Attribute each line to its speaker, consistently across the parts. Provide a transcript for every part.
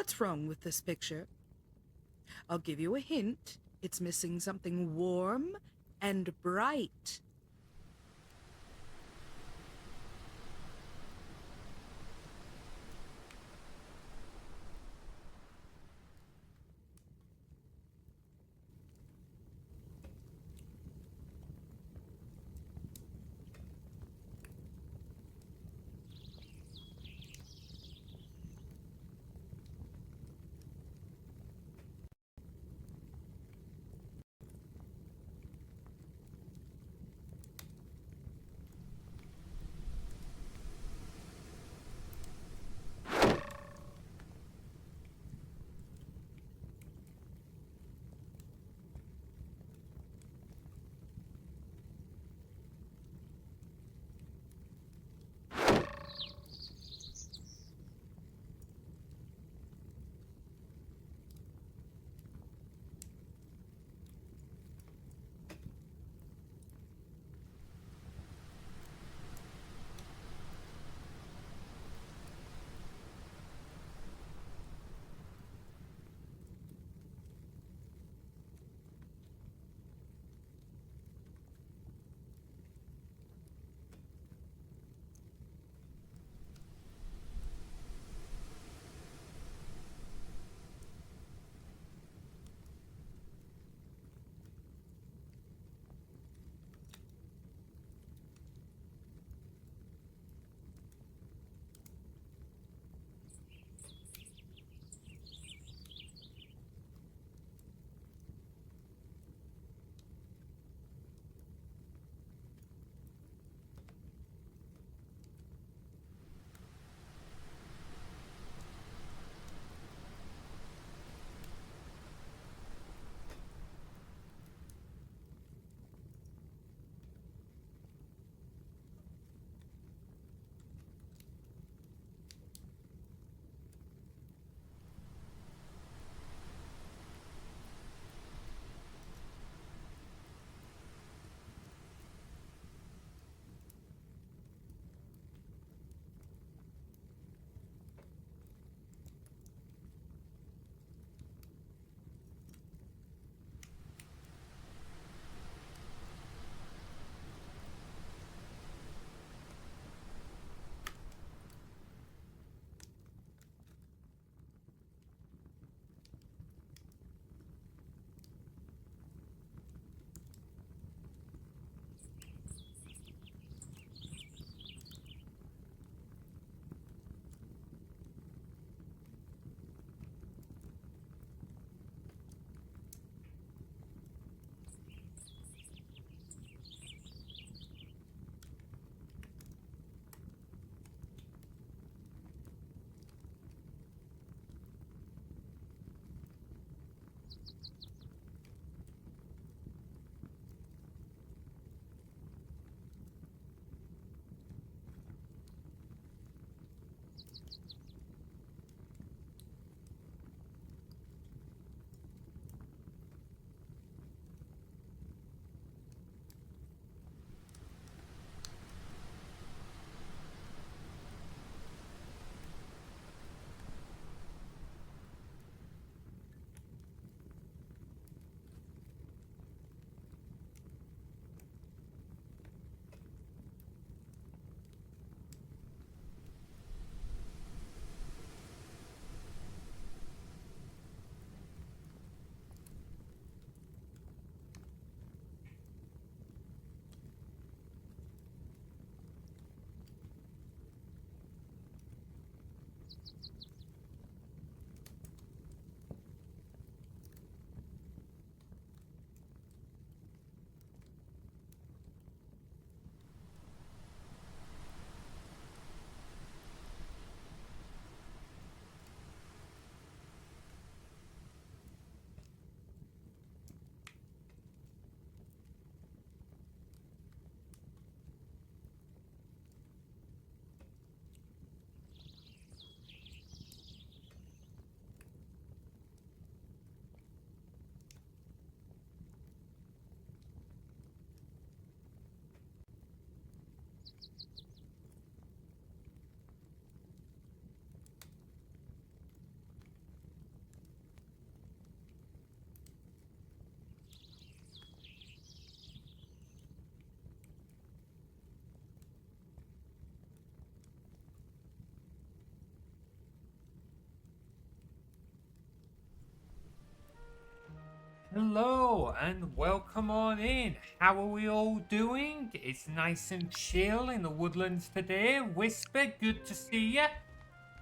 Speaker 1: What's wrong with this picture? I'll give you a hint. It's missing something warm and bright.
Speaker 2: Hello and welcome on in. How are we all doing? It's nice and chill in the woodlands today. Whisper, good to see you.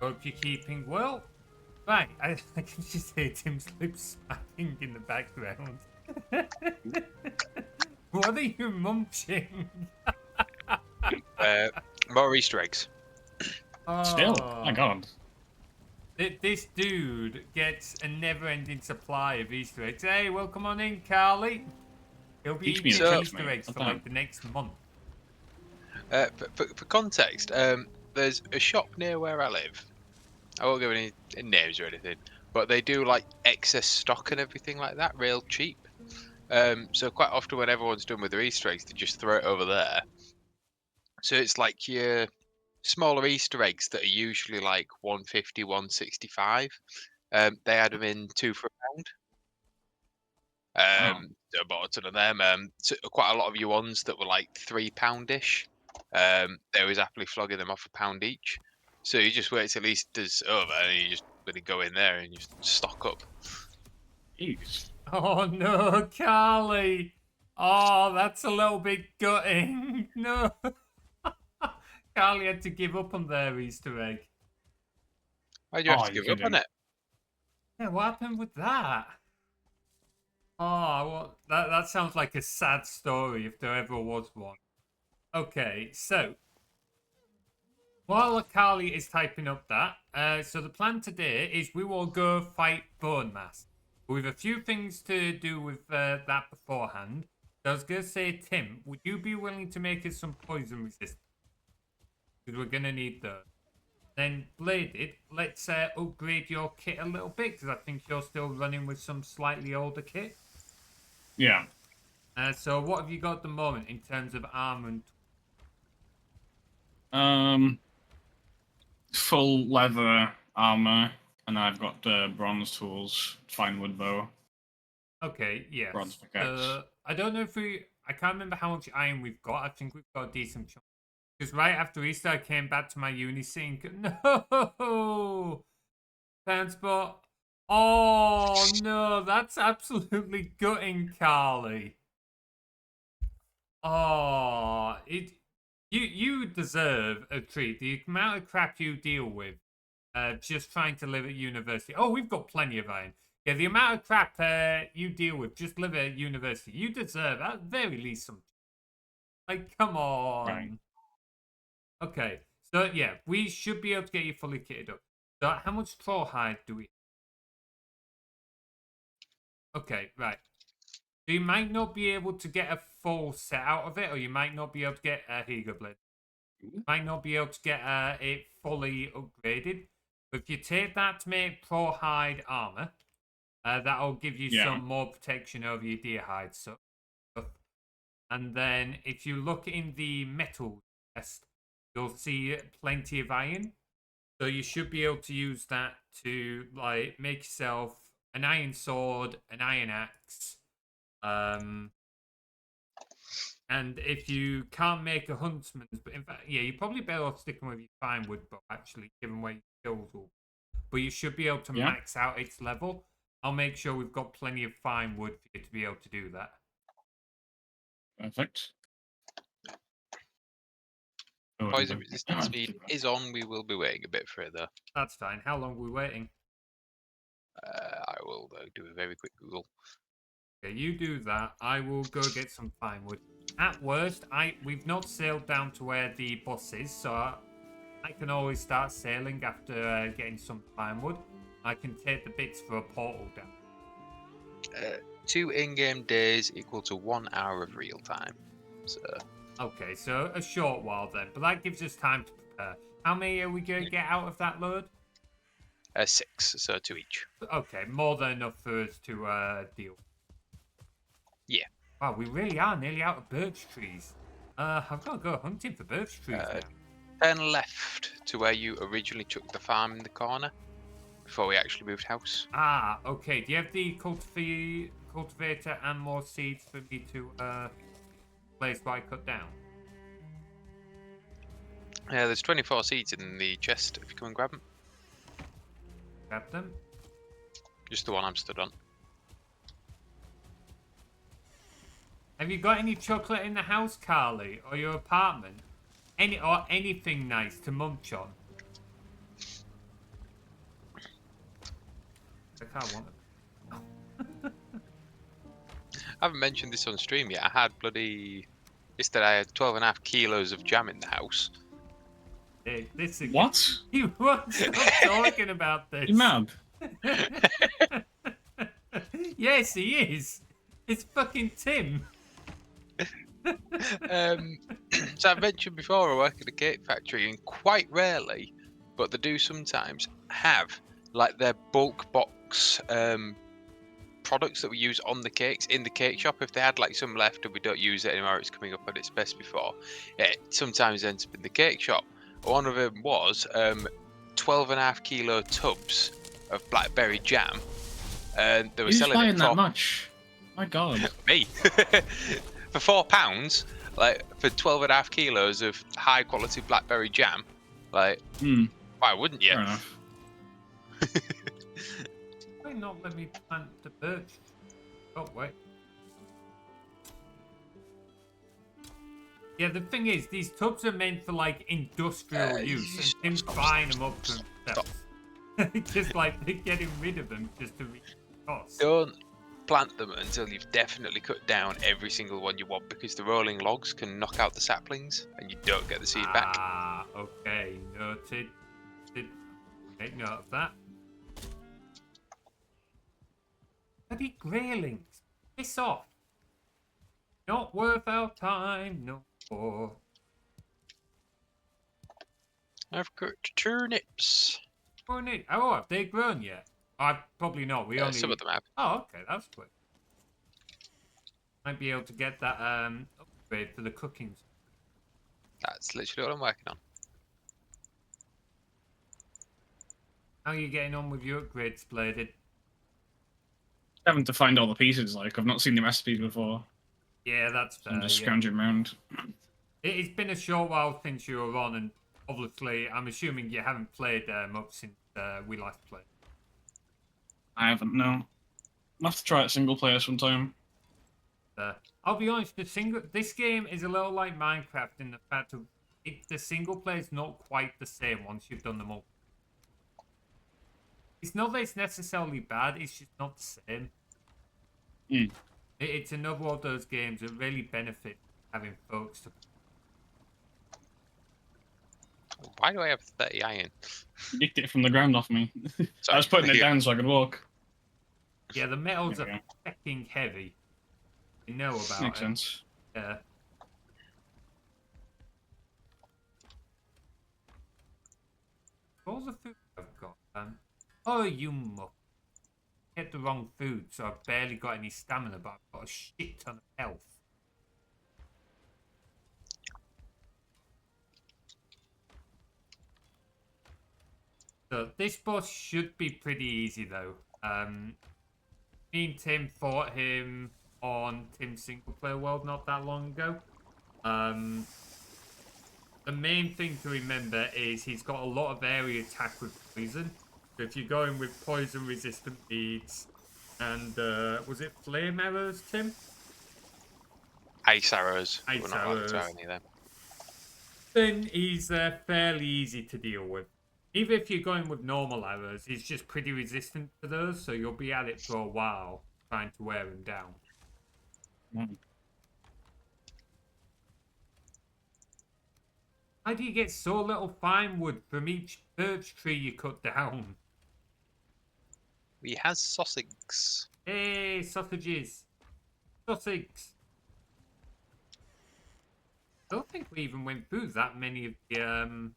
Speaker 2: Hope you're keeping well. Right, I can just hear Tim's lips smacking in the background. What are you munching?
Speaker 3: More Easter eggs.
Speaker 4: Still?
Speaker 2: Oh,
Speaker 4: My god.
Speaker 2: this dude gets a never-ending supply of Easter eggs. Hey, welcome on in, Carly. He'll be
Speaker 4: Teach me
Speaker 2: eating
Speaker 4: the tricks,
Speaker 2: Easter
Speaker 4: mate.
Speaker 2: eggs
Speaker 4: What
Speaker 2: for
Speaker 4: the
Speaker 2: like the next month.
Speaker 3: For context, there's a shop near where I live. I won't give any names or anything, but they do like excess stock and everything like that, real cheap. So quite often when everyone's done with their Easter eggs, they just throw it over there. So it's like your smaller Easter eggs that are usually like 150, 165. They had them in 2 for £1.
Speaker 4: Wow.
Speaker 3: So I bought a ton of them. So quite a lot of your ones that were like £3-ish. They was happily flogging them off £1 each. So you just wait till Easter's over and you just really go in there and you stock up.
Speaker 4: Jeez.
Speaker 2: Oh no, Carly! Oh, that's a little bit gutting. No. Carly had to give up on their Easter egg.
Speaker 3: Why'd you have
Speaker 4: Oh,
Speaker 3: to
Speaker 4: you're
Speaker 3: give up on
Speaker 4: kidding.
Speaker 3: it?
Speaker 2: Yeah, what happened with that? Oh, well, that sounds like a sad story if there ever was one. Okay, so while Carly is typing up that, so the plan today is we will go fight Bonemass. We have a few things to do with that beforehand. So I was going to say, Tim, would you be willing to make us some poison resistance? Because we're going to need those. Then, Bladed, let's upgrade your kit a little bit, because I think you're still running with some slightly older kit.
Speaker 4: Yeah.
Speaker 2: So what have you got at the moment in terms of armor and...
Speaker 4: Full leather armor, and I've got bronze tools, fine wood bow,
Speaker 2: Okay, yes.
Speaker 4: bronze pickaxe.
Speaker 2: I don't know if we... I can't remember how much iron we've got. I think we've got a decent chunk. Because right after Easter, I came back to my uni sink. No! Transport. Oh, no. That's absolutely gutting, Carly. Oh, you deserve a treat. The amount of crap you deal with, just trying to live at university. Oh, we've got plenty of iron. Yeah, the amount of crap you deal with just live at university. You deserve at very least some. Like, come
Speaker 4: Right.
Speaker 2: on. Okay, so yeah, we should be able to get you fully kitted up. So how much troll hide do we? Okay, right. So you might not be able to get a full set out of it, or you might not be able to get a Here Blade. Might not be able to get it fully upgraded. But if you take that to make pro hide armor, that'll give you
Speaker 4: Yeah.
Speaker 2: some more protection over your deer hide stuff. And then if you look in the metal chest, you'll see plenty of iron. So you should be able to use that to like make yourself an iron sword, an iron axe. And if you can't make a huntsman's, but in fact, yeah, you're probably better off sticking with your fine wood bow, actually, given where your skills will. But you should be able to
Speaker 4: Yeah.
Speaker 2: max out its level. I'll make sure we've got plenty of fine wood for you to be able to do that.
Speaker 4: Perfect.
Speaker 3: Poison resistance speed is on. We will be waiting a bit for it though.
Speaker 2: That's fine. How long are we waiting?
Speaker 3: I will do a very quick Google.
Speaker 2: Okay, you do that. I will go get some fine wood. At worst, we've not sailed down to where the boss is, so I can always start sailing after getting some fine wood. I can take the bits for a portal down.
Speaker 3: 2 in-game days equal to 1 hour of real time. So
Speaker 2: Okay, so a short while then, but that gives us time to prepare. How many are we going to get out of that load?
Speaker 3: 6, so 2 each.
Speaker 2: Okay, more than enough for us to deal.
Speaker 3: Yeah.
Speaker 2: Wow, we really are nearly out of birch trees. I've got to go hunting for birch trees now.
Speaker 3: Turn left to where you originally took the farm in the corner before we actually moved house.
Speaker 2: Ah, okay. Do you have the cultivator and more seeds for me to place what I cut down?
Speaker 3: Yeah, there's 24 seeds in the chest. If you come and grab them.
Speaker 2: Grab them.
Speaker 3: Just the one I'm stood on.
Speaker 2: Have you got any chocolate in the house, Carly, or your apartment? Anything nice to munch on? I can't want it.
Speaker 3: I haven't mentioned this on stream yet. I had yesterday I had 12.5 kilos of jam in the house.
Speaker 2: Hey, this again.
Speaker 4: What?
Speaker 2: You won't stop talking about this.
Speaker 4: You mad?
Speaker 2: Yes, he is. It's fucking Tim.
Speaker 3: So I've mentioned before I work at a cake factory, and quite rarely, but they do sometimes have like their bulk box products that we use on the cakes in the cake shop. If they had like some left and we don't use it anymore, it's coming up on its best before, it sometimes ends up in the cake shop. One of them was 12.5 kilo tubs of blackberry jam, and they were
Speaker 4: Who's
Speaker 3: selling
Speaker 4: buying
Speaker 3: it for
Speaker 4: that much? My God.
Speaker 3: me for £4, like for 12.5 kilos of high quality blackberry jam. Like, why wouldn't you?
Speaker 4: Fair enough.
Speaker 2: Why not let me plant the birch? Oh, wait. Yeah, the thing is, these tubs are meant for like industrial use, and Tim's buying them up for himself. Just like they're getting rid of them just to reduce the cost.
Speaker 3: Don't plant them until you've definitely cut down every single one you want, because the rolling logs can knock out the saplings and you don't get the seed back.
Speaker 2: Ah, okay, noted. Take note of that. Bloody graylings, piss off. Not worth our time no more.
Speaker 3: I've got turnips.
Speaker 2: Oh, have they grown yet? Probably not. We only...
Speaker 3: Some of them have.
Speaker 2: Oh, okay, that's quick. Might be able to get that upgrade for the cooking.
Speaker 3: That's literally what I'm working on.
Speaker 2: How are you getting on with your upgrades, Bladed?
Speaker 4: Having to find all the pieces, like, I've not seen the recipes before.
Speaker 2: Yeah, that's fair.
Speaker 4: I'm just
Speaker 2: yeah.
Speaker 4: scrounging around.
Speaker 2: It's been a short while since you were on, and obviously, I'm assuming you haven't played much since we last played.
Speaker 4: I haven't, no. I'll have to try it single player sometime.
Speaker 2: I'll be honest, this game is a little like Minecraft in the fact of the single player is not quite the same once you've done them all. It's not that it's necessarily bad, it's just not the same. It's another one of those games that really benefit having folks to...
Speaker 3: Why do I have 30 iron?
Speaker 4: You nicked it from the ground off me. I was putting it down so I could walk.
Speaker 2: Yeah, the metals are fucking heavy. You know about
Speaker 4: Makes
Speaker 2: it.
Speaker 4: sense.
Speaker 2: Yeah. All the food I've got, oh, you muck. Get the wrong food, so I've barely got any stamina, but I've got a shit ton of health. So this boss should be pretty easy though. Me and Tim fought him on Tim's single player world not that long ago. The main thing to remember is he's got a lot of area attack with poison. So if you're going with poison resistant beads and was it flame arrows, Tim?
Speaker 3: Ice arrows.
Speaker 2: Ice
Speaker 3: We're not allowed to
Speaker 2: arrows.
Speaker 3: throw any of them.
Speaker 2: Then he's fairly easy to deal with. Even if you're going with normal arrows, he's just pretty resistant to those, so you'll be at it for a while trying to wear him down. How do you get so little fine wood from each birch tree you cut down?
Speaker 3: We has sausages.
Speaker 2: Hey, sausages. Sausages. I don't think we even went through that many of the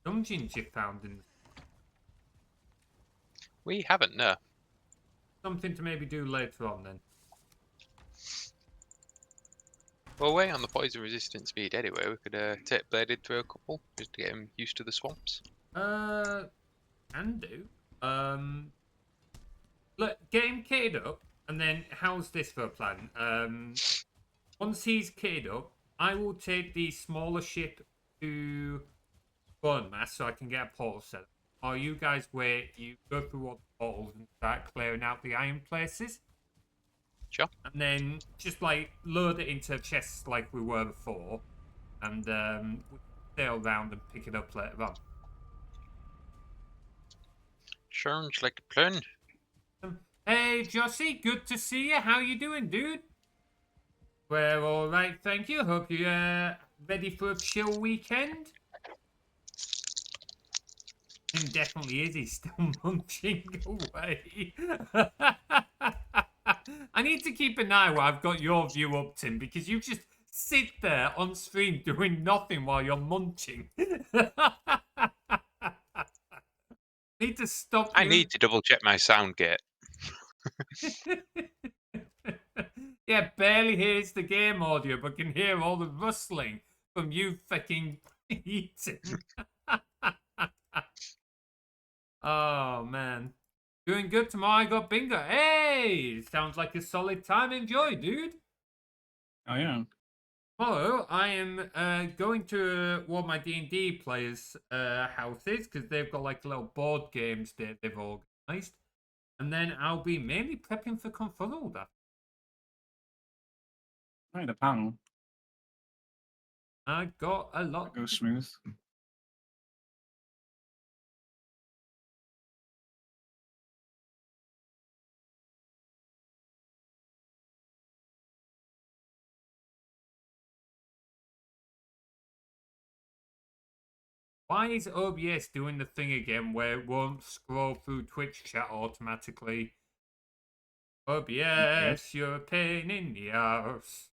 Speaker 2: dungeons you found in.
Speaker 3: We haven't, no.
Speaker 2: Something to maybe do later on then.
Speaker 3: Well, we're on the poison resistant speed anyway. We could take Bladed through a couple just to get him used to the swamps.
Speaker 2: Can do. Look, get him kitted up, and then how's this for a plan? Once he's kitted up, I will take the smaller ship to Bonemass so I can get a portal set up. While you guys wait, you go through all the portals and start clearing out the iron places.
Speaker 3: Sure.
Speaker 2: And then just like load it into chests like we were before, and we sail around and pick it up later on.
Speaker 3: Sounds like a plan.
Speaker 2: Hey, Jossie, good to see you. How you doing, dude? We're all right, thank you. Hope you're ready for a chill weekend. Tim definitely is. He's still munching away. I need to keep an eye while I've got your view up, Tim, because you just sit there on stream doing nothing while you're munching. Need to stop you.
Speaker 3: I need to double check my sound gate.
Speaker 2: Yeah, barely hears the game audio, but can hear all the rustling from you fucking eating. Oh, man. Doing good tomorrow. I got bingo. Hey! Sounds like a solid time. Enjoy, dude.
Speaker 4: Oh yeah.
Speaker 2: Tomorrow, I am going to one of my D&D players' houses because they've got like a little board games that they've organised. And then I'll be mainly prepping for Confuddled.
Speaker 4: Right, the panel.
Speaker 2: I got a lot.
Speaker 4: Go smooth.
Speaker 2: Why is OBS doing the thing again where it won't scroll through Twitch chat automatically? OBS, you're a pain in the arse.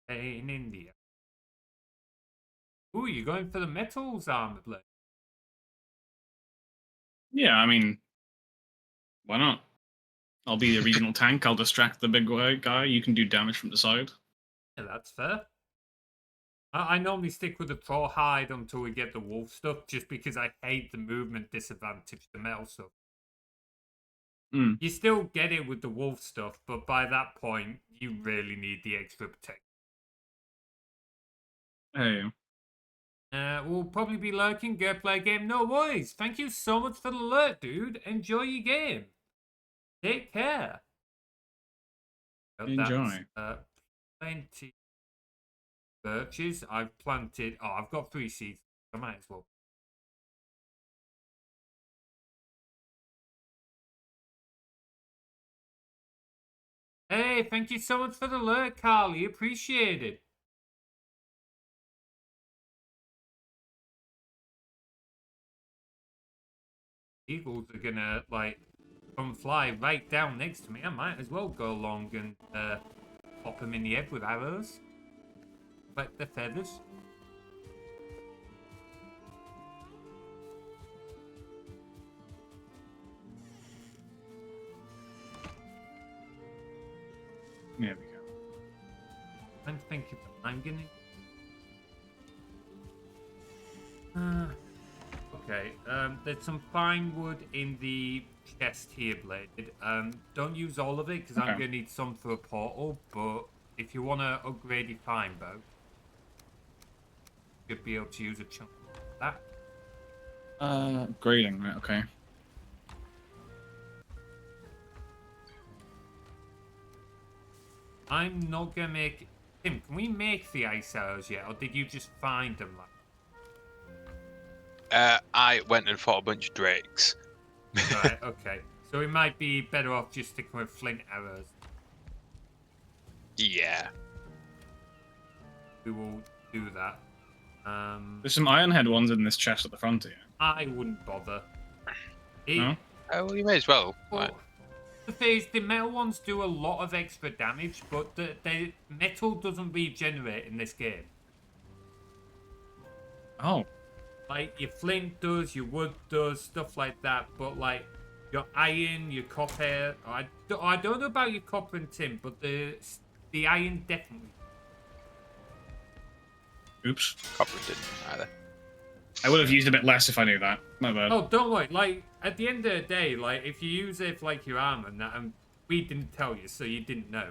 Speaker 2: Pain in the arse. Ooh, you're going for the metals armor blade.
Speaker 4: Yeah, I mean, why not? I'll be the regional tank. I'll distract the big guy. You can do damage from the side.
Speaker 2: Yeah, that's fair. I normally stick with the pro hide until we get the wolf stuff, just because I hate the movement disadvantage, the metal stuff.
Speaker 4: Mm.
Speaker 2: You still get it with the wolf stuff, but by that point, you really need the extra protection.
Speaker 4: Hey.
Speaker 2: We'll probably be lurking, go play a game. No worries. Thank you so much for the alert, dude. Enjoy your game. Take care.
Speaker 4: Enjoy.
Speaker 2: That's, plenty birches. I've planted. Oh, I've got 3 seeds. I might as well. Hey, thank you so much for the alert, Carly. Appreciate it. Eagles are gonna like come fly right down next to me. I might as well go along and pop them in the head with arrows. Like the feathers.
Speaker 4: There we go.
Speaker 2: I'm thinking I'm gonna. Okay, there's some fine wood in the chest here, Bladed. Don't use all of it, because I'm going to need some for a portal, but if you want to upgrade your fine bow, you'll be able to use a chunk of that.
Speaker 4: Grading, right, okay.
Speaker 2: I'm not going to make... Tim, can we make the ice arrows yet, or did you just find them?
Speaker 3: I went and fought a bunch of drakes.
Speaker 2: Right, okay. So we might be better off just sticking with flint arrows.
Speaker 3: Yeah.
Speaker 2: We will do that.
Speaker 4: There's some Ironhead ones in this chest at the front here.
Speaker 2: I wouldn't bother.
Speaker 4: No?
Speaker 3: Well, you may as well.
Speaker 2: Well, the thing is, the metal ones do a lot of extra damage, but the metal doesn't regenerate in this game.
Speaker 4: Oh.
Speaker 2: Like, your flint does, your wood does, stuff like that, but like, your iron, your copper, I don't know about your copper and tin, but the iron definitely.
Speaker 4: Oops.
Speaker 3: Copper didn't either.
Speaker 4: I would have used a bit less if I knew that. My bad.
Speaker 2: Oh, don't worry, like, at the end of the day, like, if you use it for, like, your armor and that, we didn't tell you, so you didn't know.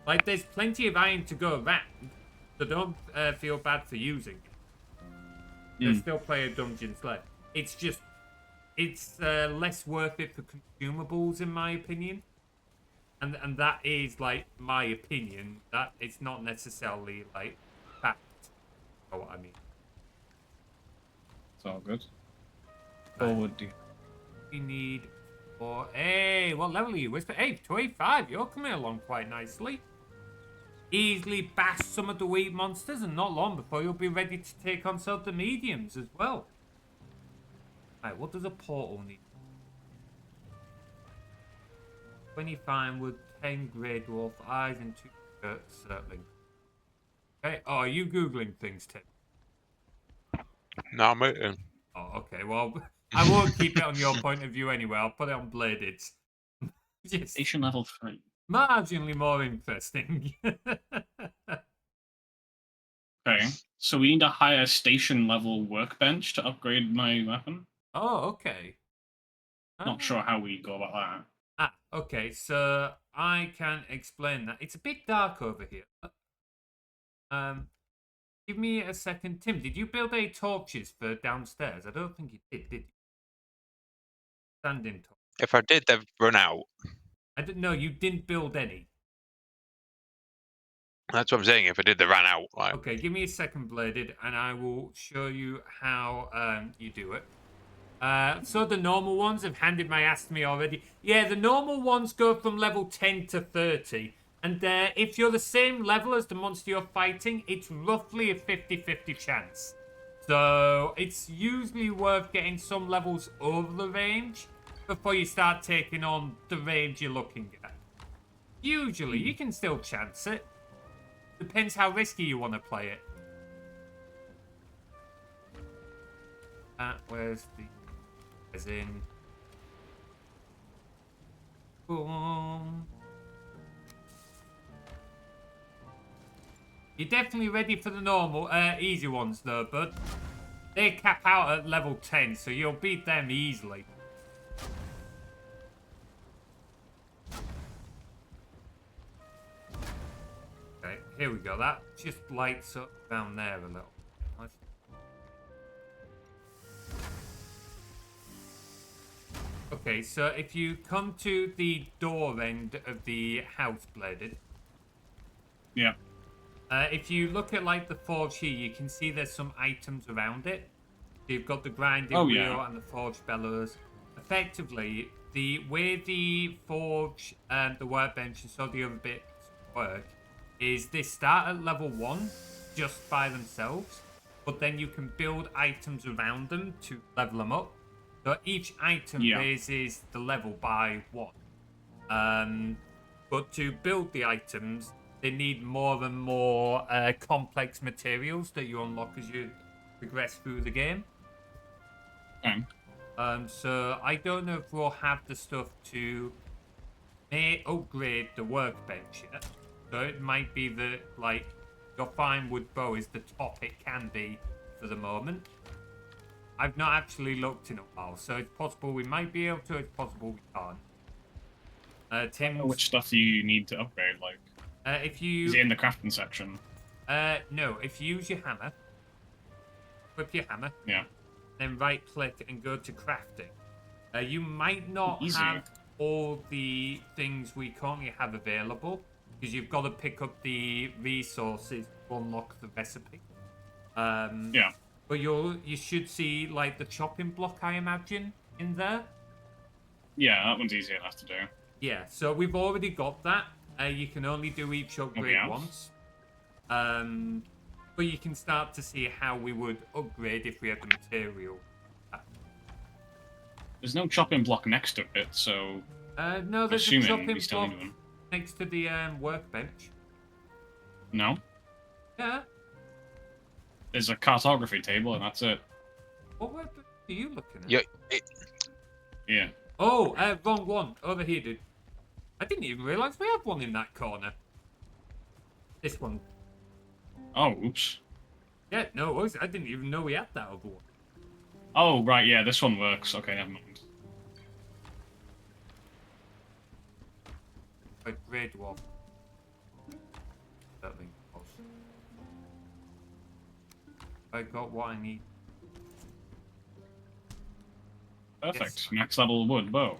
Speaker 2: Like, there's plenty of iron to go around, so don't feel bad for using it. There's still plenty of dungeons left. It's just it's less worth it for consumables, in my opinion. And that is like my opinion. That it's not necessarily like fact. You know what I mean?
Speaker 4: It's all good.
Speaker 2: Right.
Speaker 4: Forward, dear.
Speaker 2: We need for hey, what level are you? Whisper 285. You're coming along quite nicely. Easily bash some of the weak monsters, and not long before you'll be ready to take on some of the mediums as well. Right, what does a portal need? 20 fine wood, 10 grey dwarf eyes, and 2 circling. Okay, oh, are you Googling things, Tim?
Speaker 3: No, I'm waiting.
Speaker 2: Oh, okay, well, I won't keep it on your point of view anyway. I'll put it on Bladed. Just
Speaker 4: Station level 3.
Speaker 2: marginally more interesting.
Speaker 4: Okay, so we need a higher station level workbench to upgrade my weapon.
Speaker 2: Oh, okay.
Speaker 4: Not sure how we go about that.
Speaker 2: Okay, so I can explain that. It's a bit dark over here. Give me a second. Tim, did you build any torches for downstairs? I don't think you did you? Standing torch.
Speaker 3: If I did, they've run out.
Speaker 2: I didn't know you didn't build any.
Speaker 3: That's what I'm saying. If I did, they ran out. Like,
Speaker 2: Okay, give me a second, Bladed, and I will show you how you do it. So the normal ones have handed my ass to me already. Yeah, the normal ones go from level 10 to 30. And if you're the same level as the monster you're fighting, it's roughly a 50-50 chance. So it's usually worth getting some levels over the range before you start taking on the range you're looking at. Usually, you can still chance it. Depends how risky you want to play it. Where's the... As in... Boom. You're definitely ready for the normal, easy ones though, bud. They cap out at level 10, so you'll beat them easily. Okay, here we go. That just lights up down there a little. Nice. Okay, so if you come to the door end of the house, Bladed.
Speaker 4: Yeah.
Speaker 2: If you look at like the forge here, you can see there's some items around it. So you've got the grinding wheel and the forge bellows. Effectively, the way the forge and the workbench and so the other bits work is they start at level 1 just by themselves, but then you can build items around them to level them up. So each item raises the level by 1. But to build the items, they need more and more complex materials that you unlock as you progress through the game.
Speaker 4: Okay.
Speaker 2: So I don't know if we'll have the stuff to upgrade the workbench yet. So it might be that, like, your fine wood bow is the top it can be for the moment. I've not actually looked in a while, so it's possible we might be able to, it's possible we can't. Tim's...
Speaker 4: Which stuff do you need to upgrade, like?
Speaker 2: If you...
Speaker 4: Is it in the crafting section?
Speaker 2: No, if you use your hammer, equip your hammer, then right click and go to crafting. You might not have all the things we currently have available, because you've got to pick up the resources to unlock the recipe. But you should see like the chopping block, I imagine, in there.
Speaker 4: Yeah, that one's easy enough to do.
Speaker 2: Yeah, so we've already got that. You can only do each upgrade once. But you can start to see how we would upgrade if we had the material.
Speaker 4: There's no chopping block next to it, so...
Speaker 2: No, there's a chopping block
Speaker 4: one.
Speaker 2: next to the workbench.
Speaker 4: No?
Speaker 2: Yeah.
Speaker 4: There's a cartography table, and that's it.
Speaker 2: What weapon are you looking at?
Speaker 4: Yeah.
Speaker 2: Oh, wrong one. Over here, dude. I didn't even realise we have one in that corner. This one.
Speaker 4: Oh, oops.
Speaker 2: Yeah, no, I didn't even know we had that other one.
Speaker 4: Oh, right, yeah, this one works. Okay, never mind.
Speaker 2: A grey dwarf. Certainly. I got what I need.
Speaker 4: Perfect. Max level wood bow.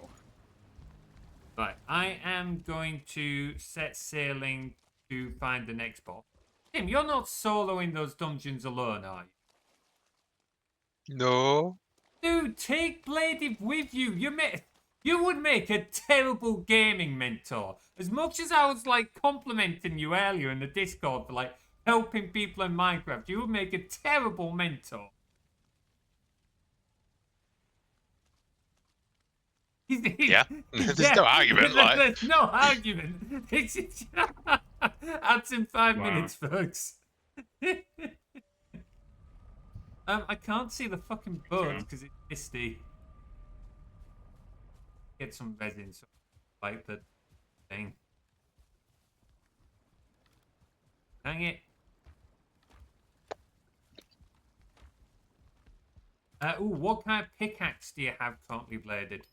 Speaker 2: Right, I am going to set sailing to find the next boss. Tim, you're not soloing those dungeons alone, are you?
Speaker 3: No.
Speaker 2: Dude, take Bladed with you. You would make a terrible gaming mentor. As much as I was like complimenting you earlier in the Discord for like helping people in Minecraft, you would make a terrible mentor.
Speaker 3: Yeah. There's
Speaker 2: Yeah,
Speaker 3: no argument. Like,
Speaker 2: there's no argument. It's that's in 5 minutes, folks. I can't see the fucking birds because it's misty. Get some resin, so like the thing. Dang it. Ooh, what kind of pickaxe do you have currently bladed?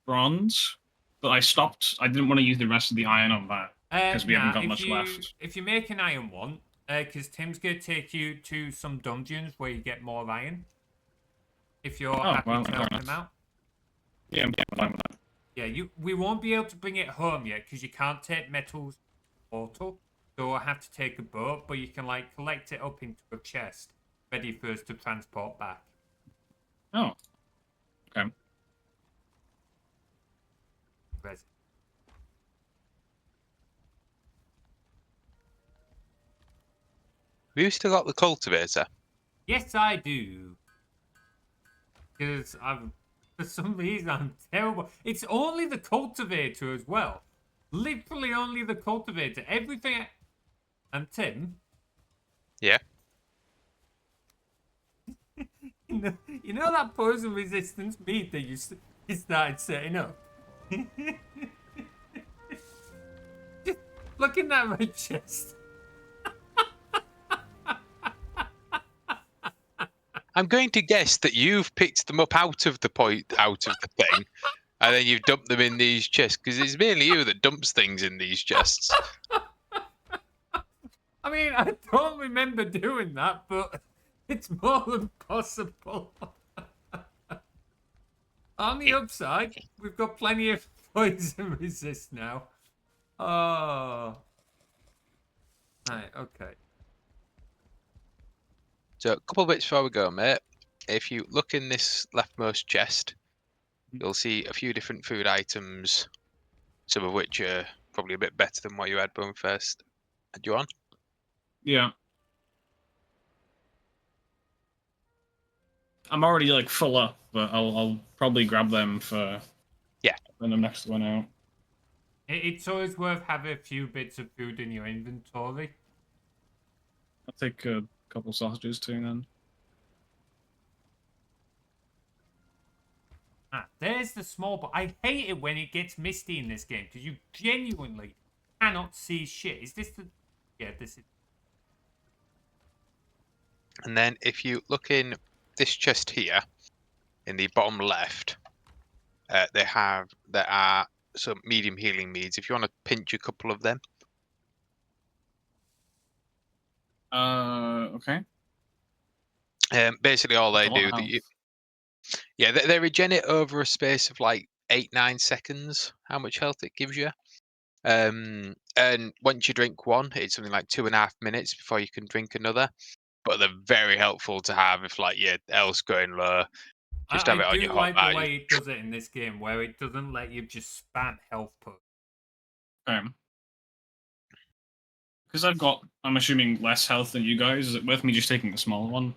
Speaker 4: Bronze. But I stopped. I didn't want to use the rest of the iron on that because we haven't got
Speaker 2: if
Speaker 4: much
Speaker 2: you,
Speaker 4: left.
Speaker 2: If you make an iron one, because Tim's going to take you to some dungeons where you get more iron. If you're happy to help him out.
Speaker 4: Yeah, I'm fine with that.
Speaker 2: Yeah, we won't be able to bring it home yet because you can't take metals portal. So I have to take a boat, but you can like collect it up into a chest, ready for us to transport back.
Speaker 4: Oh. Okay.
Speaker 2: Resin.
Speaker 3: have you still got the cultivator?
Speaker 2: Yes, I do. Because for some reason, I'm terrible. It's only the cultivator as well. Literally only the cultivator. Everything. And Tim.
Speaker 3: Yeah.
Speaker 2: You know that poison resistance meat that you started setting up? Just look in that red chest.
Speaker 3: I'm going to guess that you've picked them up out of the thing, and then you've dumped them in these chests because it's mainly you that dumps things in these chests.
Speaker 2: I mean, I don't remember doing that, but it's more than possible. On the upside, we've got plenty of poison resist now. Oh. Right, okay.
Speaker 3: So a couple of bits before we go, mate. If you look in this leftmost chest, you'll see a few different food items, some of which are probably a bit better than what you had when we first had you on.
Speaker 4: Yeah. I'm already like full up, but I'll probably grab them for when the next one out.
Speaker 2: It's always worth having a few bits of food in your inventory.
Speaker 4: I'll take a couple sausages too then.
Speaker 2: Ah, there's the small but I hate it when it gets misty in this game because you genuinely cannot see shit. Is this the... Yeah, this is...
Speaker 3: And then if you look in this chest here, in the bottom left, there are some medium healing meads. If you want to pinch a couple of them.
Speaker 4: Okay.
Speaker 3: Basically all they
Speaker 4: That's a
Speaker 3: do,
Speaker 4: lot of health.
Speaker 3: they regenerate over a space of like 8-9 seconds. How much health it gives you. And once you drink one, it's something like 2.5 minutes before you can drink another. But they're very helpful to have if like your health's going low. Just have it
Speaker 2: I
Speaker 3: on
Speaker 2: do
Speaker 3: your
Speaker 2: like the
Speaker 3: hotbar.
Speaker 2: way it does it in this game, where it doesn't let you just spam health potions.
Speaker 4: Because I'm assuming, less health than you guys. Is it worth me just taking the smaller one?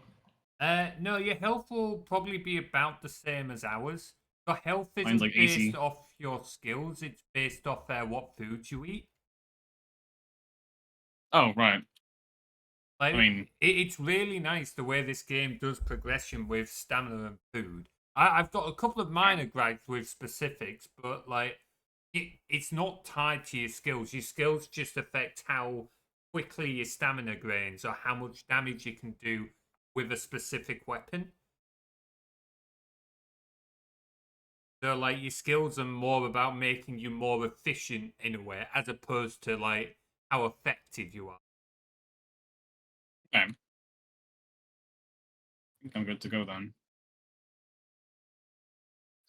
Speaker 2: No, your health will probably be about the same as ours. Your health isn't
Speaker 4: Mine's like
Speaker 2: based
Speaker 4: 80.
Speaker 2: off your skills, it's based off what foods you eat.
Speaker 4: Oh, right.
Speaker 2: Like,
Speaker 4: I mean...
Speaker 2: it's really nice the way this game does progression with stamina and food. I've got a couple of minor gripes with specifics, but like, it's not tied to your skills. Your skills just affect how quickly your stamina drains or how much damage you can do with a specific weapon. So like your skills are more about making you more efficient in a way, as opposed to like how effective you are.
Speaker 4: Okay. think I'm good to go then.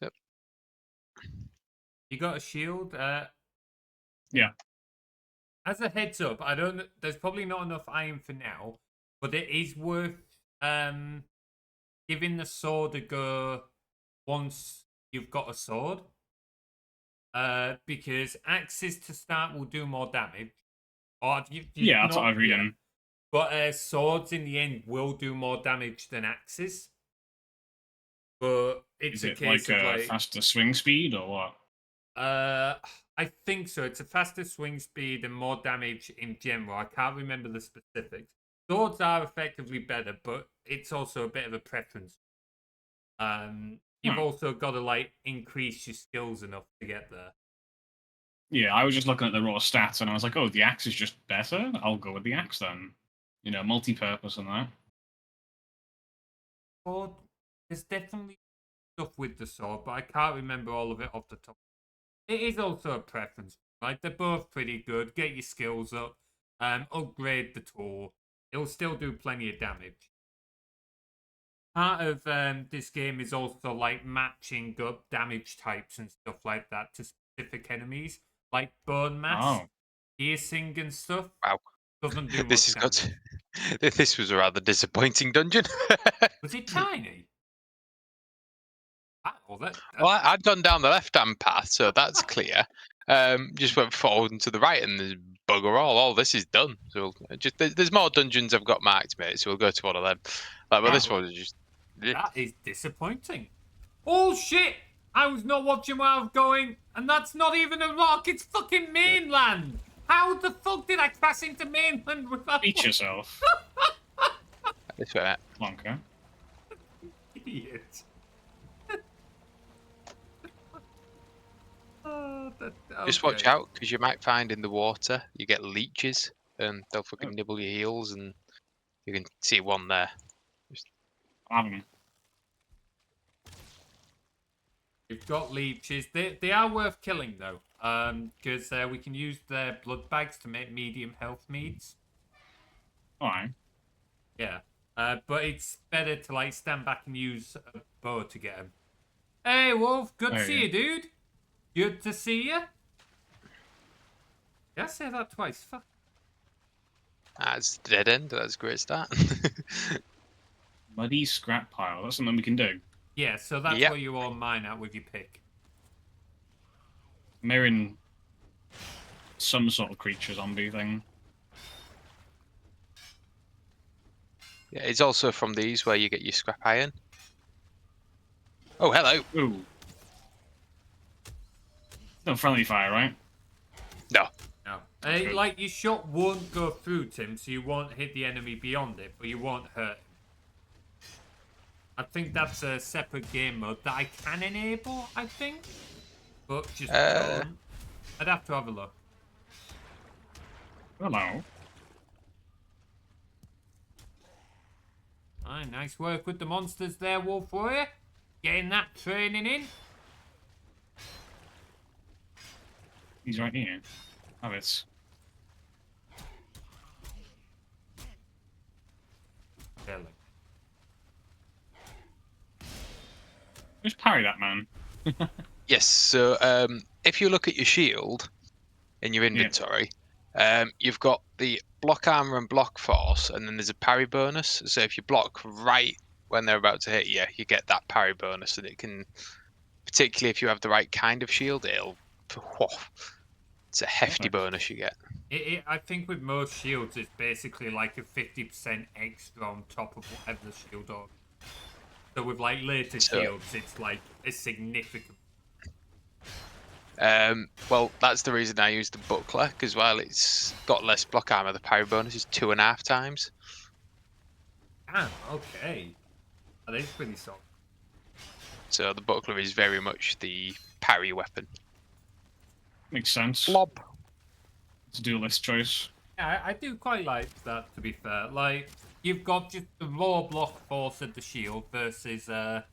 Speaker 3: Yep.
Speaker 2: You got a shield?
Speaker 4: Yeah.
Speaker 2: As a heads up, I don't. There's probably not enough iron for now, but it is worth giving the sword a go once you've got a sword. Because axes to start will do more damage. Or
Speaker 4: Yeah, that's what I've reading.
Speaker 2: But swords in the end will do more damage than axes. But it's
Speaker 4: Is
Speaker 2: a
Speaker 4: it
Speaker 2: case
Speaker 4: like
Speaker 2: of
Speaker 4: a
Speaker 2: like
Speaker 4: faster swing speed or what?
Speaker 2: I think so. It's a faster swing speed and more damage in general. I can't remember the specifics. Swords are effectively better, but it's also a bit of a preference. You've also got to like increase your skills enough to get there.
Speaker 4: Yeah, I was just looking at the raw stats and I was like, oh, the axe is just better? I'll go with the axe then. You know, multi-purpose and that.
Speaker 2: Sword, there's definitely stuff with the sword, but I can't remember all of it off the top. It is also a preference. Like they're both pretty good. Get your skills up, upgrade the tool. It'll still do plenty of damage. Part of this game is also like matching up damage types and stuff like that to specific enemies, like Bonemass, piercing and stuff.
Speaker 3: Wow.
Speaker 2: Doesn't do
Speaker 3: This
Speaker 2: much
Speaker 3: is
Speaker 2: damage.
Speaker 3: good. This was a rather disappointing dungeon.
Speaker 2: Was it tiny?
Speaker 3: Well, I'd gone down the left-hand path, so that's clear. Just went forward and to the right, and there's bugger all. All this is done. So just there's more dungeons I've got marked, mate. So we'll go to one of them. Like, well, this one is just.
Speaker 2: That is disappointing. Oh shit! I was not watching where I was going, and that's not even a rock. It's fucking mainland. How the fuck did I crash into mainland without?
Speaker 4: Beat yourself.
Speaker 3: This way, mate.
Speaker 4: Plonker.
Speaker 2: Idiot.
Speaker 3: Just watch out, because you might find in the water you get leeches, and they'll fucking nibble your heels, and you can see one there.
Speaker 2: We've got leeches. They are worth killing though, because we can use their blood bags to make medium health meads.
Speaker 4: Alright.
Speaker 2: Yeah, but it's better to like stand back and use a bow to get them. Hey Wolf, good to see you, dude. Good to see you. Did I say that twice? Fuck.
Speaker 3: That's dead end. That's a great start.
Speaker 4: Muddy scrap pile. That's something we can do.
Speaker 2: Yeah, so that's where you all mine at with your pick.
Speaker 4: I'm hearing some sort of creature zombie thing.
Speaker 3: Yeah, it's also from these where you get your scrap iron. Oh, hello.
Speaker 4: Ooh. No friendly fire, right?
Speaker 3: No.
Speaker 2: No. Like, your shot won't go through, Tim, so you won't hit the enemy beyond it, but you won't hurt him. I think that's a separate game mode that I can enable, I think. But just don't. I'd have to have a look.
Speaker 4: Hello.
Speaker 2: Alright, nice work with the monsters there, Wolf Warrior. Getting that training in.
Speaker 4: He's right here. Have it.
Speaker 2: Really.
Speaker 4: Just parry that man.
Speaker 3: Yes, so if you look at your shield in your inventory, you've got the block armor and block force, and then there's a parry bonus. So if you block right when they're about to hit you, you get that parry bonus, and it can, particularly if you have the right kind of shield, it's a hefty bonus you get.
Speaker 2: I think with most shields, it's basically like a 50% extra on top of whatever the shield does. So with like later shields, it's like a significant.
Speaker 3: Well, that's the reason I use the buckler, because while it's got less block armor, the parry bonus is 2.5 times.
Speaker 2: Ah, okay. That is pretty solid.
Speaker 3: So the buckler is very much the parry weapon.
Speaker 4: Makes sense.
Speaker 3: Blob.
Speaker 4: It's a duelist choice.
Speaker 2: Yeah, I do quite like that, to be fair. Like, you've got just the raw block force of the shield versus the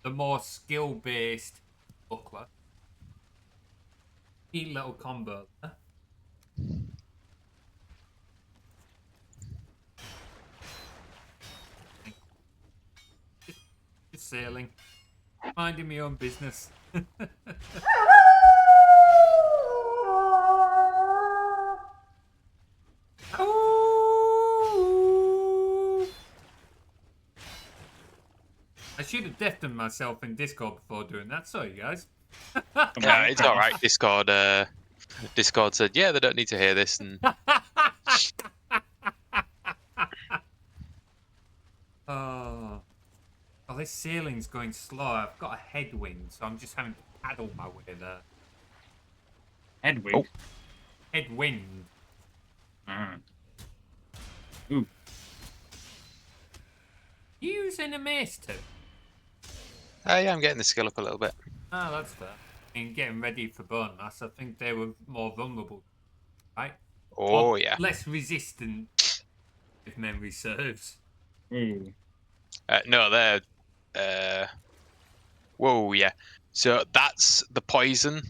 Speaker 2: more skill-based buckler. Neat little combo there. sailing. Minding my own business. Ooh. I should have deafened myself in Discord before doing that. Sorry, guys.
Speaker 3: Yeah, it's all right. Discord said, yeah, they don't need to hear this. And
Speaker 2: Oh, this sailing's going slow. I've got a headwind, so I'm just having to paddle my way there.
Speaker 4: Headwind.
Speaker 2: Headwind.
Speaker 4: Ooh.
Speaker 2: You using a mace too?
Speaker 3: yeah, I'm getting the skill up a little bit.
Speaker 2: Oh, that's fair. And getting ready for Bonemass, I think they were more vulnerable, right?
Speaker 3: Oh,
Speaker 2: Or
Speaker 3: yeah.
Speaker 2: less resistant, if memory serves.
Speaker 4: Ooh.
Speaker 3: No, they're... whoa, yeah. So that's the poison.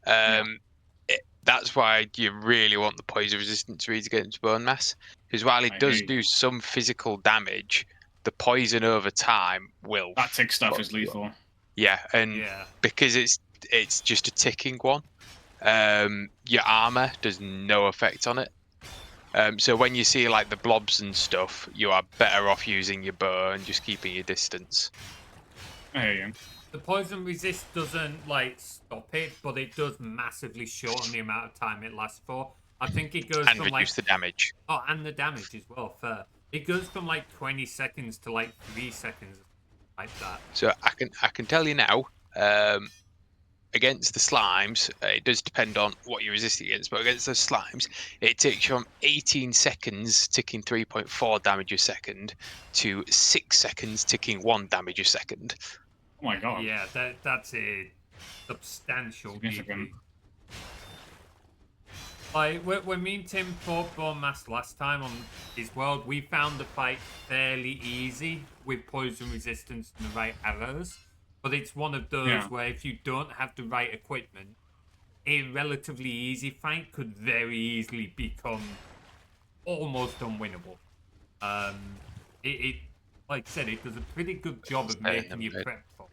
Speaker 3: That's why you really want the poison resistance read to get into Bonemass. Because while it does do some physical damage, the poison over time will...
Speaker 4: That tick stuff is lethal.
Speaker 3: Yeah, and because it's just a ticking one, your armor does no effect on it. So when you see like the blobs and stuff, you are better off using your bow and just keeping your distance.
Speaker 4: I hear you.
Speaker 2: The poison resist doesn't like stop it, but it does massively shorten the amount of time it lasts for. I think it goes
Speaker 3: And
Speaker 2: from
Speaker 3: reduce
Speaker 2: like
Speaker 3: the damage.
Speaker 2: Oh, and the damage as well. Fair. It goes from like 20 seconds to like 3 seconds, like that.
Speaker 3: So I can tell you now. Against the slimes, it does depend on what you're resisting against, but against those slimes, it takes you from 18 seconds ticking 3.4 damage a second to 6 seconds ticking 1 damage a second.
Speaker 4: Oh my god.
Speaker 2: Yeah, that's a substantial
Speaker 4: Significant.
Speaker 2: decrease. Like, when me and Tim fought Bonemass last time on his world, we found the fight fairly easy with poison resistance and the right arrows. But it's one of those where if you don't have the right equipment, a relatively easy fight could very easily become almost unwinnable. It like I said, it does a pretty good job of making you prep for.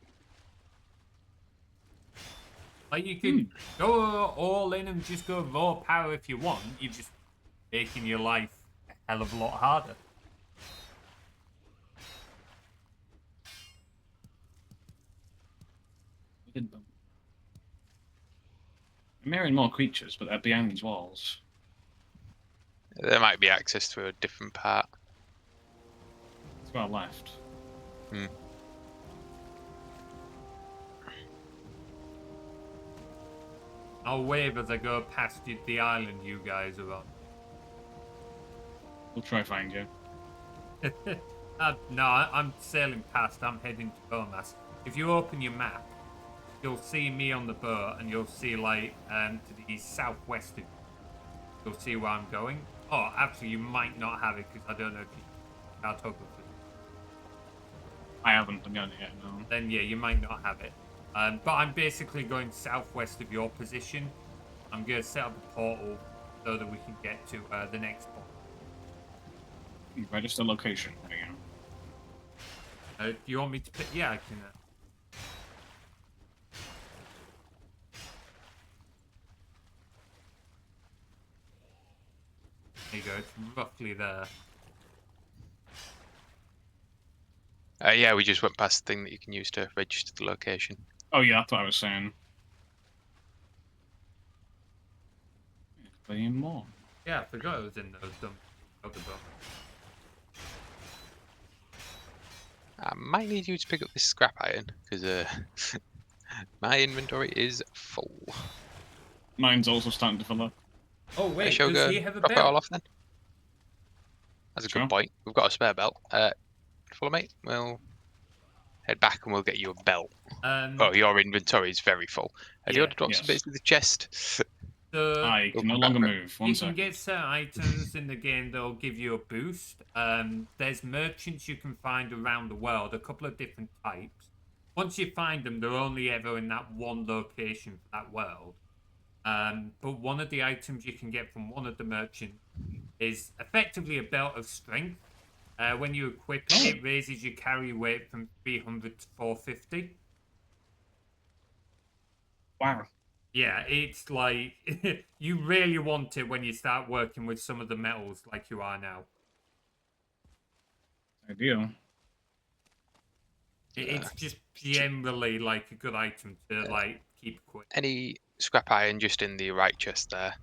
Speaker 2: Like you could go all in and just go raw power if you want. You're just making your life a hell of a lot harder.
Speaker 4: I'm hearing more creatures, but they're behind these walls.
Speaker 3: There might be access to a different part.
Speaker 4: To our left.
Speaker 2: I'll wave as I go past the island you guys are on.
Speaker 4: We'll try to find you.
Speaker 2: No, I'm sailing past. I'm heading to Bonemass. If you open your map, you'll see me on the boat, and you'll see like to the southwest of you. You'll see where I'm going. Oh, actually, you might not have it because I don't know if you cartographer.
Speaker 4: I haven't done it yet, no.
Speaker 2: Then yeah, you might not have it. But I'm basically going southwest of your position. I'm going to set up a portal so that we can get to the next point.
Speaker 4: Register location. There you go.
Speaker 2: Do you want me to pick? Yeah, I can. There you go. It's roughly there.
Speaker 3: Yeah, we just went past the thing that you can use to register the location.
Speaker 4: Oh yeah, that's what I was saying. Plenty more.
Speaker 2: Yeah, I forgot it was in those dumb other book.
Speaker 3: I might need you to pick up this scrap iron because my inventory is full.
Speaker 4: Mine's also starting to fill up.
Speaker 2: Oh wait,
Speaker 3: Shall
Speaker 2: does
Speaker 3: go
Speaker 2: he have a
Speaker 3: drop it all
Speaker 2: belt?
Speaker 3: off then? That's a
Speaker 4: Sure.
Speaker 3: good point. We've got a spare belt. Follow me. We'll head back and we'll get you a belt. Oh, your inventory is very full. Do you want to drop some bits in the chest?
Speaker 4: I can no longer move. One
Speaker 2: You
Speaker 4: second.
Speaker 2: can get certain items in the game that'll give you a boost. There's merchants you can find around the world, a couple of different types. Once you find them, they're only ever in that one location for that world. But one of the items you can get from one of the merchants is effectively a belt of strength. When you equip it, it raises your carry weight from 300 to 450.
Speaker 4: Wow.
Speaker 2: Yeah, it's like you really want it when you start working with some of the metals like you are now.
Speaker 4: Ideal.
Speaker 2: It's just generally like a good item to like keep quick.
Speaker 3: Any scrap iron just in the right chest there,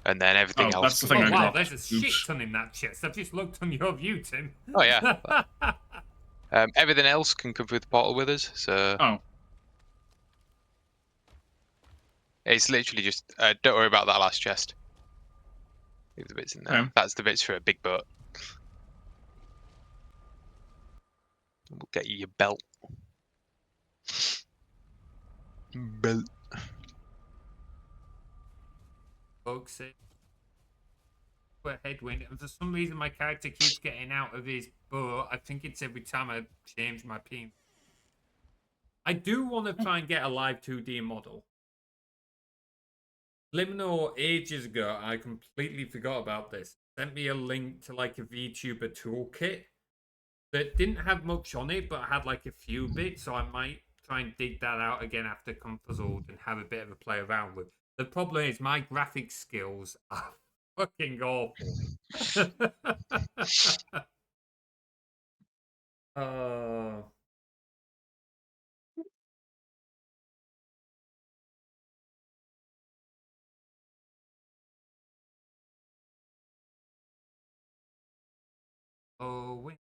Speaker 3: and then everything else.
Speaker 4: That's the thing
Speaker 2: Oh
Speaker 4: I
Speaker 2: wow,
Speaker 4: dropped.
Speaker 2: there's a shit
Speaker 4: Oops.
Speaker 2: ton in that chest. I've just looked on your view, Tim.
Speaker 3: Oh yeah. Everything else can come through the portal with us, so
Speaker 4: Oh,
Speaker 3: it's literally just. Don't worry about that last chest. Leave the bits in there.
Speaker 4: okay.
Speaker 3: That's the bits for a big boat. We'll get you your belt. Belt.
Speaker 2: Folks, a headwind, and for some reason my character keeps getting out of his boat. I think it's every time I change my PNG. I do want to try and get a live 2D model. Liminal ages ago, I completely forgot about this. Sent me a link to like a VTuber toolkit that didn't have much on it, but had like a few bits. So I might try and dig that out again after Confuzzled and have a bit of a play around with. The problem is my graphic skills are fucking awful. uh, oh, wait.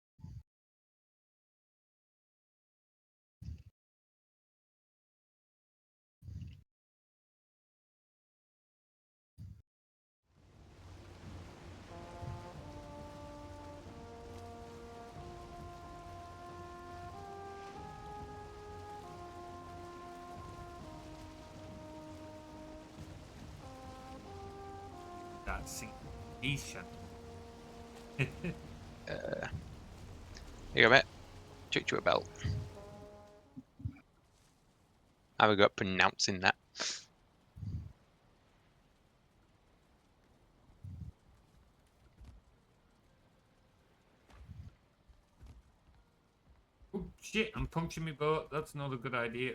Speaker 2: That's Nisha.
Speaker 3: Here you go, mate. Chuck you a belt. Have a go at pronouncing that.
Speaker 2: Oh shit, I'm puncturing my boat. That's not a good idea.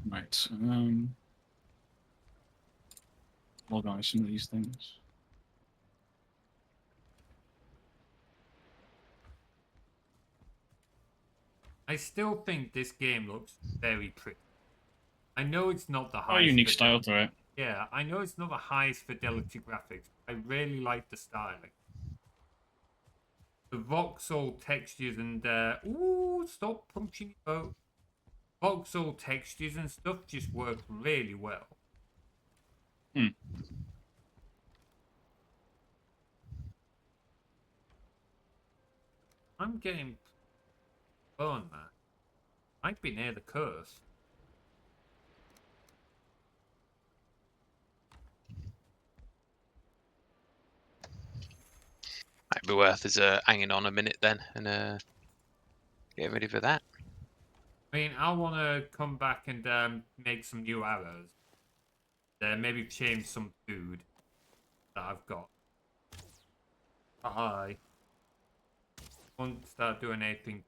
Speaker 4: Right. Organize some of these things.
Speaker 2: I still think this game looks very pretty. I know it's not the
Speaker 4: Oh,
Speaker 2: highest
Speaker 4: unique style to it.
Speaker 2: Yeah, I know it's not the highest fidelity graphics. I really like the styling. The voxel textures and ooh, stop punching your boat. Voxel textures and stuff just work really well.
Speaker 4: Hmm.
Speaker 2: I'm getting bone, man. Might be near the curse.
Speaker 3: Might be worth us hanging on a minute then and getting ready for that.
Speaker 2: I mean, I want to come back and make some new arrows. Maybe change some food that I've got. I won't start doing anything.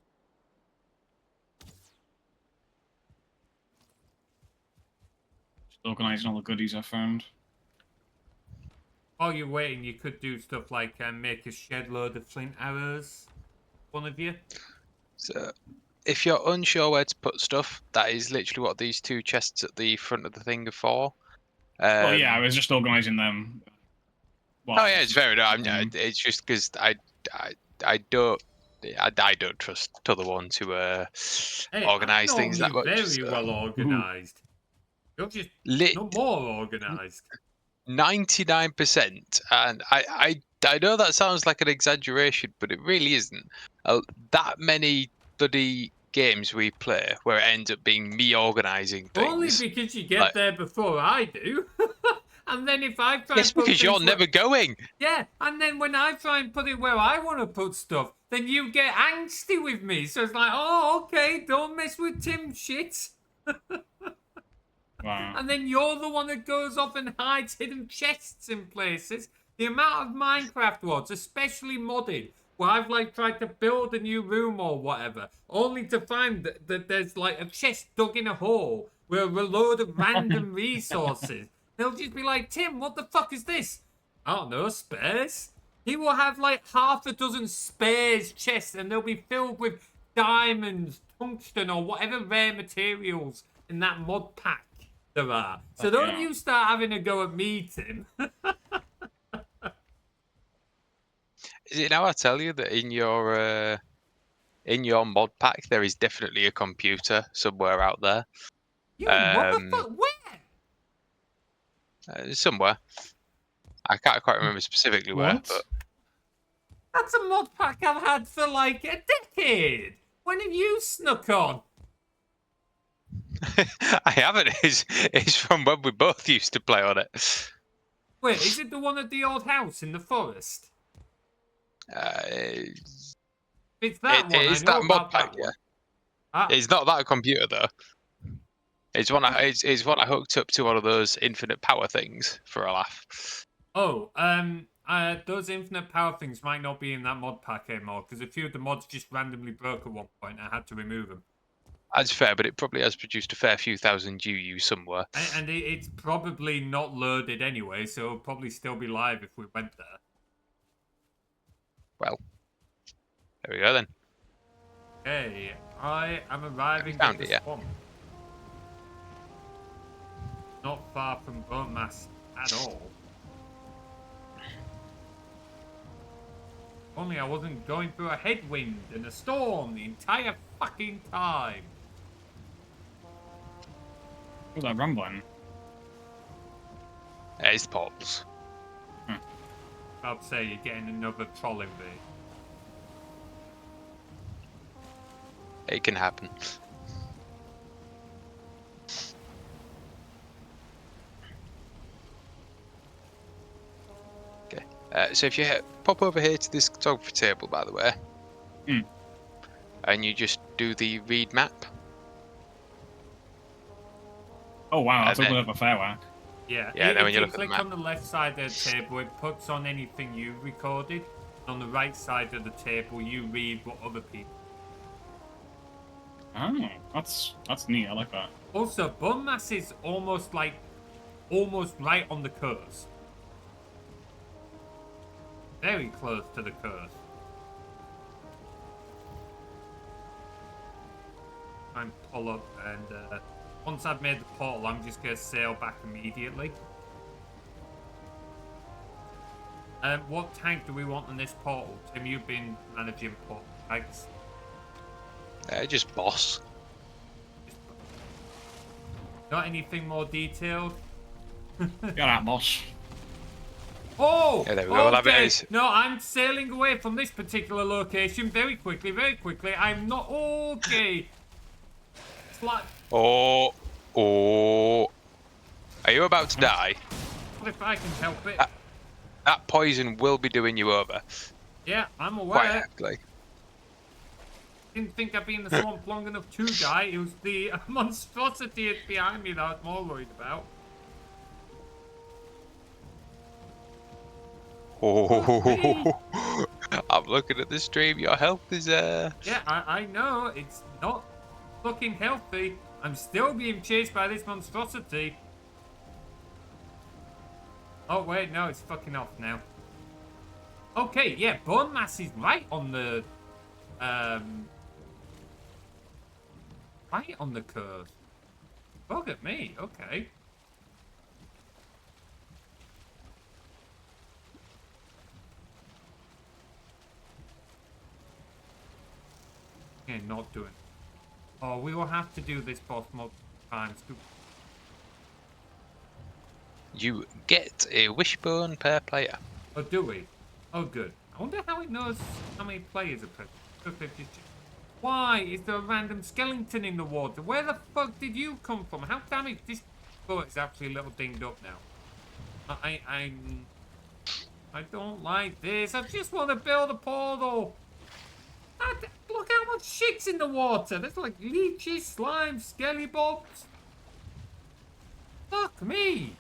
Speaker 4: Just organizing all the goodies I found.
Speaker 2: While you're waiting, you could do stuff like make a shed load of flint arrows. One of you.
Speaker 3: So, if you're unsure where to put stuff, that is literally what these two chests at the front of the thing are for.
Speaker 4: Oh yeah, I was just organizing them.
Speaker 3: Oh yeah, it's fair enough. It's just because I don't trust other ones who
Speaker 2: Hey,
Speaker 3: organize
Speaker 2: I'm
Speaker 3: things that
Speaker 2: normally
Speaker 3: much.
Speaker 2: very well organized. You're just
Speaker 3: Lit
Speaker 2: not more organized.
Speaker 3: 99%, and I know that sounds like an exaggeration, but it really isn't. That many bloody games we play where it ends up being me organizing things.
Speaker 2: Only because you get
Speaker 3: like,
Speaker 2: there before I do. And then if I try
Speaker 3: yes,
Speaker 2: and put
Speaker 3: because you're
Speaker 2: things where-
Speaker 3: never going.
Speaker 2: Yeah, and then when I try and put it where I want to put stuff, then you get angsty with me. So it's like, oh, okay, don't mess with Tim shit.
Speaker 4: Wow.
Speaker 2: And then you're the one that goes off and hides hidden chests in places. The amount of Minecraft mods, especially modded, where I've like tried to build a new room or whatever, only to find that there's like a chest dug in a hole with a load of random resources. They'll just be like, Tim, what the fuck is this? I don't know, spares? He will have like half a dozen spares chests and they'll be filled with diamonds, tungsten, or whatever rare materials in that mod pack there are. So don't you start having a go at me, Tim.
Speaker 3: Is it now I tell you that in your mod pack there is definitely a computer somewhere out there?
Speaker 2: You motherfucker, where?
Speaker 3: Somewhere. I can't quite remember specifically where, but
Speaker 2: That's a mod pack I've had for like a decade. When have you snuck on?
Speaker 3: I haven't. It's from when we both used to play on it.
Speaker 2: Wait, is it the one at the old house in the forest?
Speaker 3: It's
Speaker 2: that one.
Speaker 3: It is
Speaker 2: I know
Speaker 3: that mod
Speaker 2: about
Speaker 3: pack,
Speaker 2: that
Speaker 3: yeah.
Speaker 2: one. Ah.
Speaker 3: It's not that computer though. It's one I hooked up to one of those infinite power things for a laugh.
Speaker 2: Oh, those infinite power things might not be in that mod pack anymore because a few of the mods just randomly broke at one point. I had to remove them.
Speaker 3: That's fair, but it probably has produced a fair few thousand UU somewhere.
Speaker 2: And it's probably not loaded anyway, so it'll probably still be live if we went there.
Speaker 3: Well, there we go then.
Speaker 2: Hey, I am arriving
Speaker 3: Found
Speaker 2: at
Speaker 3: it,
Speaker 2: the swamp. Not far from Bonemass at all. Only I wasn't going through a headwind and a storm the entire fucking time.
Speaker 4: What's that rumbling?
Speaker 3: It's portals.
Speaker 2: I'd say you're getting another troll invade.
Speaker 3: It can happen. Okay. So if you pop over here to this photography table, by the way, and you just do the read map.
Speaker 4: Oh wow, that's
Speaker 3: then-
Speaker 4: a bit of a fair whack.
Speaker 2: Yeah,
Speaker 3: Yeah, then
Speaker 2: if
Speaker 3: when you
Speaker 2: you
Speaker 3: look at the
Speaker 2: click
Speaker 3: map.
Speaker 2: on the left side of the table, it puts on anything you recorded. On the right side of the table, you read what other people.
Speaker 4: Oh, that's neat. I like that.
Speaker 2: Also, Bonemass is almost right on the coast. Very close to the coast. Try and pull up, and once I've made the portal, I'm just going to sail back immediately. What tank do we want in this portal? Tim, you've been managing portal tanks.
Speaker 3: Just boss.
Speaker 2: Not anything more detailed?
Speaker 4: Get that, boss.
Speaker 2: Oh!
Speaker 3: Yeah, there we go. Well, that
Speaker 2: Okay.
Speaker 3: is-
Speaker 2: No, I'm sailing away from this particular location very quickly, very quickly. I'm not... Okay. It's like...
Speaker 3: Oh. Are you about to die?
Speaker 2: What if I can help it?
Speaker 3: That poison will be doing you over.
Speaker 2: Yeah, I'm
Speaker 3: Quite
Speaker 2: aware.
Speaker 3: aptly.
Speaker 2: Didn't think I'd be in the swamp long enough to die. It was the monstrosity behind me that I was more worried about.
Speaker 3: Oh, I'm looking at the stream. Your health is
Speaker 2: Yeah, I know. It's not looking healthy. I'm still being chased by this monstrosity. Oh, wait, no, it's fucking off now. Okay, yeah, Bonemass is right on the... right on the curve. Look at me, okay. Okay, not doing. Oh, we will have to do this boss multiple times.
Speaker 3: You get a wishbone per player.
Speaker 2: Oh, do we? Oh, good. I wonder how it knows how many players are present. Why is there a random skeleton in the water? Where the fuck did you come from? How damaged? This boat is actually a little dinged up now. I don't like this. I just want to build a portal. Look how much shit's in the water. There's like leeches, slime, skelly bobs. Fuck me.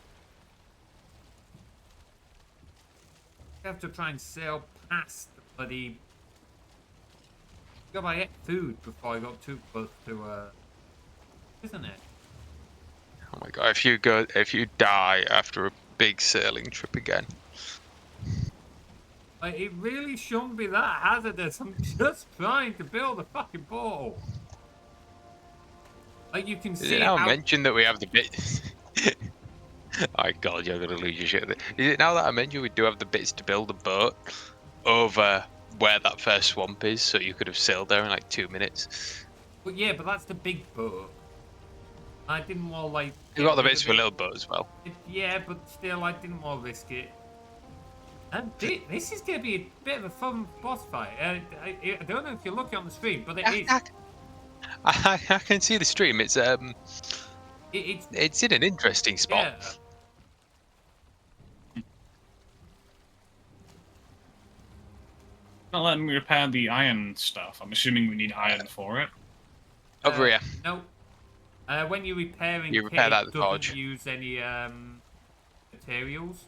Speaker 2: have to try and sail past the bloody. I ate food before I got too close to isn't it?
Speaker 3: Oh my god! If you die after a big sailing trip again.
Speaker 2: Like, it really shouldn't be that hazardous. I'm just trying to build a fucking portal. Like, you can
Speaker 3: Is
Speaker 2: see
Speaker 3: it now
Speaker 2: how.
Speaker 3: mentioned that we have the bit? Oh god, you're gonna lose your shit. Is it now that I mentioned we do have the bits to build a boat over where that first swamp is, so you could have sailed there in like 2 minutes?
Speaker 2: But yeah, but that's the big boat. I didn't want to, like.
Speaker 3: We've
Speaker 2: Get
Speaker 3: got the
Speaker 2: rid
Speaker 3: bits
Speaker 2: of
Speaker 3: for a
Speaker 2: it.
Speaker 3: little boat as well.
Speaker 2: Yeah, but still, I didn't want to risk it. And this is going to be a bit of a fun boss fight. I don't know if you're looking on the screen, but it is.
Speaker 3: I can see the stream. It's
Speaker 2: It's
Speaker 3: in an interesting spot.
Speaker 2: yeah.
Speaker 4: Not letting me repair the iron stuff. I'm assuming we need iron for it.
Speaker 3: Over here.
Speaker 2: No. When you're repairing
Speaker 3: You
Speaker 2: kit,
Speaker 3: repair that
Speaker 2: it
Speaker 3: at the
Speaker 2: doesn't
Speaker 3: forge.
Speaker 2: use any materials.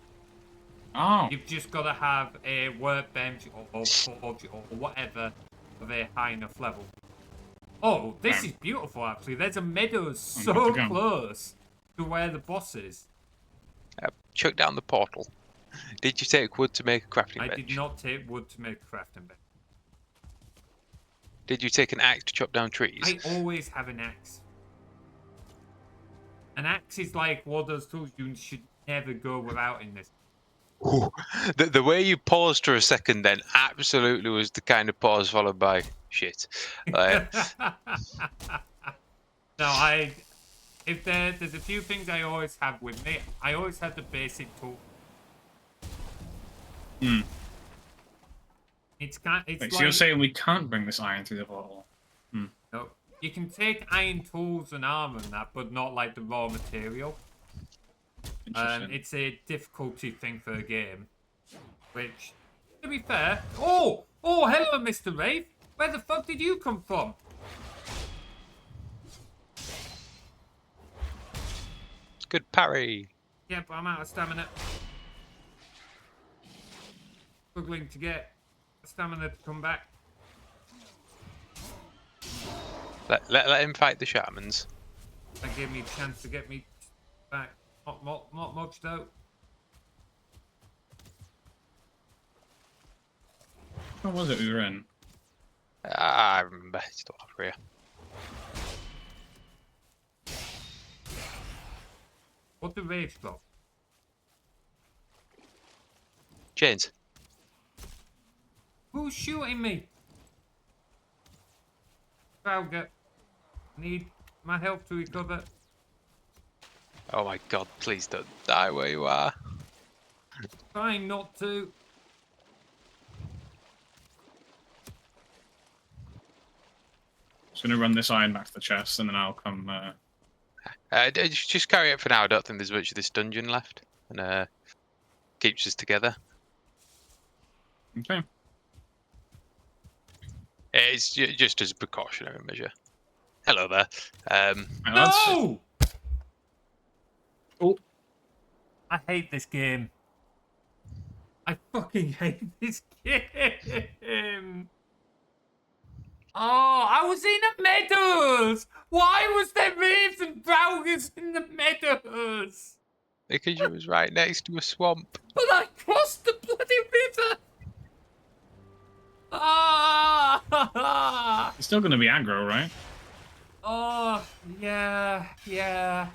Speaker 4: Oh,
Speaker 2: You've just got to have a workbench or forge or whatever of a high enough level. Oh, this
Speaker 4: Right.
Speaker 2: is beautiful, actually. There's a meadow
Speaker 4: I'm
Speaker 2: so
Speaker 4: good to go.
Speaker 2: close to where the boss is.
Speaker 3: Chuck down the portal. Did you take wood to make a crafting
Speaker 2: I
Speaker 3: bench?
Speaker 2: did not take wood to make a crafting bench.
Speaker 3: Did you take an axe to chop down trees?
Speaker 2: I always have an axe. An axe is like one of those tools you should never go without in this.
Speaker 3: Ooh, the way you paused for a second then absolutely was the kind of pause followed by shit.
Speaker 2: No, if there's a few things I always have with me. I always have the basic tool.
Speaker 4: Hmm.
Speaker 2: It's
Speaker 4: Wait,
Speaker 2: like,
Speaker 4: so you're saying we can't bring this iron through the portal?
Speaker 2: no, you can take iron tools and armor and that, but not like the raw material.
Speaker 4: Interesting.
Speaker 2: It's a difficulty thing for a game. Which, to be fair, oh, hello, Mr. Wraith. Where the fuck did you come from?
Speaker 3: Good parry.
Speaker 2: Yeah, but I'm out of stamina. Struggling to get stamina to come back.
Speaker 3: Let him fight the shamans.
Speaker 2: That gave me a chance to get me back. Not much though.
Speaker 4: What was it we were in?
Speaker 3: I remember. It's still over here.
Speaker 2: What the rage drop?
Speaker 3: Chains.
Speaker 2: Who's shooting me? Valga. Need my health to recover.
Speaker 3: Oh my god, please don't die where you are.
Speaker 2: Trying not to.
Speaker 4: Just gonna run this iron back to the chest, and then I'll come.
Speaker 3: Just carry it for now. I don't think there's much of this dungeon left, and keeps us together.
Speaker 4: Okay.
Speaker 3: It's just as a precautionary measure. Hello there.
Speaker 4: Right, lads.
Speaker 2: No!
Speaker 4: Oh.
Speaker 2: I hate this game. I fucking hate this game. Oh, I was in the meadows. Why was there raves and browgers in the meadows?
Speaker 3: Because you was right next to a swamp.
Speaker 2: But I crossed the bloody river. Ah!
Speaker 4: It's still gonna be aggro, right?
Speaker 2: Oh, yeah.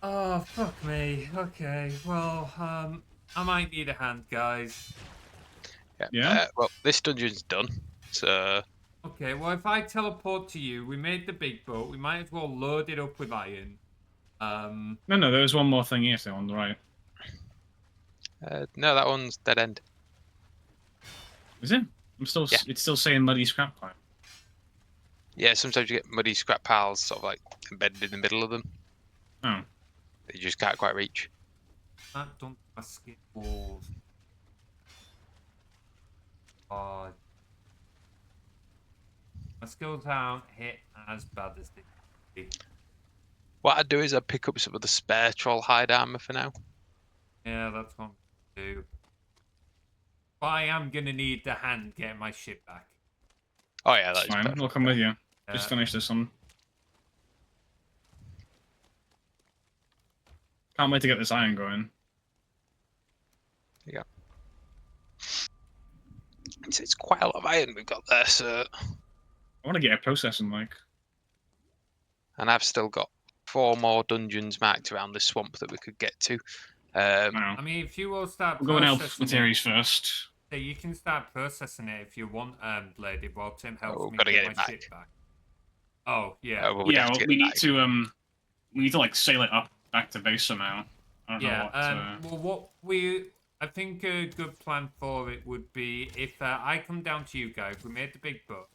Speaker 2: Oh, fuck me. Okay, well, I might need a hand, guys.
Speaker 4: Yeah?
Speaker 3: Well, this dungeon's done. So
Speaker 2: Okay, well, if I teleport to you, we made the big boat. We might as well load it up with iron.
Speaker 4: No, there was one more thing here, so on the right.
Speaker 3: no, that one's dead end.
Speaker 4: Is it? I'm still.
Speaker 3: Yeah.
Speaker 4: It's still saying muddy scrap pile.
Speaker 3: Yeah, sometimes you get muddy scrap piles sort of like embedded in the middle of them.
Speaker 4: Oh.
Speaker 3: That you just can't quite reach.
Speaker 2: That don't basket balls. Oh. My skills aren't hit as bad as they could be.
Speaker 3: What I'd do is I'd pick up some of the spare troll hide armor for now.
Speaker 2: Yeah, that's what I'm gonna do. But I am gonna need the hand getting my ship back.
Speaker 3: Oh yeah,
Speaker 4: That's
Speaker 3: that's
Speaker 4: fine.
Speaker 3: perfect.
Speaker 4: I'll come with you. Just
Speaker 2: Uh,
Speaker 4: finish this one. Can't wait to get this iron going.
Speaker 3: Yeah. It's quite a lot of iron we've got there, so.
Speaker 4: I want to get a processing like.
Speaker 3: And I've still got 4 more dungeons marked around this swamp that we could get to.
Speaker 4: No.
Speaker 2: I mean, if you will start
Speaker 4: We'll go and help
Speaker 2: processing
Speaker 4: Materies
Speaker 2: it,
Speaker 4: first.
Speaker 2: so you can start processing it if you want, Bladed, while Tim helps
Speaker 3: we've
Speaker 2: me
Speaker 3: got to
Speaker 2: get
Speaker 3: get
Speaker 2: my
Speaker 3: it back.
Speaker 2: ship back. Oh, yeah.
Speaker 3: Well, we'd
Speaker 4: Yeah,
Speaker 3: have to
Speaker 4: well,
Speaker 3: get
Speaker 4: we
Speaker 3: it
Speaker 4: need
Speaker 3: back.
Speaker 4: to we need to like sail it up back to base somehow. I don't know
Speaker 2: Yeah,
Speaker 4: what.
Speaker 2: well, I think a good plan for it would be if I come down to you guys, we made the big boat,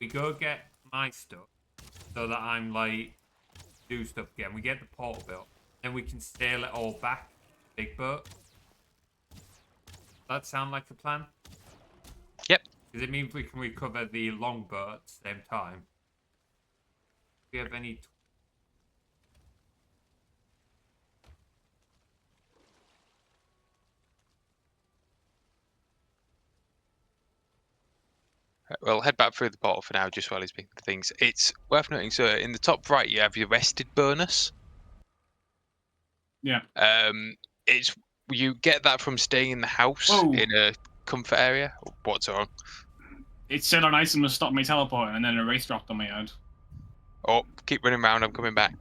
Speaker 2: we go get my stuff, so that I'm like, do stuff again, we get the portal built, then we can sail it all back, big boat. That sound like a plan?
Speaker 3: Yep.
Speaker 2: Because it means we can recover the longboat at the same time. Do you have any...
Speaker 3: We'll head back through the portal for now, just while he's making the things. It's worth noting, so in the top right, you have your rested bonus.
Speaker 4: Yeah.
Speaker 3: It's you get that from staying in the house
Speaker 4: Whoa.
Speaker 3: in a comfort area. What's wrong?
Speaker 4: It said an item was stop me teleporting, and then a race dropped on my head.
Speaker 3: Oh, keep running around. I'm coming back.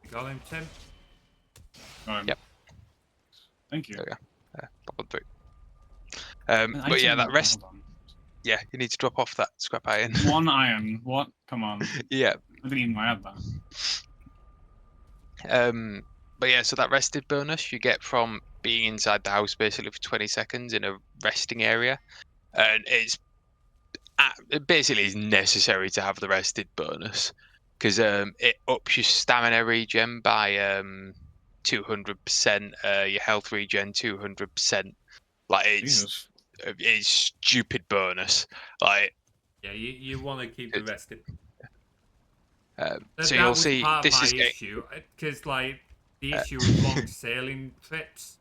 Speaker 2: You got him, Tim?
Speaker 3: Yep.
Speaker 4: Thank you.
Speaker 3: There we go. Pop on through.
Speaker 4: An
Speaker 3: But yeah,
Speaker 4: item-
Speaker 3: that rest.
Speaker 4: hold on.
Speaker 3: Yeah, you need to drop off that scrap iron.
Speaker 4: 1 iron. What? Come on.
Speaker 3: Yeah.
Speaker 4: I didn't even know I had that.
Speaker 3: But yeah, so that rested bonus you get from being inside the house basically for 20 seconds in a resting area, and it basically is necessary to have the rested bonus because it ups your stamina regen by 200%, your health regen 200%. Like
Speaker 4: Jesus.
Speaker 3: it's stupid bonus. Like
Speaker 2: Yeah, you want to keep the rested.
Speaker 3: so
Speaker 2: That
Speaker 3: you'll
Speaker 2: was
Speaker 3: see
Speaker 2: part of
Speaker 3: this
Speaker 2: my
Speaker 3: is getting,
Speaker 2: issue, because like the issue with long sailing trips,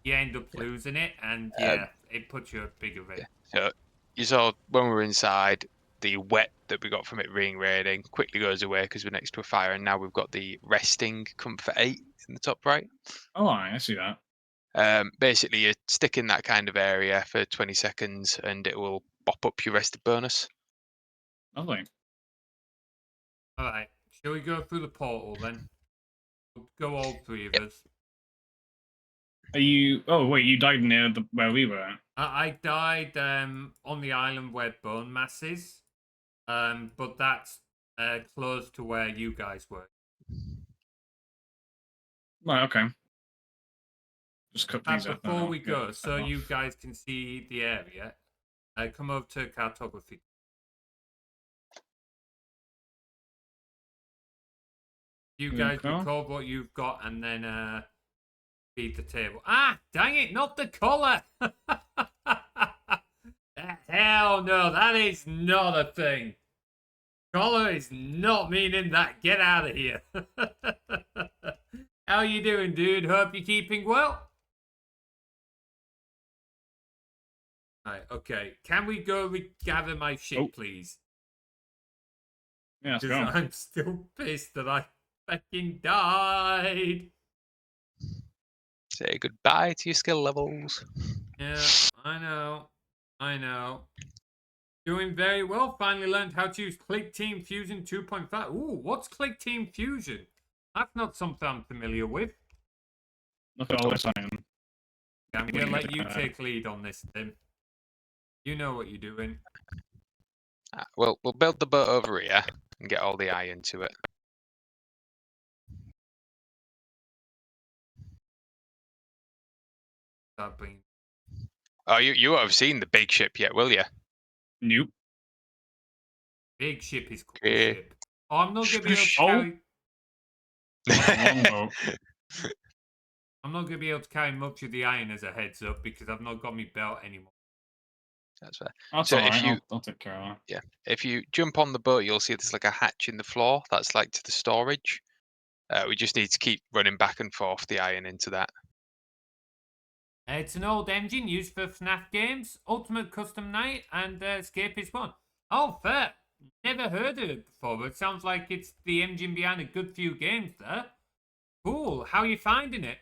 Speaker 2: you end up losing it, and yeah, it puts you at bigger risk.
Speaker 3: so you saw when we were inside, the wet that we got from it ring raiding quickly goes away because we're next to a fire, and now we've got the resting comfort 8 in the top right.
Speaker 4: Oh, I see that.
Speaker 3: Basically you stick in that kind of area for 20 seconds and it will pop up your rested bonus.
Speaker 4: Lovely.
Speaker 2: All right, shall we go through the portal then? We'll go all 3 of us.
Speaker 4: Are you? Oh wait, you died near where we were.
Speaker 2: I died on the island where Bonemass is, but that's close to where you guys were.
Speaker 4: Right. Okay. Just cut things up.
Speaker 2: Before we go, so you guys can see the area, come over to cartography. You guys record what you've got and then feed the table. Ah, dang it, not the colour! Hell no, that is not a thing. Collar is not meaning that. Get out of here. How you doing, dude? Hope you're keeping well. Right, okay. Can we go regather my shit, please?
Speaker 4: Yeah, let's
Speaker 2: Because
Speaker 4: go.
Speaker 2: I'm still pissed that I fucking died.
Speaker 3: Say goodbye to your skill levels.
Speaker 2: Yeah, I know. I know. Doing very well. Finally learned how to use Click Team Fusion 2.5. Ooh, what's Click Team Fusion? That's not something I'm familiar with.
Speaker 4: Look at all this iron.
Speaker 2: I'm going to let you take lead on this, Tim. You know what you're doing.
Speaker 3: We'll build the boat over here and get all the iron to it.
Speaker 2: Start bringing...
Speaker 3: Oh, you won't have seen the big ship yet, will you?
Speaker 4: Nope.
Speaker 2: Big ship is cool
Speaker 3: Okay.
Speaker 2: ship. Oh, I'm not going to be able to
Speaker 4: Oh.
Speaker 2: carry...
Speaker 4: Longbow.
Speaker 2: I'm not going to be able to carry much of the iron as a heads up because I've not got my belt anymore.
Speaker 3: That's fair.
Speaker 4: That's
Speaker 3: So
Speaker 4: alright.
Speaker 3: if you
Speaker 4: I'll take care of that.
Speaker 3: yeah, if you jump on the boat, you'll see there's like a hatch in the floor. That's like to the storage. We just need to keep running back and forth the iron into that.
Speaker 2: It's an old engine used for FNAF games, Ultimate Custom Night, and Escapist 1. Oh, fair. Never heard of it before, but it sounds like it's the engine behind a good few games there. Cool. How are you finding it?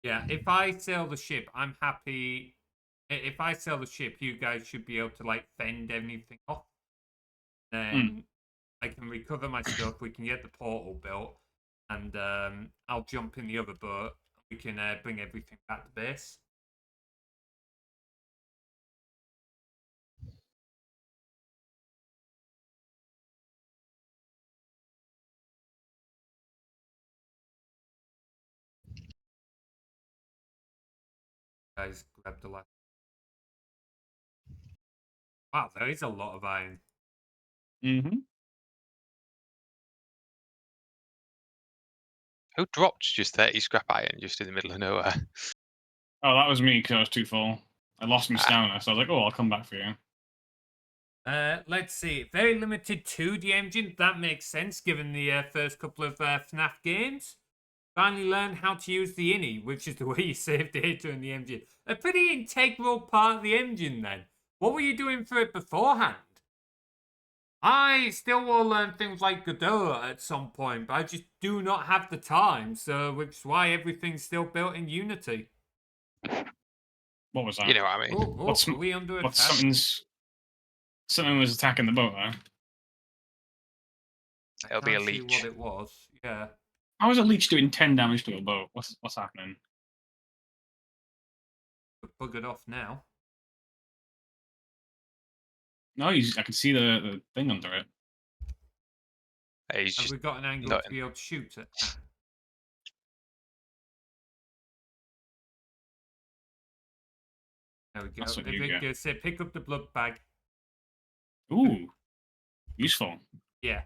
Speaker 2: Yeah, if I sail the ship, I'm happy. If I sail the ship, you guys should be able to, like, fend anything off. Then I can recover my stuff, we can get the portal built, and I'll jump in the other boat. We can bring everything back to base. Guys, grab the last. Wow, there is a lot of iron.
Speaker 4: Mm-hmm.
Speaker 3: Who dropped just 30 scrap iron just in the middle of nowhere?
Speaker 4: Oh, that was me because I was too full. I lost my stamina, so I was like, oh, I'll come back for you.
Speaker 2: Let's see. Very limited 2D engine. That makes sense given the first couple of FNAF games. Finally learned how to use the INI, which is the way you save data in the engine. A pretty integral part of the engine then. What were you doing for it beforehand? I still will learn things like Godot at some point, but I just do not have the time, so which is why everything's still built in Unity.
Speaker 4: What was that?
Speaker 3: You know what I mean?
Speaker 2: Are we under attack?
Speaker 4: Something was attacking the boat there.
Speaker 3: It'll be a
Speaker 2: Can't see
Speaker 3: leech.
Speaker 2: what it was. Yeah.
Speaker 4: How is a leech doing 10 damage to a boat? What's happening?
Speaker 2: We're buggered off now.
Speaker 4: No, I can see the thing under it.
Speaker 3: He's
Speaker 2: Have
Speaker 3: just
Speaker 2: we got an angle
Speaker 3: not
Speaker 2: to be able to shoot it? There we go.
Speaker 4: That's what
Speaker 2: The
Speaker 4: you
Speaker 2: big
Speaker 4: get.
Speaker 2: say pick up the blood bag.
Speaker 4: Ooh, useful.
Speaker 2: Yeah.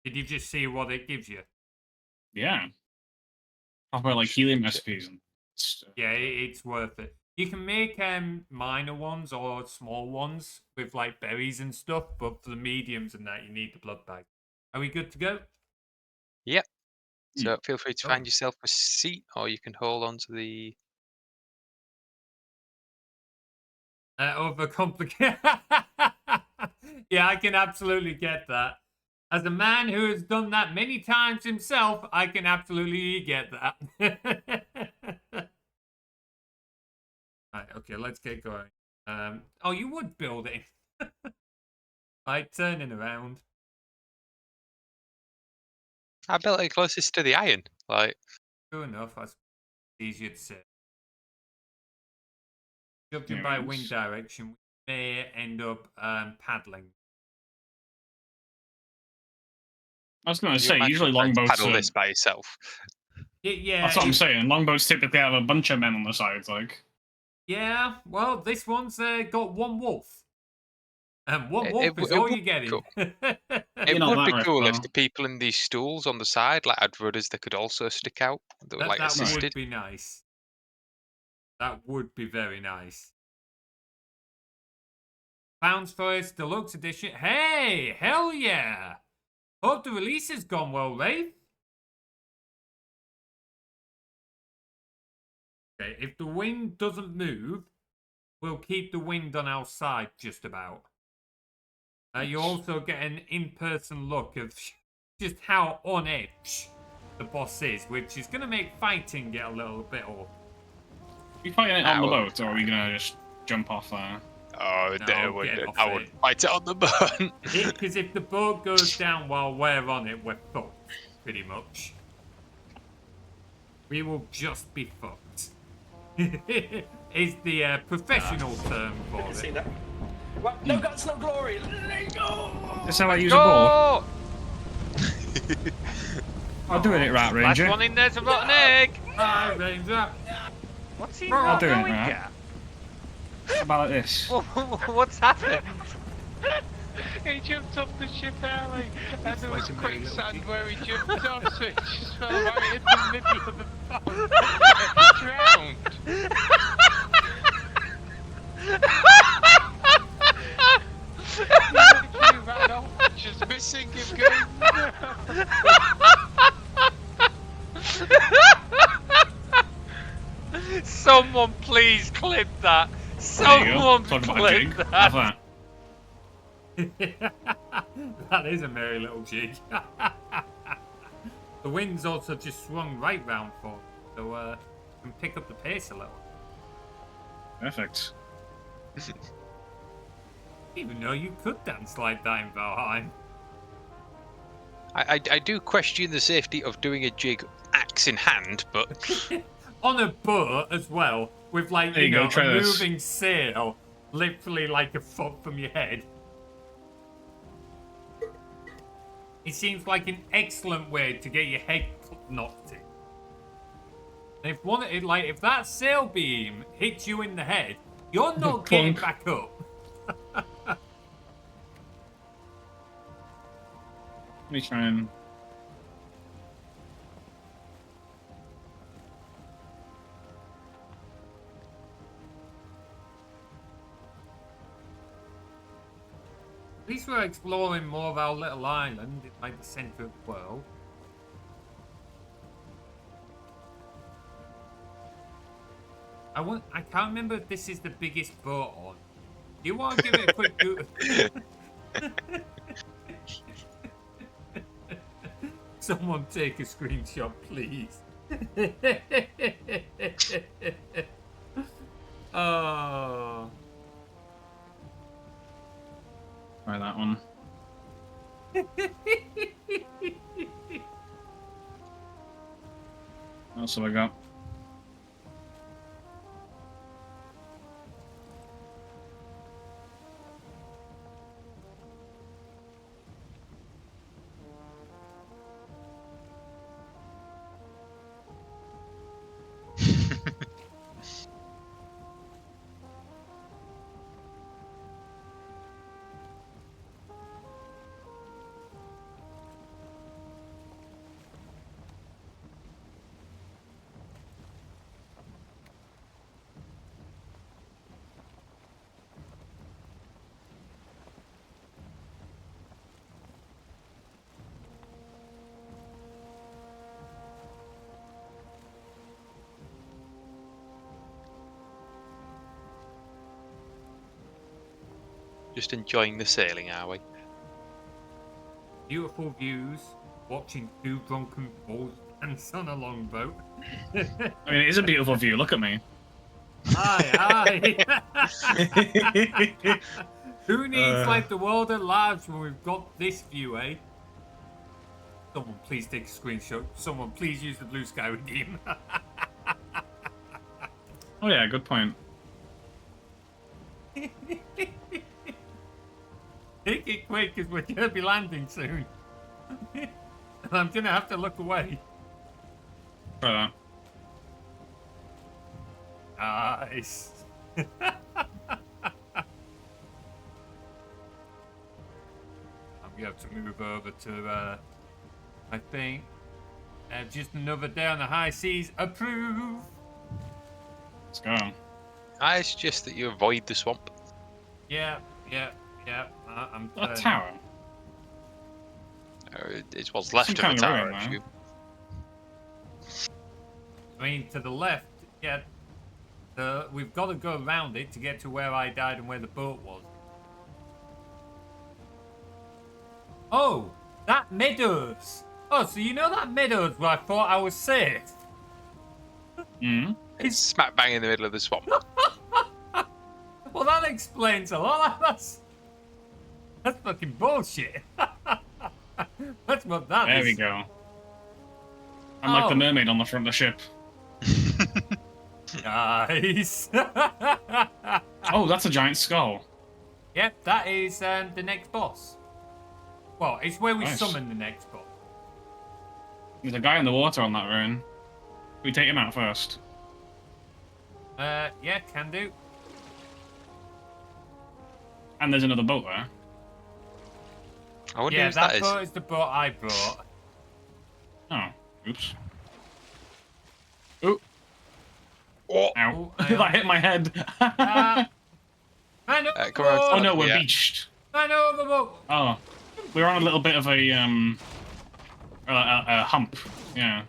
Speaker 2: Did you just see what it gives you?
Speaker 4: Yeah. Talk about like helium recipes and stuff.
Speaker 2: Yeah, it's worth it. You can make minor ones or small ones with like berries and stuff, but for the mediums and that, you need the blood bag. Are we good to go?
Speaker 3: Yep. So feel free to
Speaker 2: Oh.
Speaker 3: find yourself a seat, or you can hold on to the.
Speaker 2: Overcomplicate. Yeah, I can absolutely get that. As a man who has done that many times himself, I can absolutely get that. Right, okay, let's get going. Oh, you would build it. Like, turning around.
Speaker 3: I built it closest to the iron. Like,
Speaker 2: True enough, that's easier to say. Judging by wind direction, we may end up paddling.
Speaker 4: I was going to
Speaker 3: can you
Speaker 4: say,
Speaker 3: imagine
Speaker 4: usually
Speaker 3: trying to
Speaker 4: longboats
Speaker 3: paddle
Speaker 4: are...
Speaker 3: this by yourself.
Speaker 2: Yeah,
Speaker 4: That's what I'm saying. Longboats typically have a bunch of men on the sides, like...
Speaker 2: Yeah, well, this one's got one wolf. And one wolf
Speaker 3: It
Speaker 2: is all
Speaker 3: would
Speaker 2: you're
Speaker 3: be
Speaker 2: getting.
Speaker 3: cool.
Speaker 4: You're
Speaker 3: It
Speaker 4: not
Speaker 3: would
Speaker 4: that
Speaker 3: be
Speaker 4: rich,
Speaker 3: cool if
Speaker 4: though.
Speaker 3: the people in these stools on the side like had rudders that could also stick out. That were like
Speaker 2: that
Speaker 3: assisted.
Speaker 2: would be nice. That would be very nice. Bounce Forest Deluxe Edition. Hey, hell yeah! Hope the release has gone well, Rafe. Okay, if the wind doesn't move, we'll keep the wind on our side just about. You also get an in-person look of just how on edge the boss is, which is going to make fighting get a little bit off.
Speaker 4: Are you fighting it on the boat, or are we going to just jump off there?
Speaker 3: Oh,
Speaker 2: No,
Speaker 3: I would fight it on the boat.
Speaker 2: Because if the boat goes down while we're on it, we're fucked, pretty much. We will just be fucked. Is the professional term for it.
Speaker 5: See that? Right, no guts, no glory. Let go.
Speaker 4: That's how I use a ball.
Speaker 3: Go!
Speaker 4: I'm doing it right,
Speaker 3: Last
Speaker 4: Ranger.
Speaker 3: one in there's a rotten egg.
Speaker 2: Hi, Ranger.
Speaker 6: What's he
Speaker 4: I'll
Speaker 6: not
Speaker 4: do it,
Speaker 6: going
Speaker 4: right?
Speaker 6: at?
Speaker 4: How about this?
Speaker 6: What's happened?
Speaker 3: He jumped off the ship early, and there was quicksand where he jumped off, so he just fell right in the middle of the pond. Drowned. He literally ran off, just missing him going, no.
Speaker 6: Someone please clip that.
Speaker 4: There you go.
Speaker 6: Someone
Speaker 4: Talk about a
Speaker 6: clip
Speaker 4: jig.
Speaker 6: that.
Speaker 4: Have that.
Speaker 2: That is a merry little jig. The wind's also just swung right round for me, so you can pick up the pace a little.
Speaker 4: Perfect.
Speaker 2: Didn't even know you could dance like that in Valheim.
Speaker 3: I do question the safety of doing a jig axe in hand, but
Speaker 2: On a boat as well, with like,
Speaker 4: There
Speaker 2: you
Speaker 4: you go,
Speaker 2: know,
Speaker 4: try
Speaker 2: a
Speaker 4: this.
Speaker 2: moving sail, literally like a foot from your head. It seems like an excellent way to get your head knocked in. And if that sail beam hits you in the head, you're not getting
Speaker 4: Plonk.
Speaker 2: back up.
Speaker 4: Let me try and...
Speaker 2: At least we're exploring more of our little island, like the centre of the world. I can't remember if this is the biggest boat on. Do you want to give it a quick go? Someone take a screenshot, please. Oh.
Speaker 4: Try that one. What else have I got?
Speaker 3: just enjoying the sailing, are we?
Speaker 2: Beautiful views, watching two drunken bulls dance on a longboat.
Speaker 4: I mean, it is a beautiful view. Look at me.
Speaker 2: Aye, aye. Who needs like the world at large when we've got this view, eh? Someone please take a screenshot. Someone please use the blue sky redeem.
Speaker 4: Oh yeah, good point.
Speaker 2: Take it quick, because we're going to be landing soon. And I'm going to have to look away.
Speaker 4: Try that.
Speaker 2: Nice. I'm going to have to move over to, I think, just another day on the high seas. Approve.
Speaker 4: Let's go.
Speaker 3: I suggest that you avoid the swamp.
Speaker 2: Yeah. I'm
Speaker 4: A tower.
Speaker 3: It's what's left
Speaker 4: Some
Speaker 3: of the
Speaker 4: kind of
Speaker 3: tower,
Speaker 4: ruin,
Speaker 3: actually.
Speaker 4: man.
Speaker 2: I mean, to the left, yeah. We've got to go around it to get to where I died and where the boat was. Oh, that meadows. Oh, so you know that meadows where I thought I was safe?
Speaker 4: Mm.
Speaker 3: It's smack bang in the middle of the swamp.
Speaker 2: Well, that explains a lot. That's fucking bullshit. That's what that is.
Speaker 4: There we go. I'm like the mermaid on the front of the ship.
Speaker 2: Nice.
Speaker 4: Oh, that's a giant skull.
Speaker 2: Yep, that is the next boss. Well, it's where we
Speaker 4: Nice.
Speaker 2: summon the next boss.
Speaker 4: There's a guy in the water on that ruin. We take him out first.
Speaker 2: Yeah, can do.
Speaker 4: And there's another boat there.
Speaker 3: I wonder
Speaker 2: Yeah,
Speaker 3: whose that
Speaker 2: that
Speaker 3: is.
Speaker 2: boat is the boat I brought.
Speaker 4: Oh, oops. Oh,
Speaker 3: Oh,
Speaker 4: ow.
Speaker 2: Oh, hang on.
Speaker 4: That hit my head.
Speaker 2: I know the
Speaker 3: come around to
Speaker 2: boat.
Speaker 4: Oh
Speaker 3: the-
Speaker 4: no, we're
Speaker 3: Yeah.
Speaker 4: beached.
Speaker 2: I know the boat.
Speaker 4: Oh, we're on a little bit of a hump. Yeah,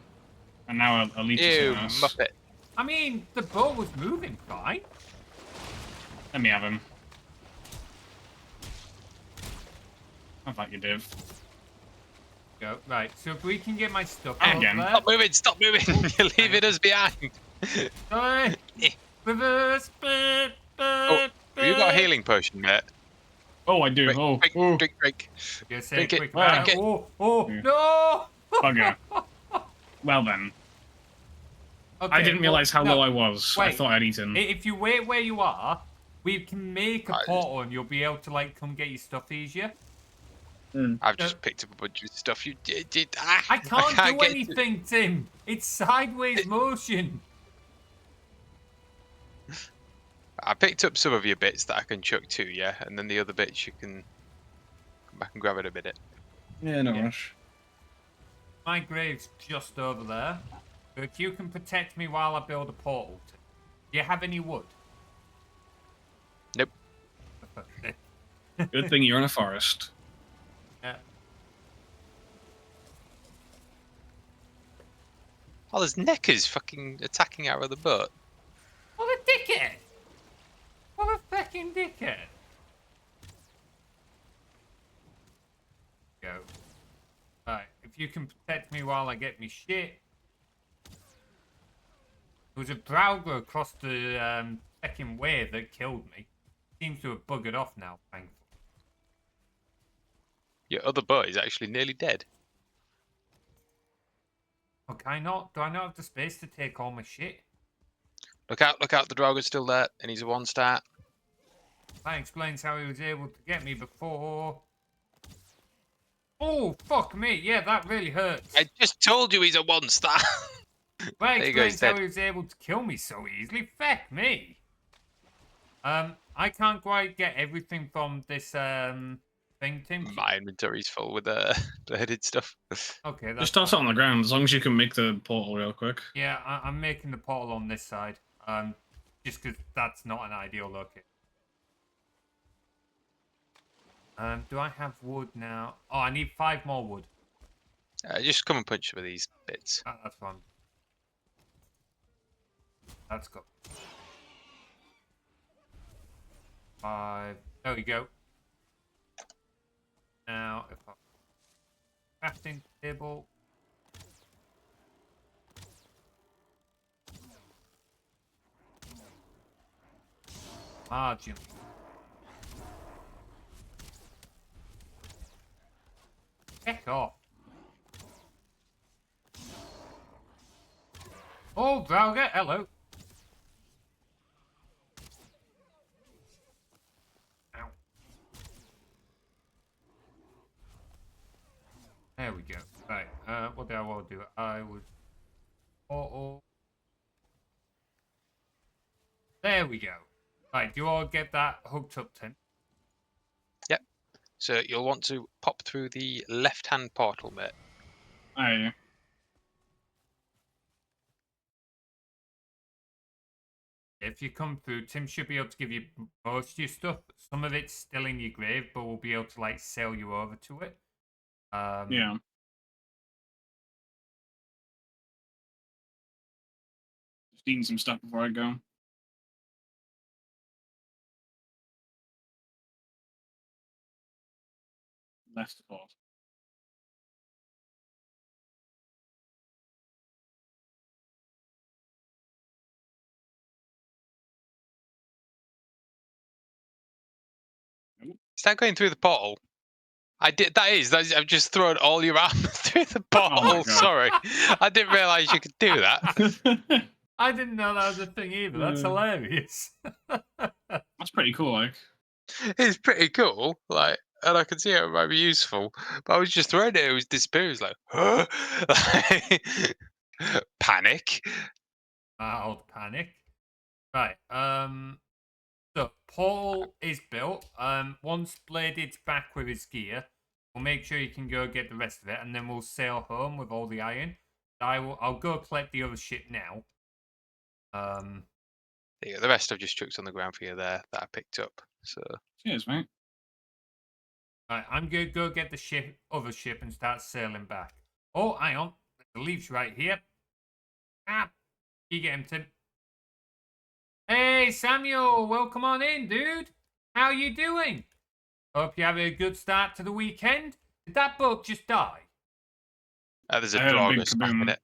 Speaker 4: and now a leech is
Speaker 3: Ew,
Speaker 4: hitting us.
Speaker 3: Muppet.
Speaker 2: I mean, the boat was moving fine.
Speaker 4: Let me have him. How about you, Div?
Speaker 2: Go. Right, so if we can get my stuff
Speaker 4: And
Speaker 2: over
Speaker 4: again.
Speaker 2: there.
Speaker 3: Stop moving, stop moving. You're leaving us behind.
Speaker 2: Sorry. Reverse.
Speaker 3: Oh, have you got a healing potion, mate?
Speaker 4: Oh, I do.
Speaker 3: Drink,
Speaker 4: Oh,
Speaker 3: drink,
Speaker 4: oh,
Speaker 3: drink, drink.
Speaker 2: Yeah, say
Speaker 3: Drink
Speaker 2: it
Speaker 3: it,
Speaker 2: quick.
Speaker 4: drink
Speaker 3: it.
Speaker 2: Oh,
Speaker 4: Yeah.
Speaker 2: no.
Speaker 4: bugger. Well then,
Speaker 2: Okay,
Speaker 4: I didn't realize how
Speaker 2: no.
Speaker 4: low I was. I
Speaker 2: Wait.
Speaker 4: thought I'd eaten.
Speaker 2: If you wait where you are, we can make a
Speaker 3: I-
Speaker 2: portal and you'll be able to like come get your stuff easier.
Speaker 3: I've just picked up a bunch of stuff you did. Ah,
Speaker 2: I can't do
Speaker 3: get to-
Speaker 2: anything, Tim. It's sideways motion.
Speaker 3: I picked up some of your bits that I can chuck to you, and then the other bits you can come back and grab in a minute.
Speaker 4: Yeah, no
Speaker 2: Yeah.
Speaker 4: rush.
Speaker 2: My grave's just over there. So if you can protect me while I build a portal. Do you have any wood?
Speaker 3: Nope.
Speaker 4: Good thing you're in a forest.
Speaker 2: Yeah.
Speaker 3: Oh, there's neckers fucking attacking out of the boat.
Speaker 2: What a dickhead! What a fucking dickhead! Go. Right, if you can protect me while I get me shit. There was a Browger across the second way that killed me. Seems to have buggered off now, thankfully.
Speaker 3: Your other boat is actually nearly dead.
Speaker 2: Oh, can I not? Do I not have the space to take all my shit?
Speaker 3: Look out, the Drogon's still there, and he's a 1-star.
Speaker 2: That explains how he was able to get me before. Oh, fuck me. Yeah, that really hurts.
Speaker 3: I just told you he's a 1-star.
Speaker 2: That
Speaker 3: There you go, he's
Speaker 2: explains how
Speaker 3: dead.
Speaker 2: he was able to kill me so easily. Feck me. I can't quite get everything from this thing, Tim.
Speaker 3: My inventory's full with beheaded stuff.
Speaker 2: Okay, that's
Speaker 4: Just toss it on the ground, as long as you can make the portal real quick.
Speaker 2: yeah. I'm making the portal on this side. Just because that's not an ideal location. Do I have wood now? Oh, I need 5 more wood.
Speaker 3: Just come and punch some of these bits.
Speaker 2: That's fine. Let's go. 5. There we go. Now, if I crafting table. Margin. Heck off. Oh, Browger, hello. Ow. There we go. Right, what do I want to do? I would... Oh. There we go. Right, do you all get that hooked up, Tim?
Speaker 3: Yep. So you'll want to pop through the left-hand portal, mate.
Speaker 4: Aye.
Speaker 2: If you come through, Tim should be able to give you most of your stuff. Some of it's still in your grave, but we'll be able to like sail you over to it.
Speaker 4: Yeah. Just eating some stuff before I go. Left port.
Speaker 3: Is that going through the portal? I did. I've just thrown all your armor through the portal.
Speaker 4: God.
Speaker 3: Sorry, I didn't realise you could do that.
Speaker 2: I didn't know that was a thing either. That's hilarious.
Speaker 4: That's pretty cool, like.
Speaker 3: It's pretty cool, like, and I can see how it might be useful. But I was just throwing it. It was disappearing. It was like, huh? Like, panic.
Speaker 2: Old panic. Right. So Paul is built. Once Bladed's back with his gear, we'll make sure he can go get the rest of it, and then we'll sail home with all the iron. I'll go collect the other ship now.
Speaker 3: There you go. The rest I've just chucked on the ground for you there that I picked up. So
Speaker 4: Cheers, mate.
Speaker 2: Right, I'm gonna go get the other ship, and start sailing back. Oh, hang on. The leaf's right here. Ah, you get him, Tim. Hey, Samuel, welcome on in, dude. How you doing? Hope you have a good start to the weekend. Did that boat just die?
Speaker 3: there's a
Speaker 4: I heard a big
Speaker 3: Draugr smacking
Speaker 4: kaboom.
Speaker 3: it.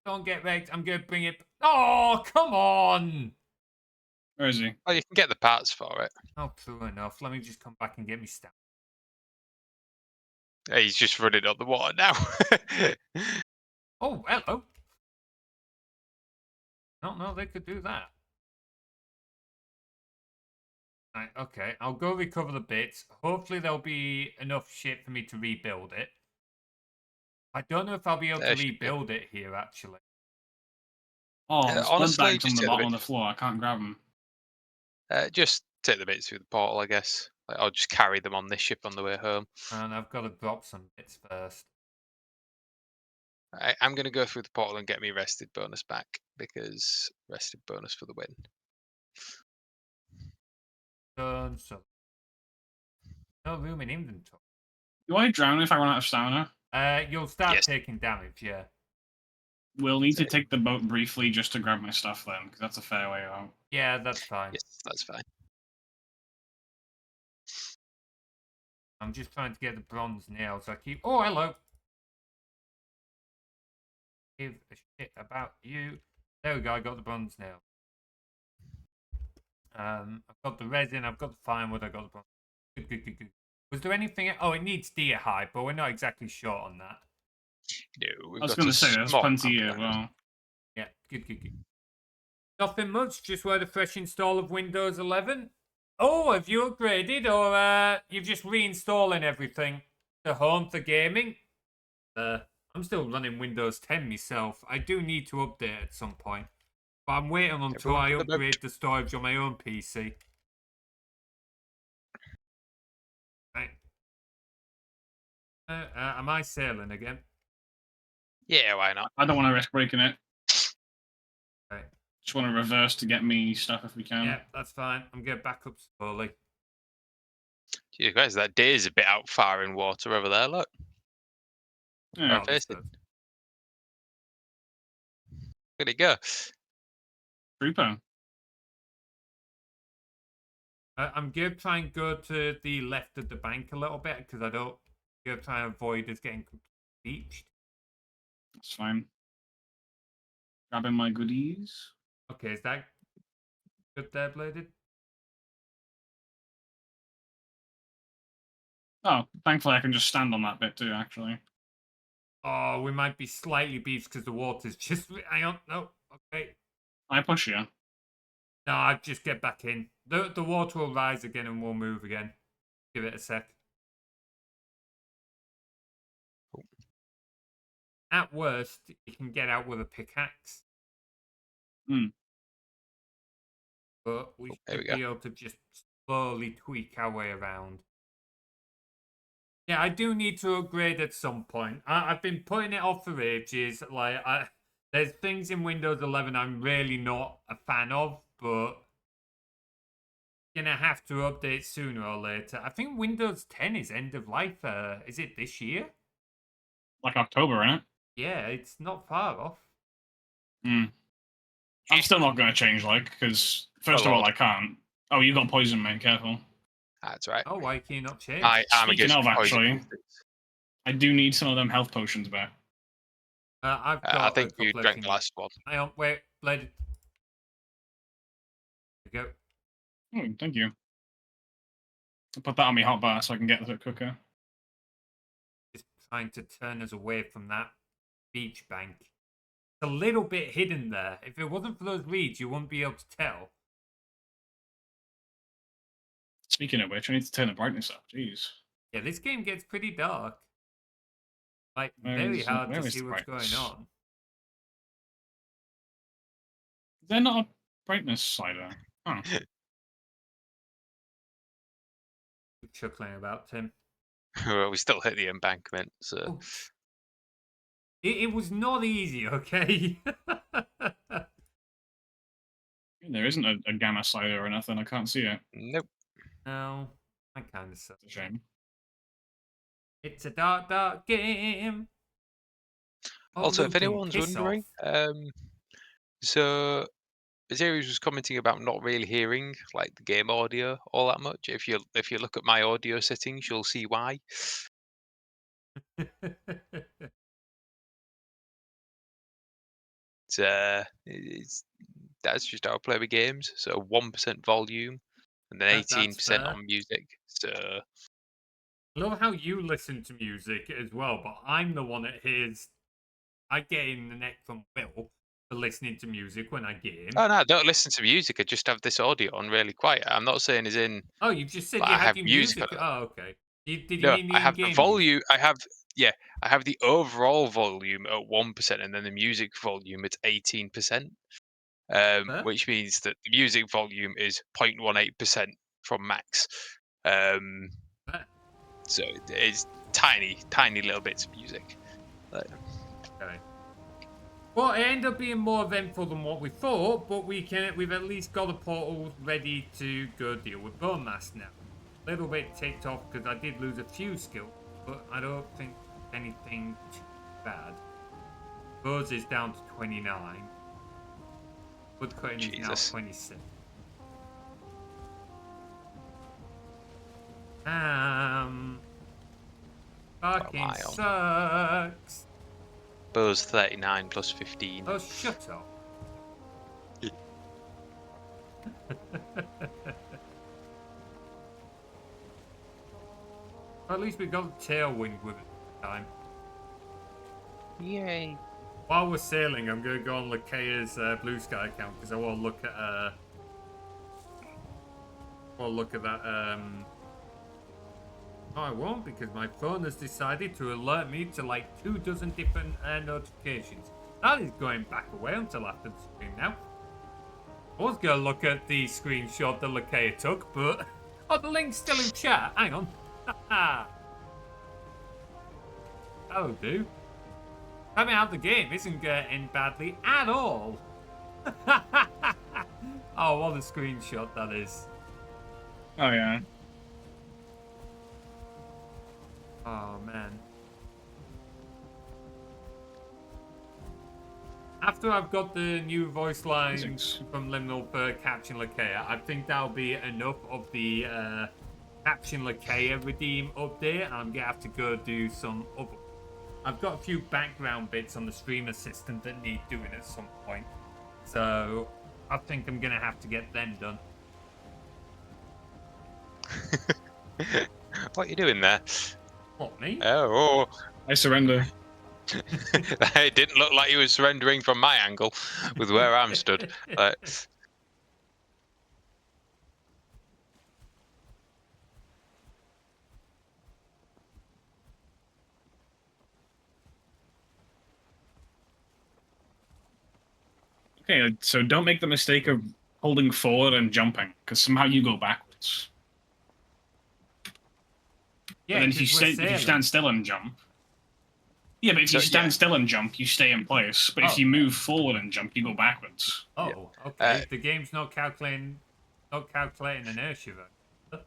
Speaker 2: Don't get wrecked. I'm gonna bring it. Oh, come on.
Speaker 4: Where is he?
Speaker 3: Oh, you can get the parts for it.
Speaker 2: Oh, true enough. Let me just come back and get me stamp.
Speaker 3: Hey, he's just running on the water now.
Speaker 2: Oh, hello. No, they could do that. Right, okay. I'll go recover the bits. Hopefully there'll be enough shit for me to rebuild it. I don't know if I'll be able to
Speaker 3: There should be.
Speaker 2: rebuild it here, actually.
Speaker 4: Oh, there's blood
Speaker 3: honestly,
Speaker 4: bags on
Speaker 3: just
Speaker 4: the
Speaker 3: take the
Speaker 4: bottom of
Speaker 3: bits.
Speaker 4: the floor. I can't grab them.
Speaker 3: Just take the bits through the portal, I guess. Like, I'll just carry them on this ship on the way home.
Speaker 2: And I've got to drop some bits first.
Speaker 3: I'm going to go through the portal and get me rested bonus back, because rested bonus for the win.
Speaker 2: Done, so no room in inventory.
Speaker 4: Do I drown if I run out of stamina?
Speaker 2: You'll start
Speaker 3: Yes.
Speaker 2: taking damage, yeah.
Speaker 4: We'll need to take the boat briefly just to grab my stuff then, because that's a fair way out.
Speaker 2: Yeah, that's fine.
Speaker 3: Yes, that's fine.
Speaker 2: I'm just trying to get the bronze nails. I keep. Oh, hello. Give a shit about you. There we go. I got the bronze nail. I've got the resin. I've got the firewood. I got the bronze. Good. Was there anything? Oh, it needs deer hide, but we're not exactly short on that.
Speaker 3: No, we've
Speaker 4: I was
Speaker 3: got
Speaker 4: going
Speaker 3: a
Speaker 4: to say, there's
Speaker 3: small
Speaker 4: plenty
Speaker 3: amount
Speaker 4: as
Speaker 3: of
Speaker 4: well.
Speaker 2: Yeah, good. Nothing much. Just where the fresh install of Windows 11. Oh, have you upgraded, or you're just reinstalling everything to home for gaming? I'm still running Windows 10 myself. I do need to update at some point, but I'm waiting until
Speaker 3: Everyone
Speaker 2: I
Speaker 3: to the boat.
Speaker 2: upgrade the storage on my own PC. Right. Am I sailing again?
Speaker 3: Yeah, why not?
Speaker 4: I don't want to risk breaking it.
Speaker 2: Right.
Speaker 4: Just want to reverse to get me stuff if we can.
Speaker 2: Yeah, that's fine. I'm going back up slowly.
Speaker 3: Jeez, guys, that day is a bit out far in water over there. Look,
Speaker 4: Yeah.
Speaker 2: Oh, that's
Speaker 3: facing.
Speaker 2: good.
Speaker 3: Where'd it go?
Speaker 4: Trooper.
Speaker 2: I'm going to try and go to the left of the bank a little bit, because I don't. I'm going to try and avoid us getting beached.
Speaker 4: That's fine. Grabbing my goodies.
Speaker 2: Okay, is that good there, Bladed?
Speaker 4: Oh, thankfully I can just stand on that bit too, actually.
Speaker 2: Oh, we might be slightly beached because the water's just. Hang on, no, okay.
Speaker 4: I push you.
Speaker 2: No, I just get back in. The water will rise again and we'll move again. Give it a sec. At worst, you can get out with a pickaxe.
Speaker 4: Hmm.
Speaker 2: But we
Speaker 3: There
Speaker 2: should
Speaker 3: we
Speaker 2: be able to just slowly tweak our way around. Yeah, I do need to upgrade at some point. I've been putting it off for ages. There's things in Windows 11 I'm really not a fan of, but gonna have to update sooner or later. I think Windows 10 is end of life. Is it this year?
Speaker 4: Like October, innit?
Speaker 2: Yeah, it's not far off.
Speaker 4: Hmm. I'm still not going to change, because first
Speaker 3: Oh,
Speaker 4: of all,
Speaker 3: Lord.
Speaker 4: I can't. Oh, you got poison, mate. Careful.
Speaker 3: That's right.
Speaker 2: Oh, why can you not change?
Speaker 3: I'm
Speaker 4: Speaking
Speaker 3: against
Speaker 4: of,
Speaker 3: poison
Speaker 4: actually,
Speaker 3: resistance.
Speaker 4: I do need some of them health potions back.
Speaker 2: I've got
Speaker 3: I think
Speaker 2: a
Speaker 3: you
Speaker 2: couple
Speaker 3: drank
Speaker 2: of
Speaker 3: the last one.
Speaker 2: Hang on, wait, Blade. There we go.
Speaker 4: Oh, thank you. I'll put that on my hotbar so I can get the cooker.
Speaker 2: Just trying to turn us away from that beach bank. It's a little bit hidden there. If it wasn't for those reeds, you wouldn't be able to tell.
Speaker 4: Speaking of which, I need to turn the brightness up. Jeez.
Speaker 2: Yeah, this game gets pretty dark. Like,
Speaker 4: Where
Speaker 2: very
Speaker 4: is-
Speaker 2: hard
Speaker 4: where
Speaker 2: to
Speaker 4: is
Speaker 2: see
Speaker 4: the
Speaker 2: what's
Speaker 4: brightness?
Speaker 2: going on.
Speaker 4: They're not a brightness slider. Oh.
Speaker 2: Chuckling about Tim.
Speaker 3: Well, we still hit the embankment, so
Speaker 2: Oh. It was not easy, okay?
Speaker 4: There isn't a gamma slider or nothing. I can't see it.
Speaker 3: nope.
Speaker 2: No, I kind of suck.
Speaker 4: It's a shame.
Speaker 2: It's a dark, dark game. Oh,
Speaker 3: Also, if
Speaker 2: Lucan,
Speaker 3: anyone's
Speaker 2: piss
Speaker 3: wondering,
Speaker 2: off.
Speaker 3: so Materies was commenting about not really hearing like the game audio all that much. If you look at my audio settings, you'll see why. It's that's just how I play the games. So 1% volume and then
Speaker 2: That's
Speaker 3: 18%
Speaker 2: fair.
Speaker 3: on music. So
Speaker 2: I love how you listen to music as well, but I'm the one that hears. I get in the neck from Will for listening to music when I game.
Speaker 3: oh no, I don't listen to music. I just have this audio on really quiet. I'm not saying as in
Speaker 2: Oh, you just said
Speaker 3: like,
Speaker 2: you
Speaker 3: I
Speaker 2: had
Speaker 3: have
Speaker 2: your
Speaker 3: music
Speaker 2: music.
Speaker 3: on.
Speaker 2: Oh, okay. Did you
Speaker 3: No,
Speaker 2: mean the
Speaker 3: I have the
Speaker 2: in-game
Speaker 3: volume.
Speaker 2: music?
Speaker 3: I have the overall volume at 1%, and then the music volume at 18%.
Speaker 2: Fair.
Speaker 3: Which means that the music volume is 0.18% from max.
Speaker 2: Fair.
Speaker 3: So it's tiny, tiny little bits of music.
Speaker 2: Okay. Well, it ended up being more eventful than what we thought, but we've at least got the portal ready to go deal with Bonemass now. A little bit ticked off because I did lose a few skills, but I don't think anything too bad. Buzz is down to 29. Woodcutting is now
Speaker 3: Jesus.
Speaker 2: 26. Fucking
Speaker 3: mile.
Speaker 2: sucks.
Speaker 3: Buzz 39 plus 15.
Speaker 2: Oh, shut up. At least we got tailwind with it this time.
Speaker 3: Yay.
Speaker 2: While we're sailing, I'm going to go on Lakea's Blue Sky account because I want to look at that. No, I won't because my phone has decided to alert me to like 24 different notifications. That is going back away until after the stream now. I was going to look at the screenshot that Lakea took, but oh, the link's still in chat. Hang on. That'll do. Coming out the game isn't going to end badly at all. Oh, what a screenshot that is.
Speaker 4: Oh yeah.
Speaker 2: Oh, man. After I've got the new voice lines from Liminal for Captain Lakea, I think that'll be enough of the Captain Lakea redeem update. I'm going to have to go do some other. I've got a few background bits on the stream assistant that need doing at some point. So I think I'm going to have to get them done.
Speaker 3: What are you doing there?
Speaker 2: What, me?
Speaker 3: Oh.
Speaker 4: I surrender.
Speaker 3: It didn't look like you were surrendering from my angle with where I'm stood.
Speaker 4: Okay, so don't make the mistake of holding forward and jumping, because somehow you go backwards.
Speaker 2: Yeah,
Speaker 4: and then if you stand still and jump. Yeah, but if you stand still and jump, you stay in place. But if you move forward and jump, you go backwards.
Speaker 2: Oh, okay. The game's not calculating inertia then.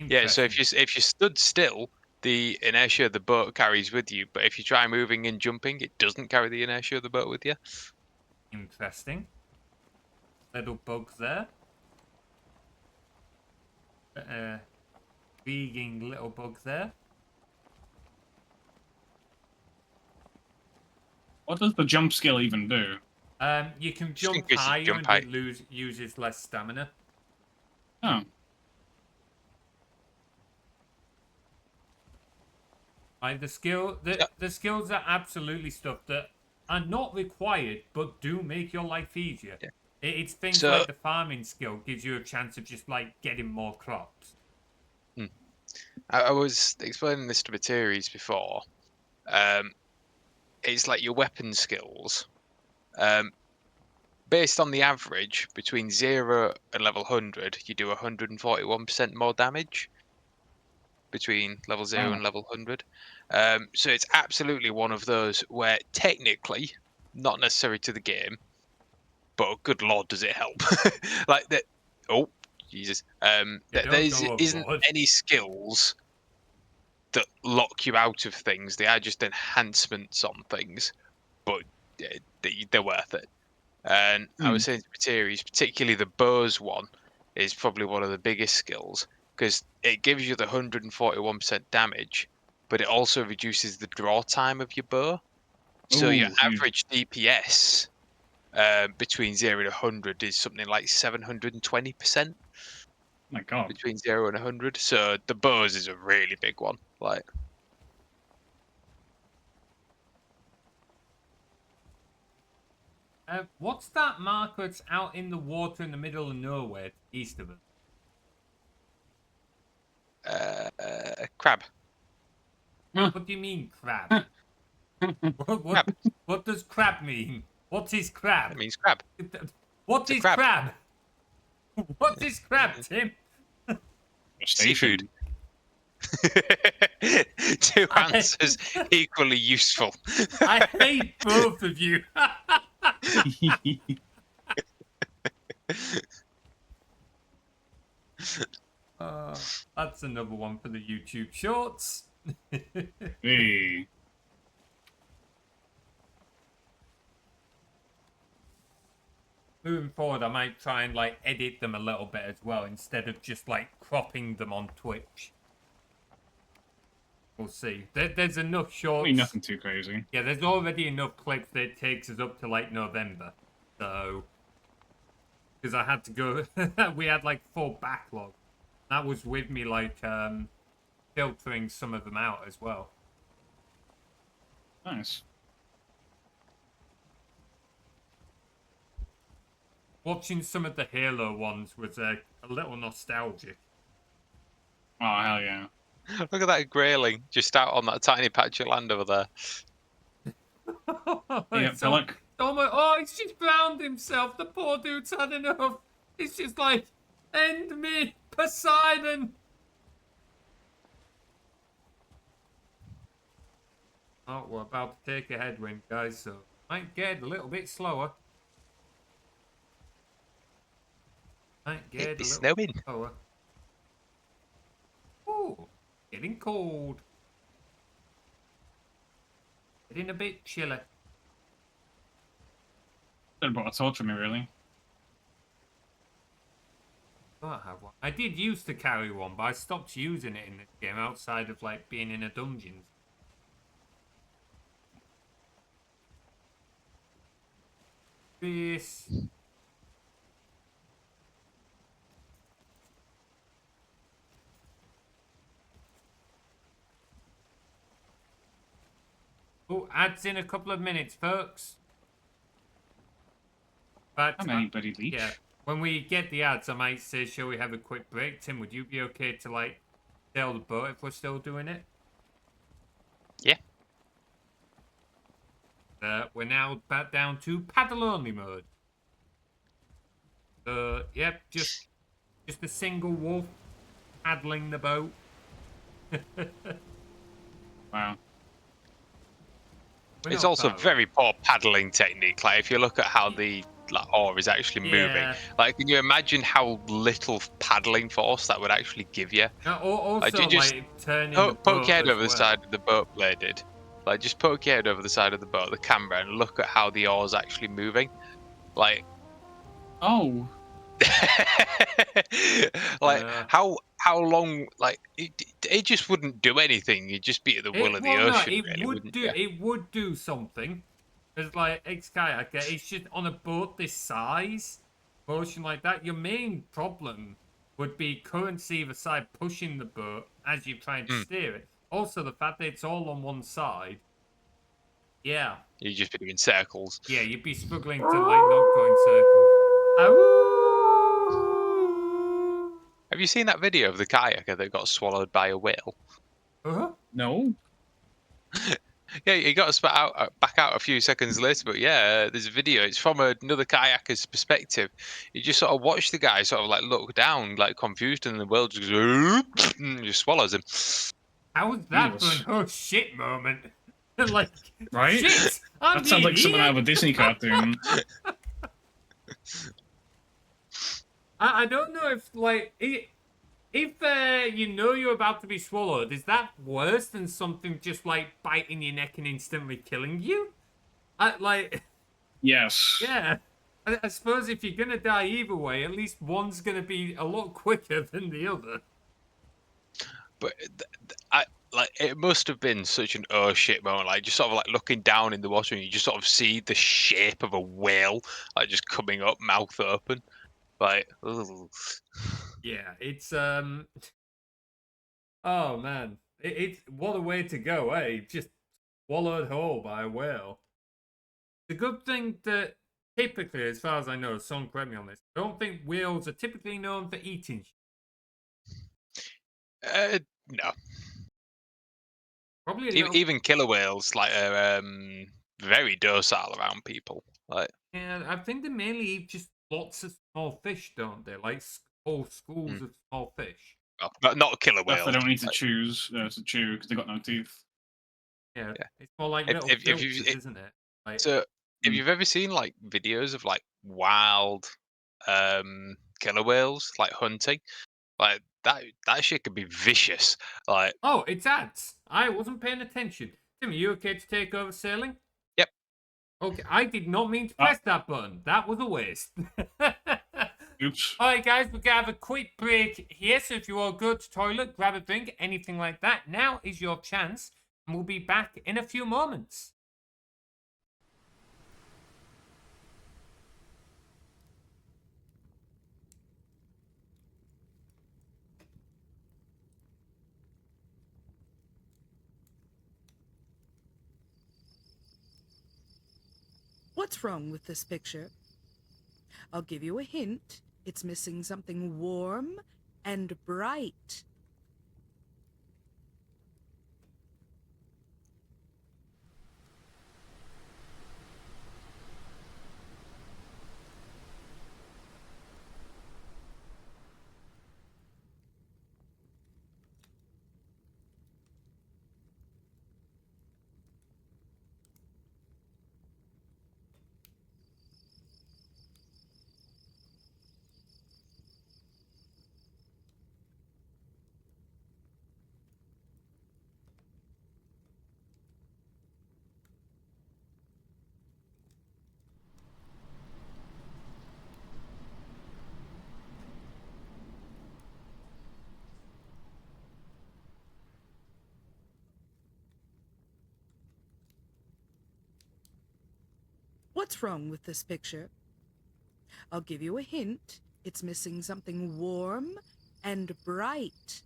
Speaker 3: Yeah, so if you stood still, the inertia of the boat carries with you. But if you try moving and jumping, it doesn't carry the inertia of the boat with you.
Speaker 2: Interesting. Little bug there. Intriguing little bug there.
Speaker 4: What does the jump skill even do?
Speaker 2: You can jump higher and it uses less stamina.
Speaker 4: Oh.
Speaker 2: Like the skills are absolutely stuff that are not required, but do make your life easier.
Speaker 3: Yeah.
Speaker 2: It's things like the farming skill gives you a chance of just like getting more crops.
Speaker 3: I was explaining this to Materies before. It's like your weapon skills. based on the average between 0 and level 100, you do 141% more damage between level 0 and level 100. So it's absolutely one of those where technically, not necessary to the game, but good lord, does it help? Like that. Oh, Jesus. There isn't
Speaker 2: overboard.
Speaker 3: any skills that lock you out of things. They are just enhancements on things, but they're worth it. And I was saying to Materies, particularly the bows one is probably one of the biggest skills because it gives you the 141% damage, but it also reduces the draw time of your bow. So your
Speaker 4: Ooh, huge.
Speaker 3: average DPS between 0 and 100 is something like 720%
Speaker 4: My God.
Speaker 3: between 0 and 100. So the bows is a really big one. Like,
Speaker 2: What's that marker that's out in the water in the middle of nowhere, east of us?
Speaker 3: crab.
Speaker 2: What do you mean, crab?
Speaker 3: Crab.
Speaker 2: What does crab mean? What is crab?
Speaker 3: It means crab.
Speaker 2: What
Speaker 3: It's a
Speaker 2: is
Speaker 3: crab.
Speaker 2: crab? What is crab, Tim?
Speaker 3: Seafood. Two answers equally useful.
Speaker 2: I hate both of you. That's another one for the YouTube shorts.
Speaker 4: Hey.
Speaker 2: Moving forward, I might try and like edit them a little bit as well instead of just like cropping them on Twitch. We'll see. There's enough shorts.
Speaker 4: I mean, nothing too crazy.
Speaker 2: Yeah, there's already enough clips that it takes us up to like November. So, because I had to go, we had like 4 backlog. That was with me like filtering some of them out as well.
Speaker 4: Nice.
Speaker 2: Watching some of the Halo ones was a little nostalgic.
Speaker 4: Oh, hell yeah.
Speaker 3: Look at that grayling just out on that tiny patch of land over there.
Speaker 4: Yeah,
Speaker 2: So,
Speaker 4: look.
Speaker 2: oh, he's just drowned himself. The poor dude's had enough. It's just like, end me, Poseidon. Oh, we're about to take a headwind, guys, so might get a little bit slower. Might get
Speaker 3: It's
Speaker 2: a little
Speaker 3: snowing.
Speaker 2: bit slower. Ooh, getting cold. Getting a bit chilly.
Speaker 4: Should have brought a torch with me, really.
Speaker 2: I don't have one. I did used to carry one, but I stopped using it in this game outside of like being in a dungeon. This. Oh, ads in a couple of minutes, folks. But
Speaker 4: I'm anybody leech.
Speaker 2: yeah, when we get the ads, I might say, shall we have a quick break? Tim, would you be okay to like sail the boat if we're still doing it?
Speaker 3: Yeah.
Speaker 2: We're now back down to paddle only mode. Yep, just a single wolf paddling the boat.
Speaker 4: Wow.
Speaker 2: We're
Speaker 3: It's
Speaker 2: not
Speaker 3: also
Speaker 2: far away.
Speaker 3: very poor paddling technique. Like if you look at how the oar is actually moving,
Speaker 2: Yeah.
Speaker 3: like can you imagine how little paddling force that would actually give you?
Speaker 2: Also,
Speaker 3: you just
Speaker 2: like turning the
Speaker 3: Poke
Speaker 2: boat
Speaker 3: your head
Speaker 2: as
Speaker 3: over the
Speaker 2: well.
Speaker 3: side of the boat bladed. Like just poke your head over the side of the boat, the camera, and look at how the oar's actually moving. Like,
Speaker 4: Oh.
Speaker 3: like
Speaker 2: Yeah.
Speaker 3: how long? Like it just wouldn't do anything. You'd just be at the will of the ocean, really, wouldn't you?
Speaker 2: It would do something. It's like kayaker. It's just on a boat this size, motion like that. Your main problem would be currency either side pushing the boat as you're trying to steer it. Also, the fact that it's all on one side. Yeah,
Speaker 3: You'd just be doing circles.
Speaker 2: yeah, you'd be struggling to like not go in circles.
Speaker 3: Have you seen that video of the kayaker that got swallowed by a whale?
Speaker 2: Uh-huh.
Speaker 4: No.
Speaker 3: Yeah, he got spat out back out a few seconds later. But yeah, there's a video. It's from another kayaker's perspective. You just sort of watch the guy sort of like look down, like confused, and the world just goes, and just swallows him.
Speaker 2: How was that for
Speaker 4: Jesus.
Speaker 2: an oh shit moment? Like,
Speaker 4: Right?
Speaker 2: shit! I'm
Speaker 4: That sounds like
Speaker 2: being
Speaker 4: something out of a
Speaker 2: eaten!
Speaker 4: Disney cartoon.
Speaker 2: I don't know if, like, if you know you're about to be swallowed, is that worse than something just, like, biting your neck and instantly killing you? Like,
Speaker 4: Yes.
Speaker 2: yeah. I suppose if you're gonna die either way, at least one's gonna be a lot quicker than the other.
Speaker 3: But I like it must have been such an oh shit moment, like just sort of like looking down in the water and you just sort of see the shape of a whale like just coming up, mouth open, like. Ugh.
Speaker 2: Yeah, it's oh man, it's what a way to go, eh? Just swallowed whole by a whale. The good thing that typically, as far as I know, someone correct me on this, I don't think whales are typically known for eating.
Speaker 3: No,
Speaker 2: Probably a little.
Speaker 3: even killer whales like are very docile around people. Like,
Speaker 2: Yeah, I think they mainly eat just lots of small fish, don't they? Like whole schools of small fish.
Speaker 3: well, not a killer
Speaker 4: Stuff
Speaker 3: whale.
Speaker 4: they don't need to
Speaker 3: Like,
Speaker 4: chew because they got no teeth.
Speaker 2: Yeah,
Speaker 3: yeah.
Speaker 2: it's more like little
Speaker 3: If you
Speaker 2: filters, isn't it? Like,
Speaker 3: so if
Speaker 4: Mm.
Speaker 3: you've ever seen like videos of like wild killer whales like hunting, like that shit could be vicious. Like,
Speaker 2: oh, it's ads. I wasn't paying attention. Tim, are you okay to take over sailing?
Speaker 3: yep.
Speaker 2: Okay, I did not mean to
Speaker 4: Ah.
Speaker 2: press that button. That was a waste.
Speaker 4: Oops.
Speaker 2: All right, guys, we're gonna have a quick break here. So if you all go to toilet, grab a drink, anything like that, now is your chance, and we'll be back in a few moments.
Speaker 1: What's wrong with this picture? I'll give you a hint. It's missing something warm and bright. What's wrong with this picture? I'll give you a hint. It's missing something warm and bright.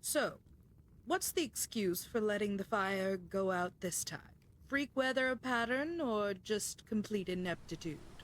Speaker 1: So, what's the excuse for letting the fire go out this time? Freak weather pattern or just complete ineptitude?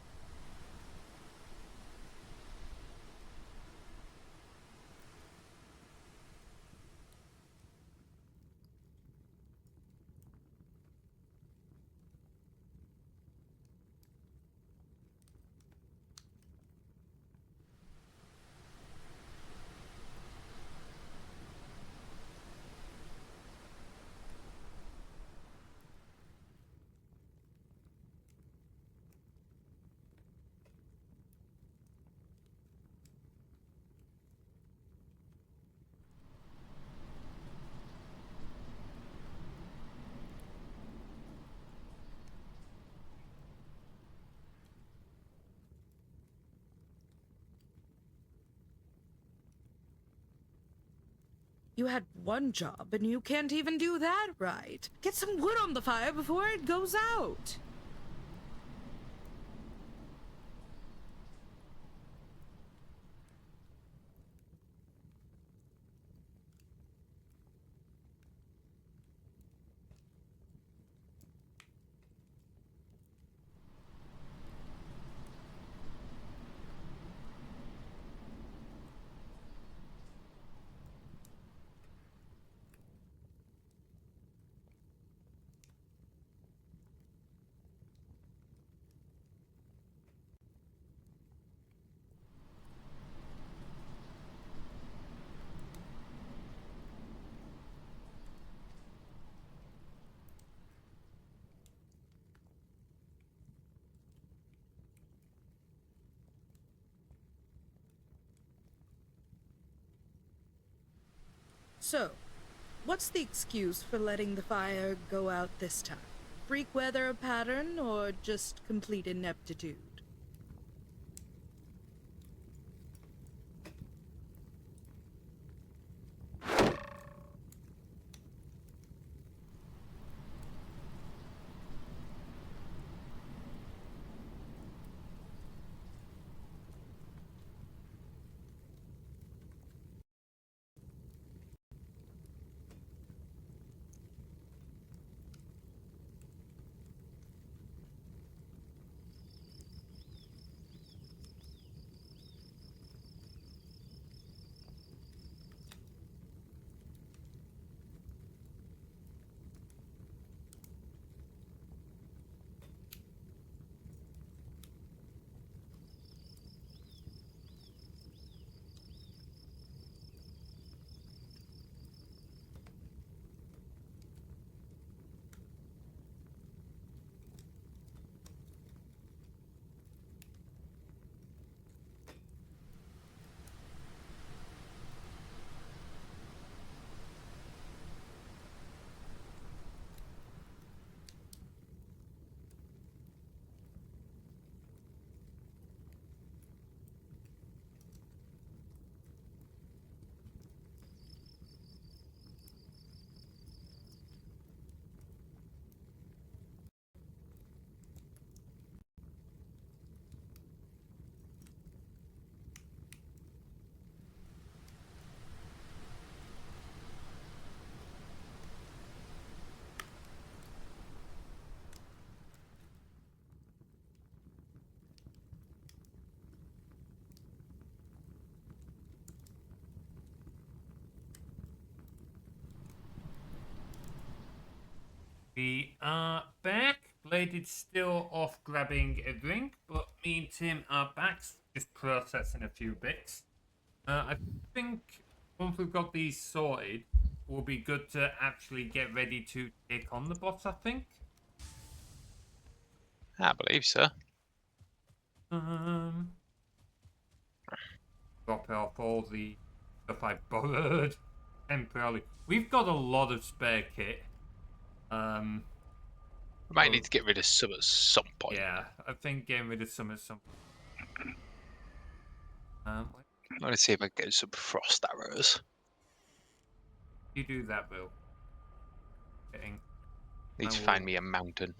Speaker 1: You had one job and you can't even do that right. Get some wood on the fire before it goes out. So, what's the excuse for letting the fire go out this time? Freak weather pattern or just complete ineptitude?
Speaker 2: We are back. Bladed's still off grabbing a drink, but me and Tim are back, just processing a few bits. I think once we've got these sorted, we'll be good to actually get ready to take on the boss, I think.
Speaker 3: I believe so.
Speaker 2: Drop off all the stuff I borrowed temporarily. We've got a lot of spare kit.
Speaker 3: I might need to get rid of some at some point.
Speaker 2: Yeah, I think getting rid of some at some point.
Speaker 3: I want to see if I can get some frost arrows.
Speaker 2: You do that, Will.
Speaker 3: Need to find me a mountain.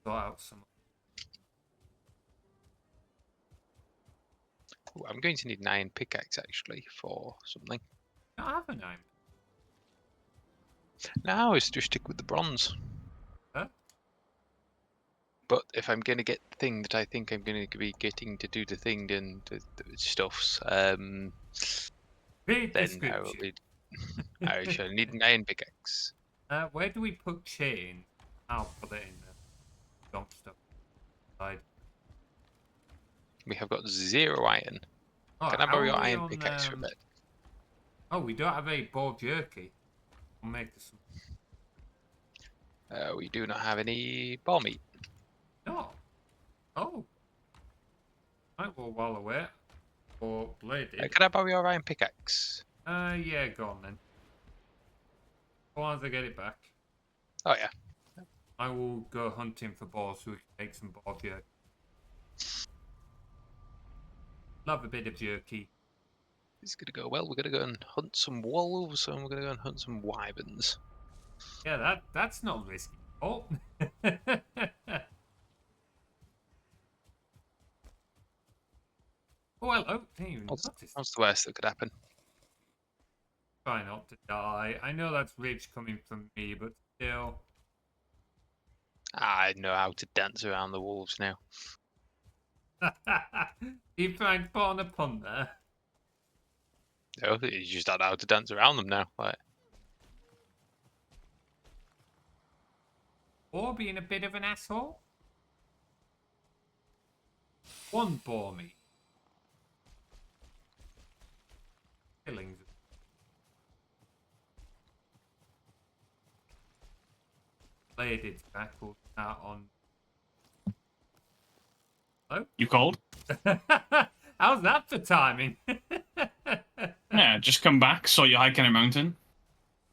Speaker 2: Sort out some.
Speaker 3: Ooh, I'm going to need an iron pickaxe actually for something.
Speaker 2: I have an iron.
Speaker 3: No, it's just stick with the bronze.
Speaker 2: Huh?
Speaker 3: But if I'm going to get the thing that I think I'm going to be getting to do the thing and the stuffs,
Speaker 2: Read
Speaker 3: then I
Speaker 2: description.
Speaker 3: will need. I shall need an iron pickaxe.
Speaker 2: Where do we put chain? I'll put it in the dump stuff side.
Speaker 3: We have got 0 iron.
Speaker 2: Oh,
Speaker 3: Can I borrow
Speaker 2: how
Speaker 3: your
Speaker 2: are we
Speaker 3: iron
Speaker 2: on,
Speaker 3: pickaxe for a bit?
Speaker 2: Oh, we don't have a boar jerky. I'll make some.
Speaker 3: We do not have any ball meat.
Speaker 2: No. Oh. Right, well, while I wait. Or bladed.
Speaker 3: Can I borrow your iron pickaxe?
Speaker 2: Yeah, go on then. As long as I get it back,
Speaker 3: Oh yeah.
Speaker 2: I will go hunting for boars so we can take some boar jerky. Love a bit of jerky.
Speaker 3: It's gonna go well. We're gonna go and hunt some wolves, and we're gonna go and hunt some wyverns.
Speaker 2: Yeah, that's not risky. Oh. Oh, hello. Didn't even notice.
Speaker 3: What's the worst that could happen?
Speaker 2: Try not to die. I know that's rage coming from me, but still.
Speaker 3: I know how to dance around the wolves now.
Speaker 2: You trying to put on a pun there?
Speaker 3: No, you just don't know how to dance around them now. Like,
Speaker 2: Or being a bit of an asshole? One bore me. Killings. Bladed tackle out on. Hello?
Speaker 4: You cold?
Speaker 2: How's that for timing?
Speaker 4: Yeah, just come back. Saw you hiking a mountain.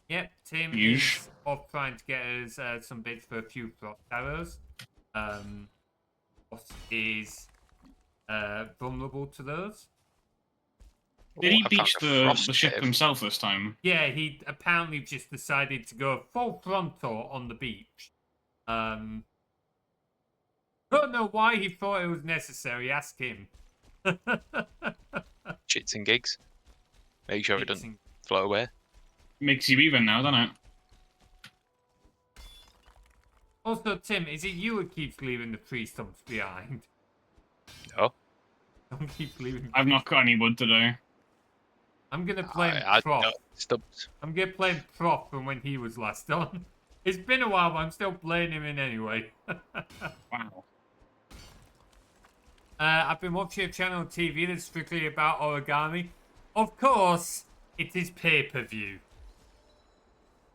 Speaker 2: Yep, Tim
Speaker 4: Huge.
Speaker 2: is off trying to get us some bits for a few frost arrows. Frost is vulnerable to those.
Speaker 4: Did he
Speaker 3: I
Speaker 4: beach
Speaker 3: found a
Speaker 4: the
Speaker 3: frost
Speaker 4: ship
Speaker 3: cave.
Speaker 4: himself this time?
Speaker 2: Yeah, he apparently just decided to go full frontal on the beach. Don't know why he thought it was necessary. Ask him.
Speaker 3: Shits and gigs. Make sure it doesn't
Speaker 2: Fixing-
Speaker 3: float away.
Speaker 4: Makes you even now, doesn't it?
Speaker 2: Also, Tim, is it you who keeps leaving the tree stumps behind?
Speaker 3: No.
Speaker 2: Don't keep leaving.
Speaker 4: I've not got any wood today.
Speaker 2: I'm gonna blame
Speaker 3: I
Speaker 2: Prof.
Speaker 3: stumps.
Speaker 2: I'm gonna blame Prof from when he was last on. It's been a while, but I'm still playing him in anyway.
Speaker 4: Wow.
Speaker 2: I've been watching a channel on TV that's strictly about origami. Of course, it is pay-per-view.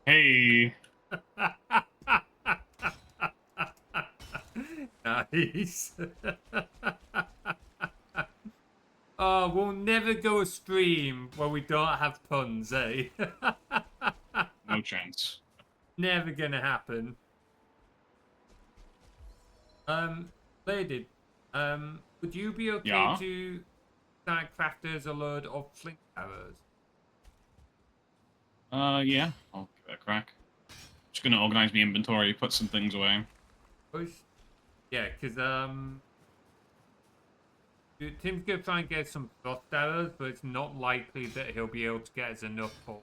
Speaker 4: Hey.
Speaker 2: Nice. Oh, we'll never go a stream where we don't have puns, eh?
Speaker 4: No chance.
Speaker 2: Never gonna happen. Lady, would you be okay
Speaker 4: Yeah?
Speaker 2: to start crafters a load of flint arrows?
Speaker 4: Yeah. I'll give it a crack. Just gonna organize my inventory, put some things away.
Speaker 2: Push. Yeah, because Tim's gonna try and get some frost arrows, but it's not likely that he'll be able to get us enough for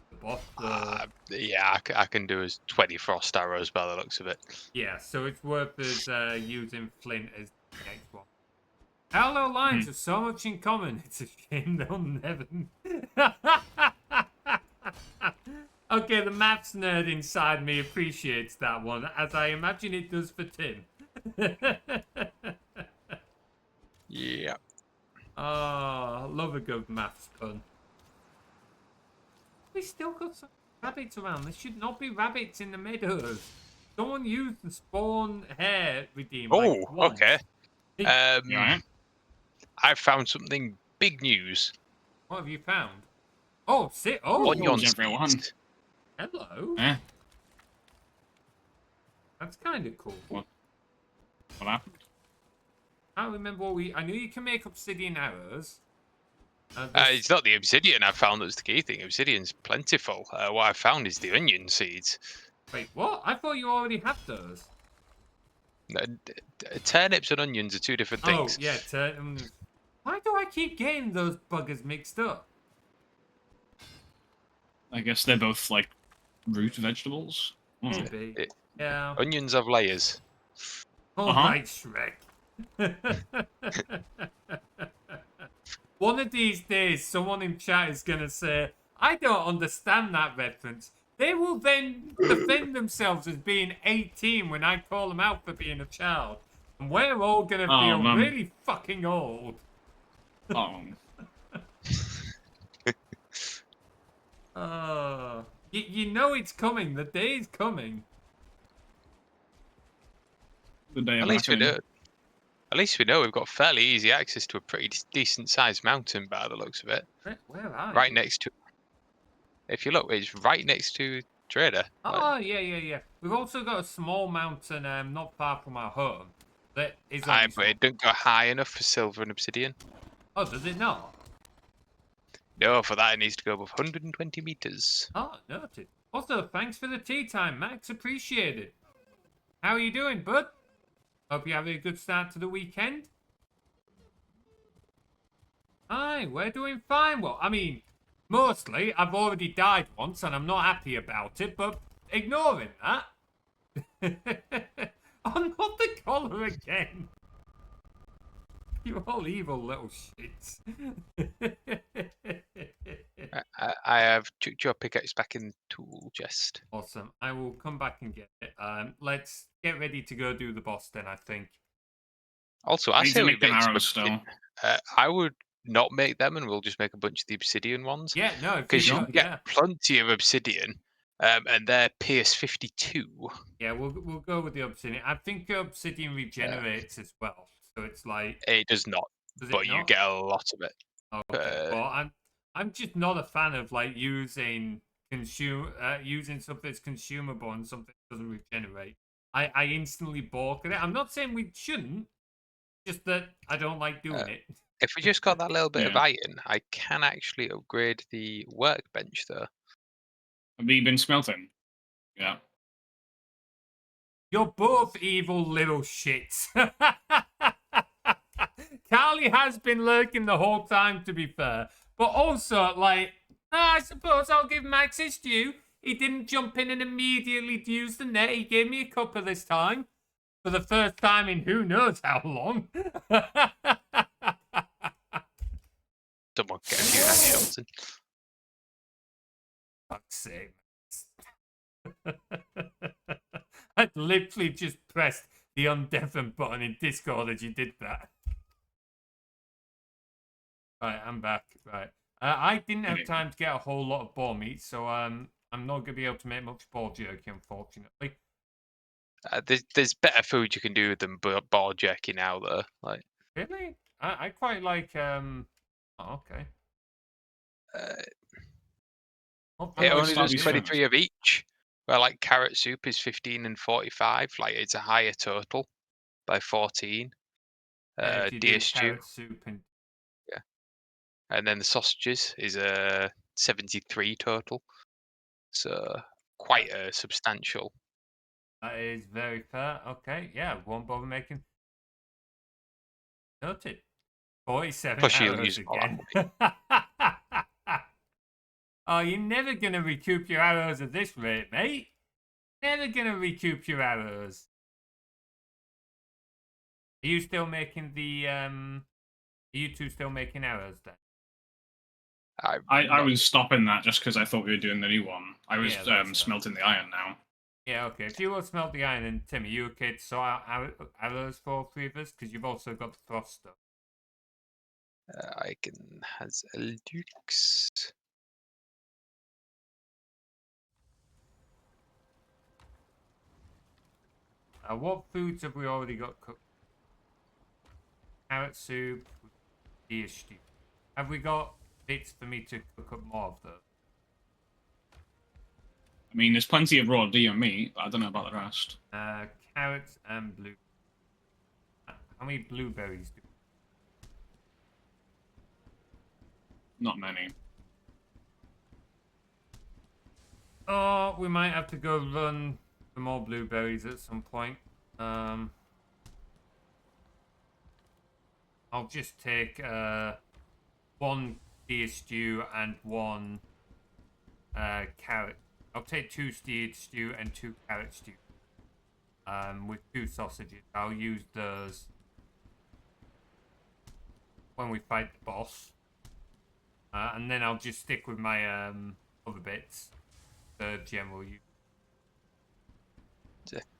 Speaker 2: the boss. So...
Speaker 3: Yeah, I can do as 20 frost arrows by the looks of it.
Speaker 2: yeah, so it's worth us using flint as the next one. Parallel lines have so much in common. It's a shame they'll never. Okay, the maths nerd inside me appreciates that one, as I imagine it does for Tim.
Speaker 3: Yeah.
Speaker 2: Oh, love a good maths pun. We still got some rabbits around. There should not be rabbits in the meadows. Someone used the spawn hare redeem.
Speaker 3: Oh,
Speaker 2: like, once.
Speaker 3: okay.
Speaker 4: You alright?
Speaker 3: I found something big news.
Speaker 2: What have you found? Oh, sit. Oh,
Speaker 3: Onion
Speaker 4: everyone.
Speaker 3: seeds.
Speaker 2: hello.
Speaker 4: Eh?
Speaker 2: That's kind of cool.
Speaker 4: What happened?
Speaker 2: I don't remember what we. I knew you can make obsidian arrows.
Speaker 3: It's not the obsidian I found that's the key thing. Obsidian's plentiful. What I found is the onion seeds.
Speaker 2: Wait, what? I thought you already had those.
Speaker 3: Turnips and onions are two different things.
Speaker 2: Oh, yeah. Why do I keep getting those buggers mixed up?
Speaker 4: I guess they're both like root vegetables. Oh.
Speaker 2: Maybe. Yeah.
Speaker 3: Onions have layers.
Speaker 2: All right, Shrek. One of these days, someone in chat is going to say, I don't understand that reference. They will then defend themselves as being 18 when I call them out for being a child. And we're all going to feel
Speaker 4: man.
Speaker 2: really fucking old.
Speaker 4: Oh.
Speaker 2: You know it's coming. The day is coming.
Speaker 4: The day
Speaker 3: At
Speaker 4: of
Speaker 3: least we
Speaker 4: reckoning.
Speaker 3: know. At least we know we've got fairly easy access to a pretty decent sized mountain by the looks of it.
Speaker 2: Where are
Speaker 3: Right
Speaker 2: you?
Speaker 3: next to. If you look, it's right next to Trader.
Speaker 2: Oh, yeah. We've also got a small mountain not far from our home. That is
Speaker 3: Aye,
Speaker 2: only
Speaker 3: but it doesn't go high enough for silver and obsidian.
Speaker 2: Oh, does it not?
Speaker 3: No, for that it needs to go above 120 meters.
Speaker 2: Oh, noted. Also, thanks for the tea time, Max. Appreciate it. How are you doing, bud? Hope you're having a good start to the weekend. Aye, we're doing fine. Well, I mean, mostly I've already died once and I'm not happy about it, but ignoring that. Oh, not the collar again. You all evil little shits.
Speaker 3: I have chucked your pickaxe back in the tool chest.
Speaker 2: Awesome. I will come back and get it. Let's get ready to go do the boss then, I think.
Speaker 3: Also,
Speaker 4: I
Speaker 3: I
Speaker 4: need
Speaker 3: say
Speaker 4: to
Speaker 3: we
Speaker 4: make them
Speaker 3: make some
Speaker 4: arrows still.
Speaker 3: I would not make them, and we'll just make a bunch of the obsidian ones.
Speaker 2: Yeah, no, if
Speaker 3: Because you
Speaker 2: don't,
Speaker 3: can get
Speaker 2: yeah.
Speaker 3: plenty of obsidian, and they're Pierce 52.
Speaker 2: Yeah, we'll go with the obsidian. I think obsidian regenerates as well. So it's like
Speaker 3: It does not,
Speaker 2: does
Speaker 3: but
Speaker 2: it
Speaker 3: you
Speaker 2: not?
Speaker 3: get a lot of it.
Speaker 2: Okay. Well, I'm just not a fan of like using using something that's consumable and something that doesn't regenerate. I instantly balk at it. I'm not saying we shouldn't, just that I don't like doing it.
Speaker 3: If we just got that little bit of
Speaker 4: Yeah.
Speaker 3: iron, I can actually upgrade the workbench, though.
Speaker 4: Have you been smelting? Yeah.
Speaker 2: You're both evil little shits. Carly has been lurking the whole time, to be fair. But also, like, I suppose I'll give Max his due. He didn't jump in and immediately use the net. He gave me a cuppa this time. For the first time in who knows how long.
Speaker 3: Someone get a few headshots in.
Speaker 2: Fuck's sake. I literally just pressed the undeafen button in Discord as you did that. Right, I'm back. Right. I didn't have time to get a whole lot of boar meat, so I'm not going to be able to make much boar jerky, unfortunately.
Speaker 3: There's better food you can do than ball jerky now, though. Like,
Speaker 2: Really? I quite like Oh, okay.
Speaker 3: It
Speaker 4: gonna
Speaker 3: only
Speaker 4: start
Speaker 3: does
Speaker 4: these
Speaker 3: 23
Speaker 4: first.
Speaker 3: of each. Where like carrot soup is 15 and 45. Like it's a higher total by 14.
Speaker 2: If you
Speaker 3: Deer
Speaker 2: do
Speaker 3: stew,
Speaker 2: carrot soup and
Speaker 3: and then the sausages is a 73 total. So quite a substantial.
Speaker 2: that is very fair. Okay, yeah, won't bother making. Noted. 47
Speaker 3: Plus you'll
Speaker 2: arrows
Speaker 3: use more
Speaker 2: again. Oh, you're never gonna recoup your arrows at this rate, mate. Never gonna recoup your arrows. Are you still making the Are you two still making arrows then?
Speaker 4: I was stopping that just because I thought we were doing the new one. I was
Speaker 2: Yeah, that's fair.
Speaker 4: smelting the iron now.
Speaker 2: Yeah, okay. If you will smelt the iron, and Tim, are you okay to sort out arrows for all three of us? Because you've also got the frost stuff.
Speaker 3: I can has a dukes.
Speaker 2: What foods have we already got cooked? Carrot soup, deer stew. Have we got bits for me to cook up more of those?
Speaker 4: I mean, there's plenty of raw deer meat, but I don't know about the rest.
Speaker 2: Carrots and blue. How many blueberries do we?
Speaker 4: Not many.
Speaker 2: Oh, we might have to go run for more blueberries at some point. I'll just take one deer stew and one carrot. I'll take 2 deer stew and 2 carrot stew. With 2 sausages. I'll use those when we fight the boss. And then I'll just stick with my other bits. The general use.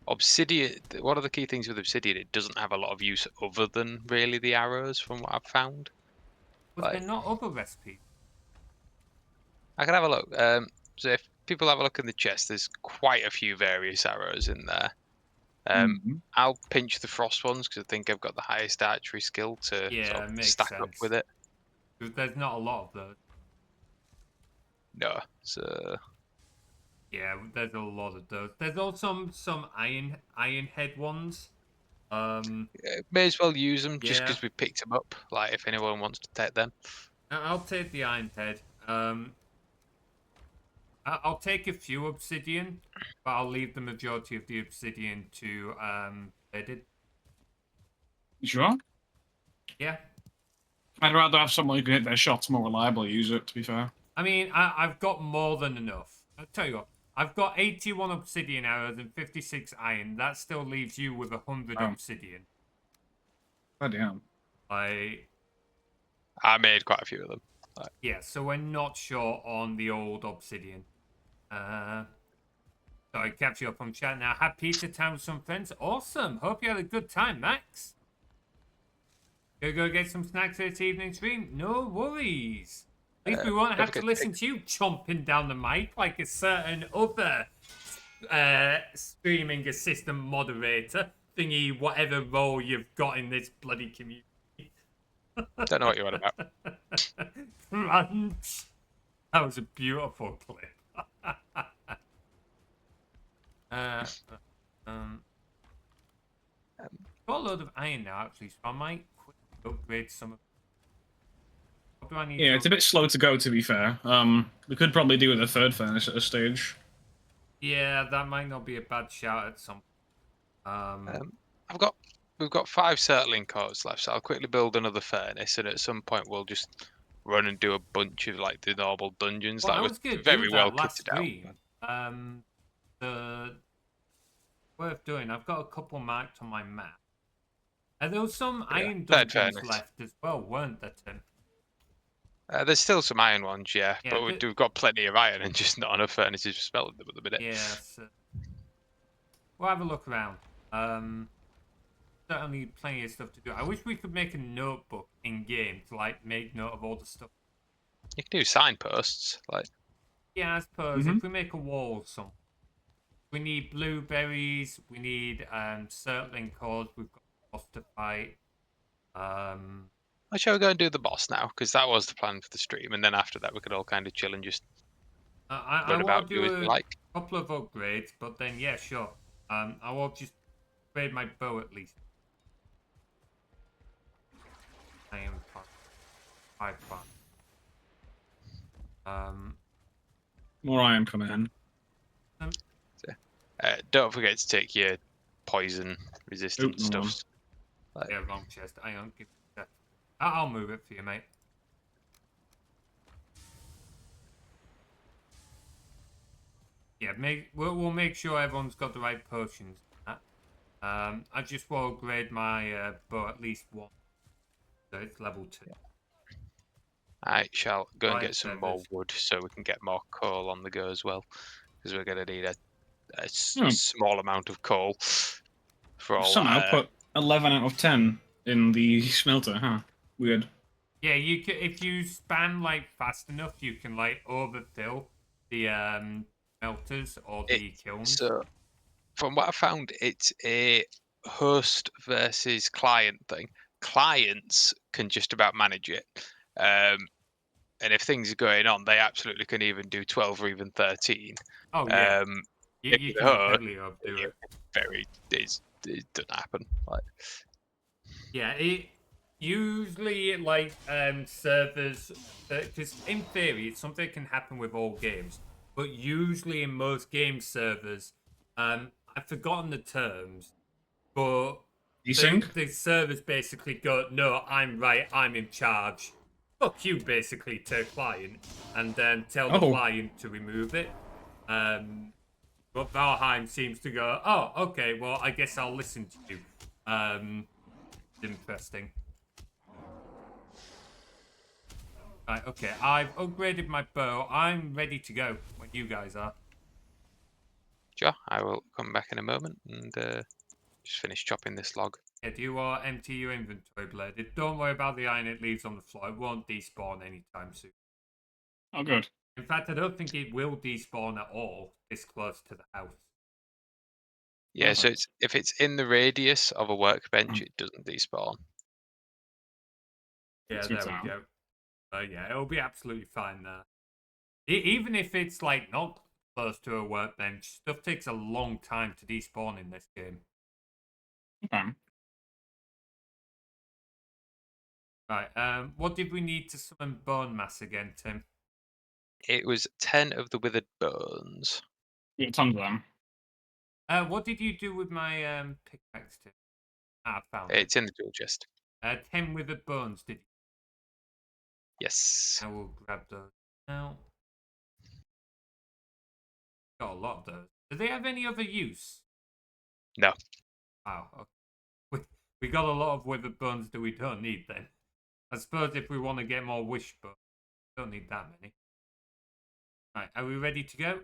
Speaker 3: Obsidian. One of the key things with obsidian, it doesn't have a lot of use other than really the arrows, from what I've found.
Speaker 2: Was there not other recipes?
Speaker 3: I can have a look. So if people have a look in the chest, there's quite a few various arrows in there. I'll pinch the frost ones because I think I've got the highest archery skill to sort of stack up with it.
Speaker 2: There's not a lot of those.
Speaker 3: No, so
Speaker 2: yeah, there's a lot of those. There's also some iron head ones.
Speaker 3: may as well use them just
Speaker 2: Yeah.
Speaker 3: because we picked them up. Like if anyone wants to take them.
Speaker 2: I'll take the iron head. I'll take a few obsidian, but I'll leave the majority of the obsidian to Bladed.
Speaker 4: You sure?
Speaker 2: Yeah.
Speaker 4: I'd rather have someone who can hit their shots more reliably use it, to be fair.
Speaker 2: I mean, I've got more than enough. I'll tell you what, I've got 81 obsidian arrows and 56 iron. That still leaves you with 100
Speaker 4: Oh.
Speaker 2: obsidian.
Speaker 4: Bloody hell.
Speaker 3: I made quite a few of them.
Speaker 2: Yeah, so we're not short on the old obsidian. Sorry, catch you up on chat now. Had pizza time with some friends. Awesome. Hope you had a good time, Max. Gonna go get some snacks for this evening stream? No worries. At least we won't have to listen to you chomping down the mic like a certain other streaming assistant moderator thingy, whatever role you've got in this bloody community.
Speaker 3: Don't know what you're on about.
Speaker 2: Crunch. That was a beautiful clip. Got a load of iron now, actually, so I might quickly upgrade some of. What do I need?
Speaker 4: Yeah, it's a bit slow to go, to be fair. We could probably do with a third furnace at a stage.
Speaker 2: Yeah, that might not be a bad shout at some.
Speaker 3: We've got 5 settling cores left, so I'll quickly build another furnace, and at some point we'll just run and do a bunch of like the normal dungeons.
Speaker 2: Well, I
Speaker 3: like
Speaker 2: was going
Speaker 3: we're
Speaker 2: to
Speaker 3: very
Speaker 2: do
Speaker 3: well
Speaker 2: that last
Speaker 3: kitted out.
Speaker 2: stream. Worth doing. I've got a couple marked on my map. And there was some iron
Speaker 3: third
Speaker 2: dungeons
Speaker 3: furnace.
Speaker 2: left as well, weren't there, Tim?
Speaker 3: There's still some iron ones, yeah,
Speaker 2: Yeah,
Speaker 3: but we've got plenty of iron and just not enough furnaces for smelting them at the minute.
Speaker 2: Yes. We'll have a look around. Certainly plenty of stuff to do. I wish we could make a notebook in game to like make note of all the stuff.
Speaker 3: You can do signposts, like.
Speaker 2: Yeah, I suppose if we make a wall some. We need blueberries, we need circling cores, we've got a boss to fight.
Speaker 3: Shall we go and do the boss now? Because that was the plan for the stream, and then after that we could all kind of chill and just
Speaker 2: I
Speaker 3: run
Speaker 2: want
Speaker 3: about,
Speaker 2: to
Speaker 3: do as
Speaker 2: do
Speaker 3: we
Speaker 2: a
Speaker 3: like.
Speaker 2: couple of upgrades, but then yeah, sure. I will just upgrade my bow at least. I am fine.
Speaker 4: More iron coming in.
Speaker 3: Don't forget to take your poison resistant stuff.
Speaker 2: Yeah, wrong chest. I don't give that. I'll move it for you, mate. Yeah, we'll make sure everyone's got the right potions. I just will upgrade my bow at least one, so it's level 2.
Speaker 3: I shall go and
Speaker 2: Right,
Speaker 3: get some more wood so we can get more coal on the go as well, because we're going to need a small amount of coal for all.
Speaker 4: Somehow put 11 out of 10 in the smelter, huh? Weird.
Speaker 2: Yeah, you can, if you spam like fast enough, you can like overfill the melters or the kilns.
Speaker 3: So, from what I found, it's a host versus client thing. Clients can just about manage it. And if things are going on, they absolutely can even do 12 or even 13.
Speaker 2: Oh, yeah. You can heavily overdo it.
Speaker 3: It doesn't happen. Like.
Speaker 2: Yeah, it usually, like, servers... Because in theory, it's something that can happen with all games. But usually in most game servers, I've forgotten the terms, but the servers basically go, no, I'm right, I'm in charge. Fuck you, basically, to a client, and then tell the client to remove it. But Valheim seems to go, oh, okay, well, I guess I'll listen to you. Interesting. Right, okay, I've upgraded my bow. I'm ready to go when you guys are.
Speaker 3: Sure, I will come back in a moment and just finish chopping this log.
Speaker 2: Yeah, do you empty your inventory, Blade? Don't worry about the iron it leaves on the floor. It won't despawn anytime soon.
Speaker 4: Oh, good.
Speaker 2: In fact, I don't think it will despawn at all this close to the house.
Speaker 3: Yeah, so if it's in the radius of a workbench, it doesn't despawn.
Speaker 2: Yeah, there we go. Yeah, it'll be absolutely fine there. Even if it's like not close to a workbench, stuff takes a long time to despawn in this game.
Speaker 4: Okay.
Speaker 2: Right. What did we need to summon Bonemass again, Tim?
Speaker 3: It was 10 of the withered bones.
Speaker 4: Yeah, tons of them.
Speaker 2: What did you do with my pickaxe, Tim? Ah, I found it.
Speaker 3: It's in the tool chest.
Speaker 2: 10 withered bones, did you?
Speaker 3: Yes.
Speaker 2: I will grab those now. Got a lot of those. Do they have any other use?
Speaker 3: No.
Speaker 2: Wow. Okay. We got a lot of withered bones that we don't need then. I suppose if we want to get more wish bones, we don't need that many. Right, are we ready to go?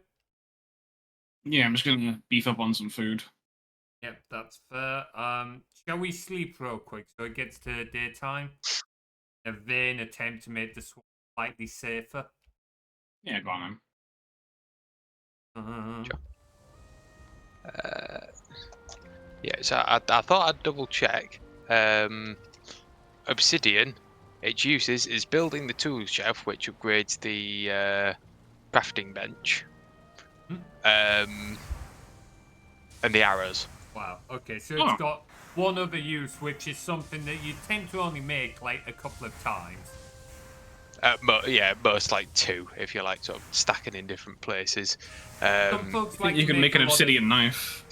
Speaker 4: Yeah, I'm just gonna beef up on some food.
Speaker 2: Yep, that's fair. Shall we sleep real quick so it gets to daytime? A vain attempt to make the swamp slightly safer.
Speaker 4: Yeah, go on then.
Speaker 3: Sure. Yeah, so I thought I'd double check. Obsidian, its uses is building the tool shelf, which upgrades the crafting bench, and the arrows.
Speaker 2: Wow, okay, so it's got one other use, which is something that you tend to only make like a couple of times.
Speaker 3: Yeah, most like 2 if you're like sort of stacking in different places.
Speaker 2: Some folks like
Speaker 4: You
Speaker 2: to
Speaker 4: can make an
Speaker 2: a lot
Speaker 4: obsidian knife.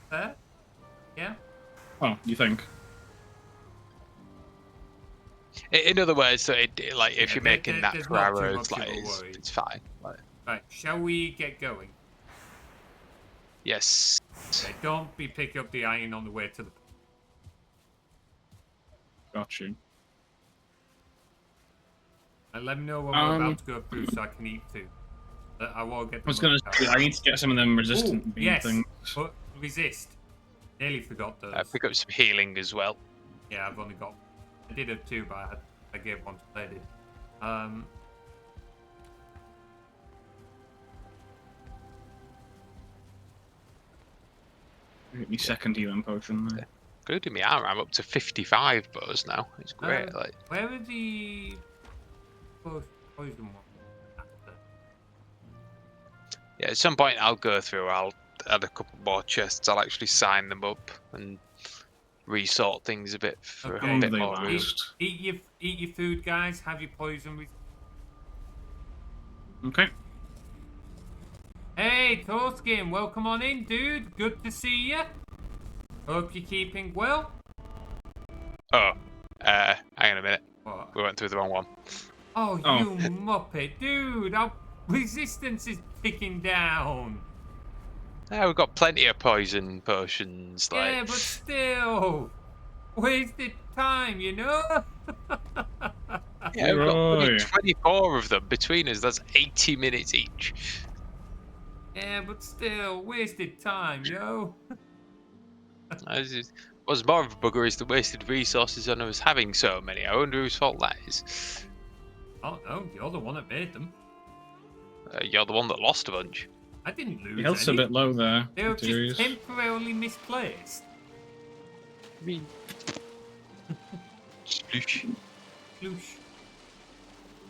Speaker 2: Fair? Yeah?
Speaker 4: Oh, you think?
Speaker 3: In other words, so like if
Speaker 2: Yeah,
Speaker 3: you're making that
Speaker 2: there's
Speaker 3: for
Speaker 2: not too
Speaker 3: arrows,
Speaker 2: much
Speaker 3: like
Speaker 2: of a worry.
Speaker 3: it's fine. Like,
Speaker 2: Right, shall we get going?
Speaker 3: yes.
Speaker 2: Okay, don't be picking up the iron on the way to the...
Speaker 4: Got you.
Speaker 2: And let me know when we're about to go through so I can eat food. I will get
Speaker 4: I was gonna say, I need to get some of them resistant bean
Speaker 2: yes,
Speaker 4: things.
Speaker 2: but resist. Nearly forgot those.
Speaker 3: Pick up some healing as well.
Speaker 2: Yeah, I've only got... I did have 2, but I gave one to Lady.
Speaker 4: Get me second healing potion there.
Speaker 3: Including me armor, I'm up to 55 bows now. It's great. Like,
Speaker 2: where are the poison ones?
Speaker 3: yeah, at some point I'll go through. I'll add a couple more chests. I'll actually sign them up and resort things a bit for
Speaker 2: Okay.
Speaker 3: a bit
Speaker 4: They
Speaker 3: more room.
Speaker 4: last.
Speaker 2: Eat your food, guys. Have your poison.
Speaker 4: Okay.
Speaker 2: Hey, Torskin, welcome on in, dude. Good to see you. Hope you're keeping well.
Speaker 3: Oh, hang on a minute.
Speaker 2: What?
Speaker 3: We went through the wrong one.
Speaker 2: Oh, you muppet, dude. Our resistance is ticking down.
Speaker 3: Yeah, we've got plenty of poison potions. Like,
Speaker 2: Yeah, but still. Wasted time, you know?
Speaker 3: yeah, we've got
Speaker 4: Right.
Speaker 3: 24 of them between us. That's 80 minutes each.
Speaker 2: Yeah, but still. Wasted time, yo.
Speaker 3: What's more of a bugger is the wasted resources on us having so many. I wonder whose fault that is.
Speaker 2: Oh, no, you're the one that made them.
Speaker 3: You're the one that lost a bunch.
Speaker 2: I didn't lose
Speaker 4: Your health's a
Speaker 2: any.
Speaker 4: bit low there.
Speaker 2: They were
Speaker 4: Materies.
Speaker 2: just temporarily misplaced.
Speaker 3: Me. Sploosh.
Speaker 2: Sploosh.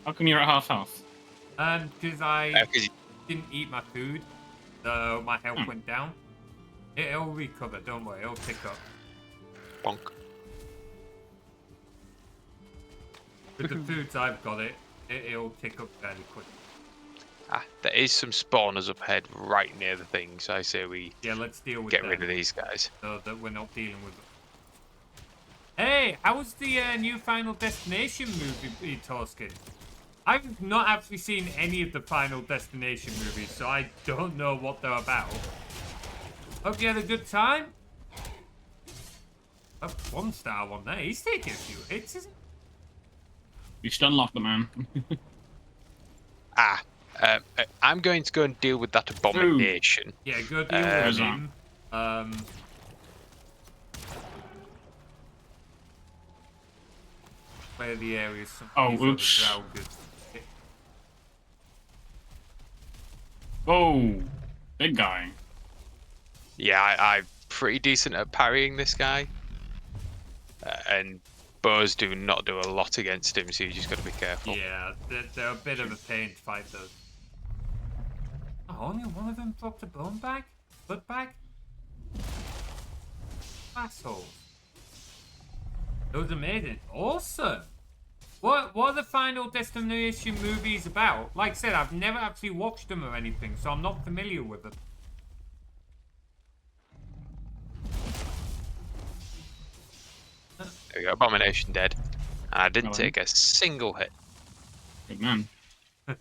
Speaker 4: How come you're at half health?
Speaker 2: Because I
Speaker 3: 'Cause
Speaker 2: didn't eat my food, so my health went down. It'll recover, don't worry, it'll pick up.
Speaker 3: bonk.
Speaker 2: With the foods I've got, it'll pick up fairly quick.
Speaker 3: There is some spawners up ahead right near the thing, so I say we
Speaker 2: Yeah, let's deal with
Speaker 3: get
Speaker 2: them
Speaker 3: rid of these guys.
Speaker 2: so that we're not dealing with them. Hey, how was the new Final Destination movie, Torskin? I've not actually seen any of the Final Destination movies, so I don't know what they're about. Hope you had a good time. A 1-star one there. He's taking a few hits, isn't
Speaker 4: You should unlock the man.
Speaker 3: I'm going to go and deal with that abomination.
Speaker 2: he? Yeah, go deal with
Speaker 4: Where's
Speaker 2: him. Where the areas?
Speaker 4: Oops. Whoa, big guy.
Speaker 3: Yeah, I'm pretty decent at parrying this guy. And bows do not do a lot against him, so you just got to be careful.
Speaker 2: Yeah, they're a bit of a pain to fight those. Oh, only one of them dropped a bone bag? Foot bag? Asshole. It was amazing. Awesome. What are the Final Destination movies about? Like I said, I've never actually watched them or anything, so I'm not familiar with them.
Speaker 3: There we go. Abomination dead. And I didn't
Speaker 4: Well,
Speaker 3: take a single hit.
Speaker 4: Good man.
Speaker 2: Oh,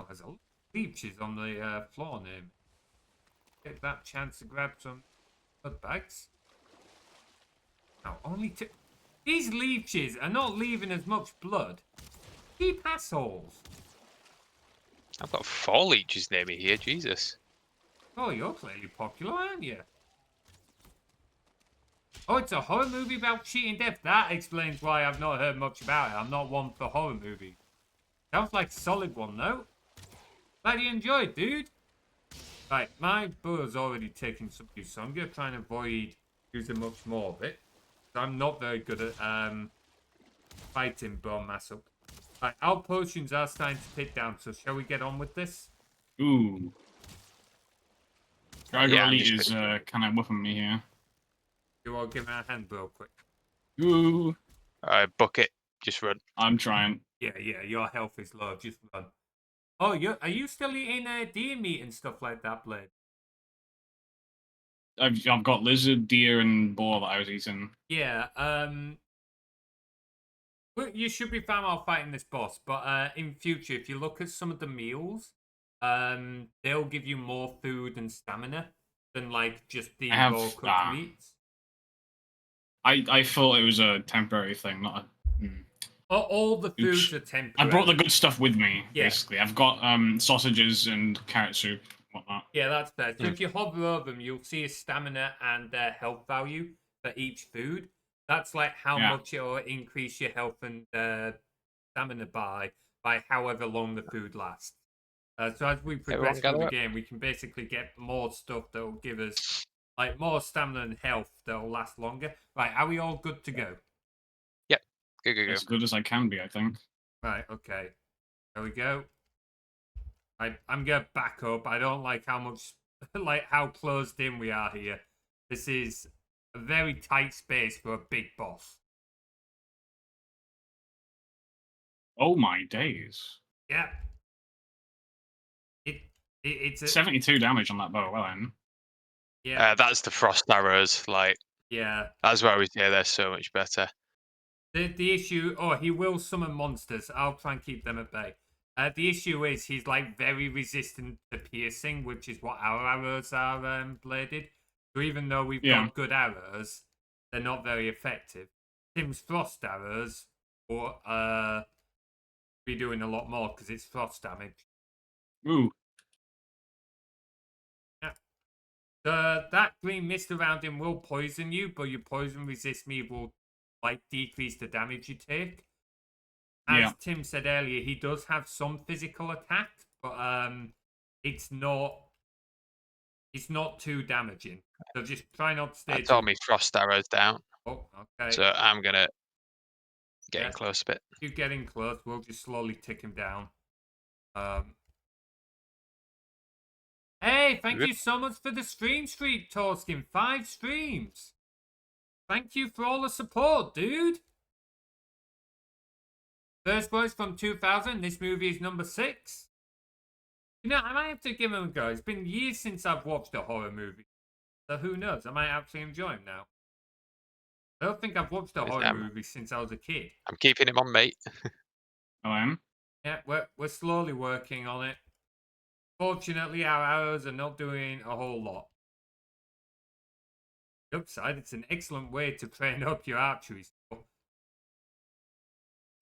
Speaker 2: there's a lot of leeches on the floor near me. Get that chance to grab some blood bags. Now, only two. These leeches are not leaving as much blood. Cheap assholes.
Speaker 3: I've got 4 leeches near me here, Jesus.
Speaker 2: Oh, you're clearly popular, aren't you? Oh, it's a horror movie about cheating death. That explains why I've not heard much about it. I'm not one for horror movies. Sounds like a solid one, though. Glad you enjoyed, dude. Right, my bow's already taken some use, so I'm going to try and avoid using much more of it. I'm not very good at fighting Bonemass up. Right, our potions are starting to tick down, so shall we get on with this?
Speaker 4: Ooh. Drago
Speaker 3: Yeah, I'm
Speaker 4: Elite
Speaker 3: just
Speaker 4: is kind of whipping me here.
Speaker 2: You all give me a hand real quick.
Speaker 4: Ooh.
Speaker 3: Alright, bucket. Just run.
Speaker 4: I'm trying.
Speaker 2: Yeah, your health is low. Just run. Oh, are you still eating deer meat and stuff like that, Blade?
Speaker 4: I've got lizard, deer, and boar that I was eating.
Speaker 2: Yeah. Well, you should be fine while fighting this boss, but in future, if you look at some of the meals, they'll give you more food and stamina than like just the
Speaker 4: I have,
Speaker 2: raw cooked meats.
Speaker 4: I thought it was a temporary thing, not a.
Speaker 2: All the foods
Speaker 4: Oops.
Speaker 2: are temporary.
Speaker 4: I brought the good stuff with me,
Speaker 2: Yeah.
Speaker 4: basically. I've got sausages and carrot soup, whatnot.
Speaker 2: Yeah, that's fair. So if you hover over them, you'll see a stamina and health value for each food. That's like how much it'll increase your health and stamina by however long the food lasts. So as we progress through the game, we can basically get more stuff that will give us like more stamina and health that will last longer. Right, are we all good to go?
Speaker 3: Yep. Go.
Speaker 4: As good as I can be, I think.
Speaker 2: Right, okay. There we go. I'm gonna back up. I don't like how much, like how closed in we are here. This is a very tight space for a big boss.
Speaker 4: Oh my days.
Speaker 2: Yeah. It's a
Speaker 4: 72 damage on that bow, well then.
Speaker 2: yeah.
Speaker 3: That's the frost arrows. Like,
Speaker 2: Yeah.
Speaker 3: that's why we say they're so much better.
Speaker 2: The issue, he will summon monsters. I'll try and keep them at bay. The issue is he's like very resistant to piercing, which is what our arrows are bladed. So even though we've got good arrows, they're not very effective. Tim's frost arrows will be doing a lot more because it's frost damage.
Speaker 4: Ooh.
Speaker 2: Yeah. That green mist around him will poison you, but your poison resist me will like decrease the damage you take. As Tim said earlier, he does have some physical attack, but it's not too damaging. So just try not to stay.
Speaker 3: That told me frost arrows down.
Speaker 2: Oh, okay.
Speaker 3: So I'm gonna get in close a bit.
Speaker 2: You getting close? We'll just slowly tick him down. Hey, thank you so much for the stream streak, Torskin. 5 streams. Thank you for all the support, dude. First voice from 2000. This movie is number 6. You know, I might have to give him a go. It's been years since I've watched a horror movie. So who knows? I might actually enjoy him now. I don't think I've watched a horror movie since I was a kid.
Speaker 3: I'm keeping him on, mate.
Speaker 4: Oh, I am?
Speaker 2: Yeah, we're slowly working on it. Fortunately, our arrows are not doing a whole lot. The upside, it's an excellent way to train up your archery skill.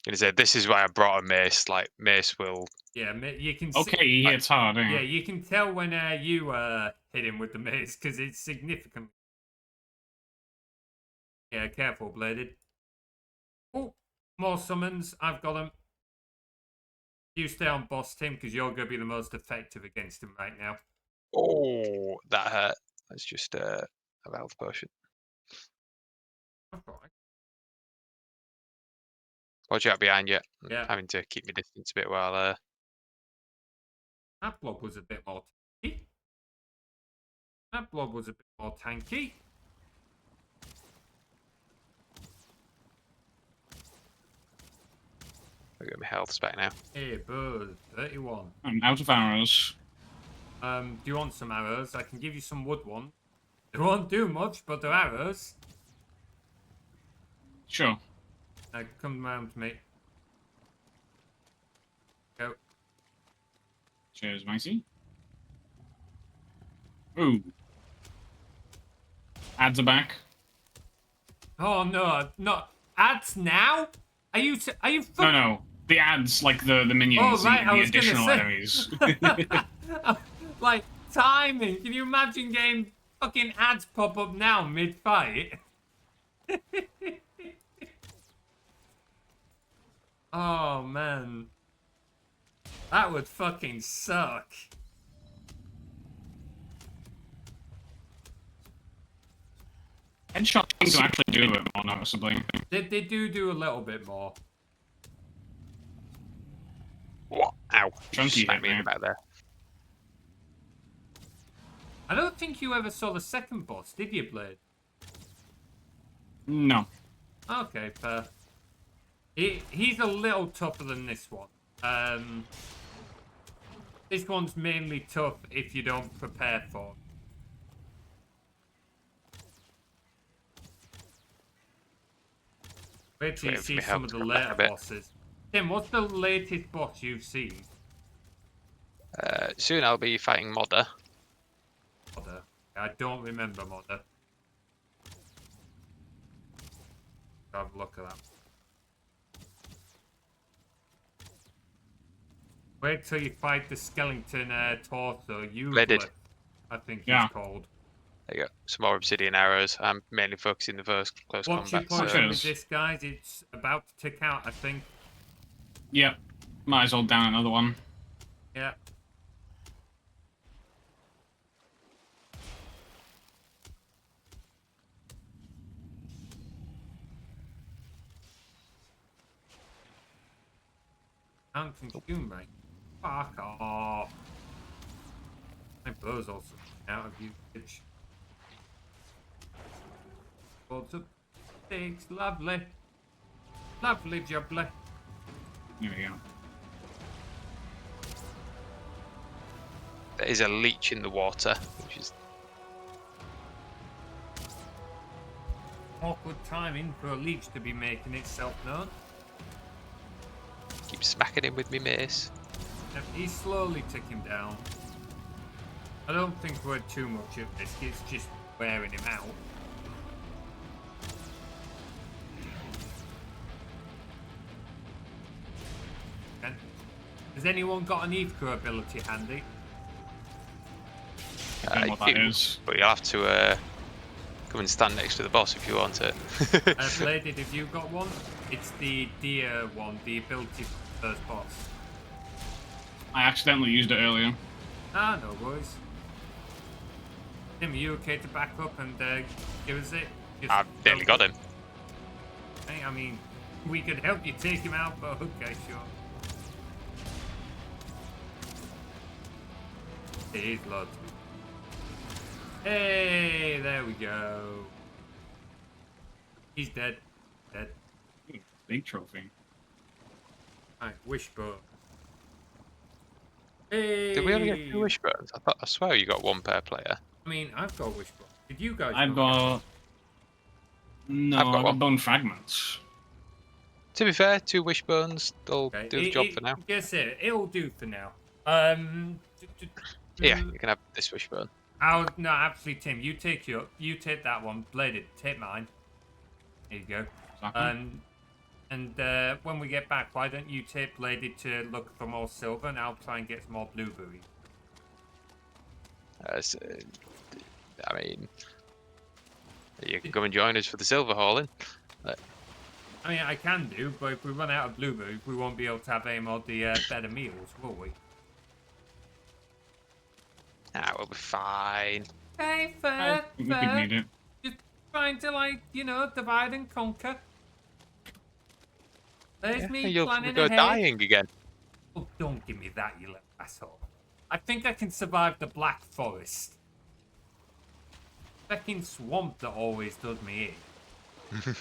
Speaker 3: Gonna say this is why I brought a mace. Like mace will.
Speaker 2: Yeah, you can.
Speaker 4: Okay, he hits hard.
Speaker 2: Yeah, you can tell when you hit him with the mace because it's significant. Yeah, careful, bladed. Oh, more summons. I've got them. You stay on boss, Tim, because you're going to be the most effective against him right now.
Speaker 3: Oh, that hurt. That's just a health potion.
Speaker 2: Alright.
Speaker 3: Watch out behind you.
Speaker 2: Yeah.
Speaker 3: Having to keep my distance a bit while.
Speaker 2: That blob was a bit more tricky. That blob was a bit more tanky.
Speaker 3: I'll get my health back now.
Speaker 2: Hey, Buzz, 31.
Speaker 4: I'm out of arrows.
Speaker 2: Do you want some arrows? I can give you some wood ones. They won't do much, but they're arrows.
Speaker 4: Sure.
Speaker 2: Come round to me. Go.
Speaker 4: Cheers, Micey. Ooh. Ads are back.
Speaker 2: Oh no, not ads now? Are you
Speaker 4: No. The ads, like the minions,
Speaker 2: Oh, right, I
Speaker 4: the
Speaker 2: was gonna
Speaker 4: additional
Speaker 2: say.
Speaker 4: enemies.
Speaker 2: Like, timing. Can you imagine getting fucking ads pop up now mid-fight? Oh, man. That would fucking suck.
Speaker 4: Headshots seem to actually do a bit more noticeably.
Speaker 2: They do a little bit more.
Speaker 3: What? Ow.
Speaker 4: Chunky
Speaker 3: Smack
Speaker 4: hit
Speaker 3: me in
Speaker 4: me.
Speaker 3: the back there.
Speaker 2: I don't think you ever saw the second boss, did you, Blade?
Speaker 4: No.
Speaker 2: Okay, fair. He's a little tougher than this one. This one's mainly tough if you don't prepare for it. Wait till you see some of the later bosses. Tim, what's the latest boss you've seen?
Speaker 3: Soon I'll be fighting Modder.
Speaker 2: Modder. I don't remember Modder. Have a look at that. Wait till you fight the skeleton torso.
Speaker 3: Bladed.
Speaker 2: I think
Speaker 4: Yeah.
Speaker 2: he's called.
Speaker 3: There you go. Some more obsidian arrows. I'm mainly focusing the first close
Speaker 2: What's your
Speaker 3: combat.
Speaker 2: point
Speaker 3: So.
Speaker 2: with this, guys? It's about to tick out, I think.
Speaker 4: Yep. Might as well down another one.
Speaker 2: Yeah. Can't consume, mate. Fuck off. My bow's also out of usage. Holds up. Thanks, lovely. Lovely jubbly.
Speaker 4: There we go.
Speaker 3: There is a leech in the water, which is
Speaker 2: Awkward timing for a leech to be making itself known.
Speaker 3: keep smacking him with me mace.
Speaker 2: Yep, he's slowly ticking down. I don't think we're too much at risk, it's just wearing him out. Okay. Has anyone got an Eithcrow ability handy?
Speaker 4: Don't know what that is.
Speaker 3: But you'll have to come and stand next to the boss if you want it.
Speaker 2: Bladed, have you got one? It's the deer one, the ability for the first boss.
Speaker 4: I accidentally used it earlier.
Speaker 2: Ah, no worries. Tim, are you okay to back up and give us it? Just
Speaker 3: I've nearly got him.
Speaker 2: Hey, I mean, we could help you take him out, but okay, sure. He's low. Hey, there we go. He's dead. Dead.
Speaker 4: Ooh, big trophy.
Speaker 2: Alright, wishbone. Hey.
Speaker 3: Did we only get 2 wishbones? I swear you got 1 per player.
Speaker 2: I mean, I've got wishbone. Did you guys?
Speaker 4: I've got... No,
Speaker 3: I've got
Speaker 4: I've got
Speaker 3: one.
Speaker 4: bone fragments.
Speaker 3: To be fair, 2 wishbones, they'll
Speaker 2: Okay.
Speaker 3: do the job for now.
Speaker 2: Guess it'll do for now.
Speaker 3: Yeah, you can have this wishbone.
Speaker 2: No, absolutely, Tim. You take that one. Bladed, take mine. There you go.
Speaker 4: Exactly.
Speaker 2: And when we get back, why don't you take Bladed to look for more silver, and I'll try and get some more blueberries.
Speaker 3: I mean, you can come and join us for the silver hauling.
Speaker 2: I mean, I can do, but if we run out of blueberries, we won't be able to have any of the better meals, will we?
Speaker 3: We'll be fine.
Speaker 2: Hey,
Speaker 4: I
Speaker 2: fair,
Speaker 4: think we could need it.
Speaker 2: Just trying to, like, divide and conquer. There's me
Speaker 3: You'll
Speaker 2: planning
Speaker 3: go
Speaker 2: ahead.
Speaker 3: dying again.
Speaker 2: Oh, don't give me that, you little asshole. I think I can survive the Black Forest. fucking swamp that always does me in.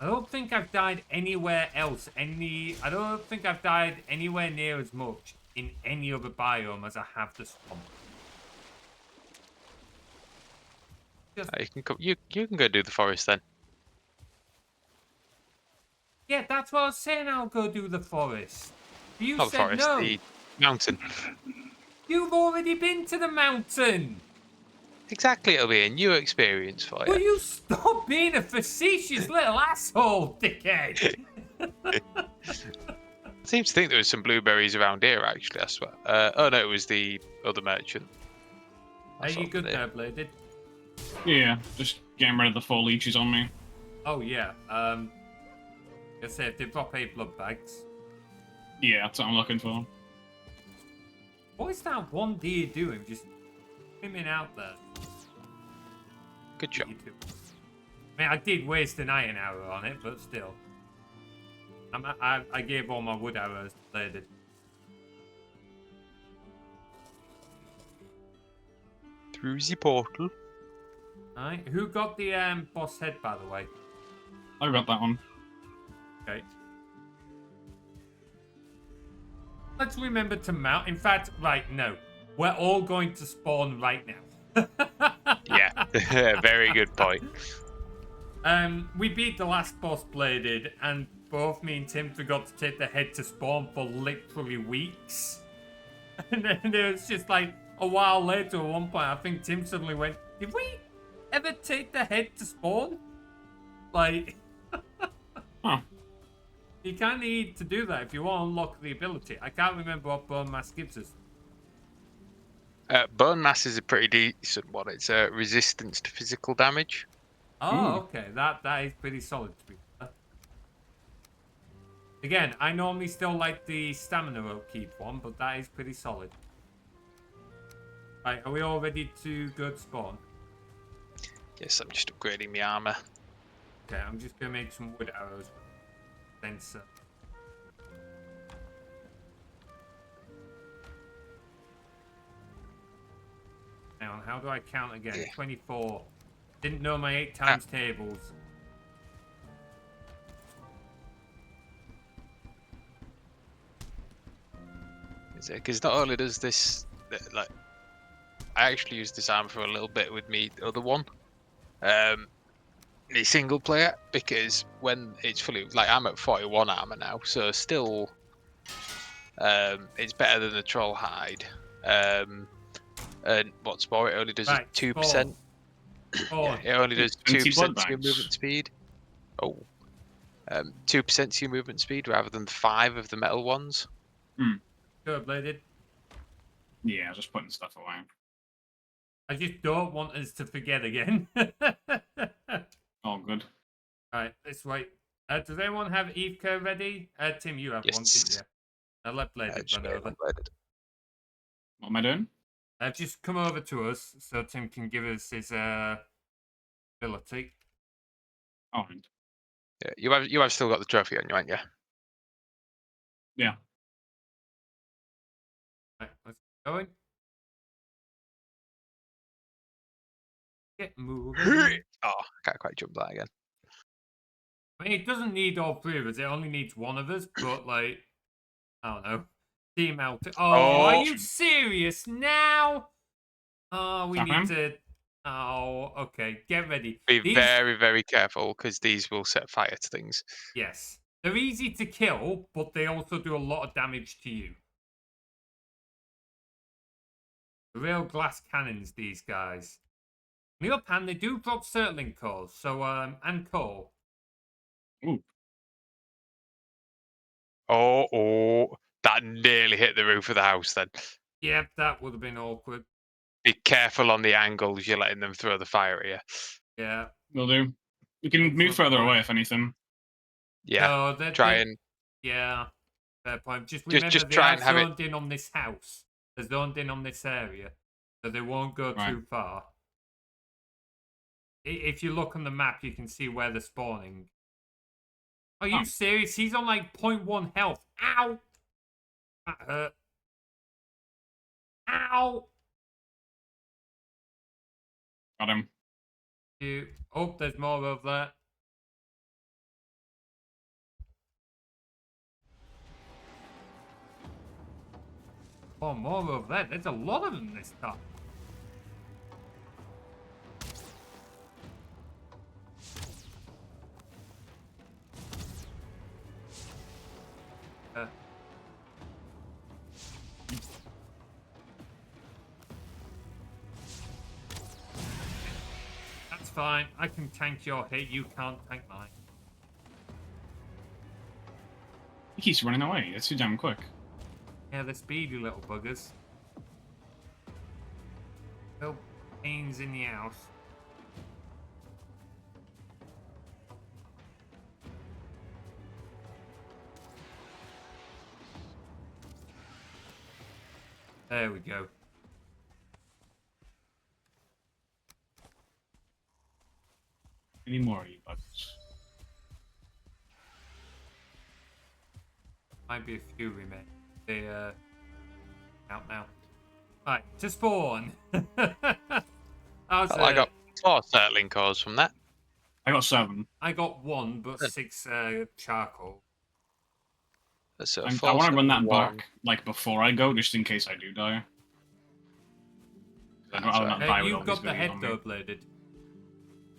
Speaker 2: I don't think I've died anywhere else. I don't think I've died anywhere near as much in any other biome as I have the swamp.
Speaker 3: You can come. You can go do the forest then.
Speaker 2: Yeah, that's what I was saying. I'll go do the forest. You
Speaker 3: Not the
Speaker 2: said
Speaker 3: forest,
Speaker 2: no.
Speaker 3: the mountain.
Speaker 2: You've already been to the mountain.
Speaker 3: Exactly, it'll be a new experience for
Speaker 2: Will
Speaker 3: you.
Speaker 2: you stop being a facetious little asshole, dickhead?
Speaker 3: I seem to think there was some blueberries around here, actually. I swear. Oh no, it was the other merchant.
Speaker 2: Are you good there, Bladed?
Speaker 4: Yeah, just getting rid of the foliages on me.
Speaker 2: Oh yeah. I say if they drop 8 blood bags.
Speaker 4: Yeah, that's what I'm looking for.
Speaker 2: What is that one deer doing? Just swimming out there.
Speaker 3: Good job.
Speaker 2: I mean, I did waste an iron arrow on it, but still. I gave all my wood arrows to Bladed.
Speaker 3: Through the portal.
Speaker 2: Alright, who got the boss head, by the way?
Speaker 4: I got that one.
Speaker 2: Okay. Let's remember to mount. In fact, right, no. We're all going to spawn right now.
Speaker 3: Yeah, very good point.
Speaker 2: We beat the last boss, Bladed, and both me and Tim forgot to take the head to spawn for literally weeks. And then it was just like a while later at one point, I think Tim suddenly went, did we ever take the head to spawn? Like,
Speaker 4: Huh.
Speaker 2: you kind of need to do that if you want to unlock the ability. I can't remember what Bonemass gives us.
Speaker 3: Bonemass is a pretty decent one. It's resistance to physical damage.
Speaker 2: Oh, okay. That is pretty solid to be fair. Again, I normally still like the stamina upkeep one, but that is pretty solid. Right, are we all ready to go to spawn?
Speaker 3: Yes, I'm just upgrading my armor.
Speaker 2: Okay, I'm just gonna make some wood arrows. Sensor. Hang on, how do I count again?
Speaker 3: Yeah.
Speaker 2: 24. Didn't know my 8 times tables.
Speaker 3: Because not only does this, like, I actually used this armor for a little bit with me other one, the single player, because when it's fully, like, I'm at 41 armor now, so still, it's better than the troll hide. And what's more, it only does
Speaker 2: Right,
Speaker 3: 2%.
Speaker 2: Spawn.
Speaker 3: Yeah, it only does
Speaker 4: 20
Speaker 3: 2%
Speaker 4: blood
Speaker 3: to your
Speaker 4: bags.
Speaker 3: movement speed. Oh. 2% to your movement speed rather than 5 of the metal ones.
Speaker 2: Go, Bladed.
Speaker 4: Yeah, just putting stuff away.
Speaker 2: I just don't want us to forget again.
Speaker 4: All good.
Speaker 2: Alright, let's wait. Does anyone have Eveka ready? Tim, you have one, didn't
Speaker 3: Yes.
Speaker 2: you? I'll let Bladed
Speaker 3: Just
Speaker 2: run
Speaker 3: get
Speaker 2: over.
Speaker 3: unloaded.
Speaker 4: What am I doing?
Speaker 2: Just come over to us so Tim can give us his ability.
Speaker 4: Oh,
Speaker 3: Yeah, you have still got the trophy on you, haven't you?
Speaker 4: yeah.
Speaker 2: Right, let's get going. Get moving.
Speaker 3: Oh, I can't quite jump that again.
Speaker 2: I mean, it doesn't need all 3 of us. It only needs 1 of us. But, like, I don't know. Team out. Oh, are you serious now? Oh, we need to... Oh, okay. Get ready.
Speaker 3: Be very, very careful, because these will set fire to things.
Speaker 2: Yes. They're easy to kill, but they also do a lot of damage to you. Real glass cannons, these guys. On the other hand, they do drop Surtling cores, so, and coal.
Speaker 4: Ooh.
Speaker 3: Oh, that nearly hit the roof of the house then.
Speaker 2: Yep, that would have been awkward.
Speaker 3: Be careful on the angles you're letting them throw the fire at you.
Speaker 2: Yeah.
Speaker 4: Will do. We can move further away if anything.
Speaker 3: Yeah,
Speaker 2: No,
Speaker 3: try and...
Speaker 2: Yeah, fair point. Just remember,
Speaker 3: just
Speaker 2: they
Speaker 3: try
Speaker 2: are
Speaker 3: and have it...
Speaker 2: zoned in on this house. They're zoned in on this area, so they won't go too far. If you look on the map, you can see where they're spawning. Are you serious? He's on like 0.1 health. Ow! That hurt. Ow!
Speaker 4: Got him.
Speaker 2: you. Oh, there's more of that. Oh, more of that. There's a lot of them this time. That's fine. I can tank your hit. You can't tank mine.
Speaker 4: He keeps running away. That's too damn quick.
Speaker 2: Yeah, they're speedy little buggers. No pains in the house. There we go.
Speaker 4: Any more of you buggers?
Speaker 2: Might be a few remain. They out now. Right, to spawn.
Speaker 3: Well, I got 4 settling cores from that.
Speaker 4: I got 7.
Speaker 2: I got 1, but 6 charcoal.
Speaker 3: So
Speaker 4: I want to run that
Speaker 3: 1.
Speaker 4: back like before I go, just in case I do die. I'd rather not die with all
Speaker 2: You've
Speaker 4: these
Speaker 2: got the
Speaker 4: videos
Speaker 2: head
Speaker 4: on me.
Speaker 2: though bladed.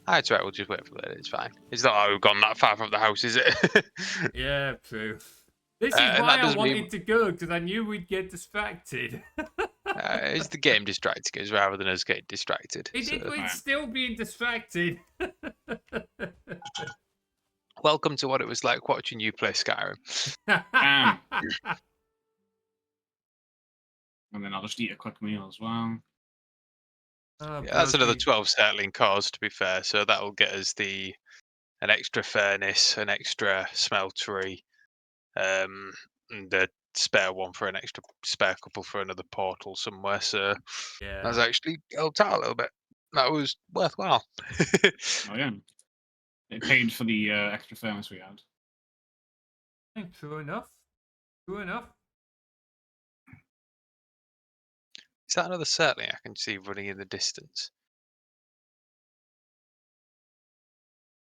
Speaker 3: That's right, we'll just wait for that. It's fine. It's not like we've gone that far from the house, is it?
Speaker 2: Yeah, true. This is
Speaker 3: And
Speaker 2: why
Speaker 3: that
Speaker 2: I
Speaker 3: doesn't
Speaker 2: wanted
Speaker 3: mean-
Speaker 2: to go, because I knew we'd get distracted.
Speaker 3: It's the game distracting us rather than us getting distracted.
Speaker 2: It
Speaker 3: So,
Speaker 2: we'd still being distracted.
Speaker 3: welcome to what it was like watching you play Skyrim.
Speaker 4: And then I'll just eat a quick meal as well.
Speaker 2: Oh,
Speaker 3: Yeah, that's another
Speaker 2: bloody-
Speaker 3: 12 settling cores, to be fair. So that'll get us an extra furnace, an extra smeltery, and a spare one for an extra spare couple for another portal somewhere. So that's
Speaker 2: Yeah.
Speaker 3: actually helped out a little bit. That was worthwhile.
Speaker 4: Oh yeah. It paid for the extra furnace we had.
Speaker 2: True enough. True enough.
Speaker 3: Is that another settling I can see running in the distance?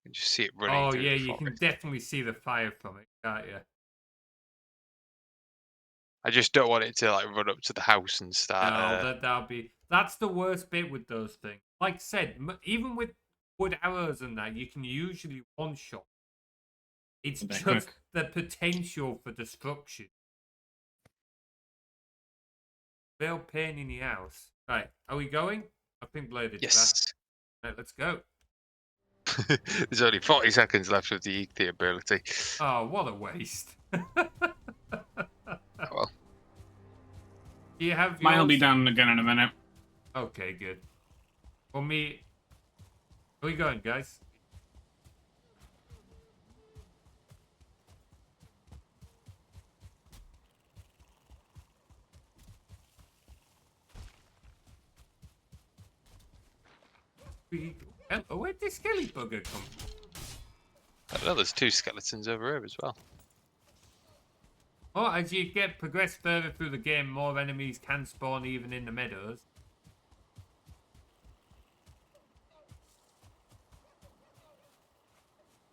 Speaker 3: You can just see it running.
Speaker 2: Oh
Speaker 3: through
Speaker 2: yeah,
Speaker 3: the
Speaker 2: you can
Speaker 3: forest.
Speaker 2: definitely see the fire from it, can't you?
Speaker 3: I just don't want it to like run up to the house and start.
Speaker 2: No, that's the worst bit with those things. Like I said, even with wood arrows and that, you can usually one shot. It's
Speaker 4: They're
Speaker 2: just
Speaker 4: quick.
Speaker 2: the potential for destruction. Real pain in the house. Right, are we going? I think Bladed
Speaker 3: Yes.
Speaker 2: back. Right, let's go.
Speaker 3: There's only 40 seconds left of the ability.
Speaker 2: Oh, what a waste.
Speaker 3: Well.
Speaker 2: Do you have
Speaker 4: Mine will be
Speaker 2: yours?
Speaker 4: down again in a minute.
Speaker 2: Okay, good. For me, where are we going, guys? Where'd this skelly bugger come from?
Speaker 3: I don't know, there's 2 skeletons over here as well.
Speaker 2: Oh, as you progress further through the game, more enemies can spawn even in the meadows.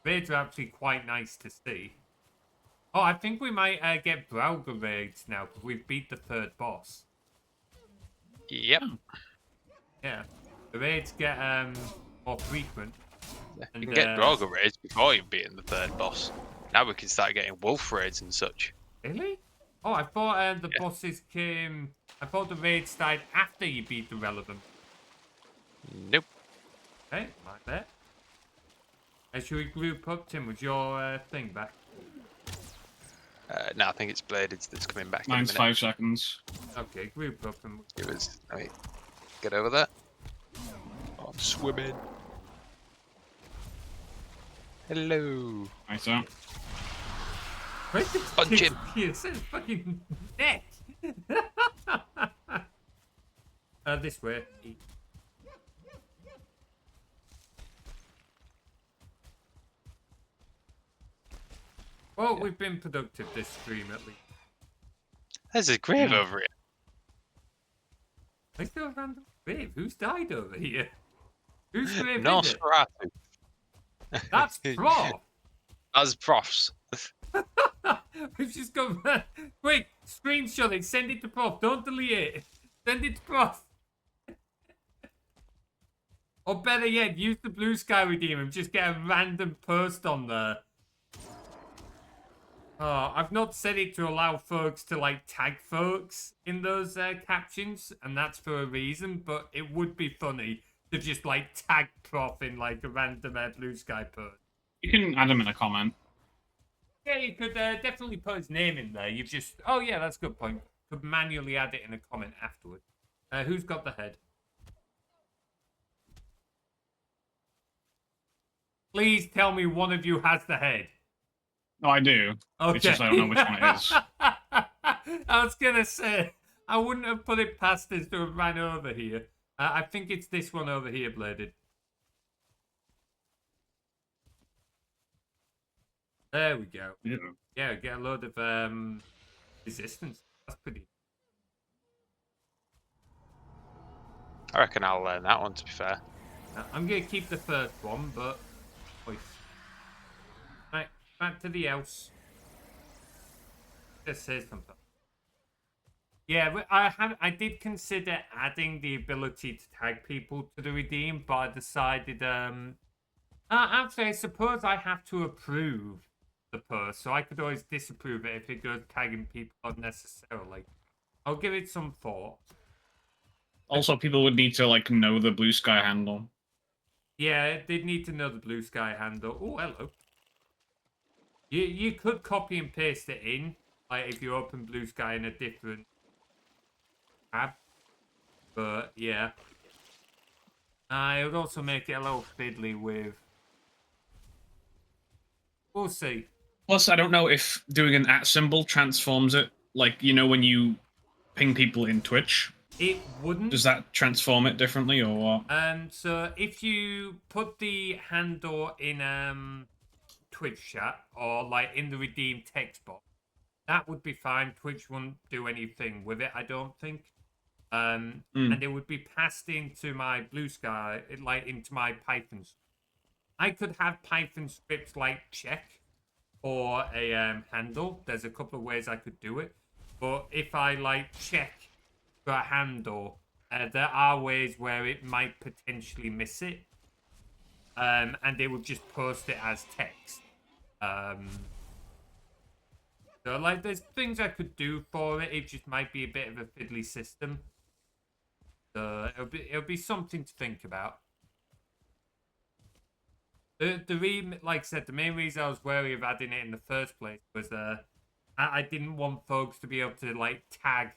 Speaker 2: Raids are actually quite nice to see. Oh, I think we might get Browger raids now because we've beat the 3rd boss.
Speaker 3: Yep.
Speaker 2: Yeah, the raids get more frequent.
Speaker 3: You
Speaker 2: And,
Speaker 3: can get Draugr raids before you've beaten the 3rd boss. Now we can start getting wolf raids and such.
Speaker 2: Really? Oh, I thought the bosses came. I thought the raids started after you beat the relevant.
Speaker 3: Nope.
Speaker 2: Okay, like that. Should we group up, Tim, with your thing back?
Speaker 3: No, I think it's Bladed that's coming back in a
Speaker 4: Mine's
Speaker 3: minute.
Speaker 4: 5 seconds.
Speaker 2: Okay, group up and
Speaker 3: It was. Let me get over there. Oh, I'm swimming. Hello.
Speaker 4: Right, so.
Speaker 2: where's the
Speaker 3: Punch him.
Speaker 2: It's his fucking neck. This way. Well, we've been productive this stream at least.
Speaker 3: There's a grave over here.
Speaker 2: I still a random grave. Who's died over here? Whose grave
Speaker 3: No,
Speaker 2: is it?
Speaker 3: Sparatu.
Speaker 2: That's Prof.
Speaker 3: As profs.
Speaker 2: We've just got... Quick, screenshot it. Send it to Prof. Don't delete it. Send it to Prof. Or better yet, use the Blue Sky Redeemer and just get a random post on there. Oh, I've not set it to allow folks to, like, tag folks in those captions, and that's for a reason, but it would be funny to just, like, tag Prof in, like, a random Blue Sky post.
Speaker 4: You can add him in a comment.
Speaker 2: Yeah, you could definitely put his name in there. You've just... Oh, yeah, that's a good point. Could manually add it in a comment afterward. Who's got the head? Please tell me one of you has the head.
Speaker 4: No, I do.
Speaker 2: Okay.
Speaker 4: It's just I don't know which one it is.
Speaker 2: I was going to say, I wouldn't have put it past us to have ran over here. I think it's this one over here, Bladed. There we go.
Speaker 4: Yeah.
Speaker 2: Yeah, get a load of resistance. That's pretty...
Speaker 3: I reckon I'll learn that one, to be fair.
Speaker 2: I'm going to keep the first one, but... Right, back to the house. Just say something. Yeah, but I did consider adding the ability to tag people to the redeem, but I decided, actually, I suppose I have to approve the post, so I could always disapprove it if it goes tagging people unnecessarily. I'll give it some thought.
Speaker 4: Also, people would need to like know the Blue Sky handle.
Speaker 2: Yeah, they'd need to know the Blue Sky handle. Oh, hello. You could copy and paste it in, like if you open Blue Sky in a different tab. But yeah. It would also make it a little fiddly with... We'll see.
Speaker 4: Plus, I don't know if doing an @ symbol transforms it. Like, you know, when you ping people in Twitch.
Speaker 2: It wouldn't.
Speaker 4: Does that transform it differently or what?
Speaker 2: So if you put the handle in Twitch chat or like in the redeem text box, that would be fine. Twitch wouldn't do anything with it, I don't think. And it would be passed into my Blue Sky, like into my Python. I could have Python scripts like check or a handle. There's a couple of ways I could do it. But if I like check for a handle, there are ways where it might potentially miss it. And they would just post it as text. So like there's things I could do for it. It just might be a bit of a fiddly system. So it'll be something to think about. Like I said, the main reason I was wary of adding it in the first place was I didn't want folks to be able to like tag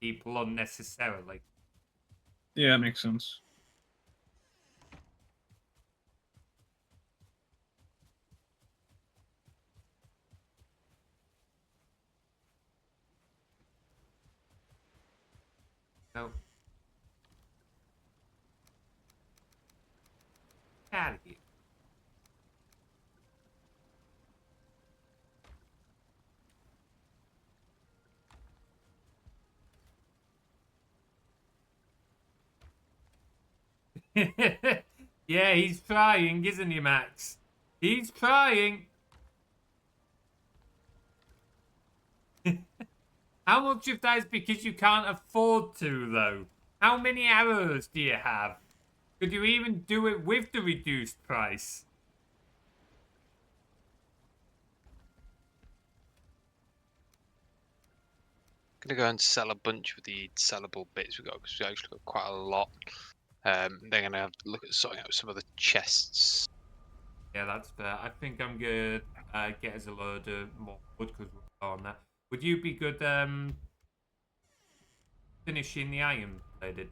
Speaker 2: people unnecessarily.
Speaker 4: Yeah, that makes sense.
Speaker 2: So, out of here. Yeah, he's trying, isn't he, Max? He's trying. How much of that is because you can't afford to, though? How many arrows do you have? Could you even do it with the reduced price?
Speaker 3: Gonna go and sell a bunch of the sellable bits we got because we actually got quite a lot. Then gonna have to look at sorting out some of the chests.
Speaker 2: Yeah, that's fair. I think I'm gonna get us a load of more wood because we're on that. Would you be good finishing the iron bladed?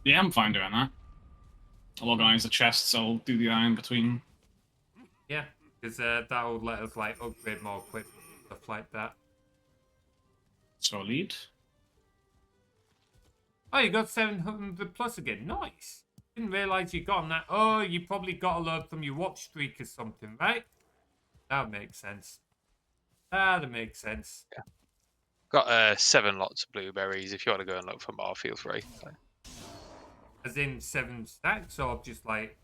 Speaker 4: Yeah, I'm fine doing that. I'll organize the chests, I'll do the iron between.
Speaker 2: Yeah, because that'll let us like upgrade more quick stuff like that.
Speaker 4: Solid.
Speaker 2: Oh, you got 700 plus again. Nice. Didn't realise you got on that. Oh, you probably got a load from your watch streak or something, right? That would make sense. That makes sense.
Speaker 3: Yeah. Got 7 lots of blueberries. If you want to go and look for more, feel free.
Speaker 2: As in 7 stacks, or just like...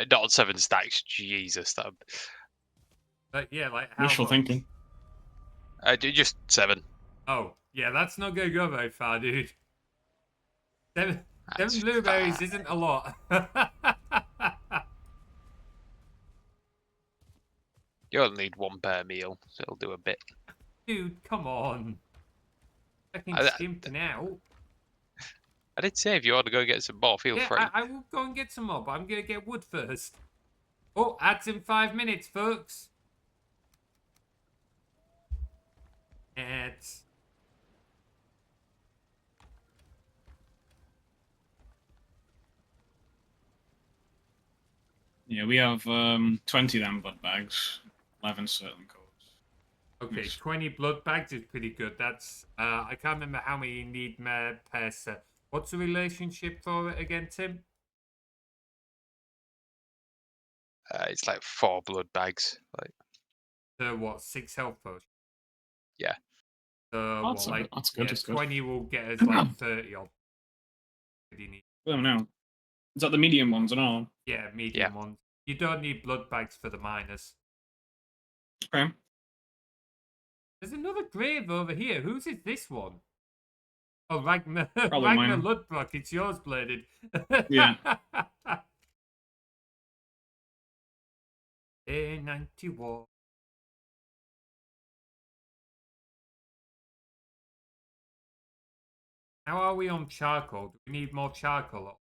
Speaker 3: Not 7 stacks, Jesus.
Speaker 2: yeah, like how
Speaker 4: Wishful
Speaker 2: much?
Speaker 4: thinking.
Speaker 3: Just 7.
Speaker 2: Oh, yeah, that's not going to go very far, dude. Seven
Speaker 3: That's
Speaker 2: blueberries
Speaker 3: fine.
Speaker 2: isn't a lot.
Speaker 3: You only need 1 per meal, so it'll do a bit.
Speaker 2: Dude, come on. Fucking
Speaker 3: I,
Speaker 2: skimping out.
Speaker 3: I did say if you want to go get some more, feel
Speaker 2: Yeah,
Speaker 3: free.
Speaker 2: I will go and get some more, but I'm going to get wood first. Oh, ads in 5 minutes, folks. Ads.
Speaker 4: Yeah, we have 20 of them blood bags, 11 certain codes.
Speaker 2: Okay,
Speaker 4: Yes.
Speaker 2: 20 blood bags is pretty good. That's, I can't remember how many you need per set. What's the relationship for it again, Tim?
Speaker 3: It's like 4 blood bags. Like,
Speaker 2: So what, 6 health potions?
Speaker 3: yeah.
Speaker 2: So
Speaker 4: Oh,
Speaker 2: what,
Speaker 4: that's,
Speaker 2: like,
Speaker 4: that's good.
Speaker 2: yeah,
Speaker 4: That's good.
Speaker 2: 20 will get us like 30 odd. What do you need?
Speaker 4: I don't know. Is that the medium ones and all?
Speaker 2: Yeah, medium ones. You don't need blood bags for the miners.
Speaker 4: Okay.
Speaker 2: There's another grave over here. Whose is this one? Oh, Ragnar.
Speaker 4: Probably
Speaker 2: Ragnar
Speaker 4: mine.
Speaker 2: Ludbrock. It's yours, Bladed.
Speaker 4: Yeah.
Speaker 2: A91. How are we on charcoal? Do we need more charcoal?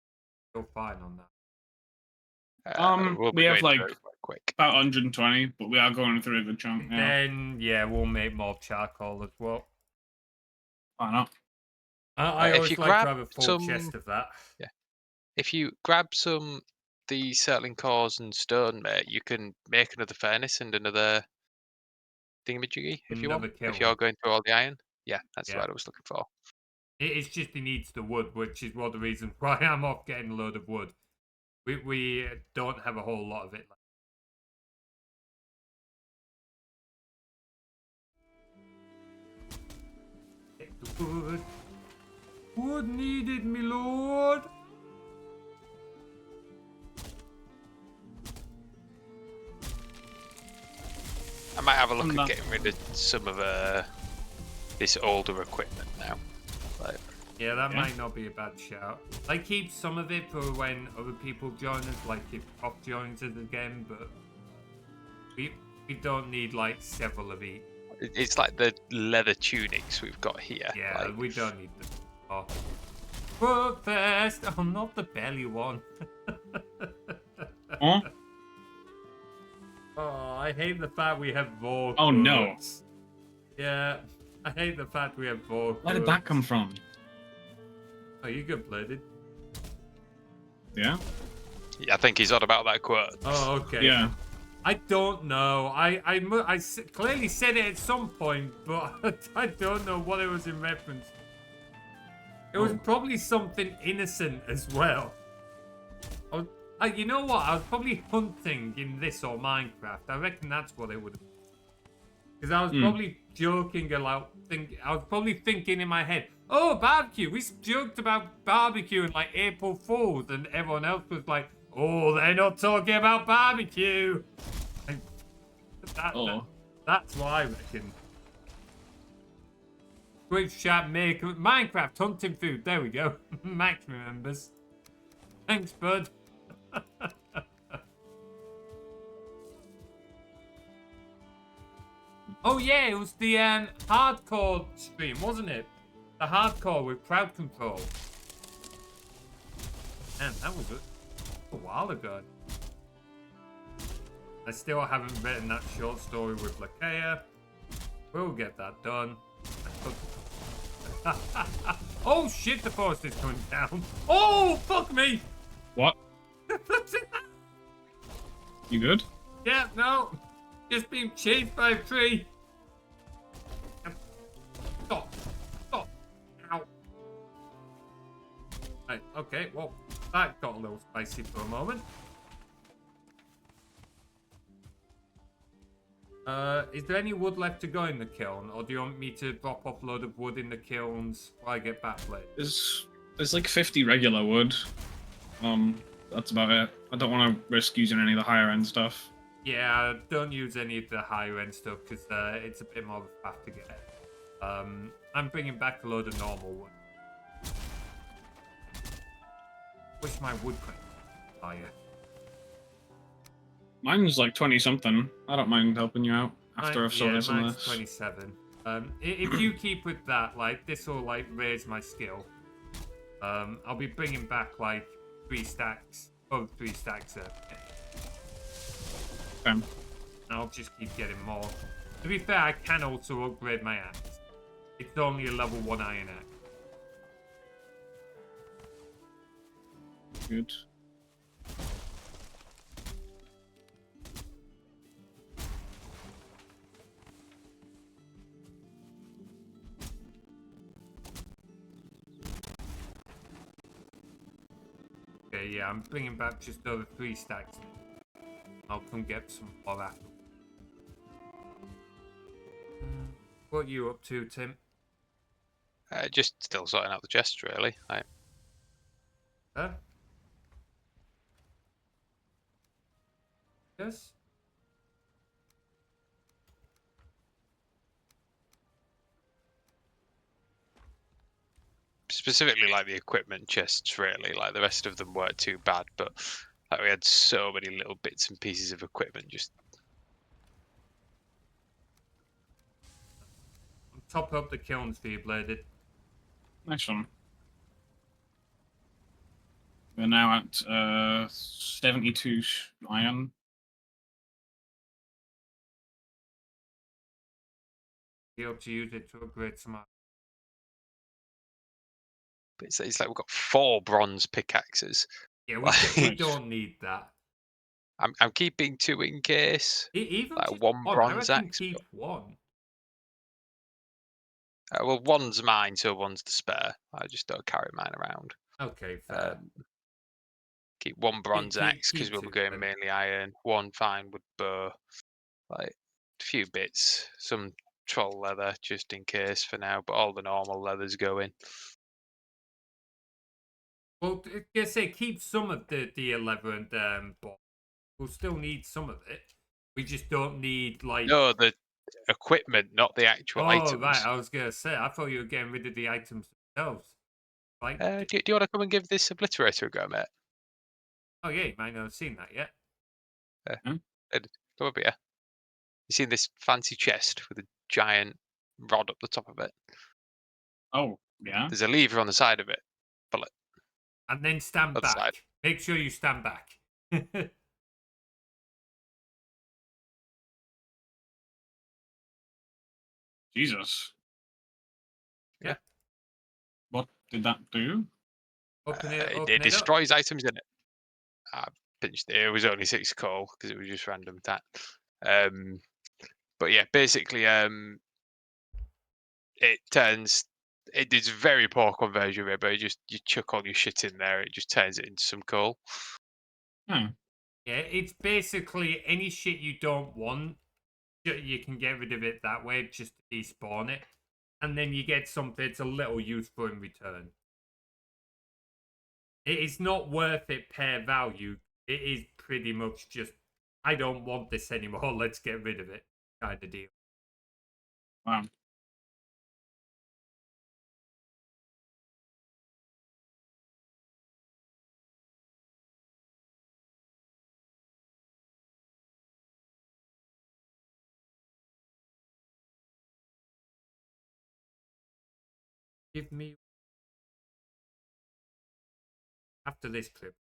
Speaker 2: Still fine on that.
Speaker 3: We'll
Speaker 4: We
Speaker 3: be
Speaker 4: have
Speaker 3: going
Speaker 4: like
Speaker 3: through it quite quick.
Speaker 4: about 120, but we are going through a good chunk now.
Speaker 2: Then, yeah, we'll make more charcoal as well.
Speaker 4: Why not?
Speaker 2: I
Speaker 3: If
Speaker 2: always
Speaker 3: you
Speaker 2: like to
Speaker 3: grab
Speaker 2: have a full
Speaker 3: some-
Speaker 2: chest of that.
Speaker 3: If you grab some the settling cores and stone, mate, you can make another furnace and another thingamajiggy if you want.
Speaker 2: Another
Speaker 3: If
Speaker 2: kiln.
Speaker 3: you're going through all the iron. Yeah, that's the
Speaker 2: Yeah.
Speaker 3: word I was looking for.
Speaker 2: It's just he needs the wood, which is one of the reasons why I'm off getting a load of wood. We don't have a whole lot of it. Get the wood. Wood needed, me lord.
Speaker 3: I might have a look
Speaker 4: I'm
Speaker 3: at
Speaker 4: not-
Speaker 3: getting rid of some of this older equipment now. Like,
Speaker 2: Yeah, that
Speaker 4: Yeah.
Speaker 2: might not be a bad shout. Like, keep some of it for when other people join us, like if Pop joins us again, but we don't need like several of each.
Speaker 3: it's like the leather tunics we've got here.
Speaker 2: Yeah,
Speaker 3: like,
Speaker 2: we don't need them. Oh. But first, oh, not the belly one.
Speaker 4: Huh?
Speaker 2: Oh, I hate the fact we have more.
Speaker 4: Oh, no.
Speaker 2: goods. Yeah, I hate the fact we have more.
Speaker 4: Where did that
Speaker 2: goods.
Speaker 4: come from?
Speaker 2: Oh, you good, Bladed?
Speaker 4: Yeah?
Speaker 3: I think he's on about that quote.
Speaker 2: Oh, okay.
Speaker 4: Yeah.
Speaker 2: I don't know. I clearly said it at some point, but I don't know what it was in reference. It was probably something innocent as well. You know what? I was probably hunting in this or Minecraft. I reckon that's what it would have been. Because I was probably joking about, I was probably thinking in my head, oh, barbecue. We joked about barbecue in like April Fools, and everyone else was like, oh, they're not talking about barbecue. And that's what I reckon. Twitch chat make Minecraft hunting food. There we go. Max remembers. Thanks, bud. Oh yeah, it was the hardcore stream, wasn't it? The hardcore with crowd control. Man, that was a while ago. I still haven't written that short story with Lakea. We'll get that done. Oh shit, the forest is coming down. Oh, fuck me.
Speaker 4: What? You good?
Speaker 2: Yeah, no. Just being chased by a tree. Stop. Stop. Ow. Right, okay, well, that got a little spicy for a moment. Is there any wood left to go in the kiln, or do you want me to drop off a load of wood in the kilns while I get back later?
Speaker 4: There's There's like 50 regular wood. That's about it. I don't want to risk using any of the higher end stuff.
Speaker 2: Yeah, don't use any of the higher end stuff because it's a bit more of a faff to get. I'm bringing back a load of normal wood. Wish my wood could higher.
Speaker 4: Mine's like 20 something. I don't mind helping you out after I've sorted some of
Speaker 2: mine's
Speaker 4: this.
Speaker 2: 27. If you keep with that, like this will like raise my skill. I'll be bringing back like 3 stacks of 3 stacks of it.
Speaker 4: Okay.
Speaker 2: I'll just keep getting more. To be fair, I can also upgrade my axe. It's only a level 1 iron axe.
Speaker 4: Good.
Speaker 2: Okay, yeah, I'm bringing back just over 3 stacks. I'll come get some more after. What are you up to, Tim?
Speaker 3: Just still sorting out the chest, really.
Speaker 2: Huh? Yes?
Speaker 3: Specifically, like the equipment chests, really. Like the rest of them weren't too bad, but like we had so many little bits and pieces of equipment. Just
Speaker 2: Top up the kilns for you, Bladed.
Speaker 4: Nice one. We're now at 72 iron.
Speaker 2: Be able to use it to upgrade some.
Speaker 3: it's like we've got 4 bronze pickaxes.
Speaker 2: Yeah, we
Speaker 3: Like,
Speaker 2: don't need that.
Speaker 3: I'm keeping 2 in case.
Speaker 2: Even
Speaker 3: Like
Speaker 2: just
Speaker 3: 1
Speaker 2: one, I
Speaker 3: bronze
Speaker 2: reckon
Speaker 3: axe.
Speaker 2: keep 1.
Speaker 3: Well, 1's mine, so 1's the spare. I just don't carry mine around.
Speaker 2: Okay, fair.
Speaker 3: Keep 1 bronze axe because
Speaker 2: keep
Speaker 3: we'll be
Speaker 2: 2
Speaker 3: going
Speaker 2: then.
Speaker 3: mainly iron. 1 fine wood bow. Like a few bits, some troll leather just in case for now, but all the normal leathers go in.
Speaker 2: Well, I say keep some of the deer leather and but we'll still need some of it. We just don't need like.
Speaker 3: No, the equipment, not the actual
Speaker 2: Oh
Speaker 3: items.
Speaker 2: right, I was gonna say. I thought you were getting rid of the items themselves. Like,
Speaker 3: Do you want to come and give this obliterator a go, mate?
Speaker 2: oh yeah, you might not have seen that yet.
Speaker 3: Come over here. You seen this fancy chest with a giant rod up the top of it?
Speaker 4: Oh, yeah.
Speaker 3: There's a lever on the side of it. Pull it.
Speaker 2: And then stand
Speaker 3: Other
Speaker 2: back.
Speaker 3: side.
Speaker 2: Make sure you stand back.
Speaker 4: Jesus.
Speaker 2: Yeah.
Speaker 4: What did that do?
Speaker 2: Open it up.
Speaker 3: It destroys items in it. I pinched it. It was only 6 coal because it was just random attack. But yeah, basically, it turns. It is very poor conversion rate, but you chuck all your shit in there, it just turns it into some coal.
Speaker 4: Oh.
Speaker 2: Yeah, it's basically any shit you don't want. You can get rid of it that way, just to despawn it, and then you get something that's a little useful in return. It is not worth it per value. It is pretty much just, I don't want this anymore. Let's get rid of it, kind of deal.
Speaker 4: Wow.
Speaker 2: Give me after this trip,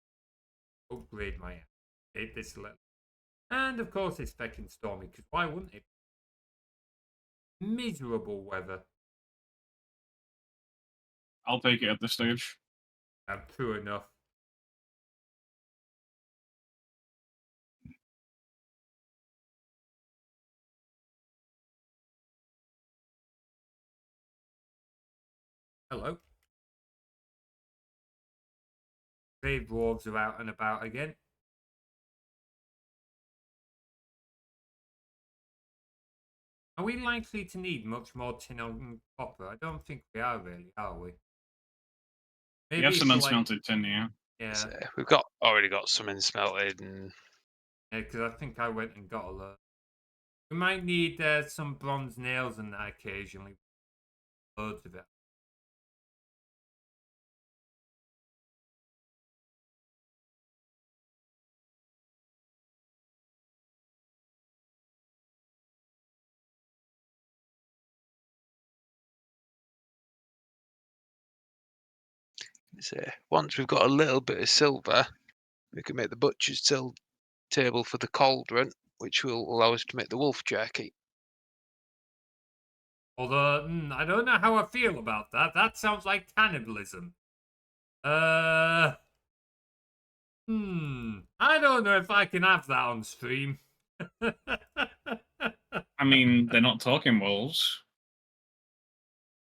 Speaker 2: upgrade my app. Hit this level. And of course it's fucking stormy, because why wouldn't it? Miserable weather.
Speaker 4: I'll take it at this stage.
Speaker 2: True enough. Hello. Grave dwarves are out and about again. Are we likely to need much more tin and copper? I don't think we are really, are we? Maybe
Speaker 4: You have some
Speaker 2: for, like,
Speaker 4: unsmelted tin, yeah.
Speaker 2: yeah,
Speaker 3: So we've already got some in smelted, and
Speaker 2: because I think I went and got a lot. We might need some bronze nails in that occasionally. Loads of it.
Speaker 3: so once we've got a little bit of silver, we can make the butcher's table for the cauldron, which will allow us to make the wolf jerky.
Speaker 2: Although, I don't know how I feel about that. That sounds like cannibalism. I don't know if I can have that on stream.
Speaker 4: I mean, they're not talking wolves.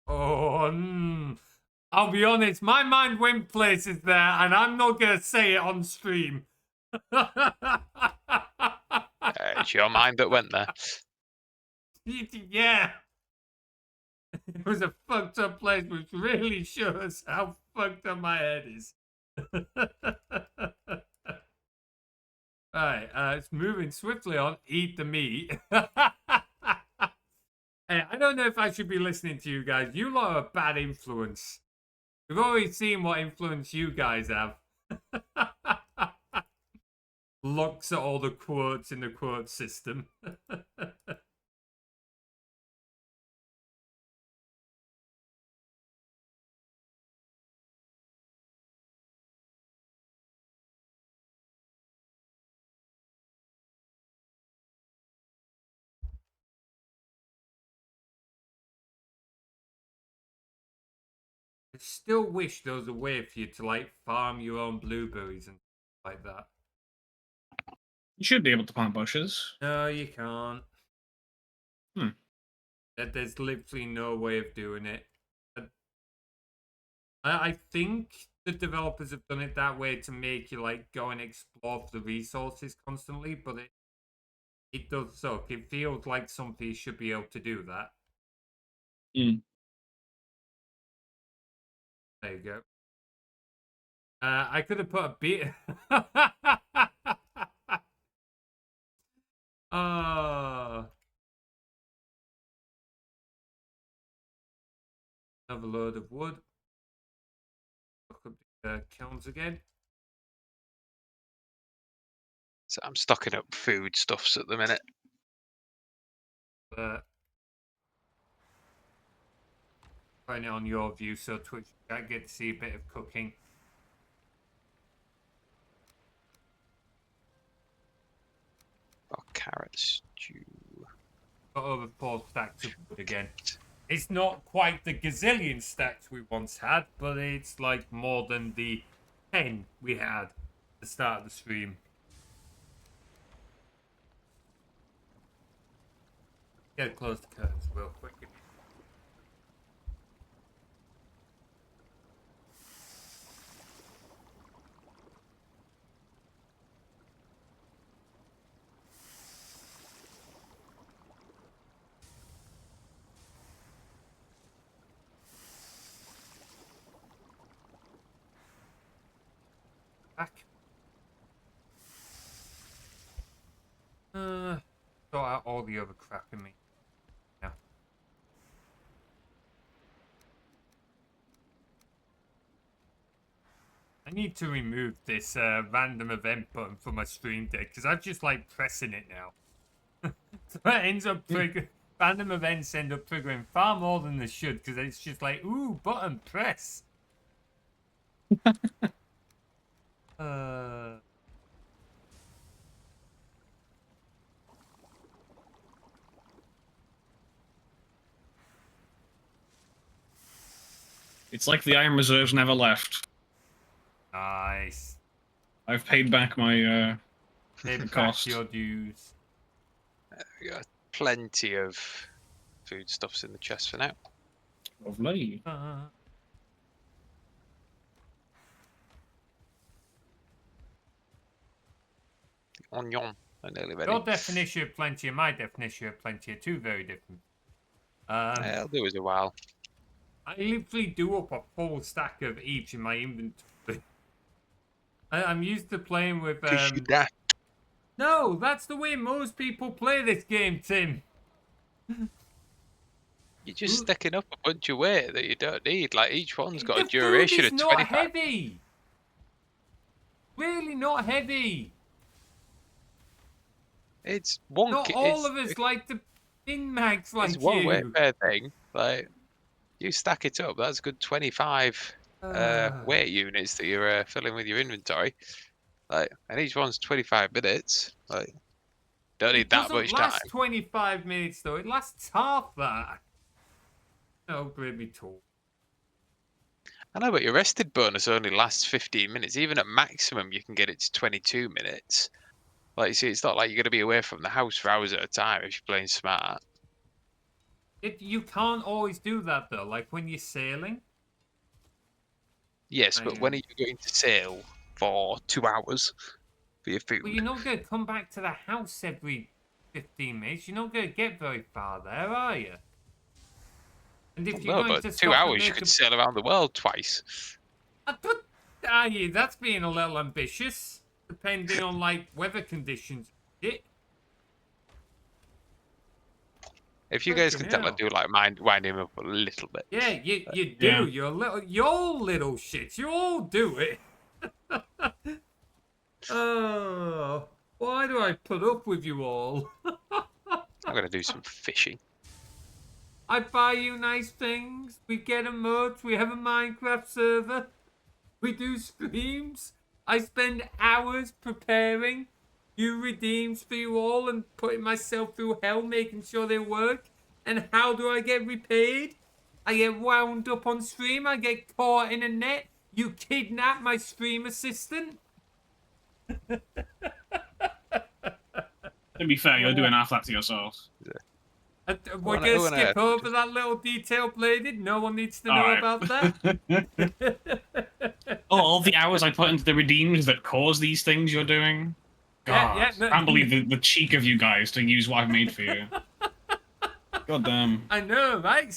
Speaker 2: Oh, I'll be honest, my mind went places there, and I'm not gonna say it on stream.
Speaker 3: It's your mind that went there.
Speaker 2: Yeah. It was a fucked up place, which really shows how fucked up my head is. Alright, it's moving swiftly on. Eat the meat. Hey, I don't know if I should be listening to you guys. You lot are a bad influence. We've already seen what influence you guys have. Looks at all the quotes in the quote system. I still wish there was a way for you to, like, farm your own blueberries and stuff like that.
Speaker 4: You should be able to plant bushes.
Speaker 2: No, you can't.
Speaker 4: Hmm.
Speaker 2: There's literally no way of doing it. I think the developers have done it that way to make you, like, go and explore for the resources constantly, but it does suck. It feels like something you should be able to do that. There you go. I could have put a bit. Oh. Another load of wood. Look up the kilns again.
Speaker 3: So I'm stocking up food stuffs at the minute.
Speaker 2: Putting it on your view so Twitch can't get to see a bit of cooking.
Speaker 3: Got carrot stew.
Speaker 2: Got over 4 stacks of wood again. It's not quite the gazillion stacks we once had, but it's like more than the 10 we had at the start of the stream. Get close the curtains real quick. Back. Sort out all the other crap in me. Yeah. I need to remove this random event button from my stream deck because I'm just like pressing it now. So it ends up triggering. Random events end up triggering far more than they should because it's just like, ooh, button press.
Speaker 4: It's like the Iron Reserves never left.
Speaker 2: Nice.
Speaker 4: I've paid back my cost.
Speaker 2: Your dues.
Speaker 3: We got plenty of foodstuffs in the chest for now.
Speaker 4: Lovely.
Speaker 3: Onion are nearly ready.
Speaker 2: Your definition of plenty and my definition of plenty are two very different.
Speaker 3: It'll do us a while.
Speaker 2: I literally do up a full stack of each in my inventory. I'm used to playing with.
Speaker 3: Because you die.
Speaker 2: No, that's the way most people play this game, Tim.
Speaker 3: You're just stacking up a bunch of weight that you don't need. Like, each one's got a
Speaker 2: The food
Speaker 3: duration
Speaker 2: is
Speaker 3: of
Speaker 2: not
Speaker 3: 25.
Speaker 2: heavy. Really not heavy.
Speaker 3: It's one.
Speaker 2: Not all of us like the min-max like
Speaker 3: It's one weight
Speaker 2: you.
Speaker 3: per thing. Like, you stack it up. That's a good 25 weight units that you're filling with your inventory. Like, and each one's 25 minutes. Like, don't
Speaker 2: It
Speaker 3: need that
Speaker 2: doesn't
Speaker 3: much time.
Speaker 2: last 25 minutes though. It lasts half that. Oh, grade me tall.
Speaker 3: I know, but your rested bonus only lasts 15 minutes. Even at maximum, you can get it to 22 minutes. Like, you see, it's not like you're going to be away from the house for hours at a time if you're playing smart.
Speaker 2: You can't always do that though. Like when you're sailing.
Speaker 3: Yes, but when are you going to sail for 2 hours for your food?
Speaker 2: Well, you're not going to come back to the house every 15 minutes. You're not going to get very far there, are you? And if you're
Speaker 3: No,
Speaker 2: going
Speaker 3: but
Speaker 2: to
Speaker 3: 2
Speaker 2: stop and
Speaker 3: hours, you
Speaker 2: make
Speaker 3: could sail around the world twice.
Speaker 2: Are you? That's being a little ambitious, depending on like weather conditions.
Speaker 3: If you guys
Speaker 2: Fucking
Speaker 3: can tell, I
Speaker 2: hell.
Speaker 3: do like wind him up a little bit.
Speaker 2: Yeah, you do.
Speaker 4: Yeah.
Speaker 2: You're all little shits. You all do it. Oh, why do I put up with you all?
Speaker 3: I'm going to do some fishing.
Speaker 2: I buy you nice things. We get emotes. We have a Minecraft server. We do streams. I spend hours preparing new redeems for you all and putting myself through hell making sure they work. And how do I get repaid? I get wound up on stream. I get caught in a net. You kidnap my stream assistant.
Speaker 4: To be fair, you're doing half that to yourself.
Speaker 2: We're going to skip over that little detail, Bladed. No one needs to know about that.
Speaker 4: Oh, all the hours I put into the redeems that cause these things you're doing. God,
Speaker 2: no.
Speaker 4: I can't believe the cheek of you guys to use what I've made for you. God damn.
Speaker 2: I know, right?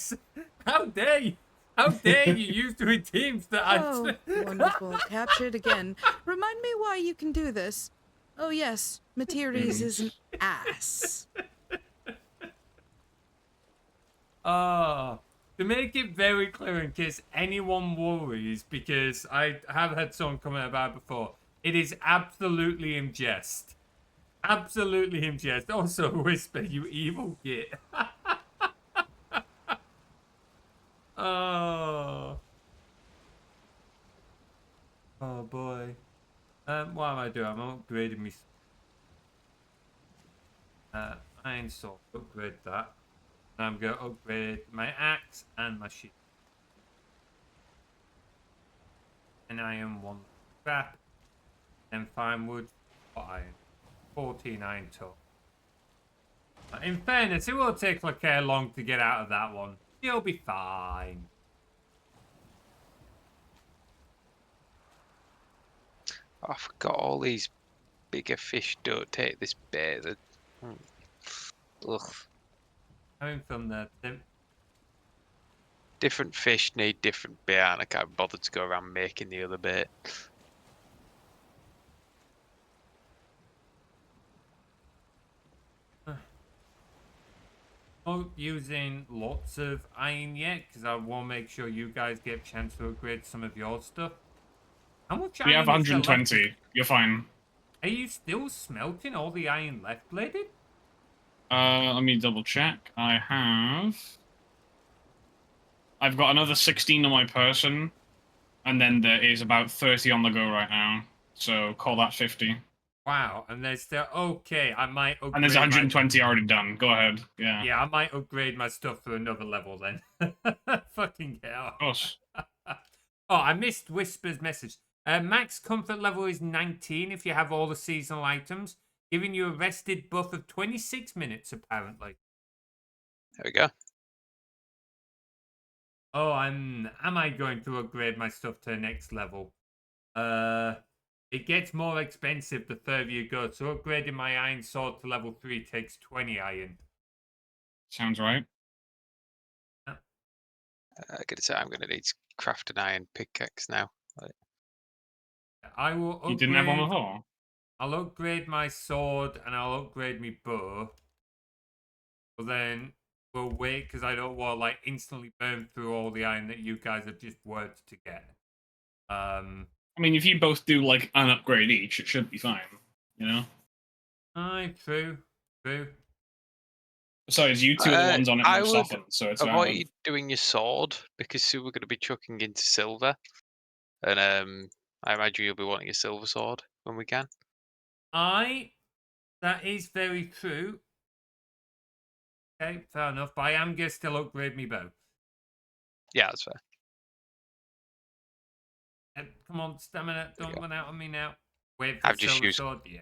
Speaker 2: How dare you? How dare you use the redeems that
Speaker 1: Oh, wonderful. Captured again. Remind me why you can do this. Oh, yes. Materies is an ass.
Speaker 2: To make it very clear in case anyone worries, because I have had someone comment about it before, it is absolutely in jest. Absolutely in jest. Also, Whisper, you evil git. Oh boy. What am I doing? I'm upgrading me. Iron sword. Upgrade that. And I'm going to upgrade my axe and my shield. And iron 1 scrap. And fine wood for iron. 14 iron total. In fairness, it won't take Lakea long to get out of that one. You'll be fine.
Speaker 3: Oh, I forgot all these bigger fish don't take this bait. Ugh.
Speaker 2: Having fun there, Tim.
Speaker 3: Different fish need different bait, and I can't bother to go around making the other bait.
Speaker 2: Not using lots of iron yet, because I want to make sure you guys get a chance to upgrade some of your stuff. How much iron
Speaker 4: We have
Speaker 2: is there left?
Speaker 4: 120. You're fine.
Speaker 2: Are you still smelting all the iron left, Bladed?
Speaker 4: Let me double check. I've got another 16 on my person, and then there is about 30 on the go right now. So call that 50.
Speaker 2: Wow, and there's still... Okay, I might upgrade
Speaker 4: And there's 120 already done. Go ahead. Yeah.
Speaker 2: Yeah, I might upgrade my stuff for another level then. Fucking hell.
Speaker 4: Of course.
Speaker 2: Oh, I missed Whisper's message. Max comfort level is 19 if you have all the seasonal items, giving you a rested buff of 26 minutes, apparently.
Speaker 3: There we go.
Speaker 2: Oh, am I going to upgrade my stuff to the next level? It gets more expensive the further you go, so upgrading my iron sword to level 3 takes 20 iron.
Speaker 4: Sounds right.
Speaker 3: Gonna say I'm gonna need to craft an iron pickaxe now.
Speaker 2: I will upgrade.
Speaker 4: You didn't have one before?
Speaker 2: I'll upgrade my sword and I'll upgrade my bow. But then we'll wait because I don't want to like instantly burn through all the iron that you guys have just worked to get.
Speaker 4: I mean, if you both do like an upgrade each, it should be fine. You know.
Speaker 2: Aye, true.
Speaker 4: Besides, you two are the ones on it
Speaker 3: I
Speaker 4: most
Speaker 3: would
Speaker 4: often, so it's
Speaker 3: avoid
Speaker 4: valid.
Speaker 3: doing your sword because we're going to be chucking into silver, and I imagine you'll be wanting a silver sword when we can.
Speaker 2: That is very true. Okay, fair enough. But I am going to still upgrade me bow.
Speaker 3: Yeah, that's fair.
Speaker 2: Come on, stamina, don't run out on me now. Wait for
Speaker 3: I've
Speaker 2: the
Speaker 3: just
Speaker 2: silver
Speaker 3: used.
Speaker 2: sword, yeah.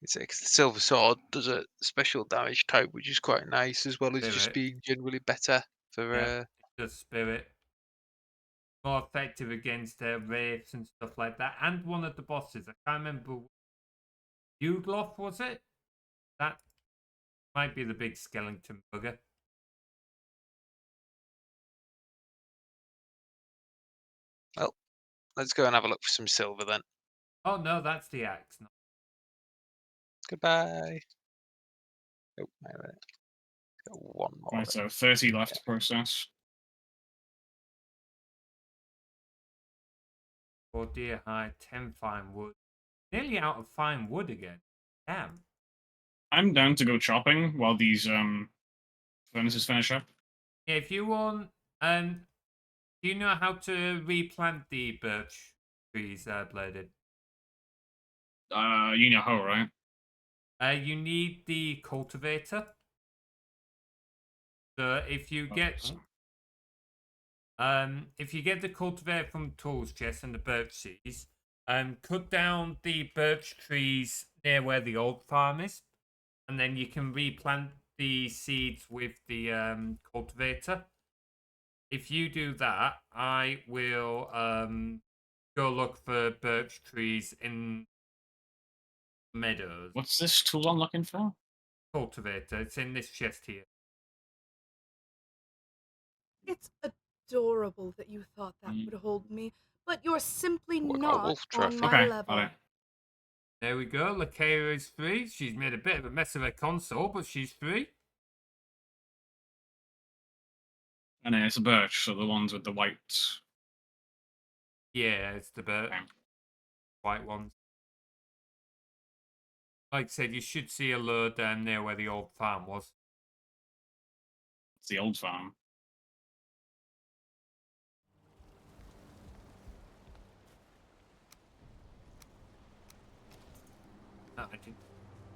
Speaker 3: It's like the silver sword does a special damage type, which is quite nice, as well as just
Speaker 2: Spirit.
Speaker 3: being generally better for.
Speaker 2: Yeah, it does spirit. More effective against wraiths and stuff like that. And one of the bosses, I can't remember. Ugloth, was it? That might be the big skeleton bugger.
Speaker 3: Well, let's go and have a look for some silver then.
Speaker 2: Oh no, that's the axe. No.
Speaker 3: Goodbye. Oh, wait a minute. Got one more.
Speaker 4: Right, so 30 left to process.
Speaker 2: Oh dear, high 10 fine wood. Nearly out of fine wood again. Damn.
Speaker 4: I'm down to go chopping while these furnaces finish up.
Speaker 2: Yeah, if you want, do you know how to replant the birch trees, Bladed?
Speaker 4: You know how, right?
Speaker 2: You need the cultivator. So if you get the cultivator from tools chest and the birch seeds, cut down the birch trees near where the old farm is, and then you can replant the seeds with the cultivator. If you do that, I will go look for birch trees in meadows.
Speaker 4: What's this tool I'm looking for?
Speaker 2: Cultivator. It's in this chest here.
Speaker 1: It's adorable that you thought that would hold me, but you're simply
Speaker 3: What, a
Speaker 1: not
Speaker 3: wolf
Speaker 1: on
Speaker 3: trophy?
Speaker 1: my
Speaker 4: Okay,
Speaker 1: level.
Speaker 4: got it.
Speaker 2: There we go. Lakea is free. She's made a bit of a mess of her console, but she's free.
Speaker 4: And then it's a birch, so the ones with the white.
Speaker 2: Yeah, it's the white ones. Like I said, you should see a load down there where the old farm was.
Speaker 4: It's the old farm.
Speaker 2: No, I didn't.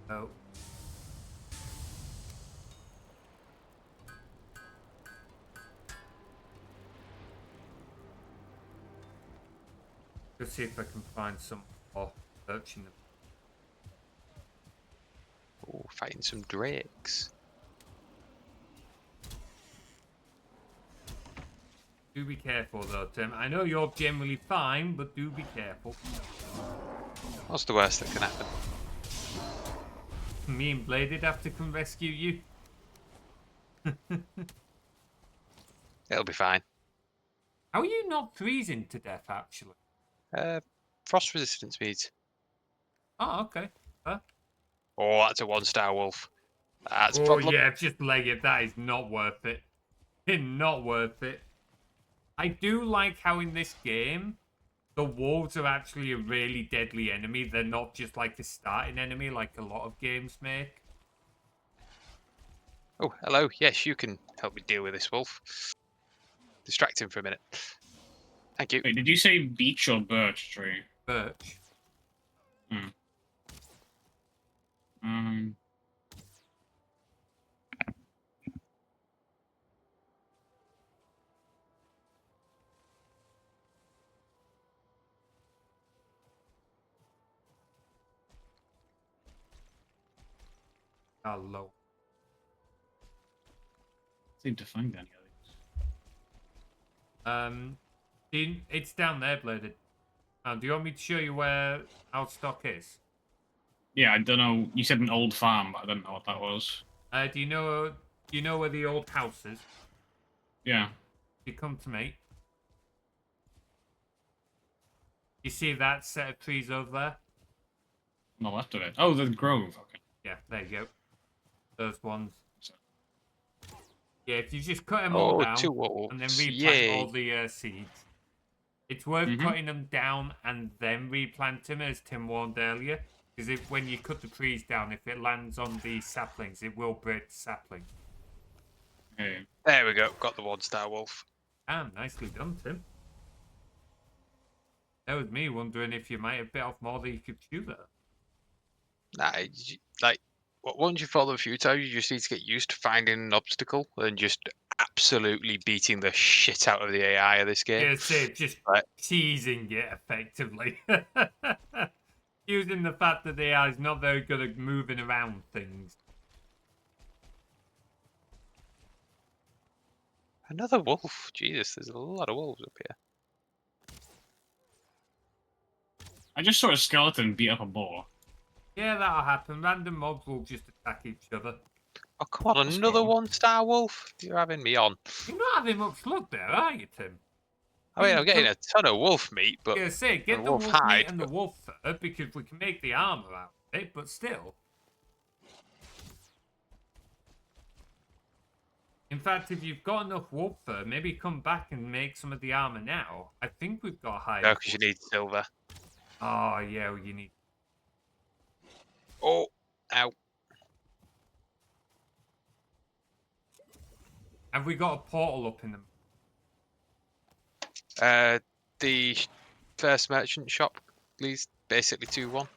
Speaker 2: Oh. Let's see if I can find some more birch in the.
Speaker 3: Oh, fighting some drakes.
Speaker 2: Do be careful though, Tim. I know you're generally fine, but do be careful.
Speaker 3: What's the worst that can happen?
Speaker 2: Me and Bladed have to come rescue you.
Speaker 3: It'll be fine.
Speaker 2: How are you not freezing to death, actually?
Speaker 3: Frost resistance means.
Speaker 2: Oh, okay.
Speaker 3: Oh, that's a 1-star wolf. That's a
Speaker 2: Oh,
Speaker 3: problem.
Speaker 2: yeah, just leg it. That is not worth it. Not worth it. I do like how in this game, the wolves are actually a really deadly enemy. They're not just like a starting enemy like a lot of games make.
Speaker 3: Oh, hello. Yes, you can help me deal with this wolf. Distract him for a minute. Thank you.
Speaker 4: Wait, did you say beech or birch tree?
Speaker 2: Birch. Hello.
Speaker 4: Seem to find any of these.
Speaker 2: It's down there, Bladed. Do you want me to show you where our stock is?
Speaker 4: Yeah, I don't know. You said an old farm, but I don't know what that was.
Speaker 2: Do you know You know where the old house is?
Speaker 4: Yeah.
Speaker 2: You come to me. You see that set of trees over there?
Speaker 4: On the left of it. Oh, the grove. Okay.
Speaker 2: Yeah, there you go. Those ones.
Speaker 4: So-
Speaker 2: Yeah, if you just cut them all
Speaker 3: Oh,
Speaker 2: down
Speaker 3: two
Speaker 2: and then
Speaker 3: wolves.
Speaker 2: replant
Speaker 3: Yay.
Speaker 2: all the seeds, it's worth cutting them down and then replant them, as Tim warned earlier. Because if when you cut the trees down, if it lands on the saplings, it will break the sapling.
Speaker 4: Okay.
Speaker 3: There we go. Got the 1-star wolf.
Speaker 2: Ah, nicely done, Tim. That was me wondering if you might have bit off more than you could chew there.
Speaker 3: Nah, like, once you fall a few times, you just need to get used to finding an obstacle and just absolutely beating the shit out of the AI of this game.
Speaker 2: Yeah, say just
Speaker 3: Right.
Speaker 2: teasing it effectively. Using the fact that the AI is not very good at moving around things.
Speaker 3: Another wolf. Jesus, there's a lot of wolves up here.
Speaker 4: I just saw a skeleton beat up a boar.
Speaker 2: Yeah, that'll happen. Random mobs will just attack each other.
Speaker 3: Oh, come on,
Speaker 4: That's
Speaker 3: another
Speaker 4: cool.
Speaker 3: 1-star wolf? You're having me on.
Speaker 2: You're not having much luck there, are you, Tim?
Speaker 3: I mean, I'm getting a ton of wolf meat, but
Speaker 2: Yeah, say, get
Speaker 3: and
Speaker 2: the
Speaker 3: wolf
Speaker 2: wolf meat
Speaker 3: hide,
Speaker 2: and the
Speaker 3: but-
Speaker 2: wolf fur because we can make the armor out of it, but still. In fact, if you've got enough wolf fur, maybe come back and make some of the armor now. I think we've got high.
Speaker 3: no, because you need silver.
Speaker 2: Oh, yeah, well, you need.
Speaker 3: Oh, ow.
Speaker 2: Have we got a portal up in them?
Speaker 3: The first merchant shop leads basically 2-1.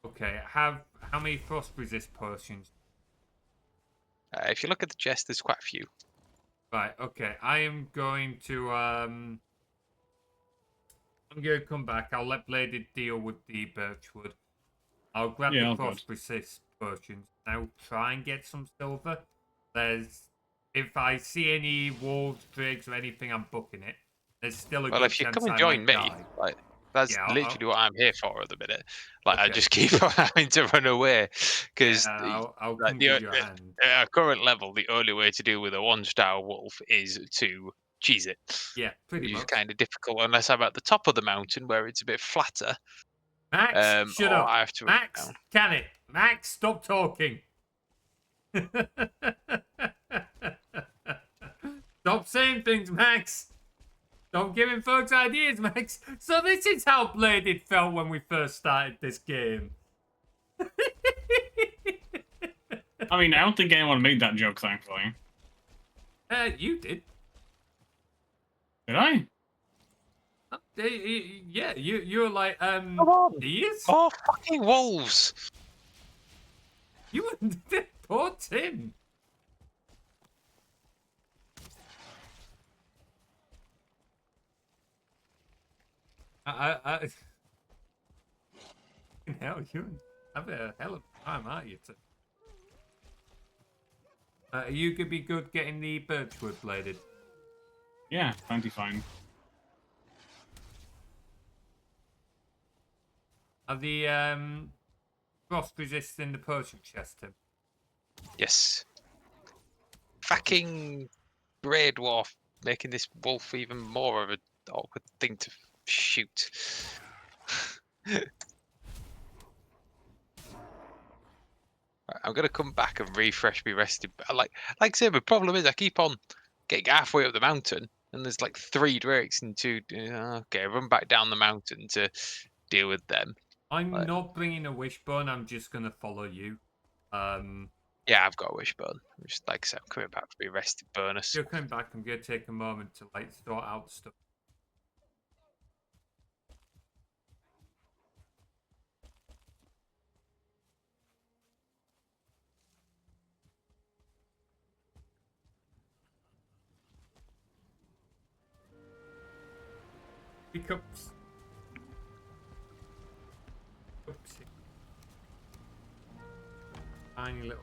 Speaker 2: Okay, how many frost resist potions?
Speaker 3: If you look at the chest, there's quite a few.
Speaker 2: Right, okay. I am going to I'm gonna come back. I'll let Bladed deal with the birchwood. I'll grab
Speaker 4: Yeah,
Speaker 2: the
Speaker 4: all
Speaker 2: frost resist potions. Now try and get some silver. If I see any wolves, drakes, or anything, I'm booking it. There's still a
Speaker 3: Well,
Speaker 2: good
Speaker 3: if you
Speaker 2: chance
Speaker 3: come and
Speaker 2: I
Speaker 3: join me,
Speaker 2: might die.
Speaker 3: like that's
Speaker 2: Yeah,
Speaker 3: literally what I'm here for at the minute. Like I
Speaker 2: Okay.
Speaker 3: just keep on having to run away because
Speaker 2: I'll
Speaker 3: like
Speaker 2: come give you a hand.
Speaker 3: at our current level, the only way to deal with a 1-star wolf is to cheese it,
Speaker 2: Yeah, pretty
Speaker 3: which is
Speaker 2: much.
Speaker 3: kind of difficult unless I'm at the top of the mountain where it's a bit flatter.
Speaker 2: Max, shut
Speaker 3: or
Speaker 2: up.
Speaker 3: I have to run
Speaker 2: Max,
Speaker 3: down.
Speaker 2: can it? Max, stop talking. Stop saying things, Max. Don't give him folks ideas, Max. So this is how Bladed felt when we first started this game.
Speaker 4: I mean, I don't think anyone made that joke, thankfully.
Speaker 2: You did.
Speaker 4: Did I?
Speaker 2: Yeah, you were like,
Speaker 3: Come on.
Speaker 2: Deers?
Speaker 3: Oh, fucking wolves!
Speaker 2: You were poor Tim. I hell, you have a hell of a time, aren't you? Are you gonna be good getting the birchwood bladed?
Speaker 4: Yeah, plenty fine.
Speaker 2: Are the frost resisting the potion chest, Tim?
Speaker 3: Yes. Fucking grey dwarf making this wolf even more of an awkward thing to shoot. Right, I'm gonna come back and refresh me rested. Like I say, the problem is I keep on getting halfway up the mountain, and there's like 3 drakes and 2. Okay, run back down the mountain to deal with them.
Speaker 2: I'm
Speaker 3: Right.
Speaker 2: not bringing a wishbone. I'm just gonna follow you.
Speaker 3: Yeah, I've got a wishbone. I'm just like I said, I'm coming back for my rested bonus.
Speaker 2: You're coming back. I'm gonna take a moment to like sort out stuff. Pickups. Oopsie. Tiny little.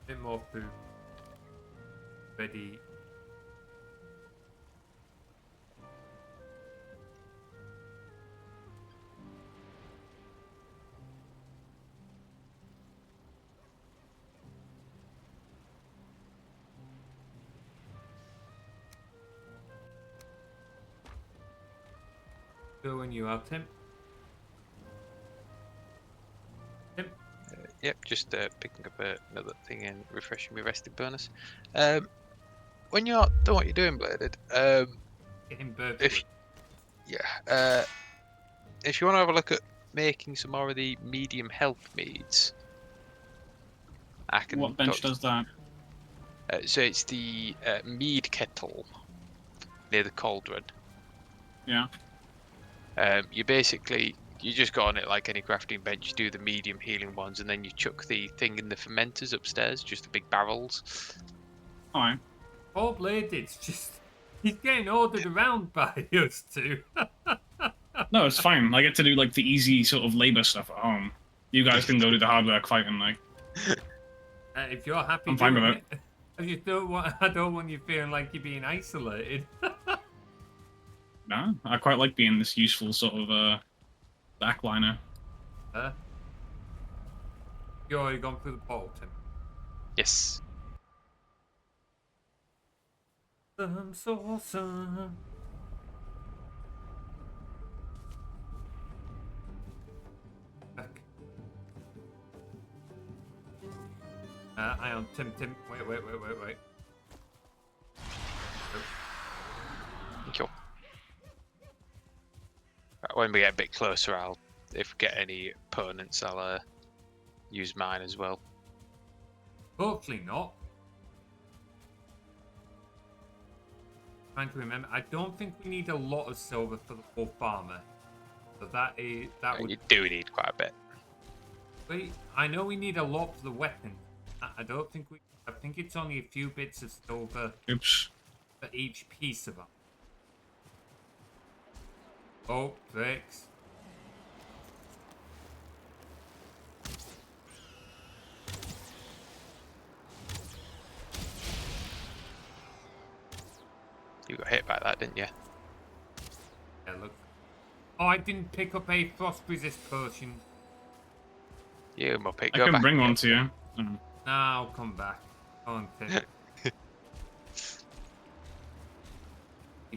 Speaker 2: Bit more food. ready. Go when you are, Tim. Tim?
Speaker 3: Yep, just picking up another thing and refreshing my rested bonus. When you're done what you're doing, Bladed,
Speaker 2: Getting bird
Speaker 3: if if you want to have a look at making some more of the medium health meads, I can.
Speaker 4: What bench does that?
Speaker 3: So it's the mead kettle near the cauldron.
Speaker 4: Yeah.
Speaker 3: You just go on it like any crafting bench. You do the medium healing ones, and then you chuck the thing in the fermenters upstairs, just the big barrels.
Speaker 4: Alright.
Speaker 2: Poor Bladed's just... He's getting ordered around by us two.
Speaker 4: No, it's fine. I get to do like the easy sort of labor stuff at home. You guys can go do the hard work fighting. Like,
Speaker 2: If you're happy
Speaker 4: I'm fine
Speaker 2: doing
Speaker 4: with
Speaker 2: it. I don't want you feeling like you're being isolated.
Speaker 4: no, I quite like being this useful sort of backliner.
Speaker 2: You already gone through the portal, Tim.
Speaker 3: Yes.
Speaker 2: So awesome. Back. I am Tim. Wait.
Speaker 3: Thank you. Right, when we get a bit closer, if we get any opponents, I'll use mine as well.
Speaker 2: Hopefully not. Trying to remember, I don't think we need a lot of silver for the full farmer. So that would.
Speaker 3: You do need quite a bit.
Speaker 2: Wait, I know we need a lot for the weapon. I don't think we. I think it's only a few bits of silver
Speaker 4: Oops.
Speaker 2: for each piece of it. Oh, bricks.
Speaker 3: You got hit by that, didn't you?
Speaker 2: Yeah, look. Oh, I didn't pick up a frost resist potion.
Speaker 3: You muppet,
Speaker 4: I
Speaker 3: go
Speaker 4: can
Speaker 3: back.
Speaker 4: bring one to you. Oh.
Speaker 2: Now I'll come back. Go on, Tim.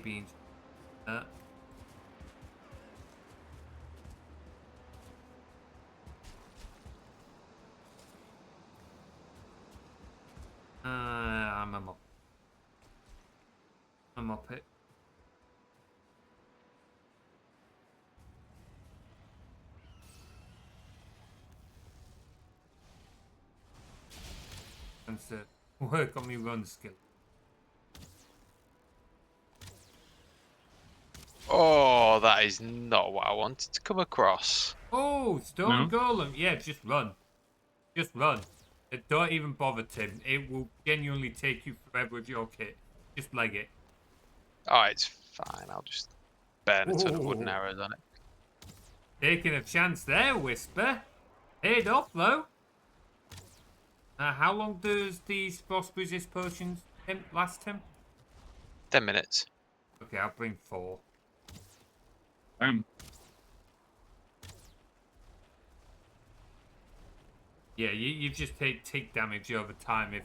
Speaker 2: Beans. I'm a muppet. And to work on my run skill.
Speaker 3: Oh, that is not what I wanted to come across.
Speaker 2: Oh, stone
Speaker 4: No?
Speaker 2: golem. Yeah, just run. Just run. Don't even bother, Tim. It will genuinely take you forever with your kit. Just leg it.
Speaker 3: Oh, it's fine. I'll just burn a ton of wooden
Speaker 2: Ooh.
Speaker 3: arrows on it.
Speaker 2: Taking a chance there, Whisper. Paid off, though. How long does these frost resist potions last, Tim?
Speaker 3: 10 minutes.
Speaker 2: Okay, I'll bring 4.
Speaker 4: Damn.
Speaker 2: Yeah, you just take damage over time if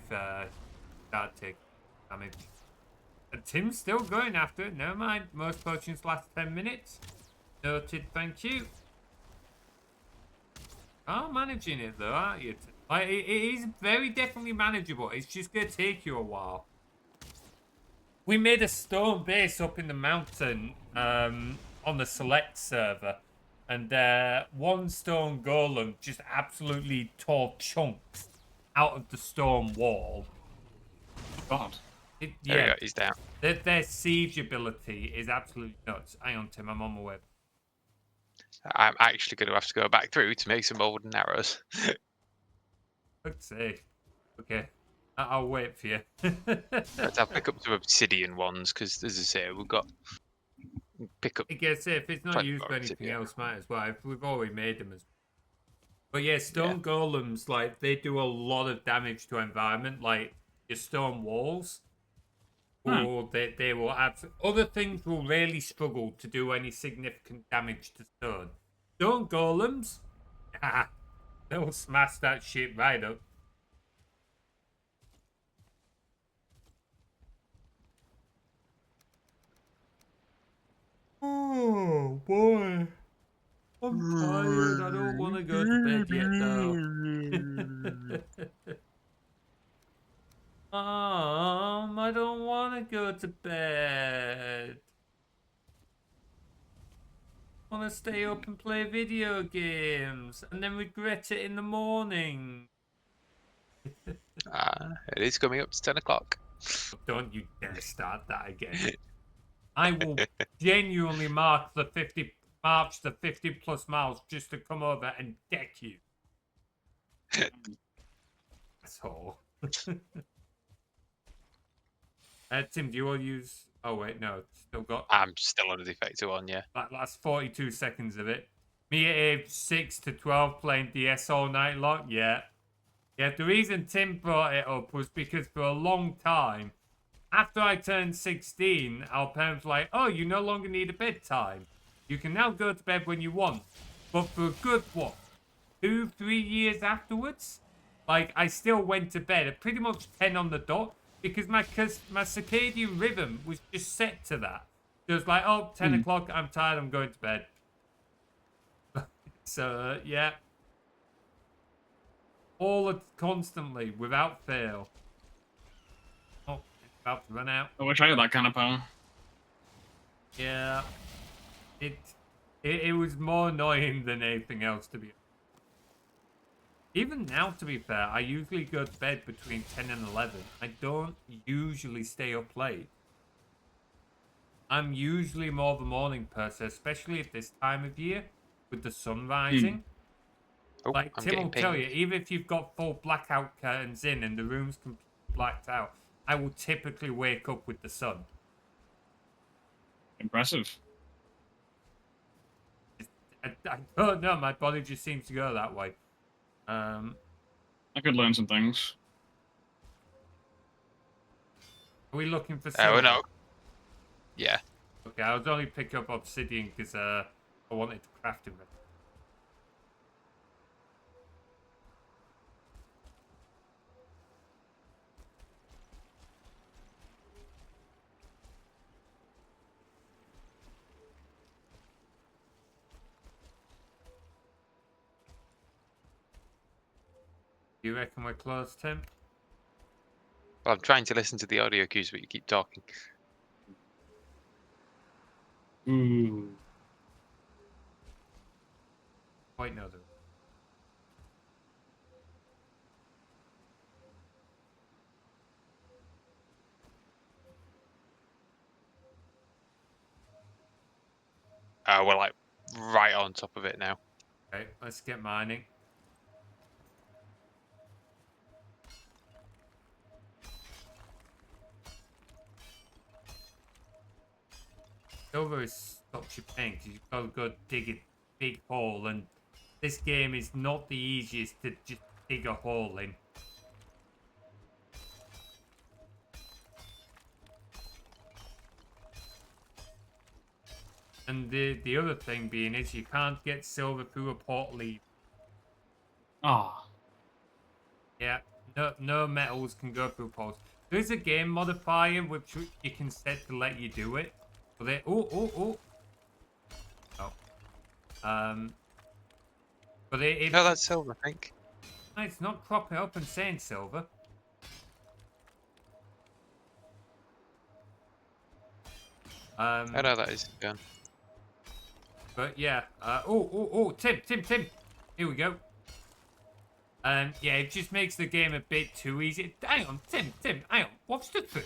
Speaker 2: start take damage. And Tim's still going after it. Never mind. Most potions last 10 minutes. Noted, thank you. Oh, managing it though, aren't you? Like, it is very definitely manageable. It's just going to take you a while. We made a stone base up in the mountain on the select server. And one stone golem just absolutely tore chunks out of the stone wall.
Speaker 4: God.
Speaker 3: There we
Speaker 2: Yeah,
Speaker 3: go, he's down.
Speaker 2: their siege ability is absolutely nuts. Hang on, Tim, I'm on my way.
Speaker 3: I'm actually going to have to go back through to make some more wooden arrows.
Speaker 2: Let's see. Okay, I'll wait for you.
Speaker 3: But I'll pick up some obsidian ones because, as I say, we've got pick up.
Speaker 2: I guess if it's not
Speaker 3: Plenty
Speaker 2: used for
Speaker 3: more
Speaker 2: anything
Speaker 3: obsidian.
Speaker 2: else, might as well. If we've already made them as. But yeah, stone golems, like, they do a lot of damage to environment, like your stone walls. or they will other things will really struggle to do any significant damage to stone. Stone golems, they'll smash that shit right up. Oh boy, I'm tired. I don't want to go to bed yet though. I don't want to go to bed. I want to stay up and play video games and then regret it in the morning.
Speaker 3: It is coming up to 10 o'clock.
Speaker 2: Don't you dare start that again. I will genuinely march the 50 plus miles just to come over and deck you. Asshole. Tim, do you all use... Oh, wait, no. Still got...
Speaker 3: I'm still on the defector one, yeah.
Speaker 2: That last 42 seconds of it. Me at age 6 to 12 playing DS all night long? Yeah. Yeah, the reason Tim brought it up was because for a long time, after I turned 16, our parents were like, oh, you no longer need a bedtime. You can now go to bed when you want. But for a good, 2-3 years afterwards, like, I still went to bed at pretty much 10 on the dot because my circadian rhythm was just set to that. It was like, oh, 10 o'clock, I'm tired, I'm going to bed. So, yeah. Constantly, without fail. Oh, it's about to run out.
Speaker 4: I wish I had that kind of power.
Speaker 2: Yeah. It was more annoying than anything else, to be honest. Even now, to be fair, I usually go to bed between 10 and 11. I don't usually stay up late. I'm usually more of a morning person, especially at this time of year with the sun rising.
Speaker 3: Oh,
Speaker 2: Like,
Speaker 3: I'm
Speaker 2: Tim will
Speaker 3: getting
Speaker 2: tell
Speaker 3: pinged.
Speaker 2: you, even if you've got full blackout curtains in and the room's completely blacked out, I will typically wake up with the sun.
Speaker 4: Impressive.
Speaker 2: I don't know, my body just seems to go that way.
Speaker 4: I could learn some things.
Speaker 2: Are we looking for
Speaker 3: Oh,
Speaker 2: silver?
Speaker 3: no. Yeah.
Speaker 2: Okay, I was only picking up obsidian because I wanted to craft it. Do you reckon we're close, Tim?
Speaker 3: Well, I'm trying to listen to the audio cues, but you keep talking.
Speaker 4: Ooh.
Speaker 2: Wait, no. There.
Speaker 3: We're like right on top of it now.
Speaker 2: Okay, let's get mining. Silver is stops you paying because you've got to go dig a big hole, and this game is not the easiest to just dig a hole in. And the other thing being is you can't get silver through a portal either.
Speaker 4: Ah.
Speaker 2: Yeah, no metals can go through portals. There is a game modifier which you can set to let you do it. But they oh. But it
Speaker 3: No, that's silver, I think.
Speaker 2: it's not cropping up and saying silver.
Speaker 3: Oh, no, that is gun.
Speaker 2: But yeah, Tim. Here we go. Yeah, it just makes the game a bit too easy. Hang on, Tim, hang on. What's the tree?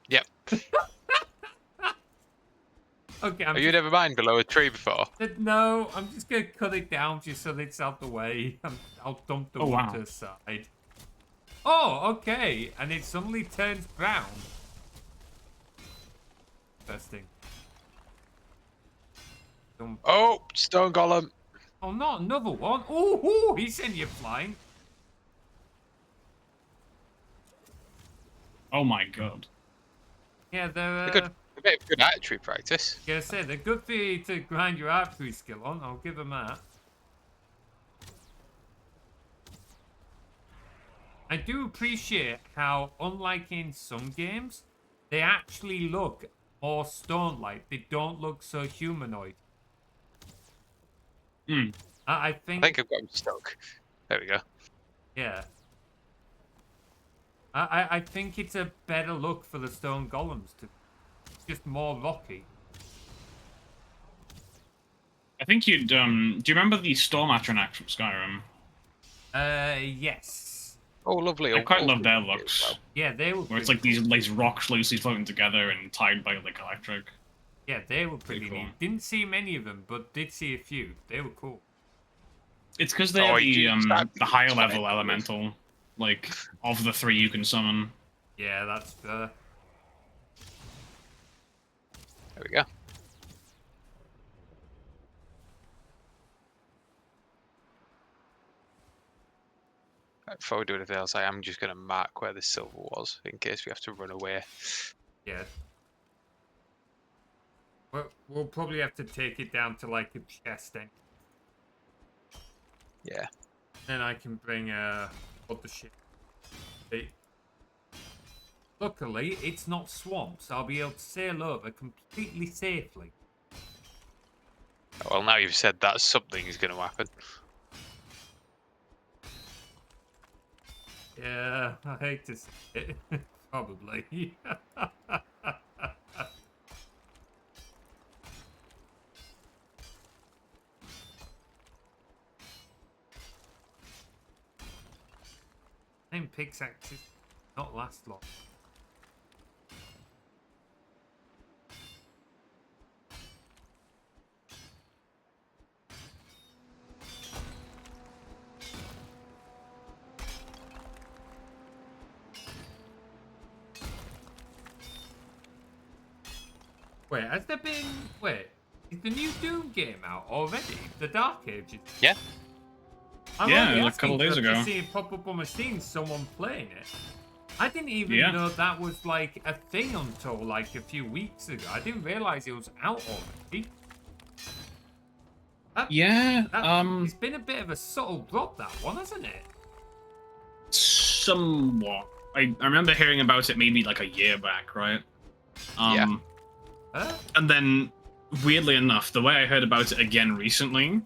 Speaker 3: Yep.
Speaker 2: Okay,
Speaker 3: Have you never mined below a tree before?
Speaker 2: No, I'm just gonna cut it down just so that it's out the way. I'll dump the water aside. Oh, okay, and it suddenly turns brown. Interesting.
Speaker 3: Oh, stone golem.
Speaker 2: Oh, not another one. Oh, he sent you flying.
Speaker 4: Oh my god.
Speaker 2: Yeah, they're
Speaker 3: Good, a bit of good archery practice.
Speaker 2: yeah, I say they're good for you to grind your archery skill on. I'll give them that. I do appreciate how, unlike in some games, they actually look more stone-like. They don't look so humanoid.
Speaker 4: Hmm.
Speaker 2: I
Speaker 3: I
Speaker 2: think,
Speaker 3: think I've got him stuck. There we go.
Speaker 2: yeah. I think it's a better look for the stone golems to just more rocky.
Speaker 4: I think you'd do you remember the Storm Atronach from Skyrim?
Speaker 2: Yes.
Speaker 3: Oh, lovely.
Speaker 4: I quite
Speaker 3: Oh,
Speaker 4: love their
Speaker 3: lovely as
Speaker 4: looks.
Speaker 3: well.
Speaker 2: Yeah, they were
Speaker 4: Where it's
Speaker 2: pretty
Speaker 4: like
Speaker 2: cool.
Speaker 4: these rocks loosely floating together and tied by like electric.
Speaker 2: Yeah, they were pretty
Speaker 4: cool.
Speaker 2: neat. Didn't see many of them, but did see a few. They were cool.
Speaker 4: It's because they
Speaker 3: Oh,
Speaker 4: have
Speaker 3: you start
Speaker 4: the higher
Speaker 3: being
Speaker 4: level
Speaker 3: funny.
Speaker 4: elemental, like of the 3 you can summon.
Speaker 2: Yeah, that's fair.
Speaker 3: There we go. Before we do anything else, I am just going to mark where the silver was in case we have to run away.
Speaker 2: Yeah. We'll probably have to take it down to like a chest then.
Speaker 3: Yeah.
Speaker 2: Then I can bring what the shit. Luckily, it's not swamps. I'll be able to sail over completely safely.
Speaker 3: Well, now you've said that, something is going to happen.
Speaker 2: Yeah, I hate to say it. Probably. Same pickaxes not last long. Wait, has there been... Wait, is the new Doom game out already? The Dark Ages?
Speaker 3: Yeah.
Speaker 2: I'm
Speaker 4: Yeah,
Speaker 2: only
Speaker 4: a
Speaker 2: asking
Speaker 4: couple days
Speaker 2: 'cause I've
Speaker 4: ago.
Speaker 2: just seen it pop up on my screen, someone playing it. I didn't even
Speaker 4: Yeah.
Speaker 2: know that was like a thing until like a few weeks ago. I didn't realize it was out already.
Speaker 4: Yeah,
Speaker 2: It's been a bit of a subtle drop, that one, hasn't it?
Speaker 4: somewhat. I remember hearing about it maybe like a year back, right?
Speaker 3: Yeah.
Speaker 4: And then, weirdly enough, the way I heard about it again recently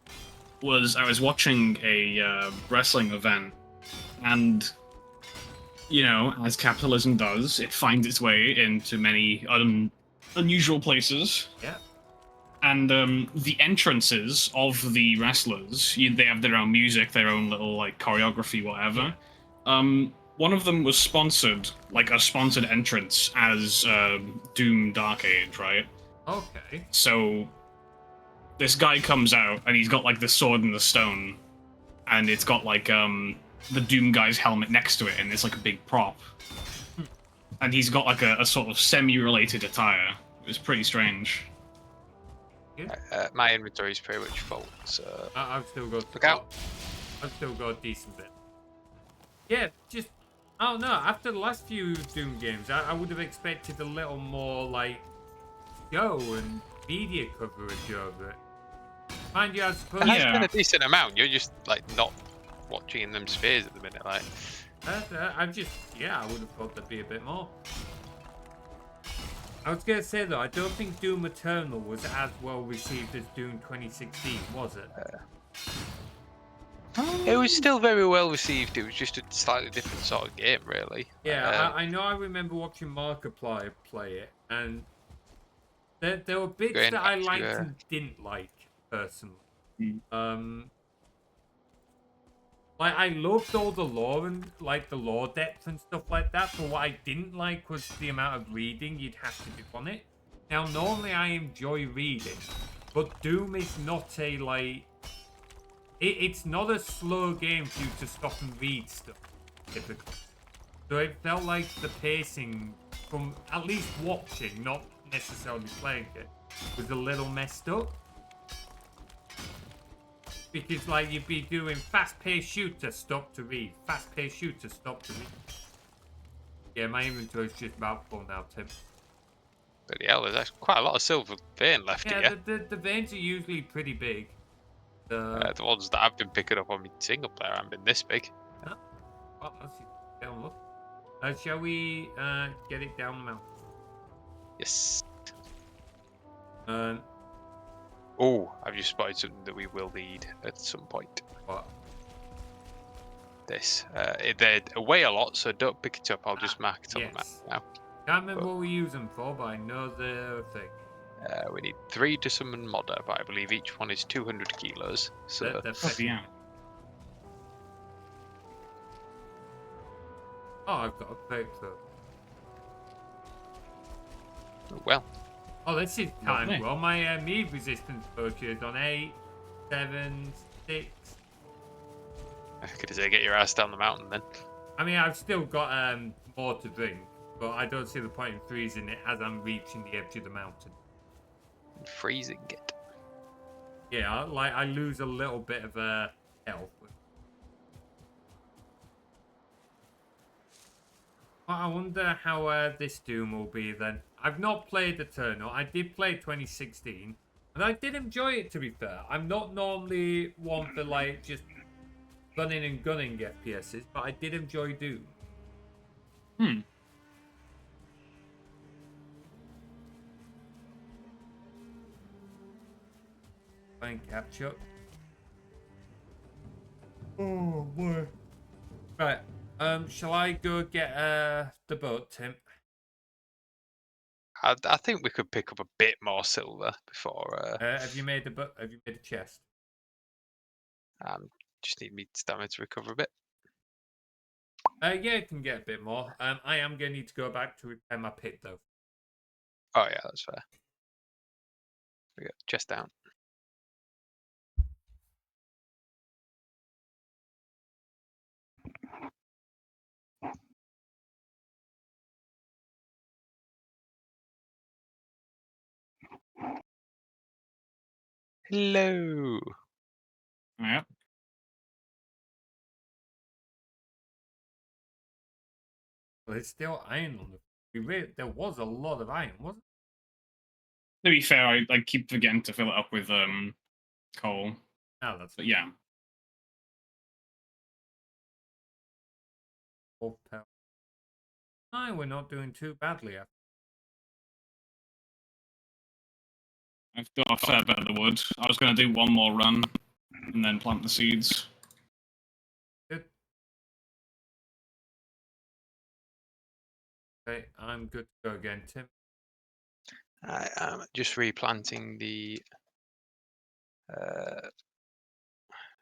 Speaker 4: was I was watching a wrestling event, and, you know, as capitalism does, it finds its way into many unusual places.
Speaker 2: Yeah.
Speaker 4: And the entrances of the wrestlers, they have their own music, their own little like choreography, whatever. One of them was sponsored, like a sponsored entrance as Doom Dark Age, right?
Speaker 2: Okay.
Speaker 4: So this guy comes out and he's got like the sword and the stone, and it's got like the Doom guy's helmet next to it, and it's like a big prop. And he's got like a sort of semi-related attire. It was pretty strange.
Speaker 3: My inventory's pretty much full, so
Speaker 2: I've still got...
Speaker 3: look out.
Speaker 2: I've still got a decent bit. Yeah, just... I don't know, after the last few Doom games, I would have expected a little more, like, show and media coverage over it. Mind you, I suppose...
Speaker 3: There has
Speaker 4: Yeah.
Speaker 3: been a decent amount. You're just like not watching in them spheres at the minute, like.
Speaker 2: I'm just... Yeah, I would have thought there'd be a bit more. I was going to say, though, I don't think Doom Eternal was as well received as Doom 2016, was it?
Speaker 3: It was still very well received. It was just a slightly different sort of game, really.
Speaker 2: Yeah, I know I remember watching Markiplier play it, and there were bits
Speaker 3: Going
Speaker 2: that I
Speaker 3: back to,
Speaker 2: liked and didn't like, personally. Like, I loved all the lore and, like, the lore depth and stuff like that, but what I didn't like was the amount of reading you'd have to do on it. Now, normally I enjoy reading, but Doom is not a, like... It's not a slow game for you to stop and read stuff, typically. So it felt like the pacing, from at least watching, not necessarily playing it, was a little messed up. Because, like, you'd be doing fast-paced shooter, stop to read. Fast-paced shooter, stop to read. Yeah, my inventory's just about full now, Tim.
Speaker 3: Bloody hell, there's actually quite a lot of silver vein left
Speaker 2: Yeah,
Speaker 3: here.
Speaker 2: the veins are usually pretty big. So,
Speaker 3: The ones that I've been picking up on my single player haven't been this big.
Speaker 2: oh, well, that's down look. Shall we get it down the mountain?
Speaker 3: Yes.
Speaker 2: Um,
Speaker 3: Oh, I've just spotted something that we will need at some point.
Speaker 2: what?
Speaker 3: This. They weigh a lot, so don't pick it up. I'll just mark it on the map
Speaker 2: Yes.
Speaker 3: now.
Speaker 2: Can't remember what we use them for, but I know the thing.
Speaker 3: We need 3 to summon modder, but I believe each one is 200 kilos. So
Speaker 2: They're
Speaker 4: Oh, yeah.
Speaker 2: Oh, I've got a fake though.
Speaker 3: well,
Speaker 2: Oh, this is time.
Speaker 4: Lovely.
Speaker 2: Well, my mead resistance potion is on 8, 7, 6.
Speaker 3: I could say get your ass down the mountain then.
Speaker 2: I mean, I've still got more to drink, but I don't see the point in freezing it as I'm reaching the edge of the mountain.
Speaker 3: Freezing it.
Speaker 2: Yeah, I lose a little bit of health. Well, I wonder how this Doom will be then. I've not played Eternal. I did play 2016, and I did enjoy it, to be fair. I'm not normally one for like just running and gunning FPSs, but I did enjoy Doom. Try and catch up. Oh boy. Right. Shall I go get the boat, Tim?
Speaker 3: I think we could pick up a bit more silver before.
Speaker 2: Have you made Have you made a chest?
Speaker 3: Just need me stamina to recover a bit.
Speaker 2: Yeah, I can get a bit more. I am gonna need to go back to repair my pit though.
Speaker 3: Oh yeah, that's fair. We got chest down. Hello.
Speaker 4: Yeah.
Speaker 2: Well, there's still iron on there was a lot of iron, wasn't
Speaker 4: To be fair, I keep forgetting to fill it up with coal.
Speaker 2: there? No, that's
Speaker 4: But yeah.
Speaker 2: full power. No, we're not doing too badly.
Speaker 4: I've got a fair bit of the wood. I was going to do one more run and then plant the seeds.
Speaker 2: Good. Okay, I'm good to go again, Tim.
Speaker 3: I am just replanting the.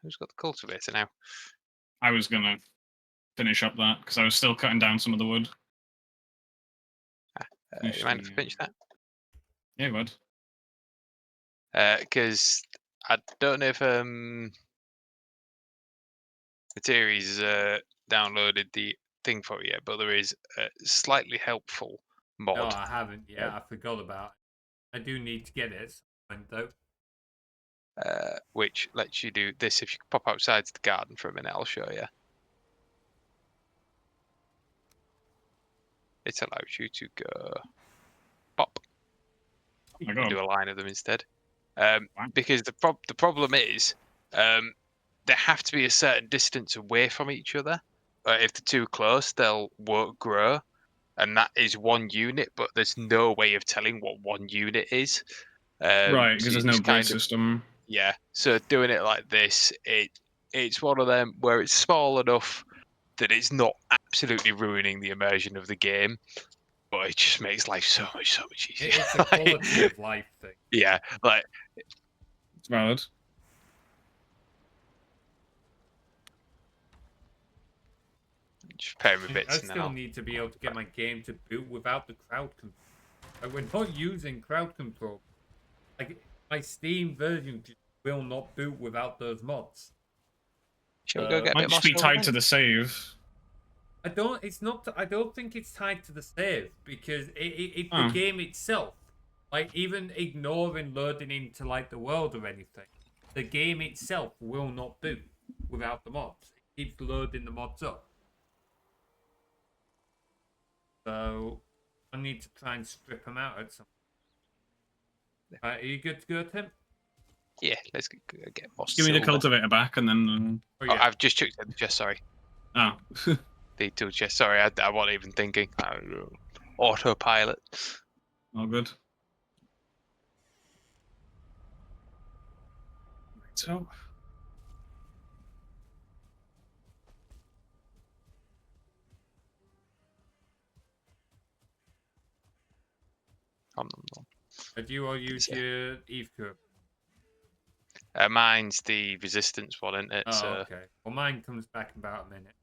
Speaker 3: Who's got the cultivator now?
Speaker 4: I was going to finish up that because I was still cutting down some of the wood.
Speaker 3: You mind if I finish that?
Speaker 4: Yeah, wood.
Speaker 3: Because I don't know if Materies downloaded the thing for it yet, but there is a slightly helpful mod.
Speaker 2: No, I haven't yet. I forgot about it. I do need to get it, though.
Speaker 3: Which lets you do this. If you pop outside to the garden for a minute, I'll show you. It allows you to go pop.
Speaker 4: Oh my
Speaker 3: You
Speaker 4: god.
Speaker 3: do a line of them instead. Because the problem is they have to be a certain distance away from each other. If they're too close, won't grow, and that is one unit. But there's no way of telling what one unit is.
Speaker 4: Right,
Speaker 3: so
Speaker 4: because
Speaker 3: you
Speaker 4: there's no
Speaker 3: just
Speaker 4: grid system.
Speaker 3: Yeah, so doing it like this, it's one of them where it's small enough that it's not absolutely ruining the immersion of the game, but it just makes life so much easier.
Speaker 2: It's a quality of life thing.
Speaker 3: Yeah, like
Speaker 4: It's valid.
Speaker 3: just pairing with
Speaker 2: I
Speaker 3: bits and then
Speaker 2: still need to be able to get my game to boot without the crowd control. Like, we're not using crowd control. Like, my Steam version just will not boot without those mods.
Speaker 3: Shall we go get a
Speaker 4: Might
Speaker 3: bit more
Speaker 4: just be
Speaker 3: silver
Speaker 4: tied
Speaker 3: then?
Speaker 4: to the save.
Speaker 2: I don't think it's tied to the save because the
Speaker 4: Oh.
Speaker 2: game itself, like even ignoring loading into like the world or anything, the game itself will not boot without the mods. It keeps loading the mods up. So I need to try and strip them out at some. Are you good to go, Tim?
Speaker 3: Yeah, let's get more
Speaker 4: Just give me the
Speaker 3: silver.
Speaker 4: cultivator back, and then.
Speaker 2: Oh,
Speaker 3: Oh,
Speaker 2: yeah.
Speaker 3: I've just checked the chest. Sorry,
Speaker 4: Oh.
Speaker 3: the tool chest. Sorry, I wasn't even thinking. Autopilot.
Speaker 4: All good. So.
Speaker 2: Do you all use your Eve curve?
Speaker 3: Mine's the resistance one, isn't it?
Speaker 2: Oh,
Speaker 3: So
Speaker 2: okay. Well, mine comes back in about a minute.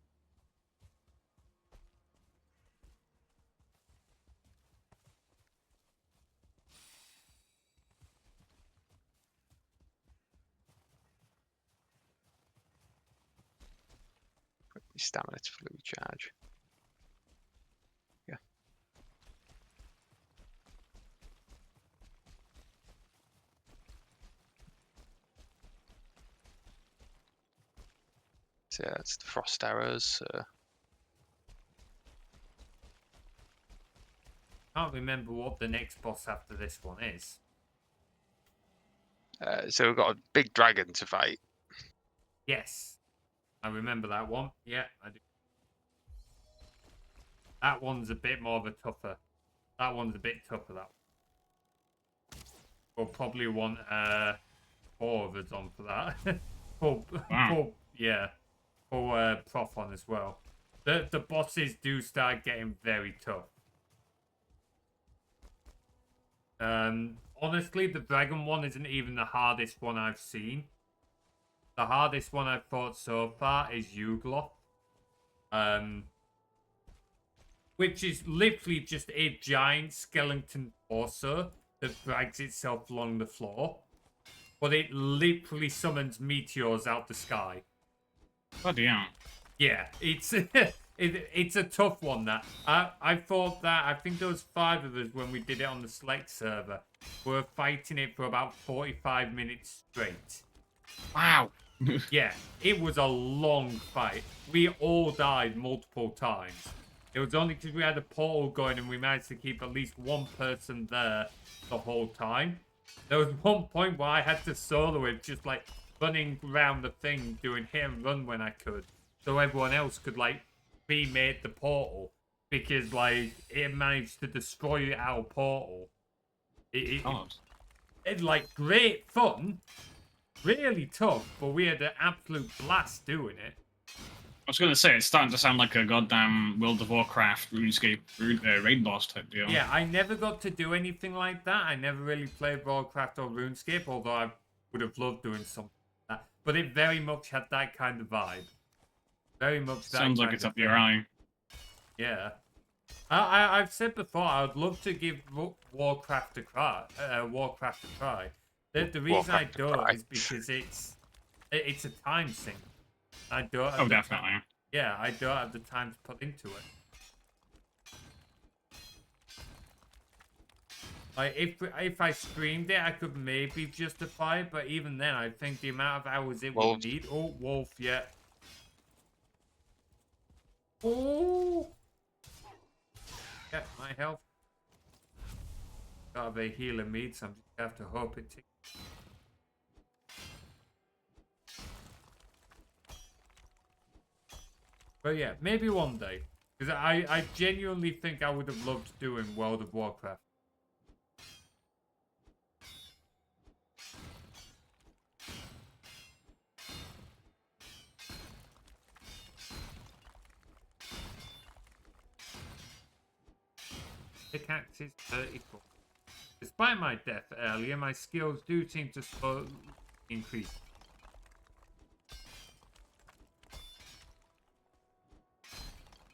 Speaker 3: stamina to fully recharge. Yeah. So yeah, that's the frost arrows.
Speaker 2: Can't remember what the next boss after this one is.
Speaker 3: So we've got a big dragon to fight.
Speaker 2: Yes, I remember that one. Yeah, I do. That one's a bit more of a tougher. That one's a bit tougher. That one. We'll probably want 4 of us on for that. for Prof on as well. The bosses do start getting very tough. Honestly, the dragon one isn't even the hardest one I've seen. The hardest one I've fought so far is Yugloth. Which is literally just a giant skeleton torso that drags itself along the floor. But it literally summons meteors out the sky.
Speaker 4: Bloody hell.
Speaker 2: Yeah, it's it's a tough one. That I thought that I think there was 5 of us when we did it on the select server. We were fighting it for about 45 minutes straight.
Speaker 4: Wow.
Speaker 2: Yeah, it was a long fight. We all died multiple times. It was only because we had a portal going and we managed to keep at least one person there the whole time. There was one point where I had to solo it, just like running around the thing, doing hit and run when I could, so everyone else could like remake the portal, because like it managed to destroy our portal. It like great fun, really tough, but we had an absolute blast doing it.
Speaker 4: I was going to say, it's starting to sound like a goddamn World of Warcraft RuneScape raid boss type deal.
Speaker 2: Yeah, I never got to do anything like that. I never really played Warcraft or RuneScape, although I would have loved doing something like that. But it very much had that kind of vibe. Very much that
Speaker 4: Sounds like
Speaker 2: kind
Speaker 4: it's
Speaker 2: of
Speaker 4: up your
Speaker 2: thing.
Speaker 4: alley.
Speaker 2: Yeah. I've said before, I would love to give Warcraft a try. The reason I don't is because it's a time sink. I don't have
Speaker 4: definitely.
Speaker 2: Yeah, I don't have the time to put into it. Like, if I streamed it, I could maybe justify it, but even then, I think the amount of hours it would need... Oh, wolf, yeah. Oh! Yeah, my health. Got have a healer meat, so I'm just gonna have to hope it takes. But yeah, maybe one day. Because I genuinely think I would have loved doing World of Warcraft. Pickaxe is 34. Despite my death earlier, my skills do seem to slowly increase.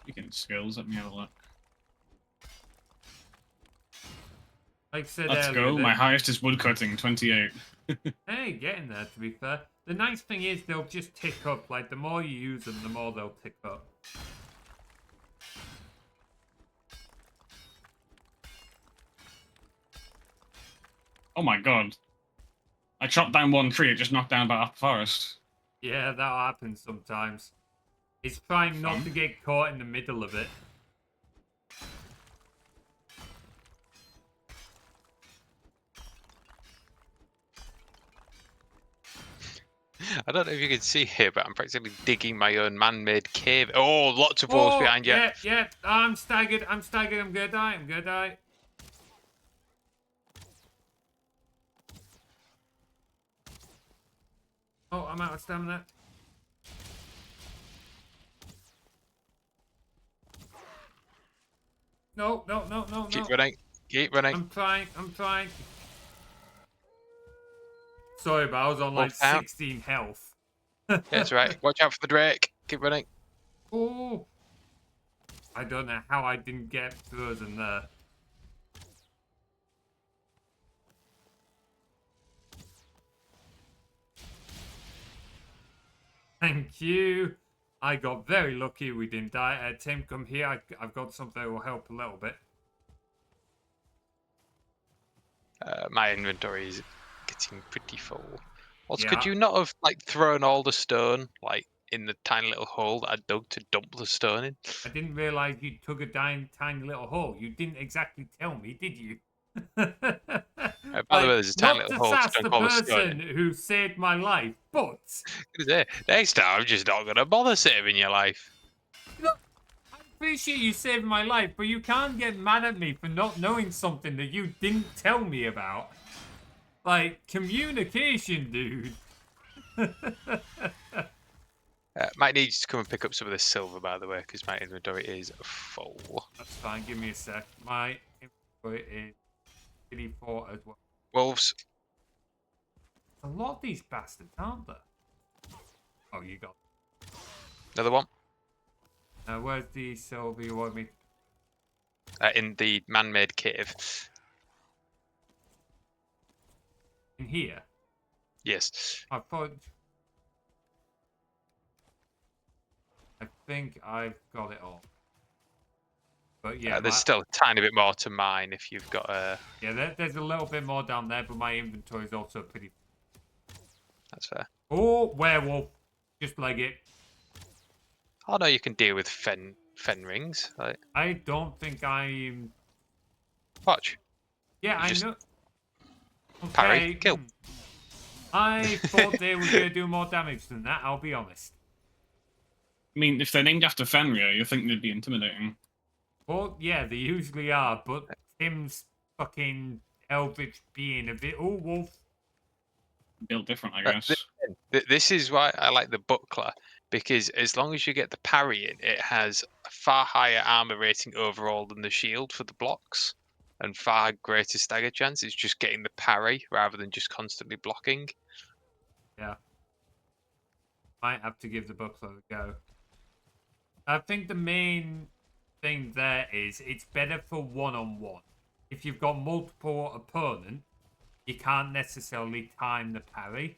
Speaker 4: Speaking of skills, let me have a look.
Speaker 2: Like I said
Speaker 4: Let's
Speaker 2: earlier,
Speaker 4: go. My highest is woodcutting, 28.
Speaker 2: Hey, getting there, to be fair. The nice thing is they'll just tick up. Like, the more you use them, the more they'll tick up.
Speaker 4: Oh my god. I chopped down one tree, it just knocked down about half the forest.
Speaker 2: Yeah, that happens sometimes. It's trying not to get caught in the middle of it.
Speaker 3: I don't know if you can see here, but I'm practically digging my own man-made cave. Oh, lots of wolves behind you.
Speaker 2: Yeah. I'm staggered. I'm gonna die. Oh, I'm out of stamina. No.
Speaker 3: Keep running. Keep running.
Speaker 2: I'm trying. Sorry, but I was on like
Speaker 3: Wolf down.
Speaker 2: 16 health.
Speaker 3: Yeah, that's right. Watch out for the Drake. Keep running.
Speaker 2: Oh. I don't know how I didn't get frozen there. Thank you. I got very lucky we didn't die. Tim, come here. I've got something that will help a little bit.
Speaker 3: My inventory is getting pretty full. Also,
Speaker 2: Yeah.
Speaker 3: could you not have like thrown all the stone like in the tiny little hole that I dug to dump the stone in?
Speaker 2: I didn't realize you took a tiny little hole. You didn't exactly tell me, did you?
Speaker 3: By the way, there's a tiny
Speaker 2: not
Speaker 3: little
Speaker 2: to
Speaker 3: hole to
Speaker 2: sass the
Speaker 3: dunk all the stone
Speaker 2: person
Speaker 3: in.
Speaker 2: who saved my life, but
Speaker 3: Next time, I'm just not gonna bother saving your life.
Speaker 2: I appreciate you saving my life, but you can't get mad at me for not knowing something that you didn't tell me about. Like, communication, dude.
Speaker 3: Might need you to come and pick up some of this silver, by the way, because my inventory is full.
Speaker 2: That's fine, give me a sec. My inventory is 84 as well.
Speaker 3: Wolves.
Speaker 2: A lot of these bastards, aren't there? Oh, you got
Speaker 3: Another one.
Speaker 2: where's the silver you want me?
Speaker 3: In the man-made cave.
Speaker 2: In here?
Speaker 3: Yes.
Speaker 2: I think I've got it all. But yeah,
Speaker 3: There's still a tiny bit more to mine if you've got a...
Speaker 2: Yeah, there's a little bit more down there, but my inventory is also pretty...
Speaker 3: That's fair.
Speaker 2: Oh, werewolf. Just like it.
Speaker 3: Oh no, you can deal with fen rings. Like,
Speaker 2: I don't think I'm...
Speaker 3: watch.
Speaker 2: Yeah, I
Speaker 3: just
Speaker 2: know. Okay.
Speaker 3: parry, kill.
Speaker 2: I thought they were going to do more damage than that, I'll be honest.
Speaker 4: I mean, if they're named after Fenrir, you think they'd be intimidating.
Speaker 2: Well, yeah, they usually are, but Tim's fucking eldritch being a bit... Oh, wolf.
Speaker 4: Built different, I guess.
Speaker 3: This is why I like the buckler, because as long as you get the parry in, it has a far higher armor rating overall than the shield for the blocks, and far greater stagger chance. It's just getting the parry rather than just constantly blocking.
Speaker 2: Yeah. Might have to give the buckler a go. I think the main thing there is it's better for one-on-one. If you've got multiple opponents, you can't necessarily time the parry.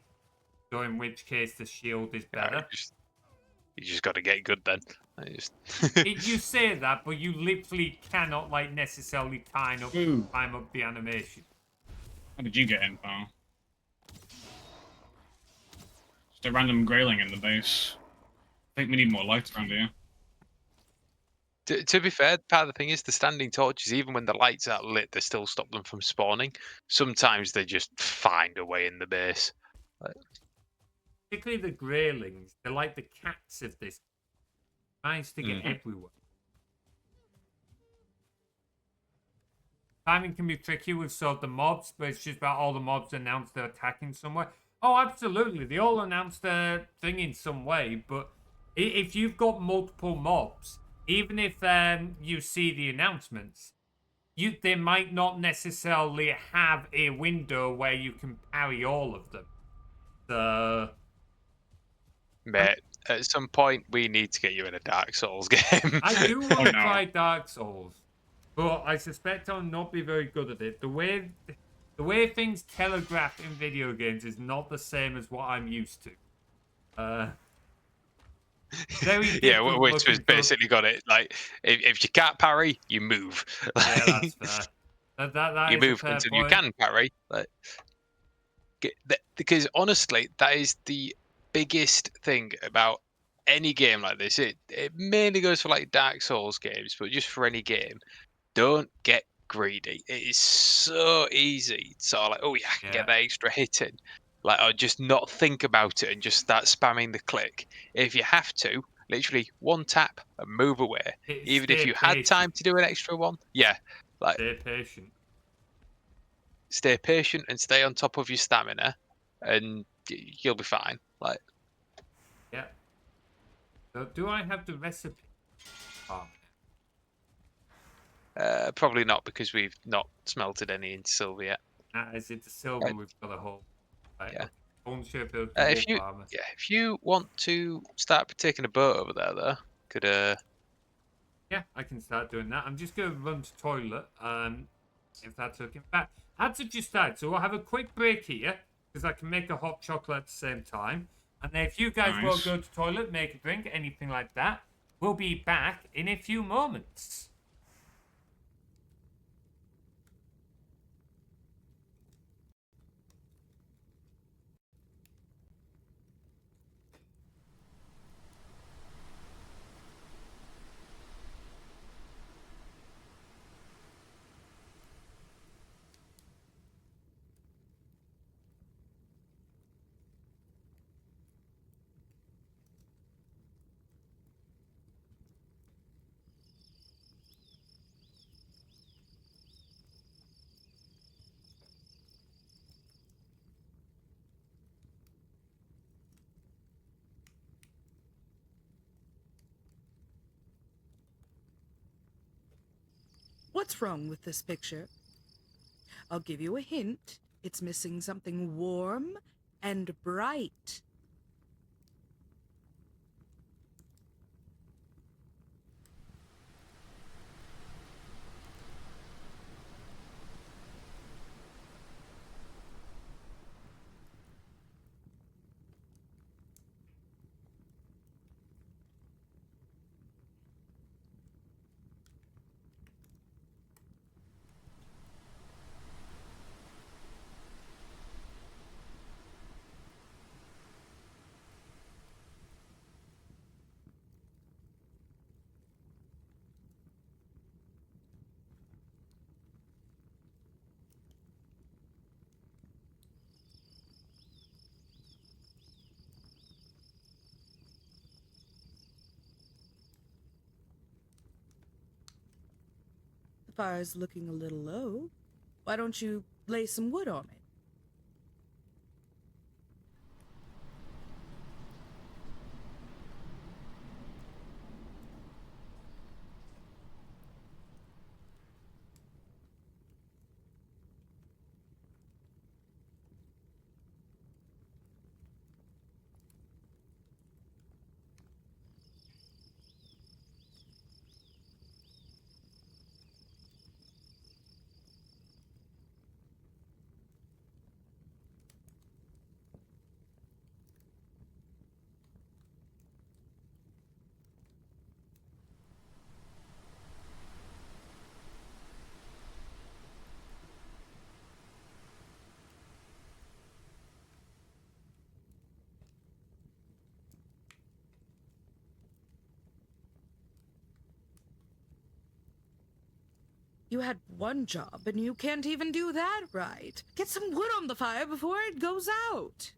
Speaker 2: So in which case the shield is better.
Speaker 3: You just got to get good then.
Speaker 2: You say that, but you literally cannot like necessarily time up the animation.
Speaker 4: How did you get in, pal? Just a random grayling in the base. I think we need more lights around here.
Speaker 3: To be fair, part of the thing is the standing torches, even when the lights are lit, they still stop them from spawning. Sometimes they just find a way in the base.
Speaker 2: Particularly the greylings, they're like the cats of this. Manage to get everywhere. Timing can be tricky with sort of the mobs, but it's just about all the mobs announce they're attacking somewhere. Oh, absolutely. They all announce their thing in some way, but if you've got multiple mobs, even if you see the announcements, they might not necessarily have a window where you can parry all of them. So...
Speaker 3: Mate, at some point we need to get you in a Dark Souls game.
Speaker 2: I do want to try Dark Souls, but I suspect I'll not be very good at it. The way things telegraph in video games is not the same as what I'm used to.
Speaker 3: Yeah, which has basically got it. Like, if you can't parry, you move.
Speaker 2: Yeah, that's fair. That
Speaker 3: you
Speaker 2: is a
Speaker 3: move
Speaker 2: fair
Speaker 3: until
Speaker 2: point.
Speaker 3: you can parry. Like, because honestly, that is the biggest thing about any game like this. It mainly goes for like Dark Souls games, but just for any game, don't get greedy. It is so easy. So like, oh yeah, I can get that extra hit in. Like, or just not think about it and just start spamming the click. If you have to, literally one tap and move away. Even if
Speaker 2: Stay
Speaker 3: you had time
Speaker 2: patient.
Speaker 3: to do an extra one, yeah, like
Speaker 2: Stay patient.
Speaker 3: stay patient and stay on top of your stamina, and you'll be fine. Like,
Speaker 2: Yeah. So do I have the recipe? Oh,
Speaker 3: probably not because we've not smelted any into silver yet.
Speaker 2: is it the silver
Speaker 3: Uh,
Speaker 2: we've got a hole? Right,
Speaker 3: yeah.
Speaker 2: okay. Bone shaper to
Speaker 3: If
Speaker 2: wolf
Speaker 3: you
Speaker 2: armor.
Speaker 3: yeah, if you want to start taking a boat over there, though, could
Speaker 2: Yeah, I can start doing that. I'm just gonna run to toilet. If that's okay. In fact, ads have just started, so we'll have a quick break here because I can make a hot chocolate at the same time. And then if you guys will
Speaker 4: Nice.
Speaker 2: go to toilet, make a drink, anything like that, we'll be back in a few moments.
Speaker 1: What's wrong with this picture? I'll give you a hint. It's missing something warm and bright. The fire's looking a little low. Why don't you lay some wood on it? You had one job and you can't even do that right. Get some wood on the fire before it goes out.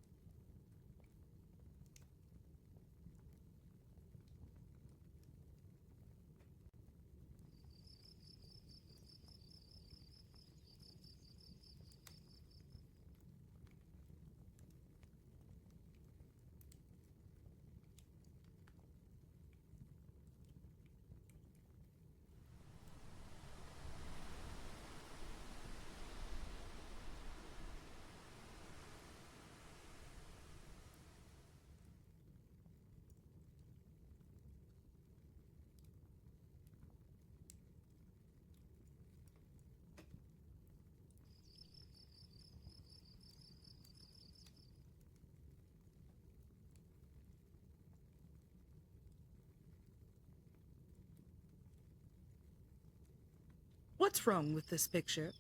Speaker 1: What's wrong with this picture?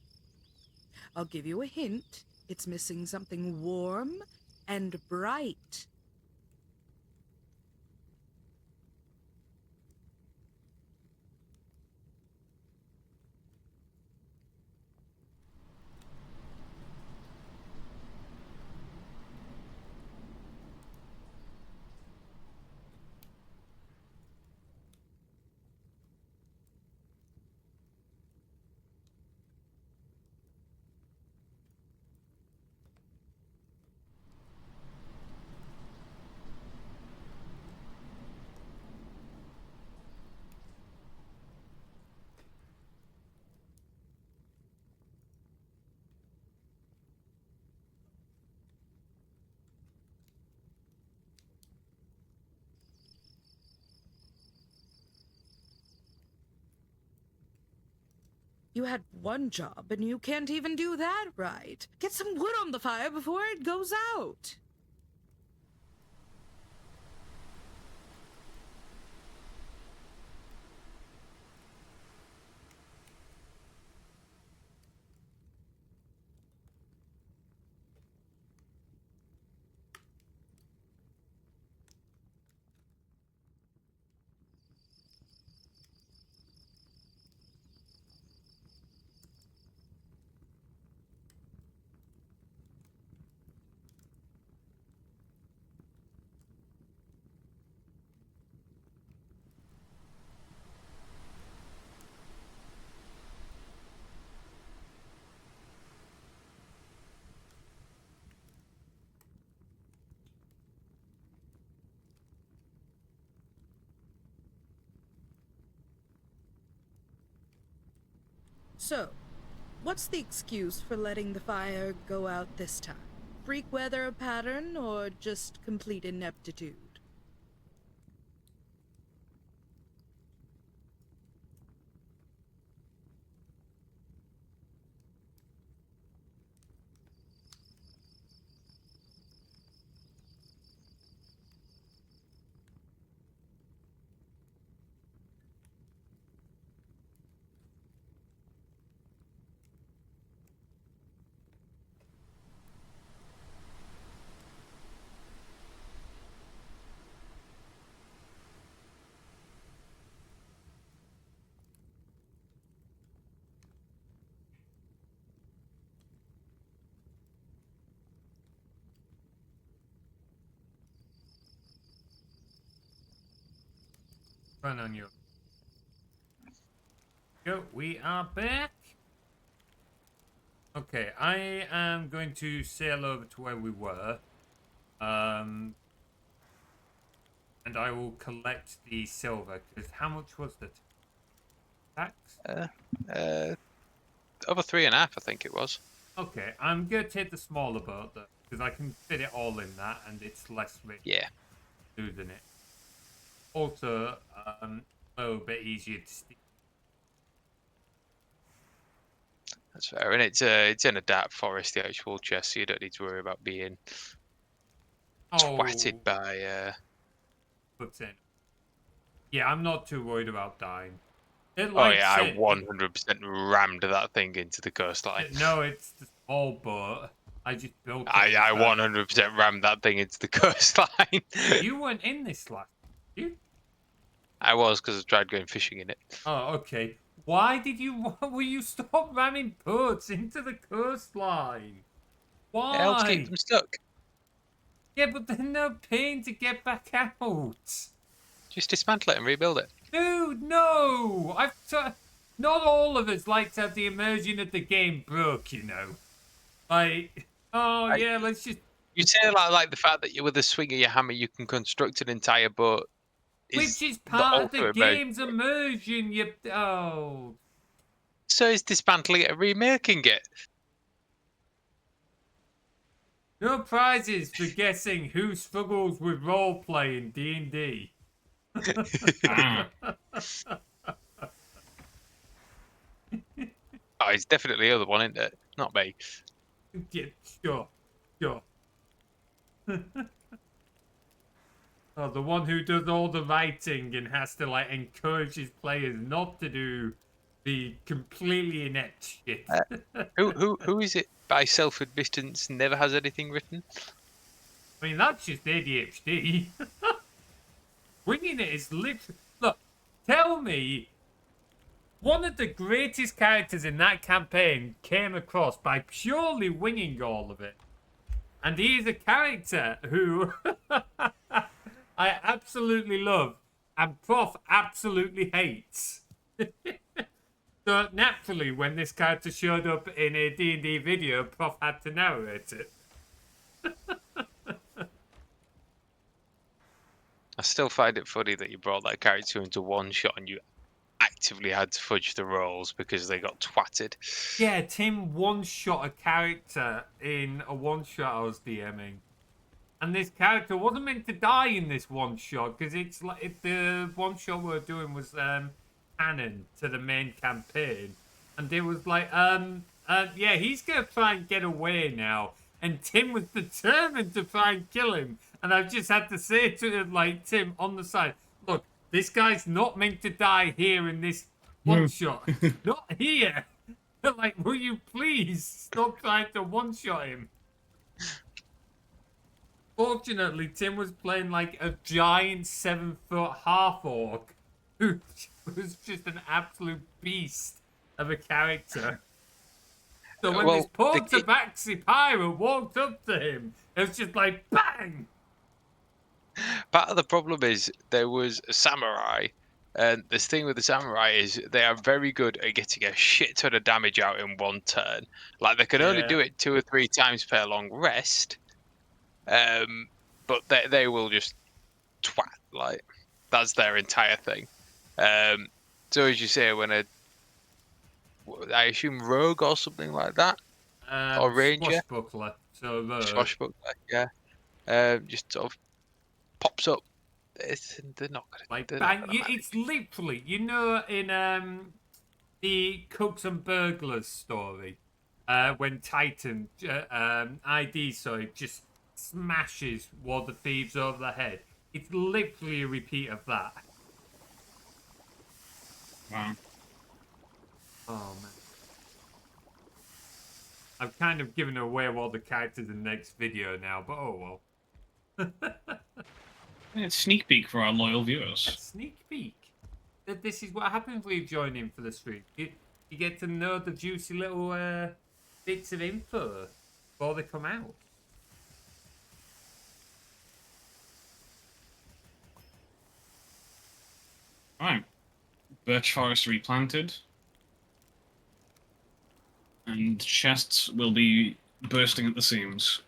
Speaker 1: I'll give you a hint. It's missing something warm and bright. You had one job and you can't even do that right. Get some wood on the fire before it goes out. So, what's the excuse for letting the fire go out this time? Freak weather pattern or just complete ineptitude?
Speaker 2: Run on you. Go, we are back. Okay, I am going to sail over to where we were. And I will collect the silver, because how much was the tax?
Speaker 3: Over 3.5, I think it was.
Speaker 2: Okay, I'm going to take the smaller boat, though, because I can fit it all in that, and it's less risk
Speaker 3: Yeah.
Speaker 2: losing it. Also, a little bit easier to steal.
Speaker 3: That's fair. And it's in a dark forest, the actual chest, so you don't need to worry about being twatted by...
Speaker 2: Puts in. Yeah, I'm not too worried about dying. It,
Speaker 3: Oh
Speaker 2: like
Speaker 3: yeah, I
Speaker 2: said,
Speaker 3: 100% rammed that thing into the coastline.
Speaker 2: no, it's the small boat. I just built it.
Speaker 3: I 100% rammed that thing into the coastline.
Speaker 2: You weren't in this last, you?
Speaker 3: I was, because I tried going fishing in it.
Speaker 2: Oh, okay. Why did you? Will you stop ramming boats into the coastline? Why?
Speaker 3: It helps keep them stuck.
Speaker 2: Yeah, but there's no pain to get back out.
Speaker 3: Just dismantle it and rebuild it.
Speaker 2: Dude, no! Not all of us like to have the immersion of the game broke, you know. Like, oh yeah, let's just...
Speaker 3: You say like the fact that you, with the swing of your hammer, you can construct an entire boat.
Speaker 2: Which is part of the game's immersion, you... Oh.
Speaker 3: So is dismantling it and remaking it.
Speaker 2: No prizes for guessing who struggles with roleplay in D&D.
Speaker 3: Oh, it's definitely the other one, isn't it? Not me.
Speaker 2: Yeah, sure. Oh, the one who does all the writing and has to like encourage his players not to do the completely inept shit.
Speaker 3: Who is it by self-admittance never has anything written?
Speaker 2: I mean, that's just ADHD. Winging it is literally... Look, tell me one of the greatest characters in that campaign came across by purely winging all of it. And he is a character who I absolutely love and Prof absolutely hates. So naturally, when this character showed up in a D&D video, Prof had to narrate it.
Speaker 3: I still find it funny that you brought that character into one shot and you actively had to fudge the rolls because they got twatted.
Speaker 2: Yeah, Tim one-shot a character in a one-shot I was DMing. And this character wasn't meant to die in this one-shot, because it's like the one-shot we were doing was canon to the main campaign. And it was like, yeah, he's gonna try and get away now. And Tim was determined to try and kill him. And I've just had to say to him, like, Tim on the side, look, this guy's not meant to die here in this one shot. Not here. Like, will you please stop trying to one-shot him? Fortunately, Tim was playing like a giant 7-foot half-orc who was just an absolute beast of a character. So when this poor tabaxi pirate walked up to him, it was just like, bang!
Speaker 3: Part of the problem is there was a samurai, and this thing with the samurai is they are very good at getting a shit ton of damage out in one turn. Like, they can only do it 2 or 3 times per long rest, but they will just twat, like, that's their entire thing. So as you say, when I assume rogue or something like that, or ranger,
Speaker 2: Swashbuckler. So
Speaker 3: swashbuckler, yeah, just sort of pops up. They're not gonna
Speaker 2: like
Speaker 3: they're
Speaker 2: bang.
Speaker 3: not gonna
Speaker 2: It's literally, you know, in the Cooks and Burglars story, when Titan ID just smashes one of the thieves over the head. It's literally a repeat of that.
Speaker 4: Wow.
Speaker 2: Oh man. I've kind of given away all the characters in the next video now, but oh well.
Speaker 4: It's sneak peek for our loyal viewers.
Speaker 2: A sneak peek. This is what happens when you join in for the stream. You get to know the juicy little bits of info before they come out.
Speaker 4: Right. Birch forest replanted. And chests will be bursting at the seams.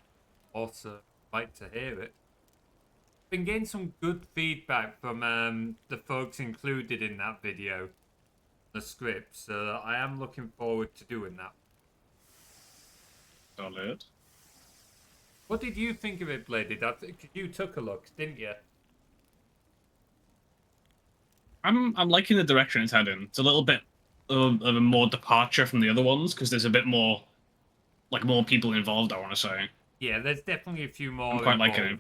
Speaker 2: Also, like to hear it. Been getting some good feedback from the folks included in that video, the script, so I am looking forward to doing that.
Speaker 4: Solid.
Speaker 2: What did you think of it, Bladed? You took a look, didn't you?
Speaker 4: I'm liking the direction it's heading. It's a little bit of a more departure from the other ones because there's a bit more, like, more people involved, I want to say.
Speaker 2: Yeah, there's definitely a few more.
Speaker 4: I'm quite liking it.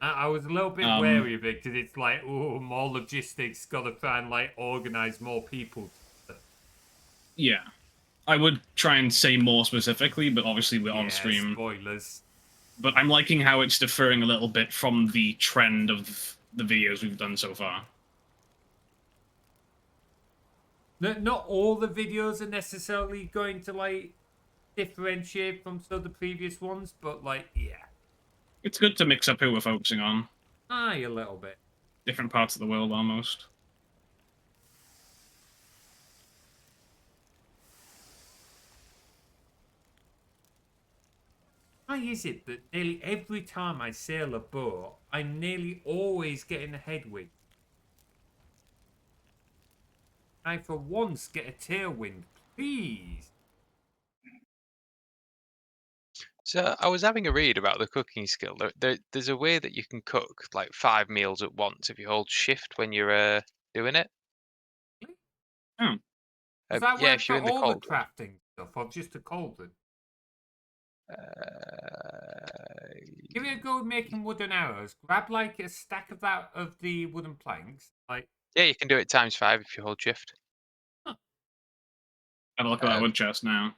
Speaker 2: I was a little bit wary of it because it's like, oh, more logistics, got to try and like organize more people.
Speaker 4: Yeah, I would try and say more specifically, but obviously we're on stream.
Speaker 2: Spoilers.
Speaker 4: But I'm liking how it's deferring a little bit from the trend of the videos we've done so far.
Speaker 2: Not all the videos are necessarily going to like differentiate from some of the previous ones, but like, yeah.
Speaker 4: It's good to mix up who we're focusing on.
Speaker 2: Aye, a little bit.
Speaker 4: Different parts of the world, almost.
Speaker 2: Why is it that nearly every time I sail a boat, I nearly always get in a headwind? I for once get a tailwind, please.
Speaker 3: So I was having a read about the cooking skill. There's a way that you can cook like 5 meals at once if you hold shift when you're doing it.
Speaker 4: Oh.
Speaker 2: Does that
Speaker 3: yeah,
Speaker 2: work
Speaker 3: if you're
Speaker 2: for
Speaker 3: in the
Speaker 2: all
Speaker 3: cold.
Speaker 2: the crafting stuff, or just a cauldron? Give it a go with making wooden arrows. Grab like a stack of that of the wooden planks. Like,
Speaker 3: Yeah, you can do it ×5 if you hold shift.
Speaker 2: huh.
Speaker 4: Have a look at that wood chest now.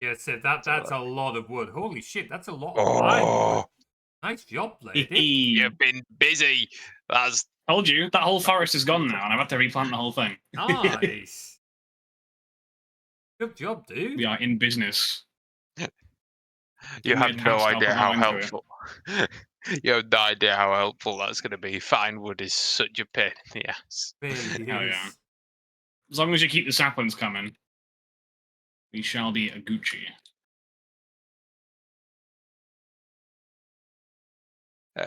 Speaker 2: Yeah, so that's a lot of wood. Holy shit, that's a lot of fine wood. Nice job, lady.
Speaker 3: You've been busy. That's
Speaker 4: Told you, that whole forest is gone now, and I've had to replant the whole thing.
Speaker 2: Nice. Good job, dude.
Speaker 4: We are in business.
Speaker 3: You have no idea how
Speaker 4: helpful.
Speaker 3: You have no idea how helpful that's going to be. Fine wood is such a pain in the ass.
Speaker 2: Really
Speaker 4: Hell
Speaker 2: is.
Speaker 4: yeah. As long as you keep the saplings coming, we shall be a Gucci.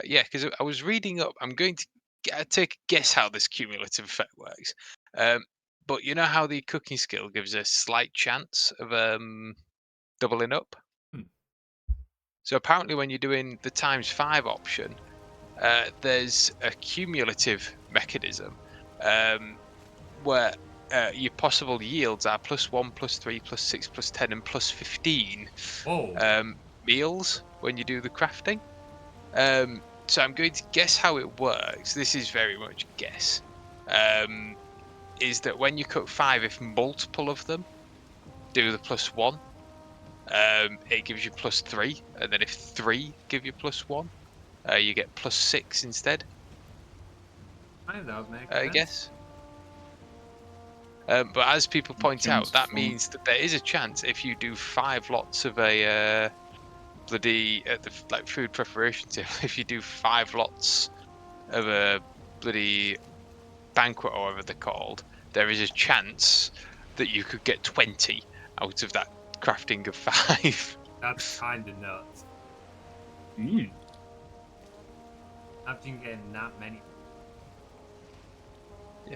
Speaker 3: Yeah, because I was reading up. I'm going to take a guess how this cumulative effect works. But you know how the cooking skill gives a slight chance of doubling up? So apparently when you're doing the ×5 option, there's a cumulative mechanism where your possible yields are +1, +3, +6, +10, and +15
Speaker 2: Oh,
Speaker 3: meals when you do the crafting. So I'm going to guess how it works. This is very much guess. Is that when you cook 5, if multiple of them do the +1, it gives you +3, and then if 3 give you +1, you get +6 instead.
Speaker 2: that would make
Speaker 3: I
Speaker 2: sense.
Speaker 3: guess. But as people point out, that
Speaker 4: Chances
Speaker 3: means that there is a chance if you do 5 lots of a bloody like food preparation table. If you do 5 lots of a bloody banquet or whatever they're called, there is a chance that you could get 20 out of that crafting of 5.
Speaker 2: That's kind of nuts.
Speaker 4: Mm.
Speaker 2: Imagine getting that many.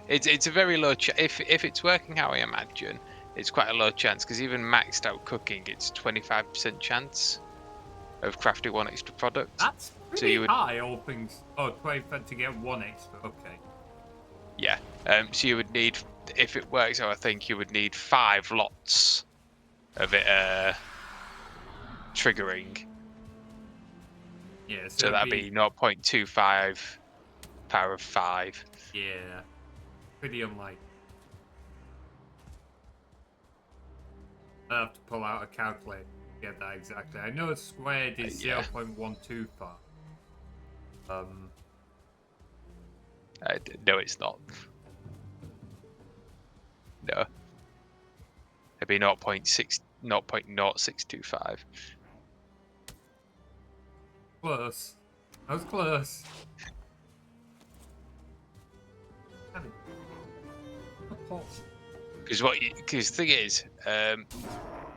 Speaker 3: It's a very low if it's working how I imagine, it's quite a low chance, because even maxed out cooking, it's 25% chance of crafting 1 extra product.
Speaker 2: That's
Speaker 3: So
Speaker 2: pretty
Speaker 3: you would,
Speaker 2: high, all things. Oh, 25 to get 1 extra. Okay.
Speaker 3: yeah. So you would need, if it works out, I think you would need 5 lots of it triggering.
Speaker 2: Yeah,
Speaker 3: So
Speaker 2: it'd
Speaker 3: that'd be 0.25 power of 5.
Speaker 2: Yeah, pretty unlikely. I have to pull out a calculator to get that exactly. I know squared is
Speaker 3: Yeah.
Speaker 2: 0.125.
Speaker 3: No, it's not. No. It'd be 0.0625.
Speaker 2: Close. That was close.
Speaker 3: Because the thing is,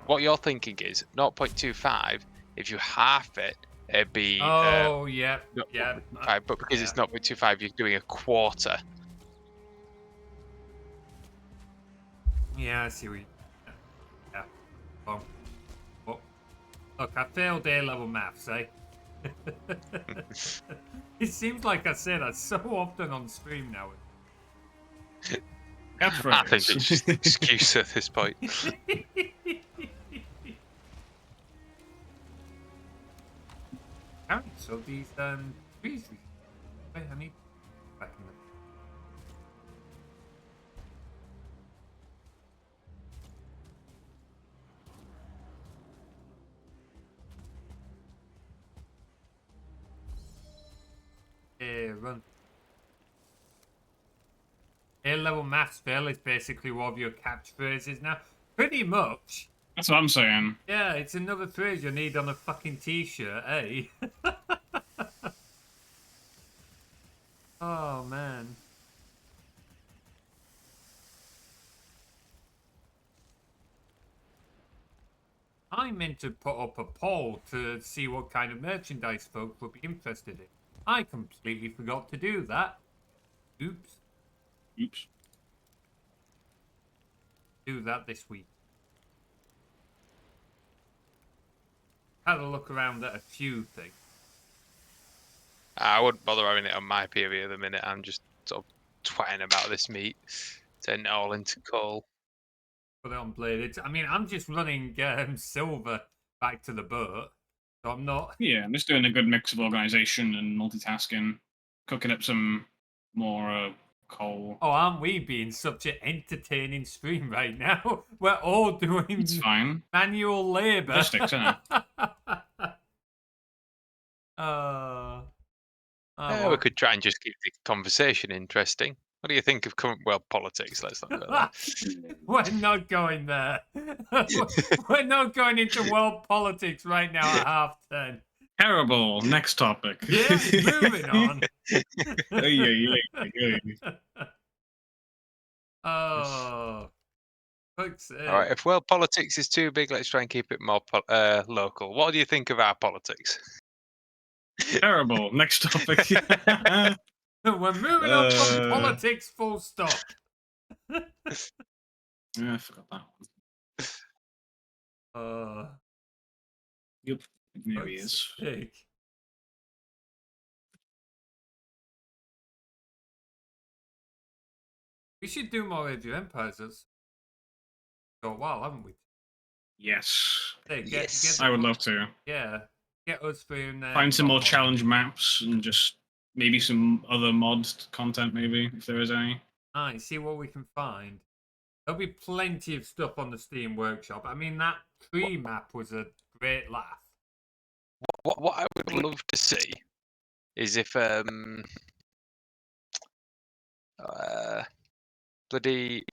Speaker 3: what you're thinking is 0.25. If you half it, it'd be
Speaker 2: Oh, yeah, yeah.
Speaker 3: 0.5. But because it's
Speaker 2: yeah.
Speaker 3: 0.25, you're doing a quarter.
Speaker 2: Yeah, I see what you... Yeah. Well, look, I failed A-level maths, eh? It seems like I say that so often on stream now.
Speaker 3: I think it's just an excuse at this point.
Speaker 2: Alright, so these trees. Wait, I need back in the... Run. A-level maths fail is basically one of your catchphrases now. Pretty much.
Speaker 4: That's what I'm saying.
Speaker 2: Yeah, it's another phrase you need on a fucking t-shirt, eh? Oh, man. I meant to put up a poll to see what kind of merchandise folk would be interested in. I completely forgot to do that. Oops.
Speaker 4: Oops.
Speaker 2: Do that this week. Had a look around at a few things.
Speaker 3: I wouldn't bother having it on my POV at the minute. I'm just sort of twatting about this meat, turning it all into coal.
Speaker 2: Put it on blade. I mean, I'm just running silver back to the boat. So I'm not...
Speaker 4: Yeah, I'm just doing a good mix of organization and multitasking, cooking up some more coal.
Speaker 2: Oh, aren't we being such an entertaining stream right now? We're all doing
Speaker 4: It's fine.
Speaker 2: manual labor.
Speaker 4: Logistics, isn't it?
Speaker 3: We
Speaker 2: Well.
Speaker 3: could try and just keep the conversation interesting. What do you think of current world politics? Let's not go there.
Speaker 2: We're not going there. We're not going into world politics right now at 10:30.
Speaker 4: Terrible. Next topic.
Speaker 2: Yeah, moving on. Oh. Fuck's sake.
Speaker 3: All right, if world politics is too big, let's try and keep it more local. What do you think of our politics?
Speaker 4: Terrible. Next topic.
Speaker 2: We're moving on from politics, full stop.
Speaker 4: Yeah, I forgot that one. Yep. There he is.
Speaker 2: Sake. We should do more Age of Empires for a while, haven't we?
Speaker 4: Yes.
Speaker 2: Hey,
Speaker 3: Yes.
Speaker 2: the
Speaker 4: I would love to.
Speaker 2: Yeah, get us through and
Speaker 4: Find some more
Speaker 2: proper.
Speaker 4: challenge maps and just maybe some other mod content, maybe, if there is any.
Speaker 2: Nice, see what we can find. There'll be plenty of stuff on the Steam Workshop. I mean, that tree map was a great laugh.
Speaker 3: What I would love to see is if bloody,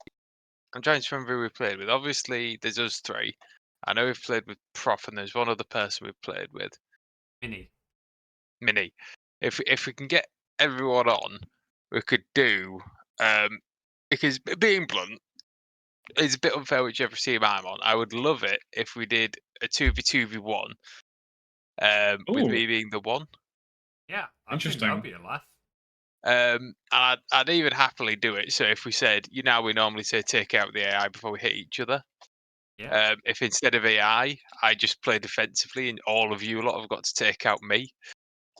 Speaker 3: I'm trying to remember who we played with. Obviously, there's us three. I know we've played with Prof, and there's one other person we've played with, Mini. If we can get everyone on, we could do because being blunt, it's a bit unfair whichever team I'm on. I would love it if we did a 2v2v1 with
Speaker 4: Ooh.
Speaker 3: me being the one.
Speaker 2: Yeah, I think
Speaker 4: Interesting.
Speaker 2: that'd be a laugh.
Speaker 3: And I'd even happily do it. So if we said, we normally say take out the AI before we hit each other.
Speaker 2: Yeah.
Speaker 3: If instead of AI, I just play defensively, and all of you lot have got to take out me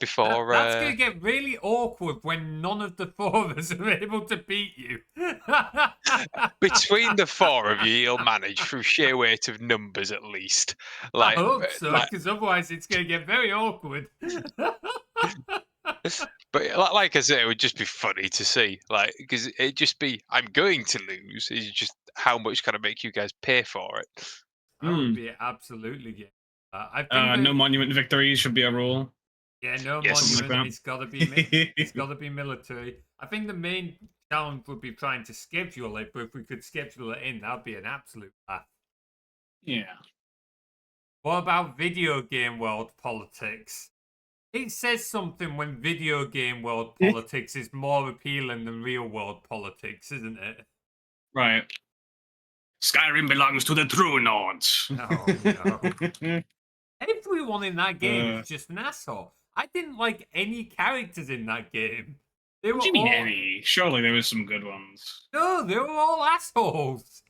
Speaker 3: before.
Speaker 2: That's going to get really awkward when none of the four of us are able to beat you.
Speaker 3: Between the four of you, you'll manage through sheer weight of numbers, at least.
Speaker 2: I hope so, because otherwise it's going to get very awkward.
Speaker 3: But like I said, it would just be funny to see, because it'd just be, I'm going to lose. It's just how much can I make you guys pay for it?
Speaker 2: I would be absolutely game. I think
Speaker 4: No monument victories should be a rule.
Speaker 2: Yeah, no
Speaker 3: Yes.
Speaker 2: monument. It's got to be. It's got to be military. I think the main challenge would be trying to schedule it, but if we could schedule it in, that'd be an absolute laugh.
Speaker 4: Yeah.
Speaker 2: What about video game world politics? It says something when video game world politics is more appealing than real world politics, isn't it?
Speaker 4: Right. Skyrim belongs to the true Nords.
Speaker 2: Oh, no. Everyone in that game is just an asshole. I didn't like any characters in that game.
Speaker 4: What do you mean any? Surely there was some good ones.
Speaker 2: No, they were all assholes.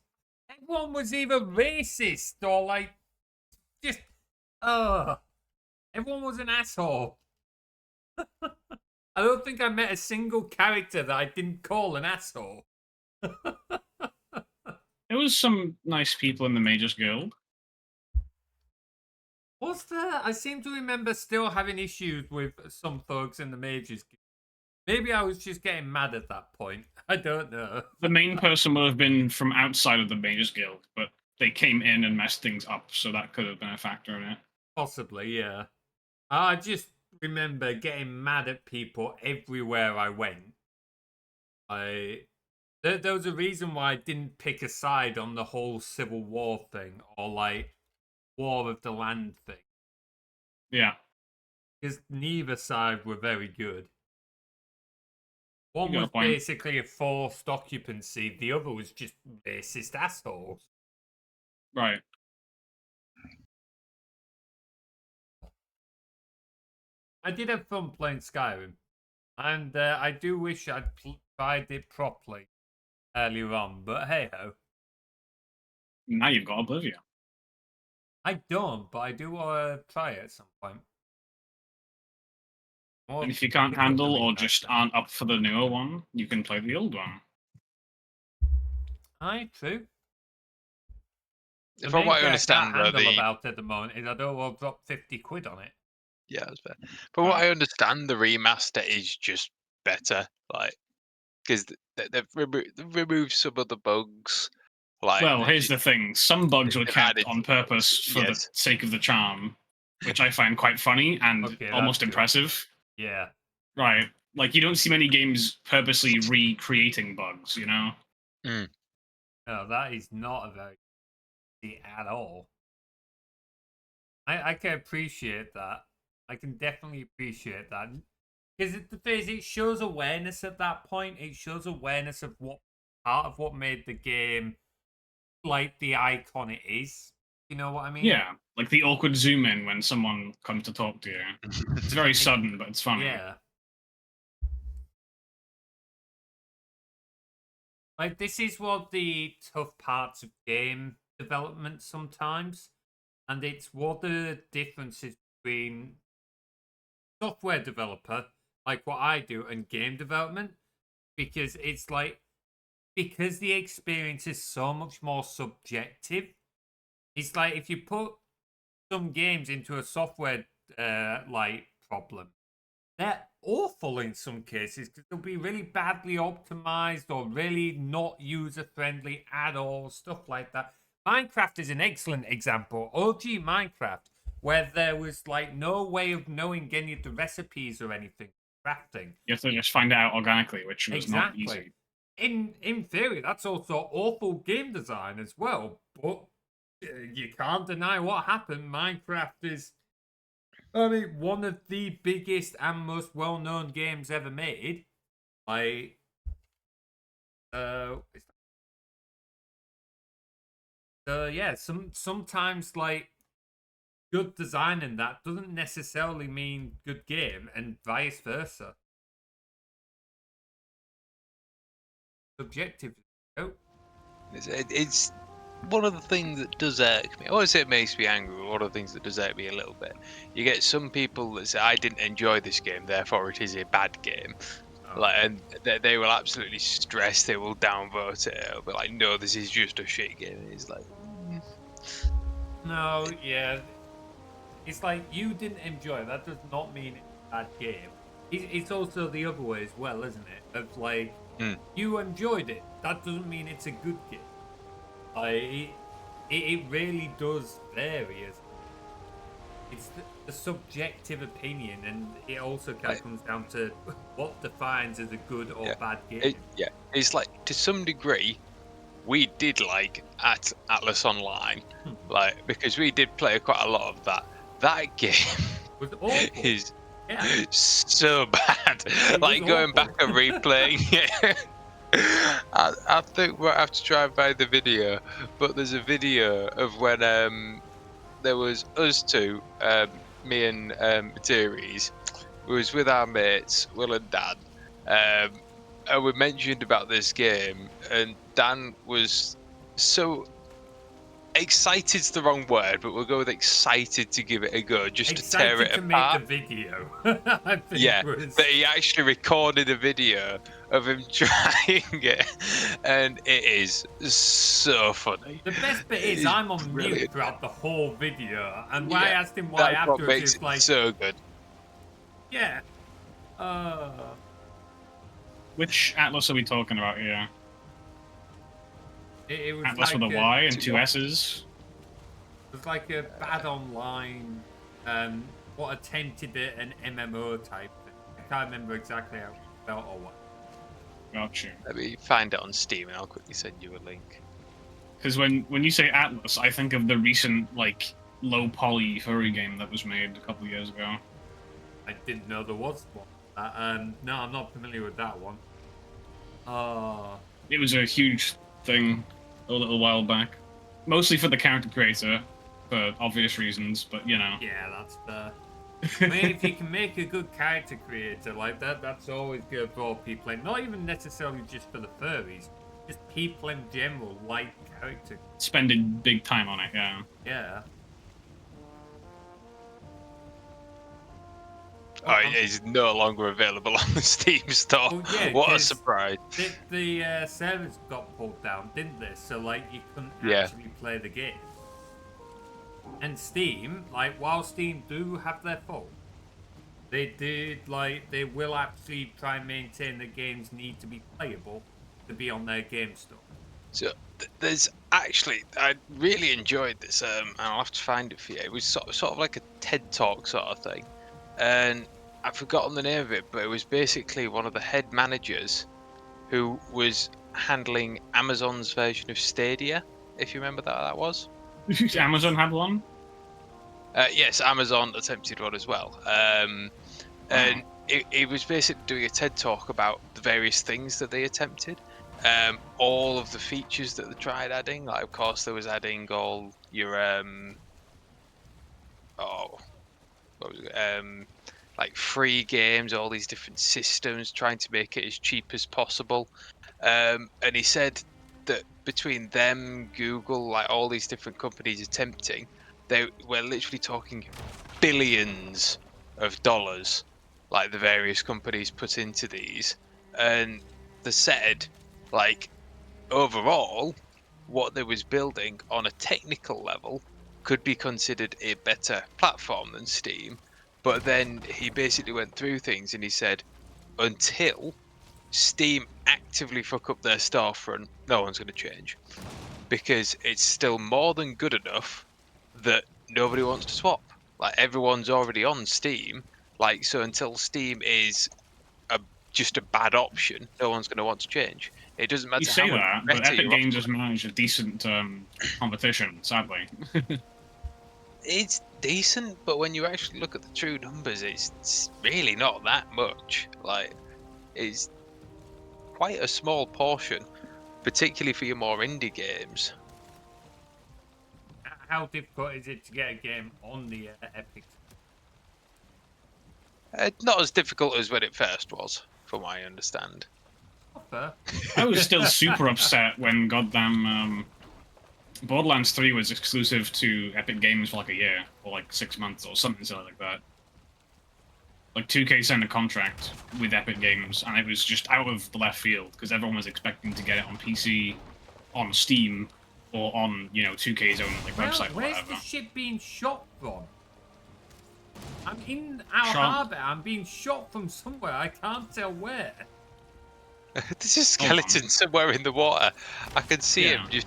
Speaker 2: Everyone was either racist or just everyone was an asshole. I don't think I met a single character that I didn't call an asshole.
Speaker 4: There was some nice people in the Mages Guild.
Speaker 2: Was there? I seem to remember still having issues with some thugs in the Mages Guild. Maybe I was just getting mad at that point. I don't know.
Speaker 4: The main person would have been from outside of the Mages Guild, but they came in and messed things up, so that could have been a factor in it.
Speaker 2: Possibly, yeah. I just remember getting mad at people everywhere I went. There was a reason why I didn't pick a side on the whole Civil War thing or War of the Land thing.
Speaker 4: Yeah.
Speaker 2: Because neither side were very good. One
Speaker 4: You got
Speaker 2: was
Speaker 4: a point.
Speaker 2: basically a forced occupancy, the other was just racist assholes.
Speaker 4: Right.
Speaker 2: I did have fun playing Skyrim, and I do wish I'd tried it properly earlier on, but hey ho.
Speaker 4: Now you've got Oblivion.
Speaker 2: I don't, but I do want to try it at some point.
Speaker 4: And if you can't handle or just aren't up for the newer one, you can play the old one.
Speaker 2: Aye, true.
Speaker 3: From what I understand,
Speaker 2: about at the moment is I don't want to drop 50 quid on it.
Speaker 3: Yeah, that's fair. From what I understand, the remaster is just better, because they've removed some of the bugs.
Speaker 4: Well, here's the thing: some bugs were
Speaker 3: they've
Speaker 4: kept
Speaker 3: added-
Speaker 4: on purpose for the
Speaker 3: Yes.
Speaker 4: sake of the charm, which I find quite funny and
Speaker 2: Okay,
Speaker 4: almost
Speaker 2: that's good.
Speaker 4: impressive.
Speaker 2: Yeah.
Speaker 4: Right. Like, you don't see many games purposely recreating bugs, you know?
Speaker 2: No, that is not a very easy at all. I can appreciate that. I can definitely appreciate that. Because the thing is, it shows awareness at that point. It shows awareness of what part of what made the game like the icon it is. You know what I mean?
Speaker 4: Yeah. Like the awkward zoom in when someone comes to talk to you. It's very sudden, but it's funny.
Speaker 2: Yeah. Like, this is one of the tough parts of game development sometimes. And it's what the differences between software developer, like what I do, and game development. Because it's like, because the experience is so much more subjective. It's like if you put some games into a software like problem, they're awful in some cases because they'll be really badly optimized or really not user friendly at all, stuff like that. Minecraft is an excellent example. OG Minecraft, where there was like no way of knowing any of the recipes or anything crafting.
Speaker 4: You have to just find it out organically, which was not
Speaker 2: Exactly.
Speaker 4: easy.
Speaker 2: In theory, that's also awful game design as well, but you can't deny what happened. Minecraft is, I mean, one of the biggest and most well-known games ever made. Like, yeah, sometimes like good design in that doesn't necessarily mean good game, and vice versa. Subjective. Oh.
Speaker 3: It's one of the things that does irk me. I won't say it makes me angry, but one of the things that does irk me a little bit. You get some people that say, I didn't enjoy this game, therefore it is a bad game.
Speaker 2: Oh.
Speaker 3: Like, and they will absolutely stress, they will downvote it. It'll be like, no, this is just a shit game. And it's like,
Speaker 2: No, yeah. It's like you didn't enjoy it. That does not mean it's a bad game. It's also the other way as well, isn't it? Of like, you enjoyed it. That doesn't mean it's a good game. Like, it really does vary. It's the subjective opinion, and it also kind of comes down to what defines as a good or bad game.
Speaker 3: It's like, to some degree, we did like at Atlas Online, like, because we did play quite a lot of that. That game
Speaker 2: was awful.
Speaker 3: is so bad. Like, going back and replaying it. I think we'll have to try and find the video, but there's a video of when there was us two, me and Materies, who was with our mates Will and Dan, and we mentioned about this game, and Dan was so excited's the wrong word, but we'll go with excited to give it a go, just to tear it apart.
Speaker 2: Make the video. I think
Speaker 3: That he actually recorded a video of him trying it, and it is so funny.
Speaker 2: The best bit is I'm on mute throughout the whole video, and when I asked him why
Speaker 3: that's
Speaker 2: afterwards,
Speaker 3: what makes
Speaker 2: it's like,
Speaker 3: so good.
Speaker 2: Yeah.
Speaker 4: Which Atlas are we talking about here?
Speaker 2: It was
Speaker 4: Atlas
Speaker 2: like
Speaker 4: with a Y and two S's?
Speaker 2: It was like a bad online, what attempted an MMO type thing. I can't remember exactly how it felt or what.
Speaker 4: Gotcha.
Speaker 3: Let me find it on Steam and I'll quickly send you a link.
Speaker 4: Because when you say Atlas, I think of the recent, like, low poly furry game that was made a couple of years ago.
Speaker 2: I didn't know there was one. No, I'm not familiar with that one.
Speaker 4: It was a huge thing a little while back. Mostly for the character creator, for obvious reasons, but you know.
Speaker 2: Yeah, that's fair. I mean, if you can make a good character creator like that, that's always good for people. Not even necessarily just for the furries, just people in general like character.
Speaker 4: Spending big time on it, yeah.
Speaker 2: Yeah.
Speaker 3: Oh, it's no longer available on the Steam store.
Speaker 2: Well, yeah,
Speaker 3: what a surprise.
Speaker 2: The servers got pulled down, didn't they? So, like, you couldn't actually play the game. And Steam, like, while Steam do have their fault, they will actually try and maintain the games need to be playable to be on their game store.
Speaker 3: So, there's actually, I really enjoyed this, and I'll have to find it for you. It was sort of like a TED Talk sort of thing. And I've forgotten the name of it, but it was basically one of the head managers who was handling Amazon's version of Stadia, if you remember that was.
Speaker 4: Amazon had one?
Speaker 3: Yes, Amazon attempted one as well. And it was basically doing a TED Talk about the various things that they attempted. All of the features that they tried adding. Like, of course, there was adding all your... like free games, all these different systems, trying to make it as cheap as possible. And he said that between them, Google, like all these different companies attempting, they were literally talking billions of dollars, like the various companies put into these. And they said, like, overall, what they was building on a technical level could be considered a better platform than Steam. But then he basically went through things and he said, until Steam actively fuck up their storefront, no one's going to change. Because it's still more than good enough that nobody wants to swap. Like, everyone's already on Steam. Like, so until Steam is just a bad option, no one's going to want to change. It doesn't matter
Speaker 4: You say
Speaker 3: how much
Speaker 4: that, but
Speaker 3: better
Speaker 4: Epic
Speaker 3: you
Speaker 4: Games
Speaker 3: offer.
Speaker 4: has managed a decent competition, sadly.
Speaker 3: It's decent, but when you actually look at the true numbers, it's really not that much. Like, it's quite a small portion, particularly for your more indie games.
Speaker 2: How difficult is it to get a game on the Epic?
Speaker 3: Not as difficult as when it first was, from what I understand.
Speaker 2: Fair.
Speaker 4: I was still super upset when goddamn Borderlands 3 was exclusive to Epic Games for like a year, or like 6 months, or something silly like that. Like 2K signed a contract with Epic Games, and it was just out of the left field, because everyone was expecting to get it on PC, on Steam, or on, 2K's own like website or
Speaker 2: Where's
Speaker 4: whatever.
Speaker 2: the ship being shot from? I'm in our
Speaker 4: Shot.
Speaker 2: harbour. I'm being shot from somewhere. I can't tell where.
Speaker 3: There's a skeleton somewhere in the water. I can see him just.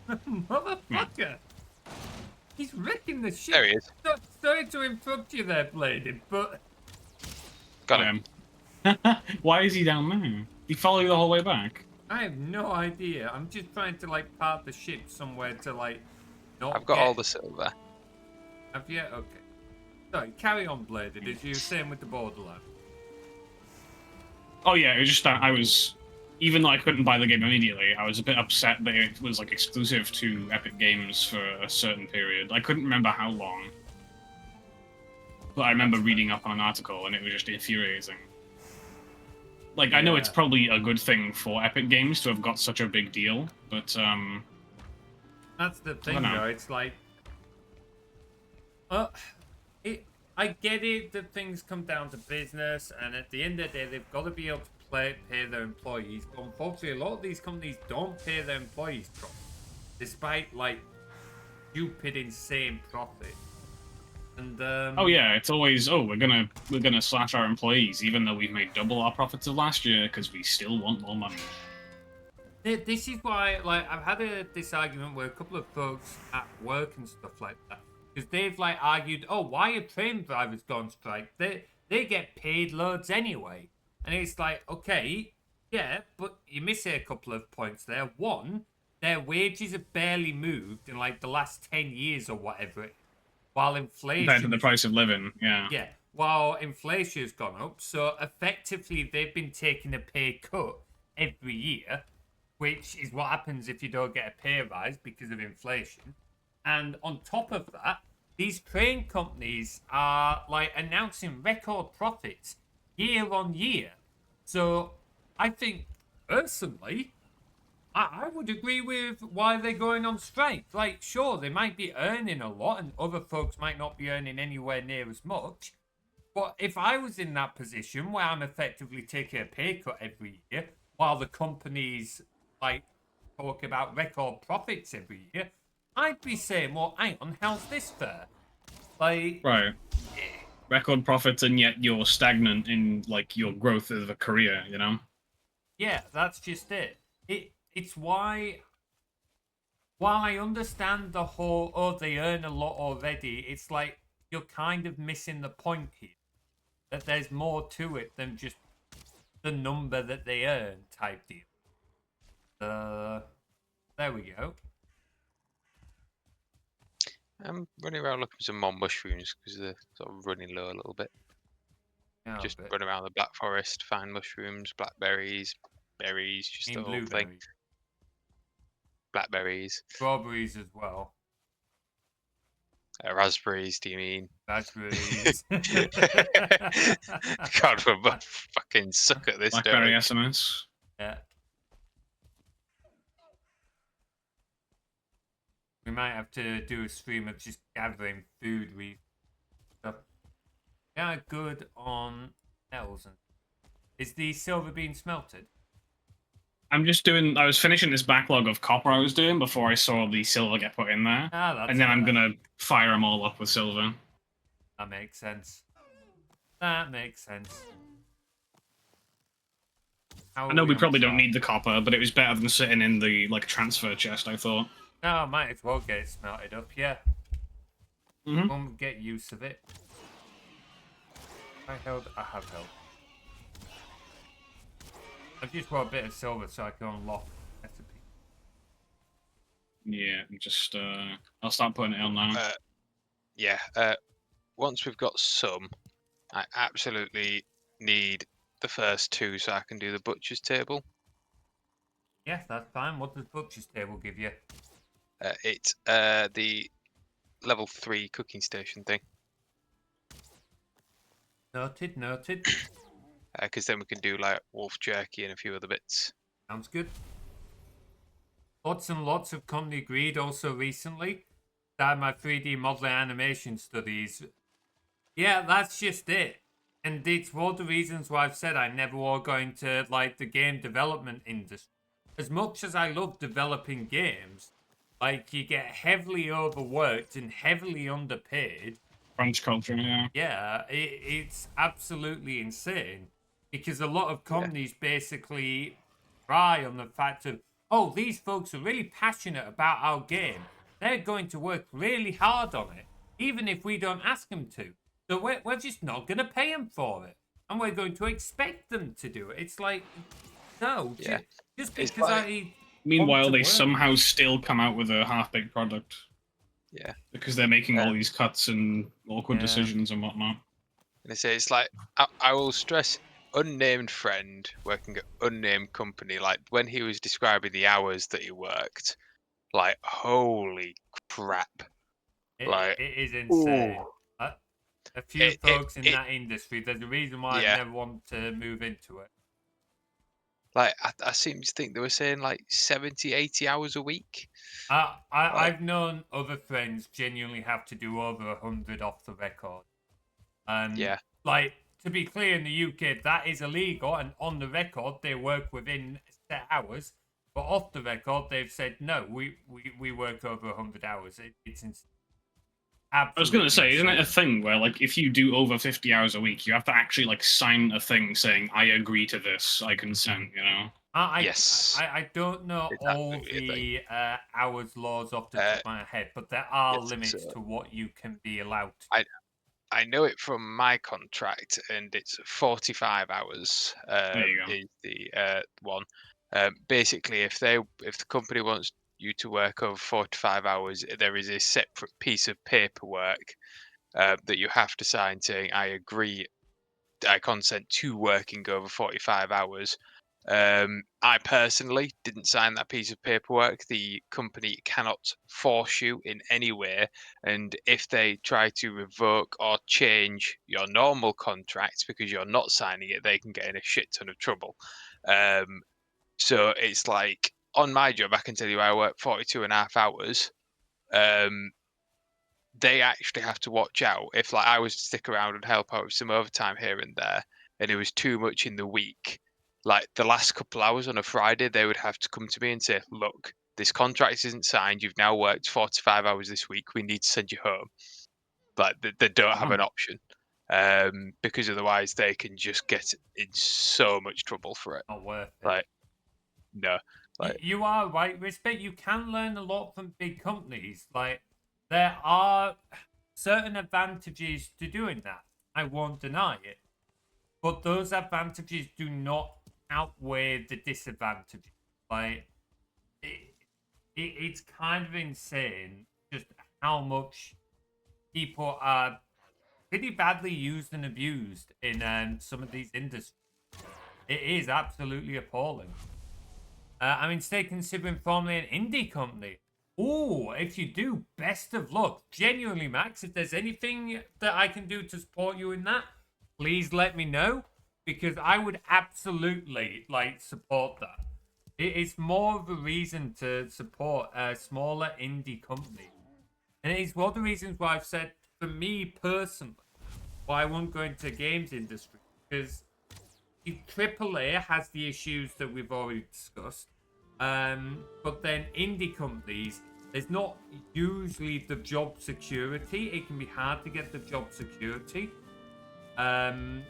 Speaker 2: Motherfucker! He's wrecking the ship.
Speaker 3: There he is.
Speaker 2: Sorry to interrupt you there, Bladed, but
Speaker 3: Got him.
Speaker 4: Why is he down there? He followed you the whole way back.
Speaker 2: I have no idea. I'm just trying to like park the ship somewhere to like not
Speaker 3: I've got
Speaker 2: get...
Speaker 3: all the silver.
Speaker 2: Have you? Okay. Sorry, carry on, Bladed, as you were saying with the Borderlands.
Speaker 4: Oh yeah, it was just that I was, even though I couldn't buy the game immediately, I was a bit upset that it was like exclusive to Epic Games for a certain period. I couldn't remember how long, but I remember reading up on an article and it was just infuriating. Like, I know it's probably a good thing for Epic Games to have got such a big deal, but
Speaker 2: That's the thing, though. It's like, I get it that things come down to business, and at the end of the day, they've got to be able to pay their employees. But unfortunately, a lot of these companies don't pay their employees properly, despite like stupid, insane profit. And
Speaker 4: oh yeah, it's always we're gonna slash our employees, even though we've made double our profits of last year because we still want more money.
Speaker 2: This is why, like, I've had this argument with a couple of folks at work and stuff like that. Because they've like argued, oh, why are train drivers gone on strike? They get paid loads anyway. And it's like, okay, yeah, but you're missing a couple of points there. One, their wages have barely moved in like the last 10 years or whatever, while inflation...
Speaker 4: Compared to the price of living, yeah.
Speaker 2: Yeah, while inflation has gone up. So effectively, they've been taking a pay cut every year, which is what happens if you don't get a pay rise because of inflation. And on top of that, these train companies are like announcing record profits year on year. So I think personally, I would agree with why they're going on strike. Like, sure, they might be earning a lot and other folks might not be earning anywhere near as much. But if I was in that position where I'm effectively taking a pay cut every year while the companies like talk about record profits every year, I'd be saying, well, hang on, how's this fair? Like,
Speaker 4: right. Record profits, and yet you're stagnant in like your growth of a career, you know?
Speaker 2: Yeah, that's just it. It's why, while I understand the whole, oh, they earn a lot already, it's like you're kind of missing the point here. That there's more to it than just the number that they earn type deal. There we go.
Speaker 3: I'm running around looking for some more mushrooms because they're sort of running low a little bit.
Speaker 2: Yeah,
Speaker 3: Just run around the Black Forest, find mushrooms, blackberries, berries, just the whole thing. Blackberries.
Speaker 2: Strawberries as well.
Speaker 3: Raspberries, do you mean?
Speaker 2: Raspberries.
Speaker 3: God, we're both fucking suck at this,
Speaker 4: Blackberry
Speaker 3: don't
Speaker 4: SMS.
Speaker 2: Yeah. We might have to do a stream of just gathering food stuff. Yeah, good on metals. Is the silver being smelted?
Speaker 4: I'm just doing. I was finishing this backlog of copper I was doing before I saw the silver get put in there,
Speaker 2: Ah, that's
Speaker 4: and then I'm
Speaker 2: fair.
Speaker 4: gonna fire them all up with silver.
Speaker 2: That makes sense. That makes sense. How
Speaker 4: I know
Speaker 2: are
Speaker 4: we
Speaker 2: on
Speaker 4: probably don't
Speaker 2: time?
Speaker 4: need the copper, but it was better than sitting in the like transfer chest. I thought.
Speaker 2: No, I might as well get it smelted up, yeah.
Speaker 4: Mm-hmm.
Speaker 2: Get use of it. I have held. I've just got a bit of silver so I can unlock recipe.
Speaker 4: Yeah, just I'll start putting it on now.
Speaker 3: Yeah. Once we've got some, I absolutely need the first 2 so I can do the butcher's table.
Speaker 2: Yes, that's fine. What does butcher's table give you?
Speaker 3: It's the level 3 cooking station thing.
Speaker 2: Noted, noted.
Speaker 3: Because then we can do like wolf jerky and a few other bits.
Speaker 2: Sounds good. Lots and lots of company agreed also recently that my 3D modeling animation studies. Yeah, that's just it. And it's one of the reasons why I've said I never was going to like the game development industry. As much as I love developing games, like you get heavily overworked and heavily underpaid.
Speaker 4: Crunch culture, yeah.
Speaker 2: Yeah, it's absolutely insane because a lot of companies basically rely on the fact of, oh, these folks are really passionate about our game. They're going to work really hard on it, even if we don't ask them to. So we're just not going to pay them for it. And we're going to expect them to do it. It's like, no,
Speaker 3: Yeah.
Speaker 2: just
Speaker 3: It's
Speaker 2: because
Speaker 3: like-
Speaker 2: I.
Speaker 4: Meanwhile,
Speaker 2: to
Speaker 4: they
Speaker 2: work.
Speaker 4: somehow still come out with a half-baked product.
Speaker 3: Yeah.
Speaker 4: Because they're making all these cuts and awkward
Speaker 2: Yeah.
Speaker 4: decisions and whatnot.
Speaker 3: And I say it's like I will stress unnamed friend working at unnamed company. Like when he was describing the hours that he worked, like holy crap! Like
Speaker 2: It is insane. A few folks in
Speaker 3: it-
Speaker 2: that industry, there's a reason why
Speaker 3: Yeah.
Speaker 2: I never want to move into it.
Speaker 3: like I seem to think they were saying like 70, 80 hours a week.
Speaker 2: I've known other friends genuinely have to do over 100 off the record.
Speaker 3: Yeah.
Speaker 2: Like, to be clear, in the UK, that is illegal, and on the record, they work within set hours. But off the record, they've said, no, we work over 100 hours. It's
Speaker 4: I was going to say, isn't it a
Speaker 2: insane.
Speaker 4: thing where, like, if you do over 50 hours a week, you have to actually, like, sign a thing saying, I agree to this, I consent, you know?
Speaker 3: Yes.
Speaker 2: I don't know
Speaker 3: It's
Speaker 2: all
Speaker 3: absolutely a
Speaker 2: the hours laws off the top of my head, but there are
Speaker 3: yes,
Speaker 2: limits
Speaker 3: so-
Speaker 2: to what you can be allowed to.
Speaker 3: I know it from my contract, and it's 45 hours.
Speaker 4: There you go.
Speaker 3: Is the one. Basically, if the company wants you to work over 45 hours, there is a separate piece of paperwork that you have to sign saying, I agree, I consent to working over 45 hours. I personally didn't sign that piece of paperwork. The company cannot force you in any way, and if they try to revoke or change your normal contract because you're not signing it, they can get in a shit ton of trouble. So it's like on my job, I can tell you I work 42 and a half hours. They actually have to watch out if, like, I was to stick around and help out with some overtime here and there, and it was too much in the week. Like the last couple hours on a Friday, they would have to come to me and say, "Look, this contract isn't signed. You've now worked 45 hours this week. We need to send you home." Like they don't have an option, because otherwise they can just get in so much trouble for it.
Speaker 2: Not worth it.
Speaker 3: Like, no, like
Speaker 2: You are right. Respect, you can learn a lot from big companies. Like, there are certain advantages to doing that. I won't deny it. But those advantages do not outweigh the disadvantages. Like, it's kind of insane just how much people are pretty badly used and abused in some of these industries. It is absolutely appalling. I mean, stay considering formerly an indie company. Ooh, if you do, best of luck. Genuinely, Max, if there's anything that I can do to support you in that, please let me know. Because I would absolutely, like, support that. It's more of a reason to support a smaller indie company. And it's one of the reasons why I've said, for me personally, why I won't go into games industry. Because the AAA has the issues that we've already discussed. But then indie companies, there's not usually the job security. It can be hard to get the job security.
Speaker 3: To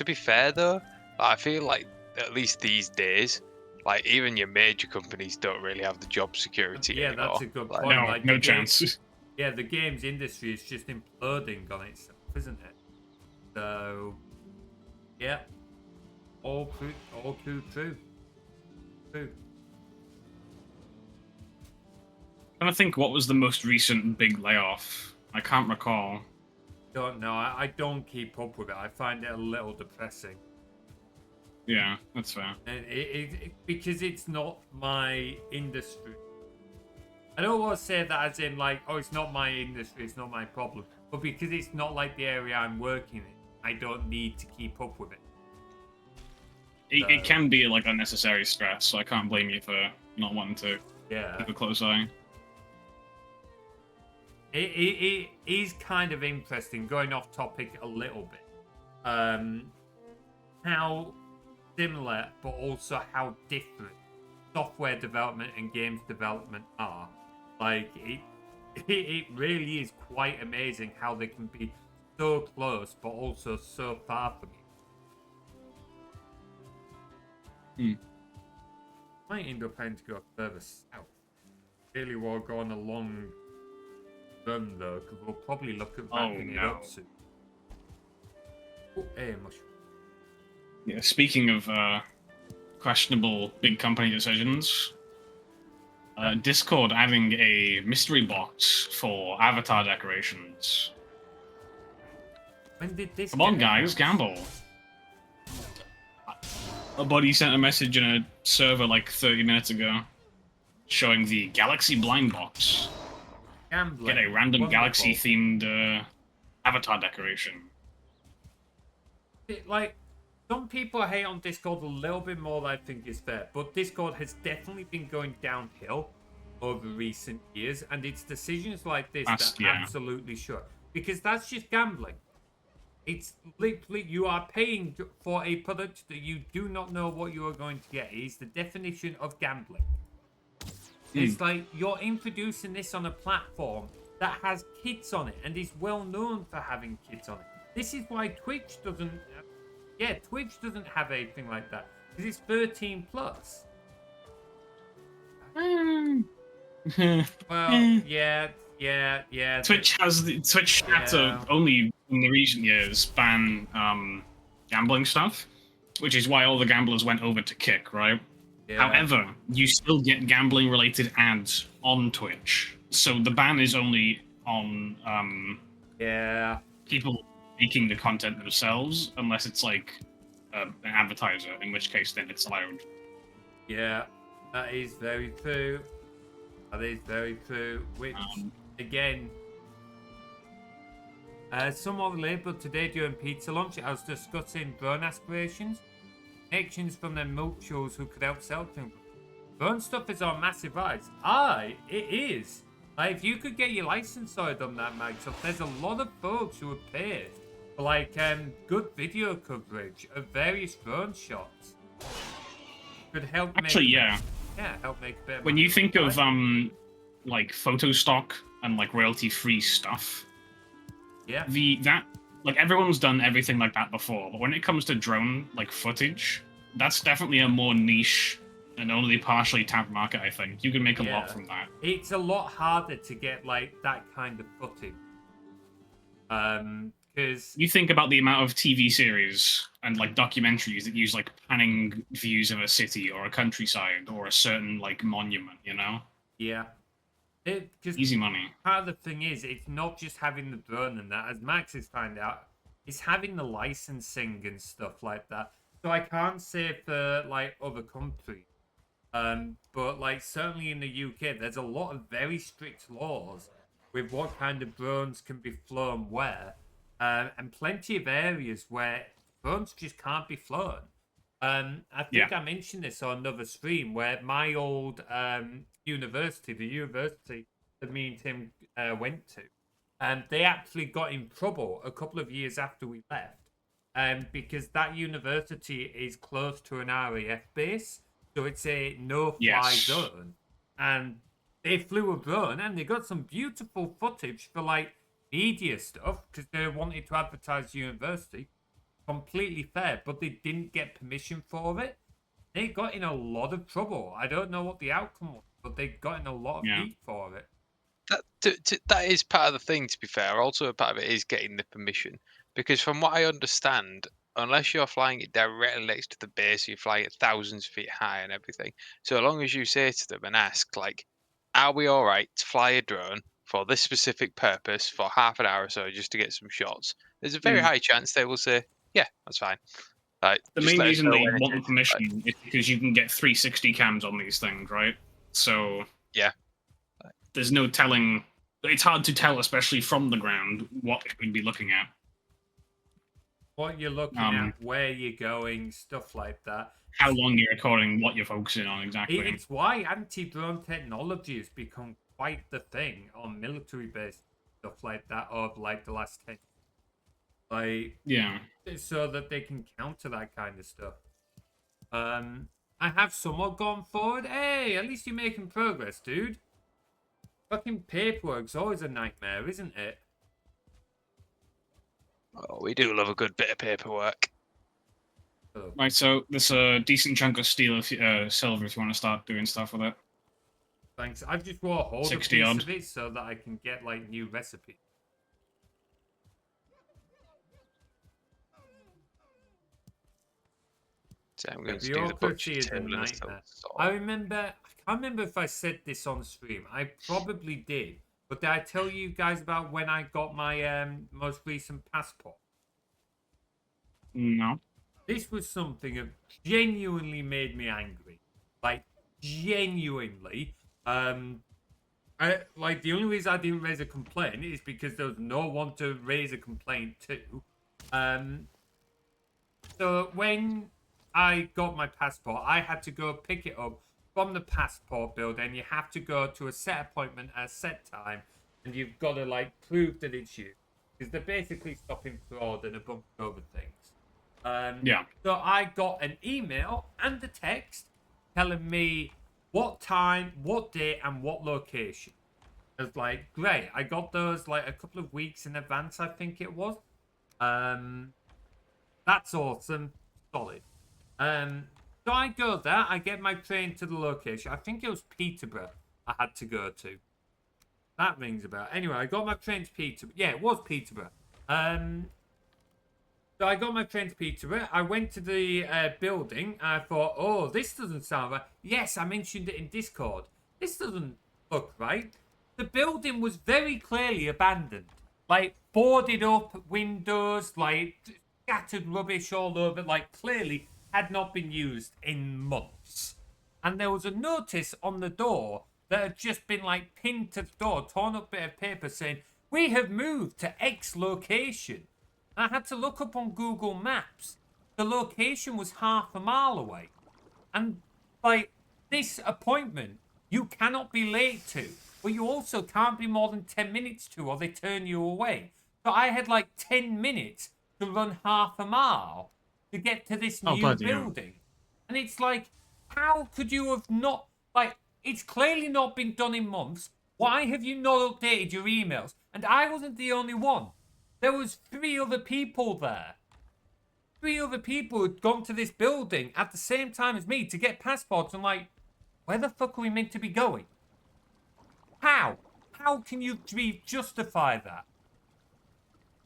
Speaker 3: be fair though, I feel like at least these days, like even your major companies don't really have the job security
Speaker 2: Yeah,
Speaker 3: anymore.
Speaker 2: that's a good
Speaker 3: Like,
Speaker 2: point.
Speaker 4: No,
Speaker 2: Like,
Speaker 4: no
Speaker 2: the
Speaker 4: chance.
Speaker 2: Yeah, the games industry is just imploding on itself, isn't it? So, yeah, all too true. True.
Speaker 4: I think what was the most recent big layoff? I can't recall.
Speaker 2: Don't know. I don't keep up with it. I find it a little depressing.
Speaker 4: Yeah, that's fair.
Speaker 2: And because it's not my industry. I don't want to say that as in like, oh, it's not my industry, it's not my problem. But because it's not like the area I'm working in, I don't need to keep up with it.
Speaker 4: It can be like unnecessary stress, so I can't blame you for not wanting to
Speaker 2: Yeah.
Speaker 4: keep a close eye.
Speaker 2: It is kind of interesting, going off topic a little bit. How similar, but also how different software development and games development are. Like, it really is quite amazing how they can be so close, but also so far from you. Might end up having to go further south. Really, we're going a long run though, because we'll probably look at wrapping it up soon. Oh, hey, mushroom.
Speaker 4: Yeah, speaking of questionable big company decisions, Discord adding a mystery box for avatar decorations.
Speaker 2: When did this?
Speaker 4: Come on,
Speaker 2: get
Speaker 4: guys,
Speaker 2: announced?
Speaker 4: gamble. A buddy sent a message in a server like 30 minutes ago showing the Galaxy Blind Box.
Speaker 2: Gambling.
Speaker 4: Get a random
Speaker 2: Wonderful.
Speaker 4: Galaxy-themed avatar decoration.
Speaker 2: Like, some people hate on Discord a little bit more than I think is fair, but Discord has definitely been going downhill over recent years, and it's decisions like this that absolutely should. Because that's just gambling. It's literally, you are paying for a product that you do not know what you are going to get. It is the definition of gambling. It's like, you're introducing this on a platform that has kids on it and is well known for having kids on it. This is why Twitch doesn't have anything like that, because it's 13 plus. Well, yeah.
Speaker 4: Twitch had to only in the recent years ban gambling stuff, which is why all the gamblers went over to Kick, right?
Speaker 2: Yeah.
Speaker 4: However, you still get gambling related ads on Twitch, so the ban is only on people making the content themselves, unless it's like an advertiser, in which case then it's allowed.
Speaker 2: Yeah, that is very true. That is very true. Which, again, somewhat related, but today during pizza lunch, I was discussing drone aspirations. Connections from their mutuals who could help sell things. Drone stuff is on massive rise. It is. Like, if you could get your license sorted on that, Microsoft, there's a lot of folks who have paid for, like, good video coverage of various drone shots. Could help
Speaker 4: Actually,
Speaker 2: help make a bit of
Speaker 4: when
Speaker 2: money.
Speaker 4: you think of like photo stock and like royalty-free stuff, like everyone's done everything like that before, but when it comes to drone like footage, that's definitely a more niche and only partially tapped market. I think you can make a lot from that.
Speaker 2: It's a lot harder to get like that kind of footage. Because
Speaker 4: you think about the amount of TV series and like documentaries that use like panning views of a city or a countryside or a certain like monument, you know?
Speaker 2: Yeah.
Speaker 4: Easy money.
Speaker 2: Part of the thing is, it's not just having the drone and that, as Max has found out, it's having the licensing and stuff like that. So I can't say for like other countries, but like certainly in the UK, there's a lot of very strict laws with what kind of drones can be flown where. And plenty of areas where drones just can't be flown. I think I mentioned this on another stream where my old university, the university that me and Tim went to, they actually got in trouble a couple of years after we left because that university is close to an RAF base, so it's a no-fly
Speaker 4: Yes.
Speaker 2: zone. And they flew a drone, and they got some beautiful footage for like media stuff because they wanted to advertise the university. Completely fair, but they didn't get permission for it. They got in a lot of trouble. I don't know what the outcome was, but they got in a lot of heat for it.
Speaker 3: That is part of the thing, to be fair. Also, a part of it is getting the permission. Because from what I understand, unless you're flying it directly next to the base, you're flying it thousands of feet high and everything. So long as you say to them and ask, like, are we all right to fly a drone for this specific purpose for half an hour or so just to get some shots? There's a very high chance they will say, yeah, that's fine. Like,
Speaker 4: The
Speaker 3: just
Speaker 4: main
Speaker 3: let us
Speaker 4: reason
Speaker 3: know
Speaker 4: they
Speaker 3: when it
Speaker 4: want the
Speaker 3: is.
Speaker 4: permission is because you can get 360 cams on these things, right? So
Speaker 3: Yeah.
Speaker 4: there's no telling. It's hard to tell, especially from the ground, what we'd be looking at.
Speaker 2: What you're looking at, where you're going, stuff like that.
Speaker 4: How long you're recording, what you're focusing on exactly.
Speaker 2: It's why anti-drone technology has become quite the thing on military-based stuff like that over like the last 10 years. Like,
Speaker 4: yeah.
Speaker 2: So that they can counter that kind of stuff. I have somewhat gone forward. Hey, at least you're making progress, dude. Fucking paperwork's always a nightmare, isn't it?
Speaker 3: Oh, we do love a good bit of paperwork.
Speaker 2: Oh.
Speaker 4: Right, so there's a decent chunk of steel, silver if you want to start doing stuff with it.
Speaker 2: Thanks. I've just bought a hold of
Speaker 4: 60
Speaker 2: piece
Speaker 4: odd.
Speaker 2: of it so that I can get like new recipes.
Speaker 3: So I'm going to do the
Speaker 2: Bureaucracy
Speaker 3: butcher
Speaker 2: is a
Speaker 3: table and stuff.
Speaker 2: nightmare. I can't remember if I said this on stream. I probably did. But did I tell you guys about when I got my most recent passport?
Speaker 4: No.
Speaker 2: This was something that genuinely made me angry. Like, genuinely. Like, the only reason I didn't raise a complaint is because there was no one to raise a complaint to. So when I got my passport, I had to go pick it up from the passport building. You have to go to a set appointment at a set time, and you've got to like prove that it's you, because they're basically stopping fraud and a bunch of other things.
Speaker 4: Yeah.
Speaker 2: So I got an email and a text telling me what time, what date, and what location. I was like, great. I got those like a couple of weeks in advance, I think it was. That's awesome. Solid. So I go there. I get my train to the location. I think it was Peterborough I had to go to. That rings a bell. Anyway, I got my train to Peterborough. Yeah, it was Peterborough. So I got my train to Peterborough. I went to the building. I thought, oh, this doesn't sound right. Yes, I mentioned it in Discord. This doesn't look right. The building was very clearly abandoned. Like, boarded up windows, like, scattered rubbish all over. Like, clearly had not been used in months. And there was a notice on the door that had just been, like, pinned to the door, torn up bit of paper saying, we have moved to X location. And I had to look up on Google Maps. The location was half a mile away. And, like, this appointment, you cannot be late to. But you also can't be more than 10 minutes to, or they turn you away. So I had, like, 10 minutes to run half a mile to get to this new building. And it's like, how could you have not... Like, it's clearly not been done in months. Why have you not updated your emails? And I wasn't the only one. There was 3 other people there. 3 other people had gone to this building at the same time as me to get passports. I'm like, where the fuck are we meant to be going? How? How can you justify that?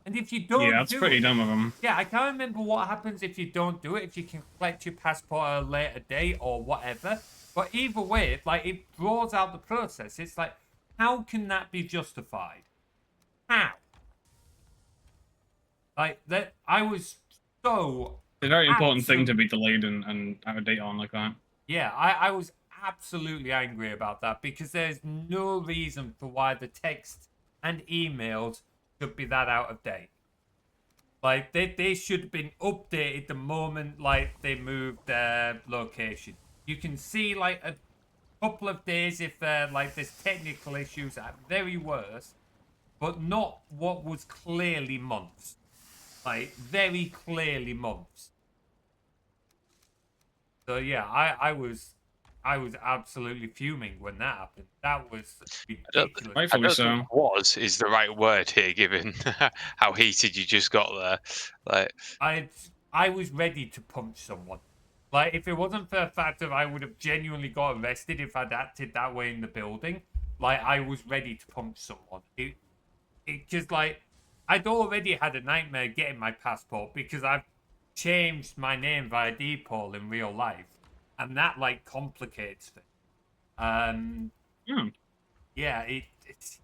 Speaker 2: And if you don't
Speaker 4: that's pretty dumb of them.
Speaker 2: Yeah, I can't remember what happens if you don't do it, if you can collect your passport at a later date or whatever. But either way, like, it draws out the process. It's like, how can that be justified? How? Like, that, I was so...
Speaker 4: It's a very important thing to be delayed and out of date on like that.
Speaker 2: Yeah, I was absolutely angry about that because there's no reason for why the text and emails should be that out of date. Like, they should have been updated the moment, like, they moved their location. You can see, like, a couple of days if, like, there's technical issues at very worst, but not what was clearly months. like very clearly months. So yeah, I was absolutely fuming when that happened. That was ridiculous.
Speaker 3: I
Speaker 4: Rightfully
Speaker 3: don't
Speaker 4: so.
Speaker 3: think "was" is the right word here, given how heated you just got there. Like,
Speaker 2: I was ready to punch someone. Like, if it wasn't for the fact that I would have genuinely got arrested if I'd acted that way in the building, like, I was ready to punch someone. It just, like, I'd already had a nightmare getting my passport because I've changed my name via default in real life. And that, like, complicates things.
Speaker 4: Yeah.
Speaker 2: Yeah, it's...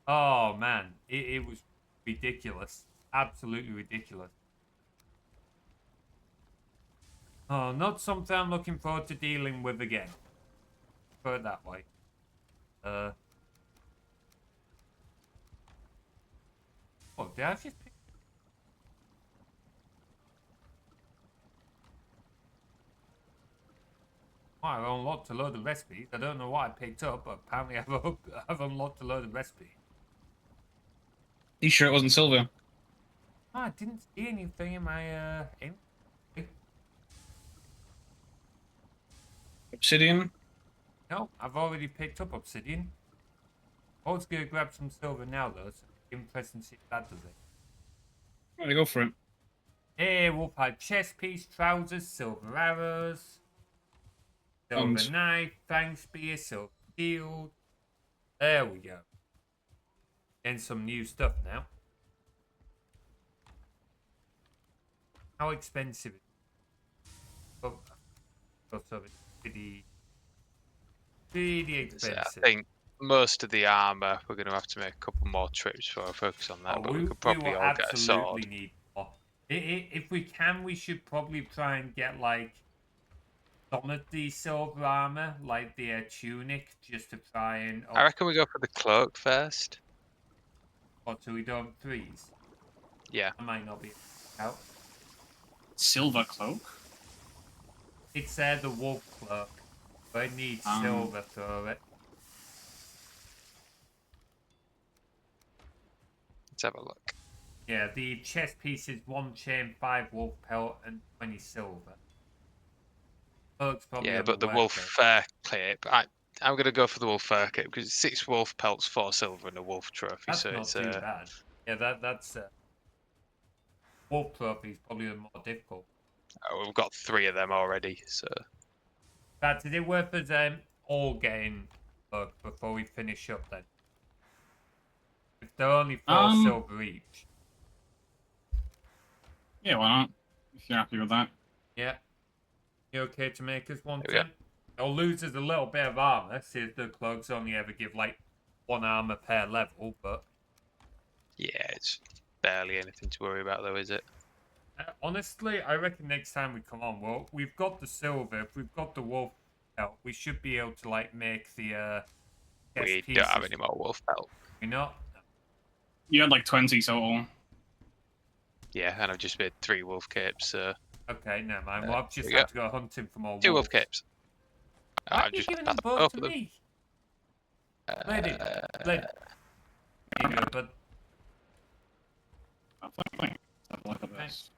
Speaker 2: Oh, man. It was ridiculous. Absolutely ridiculous. Oh, not something I'm looking forward to dealing with again. Put it that way. Oh, did I just pick... Oh, I've unlocked a load of recipes. I don't know what I picked up, but apparently I've unlocked a load of recipes.
Speaker 4: You sure it wasn't silver?
Speaker 2: Oh, I didn't see anything in my inventory.
Speaker 4: Obsidian?
Speaker 2: No, I've already picked up obsidian. I was gonna grab some silver now though, so impressed and see if that does it.
Speaker 4: Right, go for it.
Speaker 2: Hey, wolfhide chest piece, trousers, silver arrows, silver knife, fang spear, silver shield. There we go. And some new stuff now. How expensive is it? Oh, so it's pretty
Speaker 3: I
Speaker 2: expensive.
Speaker 3: think most of the armor we're going to have to make a couple more trips for. Focus on that,
Speaker 2: Oh,
Speaker 3: but we could
Speaker 2: we
Speaker 3: probably
Speaker 2: will
Speaker 3: all get a sword.
Speaker 2: absolutely need more. If we can, we should probably try and get like some of the silver armor, like the tunic, just to try and.
Speaker 3: I reckon we go for the cloak first.
Speaker 2: What, so we don't freeze?
Speaker 3: Yeah.
Speaker 2: I might not be out.
Speaker 4: Silver cloak?
Speaker 2: It's the wolf cloak, but it needs silver for it.
Speaker 3: Let's have a look.
Speaker 2: Yeah, the chest piece is 1 chain, 5 wolf pelt, and 20 silver. Cloak's probably
Speaker 3: Yeah,
Speaker 2: on
Speaker 3: but the
Speaker 2: work
Speaker 3: wolf
Speaker 2: rate.
Speaker 3: fur cape. I'm going to go for the wolf fur cape because it's 6 wolf pelts, 4 silver, and a wolf trophy.
Speaker 2: That's
Speaker 3: so
Speaker 2: not
Speaker 3: it's
Speaker 2: too bad. Yeah, that's wolf trophy is probably the more difficult.
Speaker 3: we've got 3 of them already. So
Speaker 2: But is it worth us all getting cloak before we finish up then? If they're only 4 silver each.
Speaker 4: Yeah, why not? If you're happy with that.
Speaker 2: Yeah. You okay to make us one,
Speaker 3: There we
Speaker 2: Tim? It'll lose us a little bit of armor, since the cloaks only ever give like 1 armor per level, but
Speaker 3: yeah, it's barely anything to worry about though, is it?
Speaker 2: honestly, I reckon next time we come on, well, we've got the silver. If we've got the wolf pelt, we should be able to like make the
Speaker 3: We
Speaker 2: pieces.
Speaker 3: don't have any more wolf pelt.
Speaker 2: You know?
Speaker 4: You had like 20 total.
Speaker 3: Yeah, and I've just made 3 wolf capes. So
Speaker 2: Okay, never mind. Well, I've just
Speaker 3: there we
Speaker 2: had to go hunting for more
Speaker 3: 2
Speaker 2: wolves.
Speaker 3: wolf capes.
Speaker 2: Why are
Speaker 3: I've
Speaker 2: you
Speaker 3: just
Speaker 2: giving
Speaker 3: passed
Speaker 2: them both
Speaker 3: both
Speaker 2: to
Speaker 3: of them.
Speaker 2: me? Let it. There you go, bud.
Speaker 4: Let's have a look at this.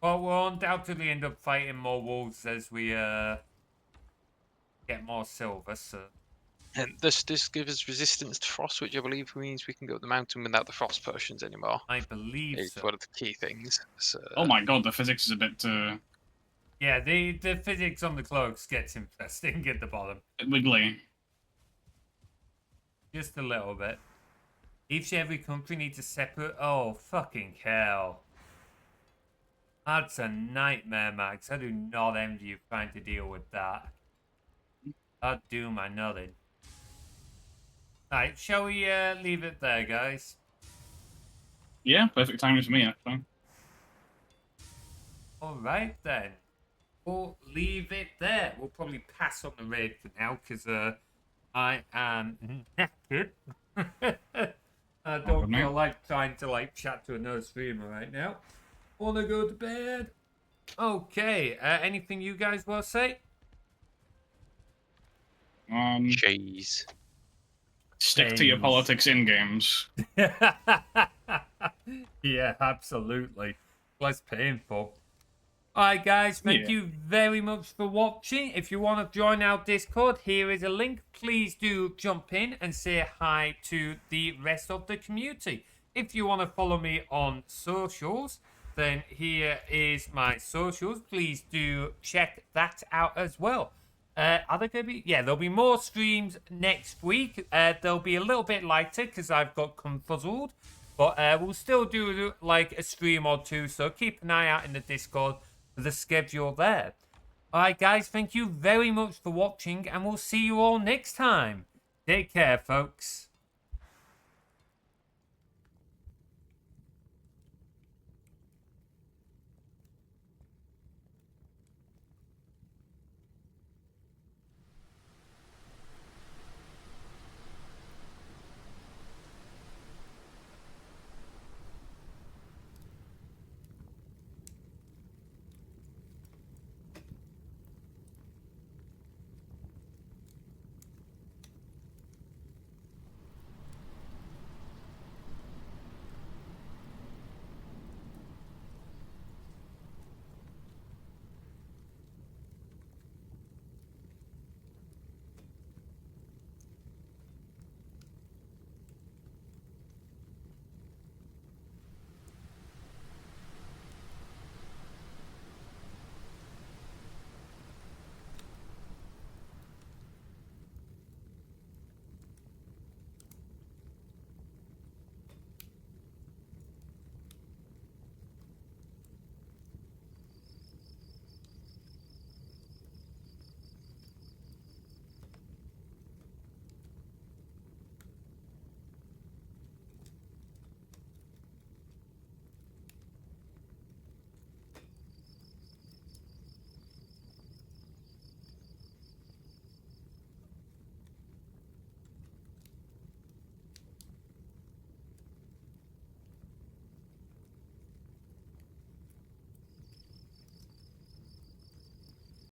Speaker 2: Well, we'll undoubtedly end up fighting more wolves as we get more silver, so...
Speaker 3: And this gives us resistance to frost, which I believe means we can go up the mountain without the frost potions anymore.
Speaker 2: I believe
Speaker 3: It's
Speaker 2: so.
Speaker 3: one of the key things. So,
Speaker 4: Oh my god, the physics is a bit
Speaker 2: Yeah, the physics on the cloaks gets interesting at the bottom.
Speaker 4: wiggly.
Speaker 2: Just a little bit. Each and every country needs a separate... Oh, fucking hell. That's a nightmare, Max. I do not envy you trying to deal with that. I'd do my nothing. Right, shall we leave it there, guys?
Speaker 4: Yeah, perfect timing for me, actually.
Speaker 2: Alright then. We'll leave it there. We'll probably pass on the raid for now, because I am knackered. I don't feel like trying to like chat to another streamer right now. Wanna go to bed? Okay, anything you guys want to say?
Speaker 3: cheese.
Speaker 4: Stick to your
Speaker 2: Games.
Speaker 4: politics in games.
Speaker 2: Yeah, absolutely. Less painful. Alright guys, thank
Speaker 4: Yeah.
Speaker 2: you very much for watching. If you want to join our Discord, here is a link. Please do jump in and say hi to the rest of the community. If you want to follow me on socials, then here is my socials. Please do check that out as well. Are there going to be... Yeah, there'll be more streams next week. They'll be a little bit lighter because I've got confuzzled. But we'll still do like a stream or two. So keep an eye out in the Discord for the schedule there. Alright guys, thank you very much for watching. And we'll see you all next time. Take care, folks.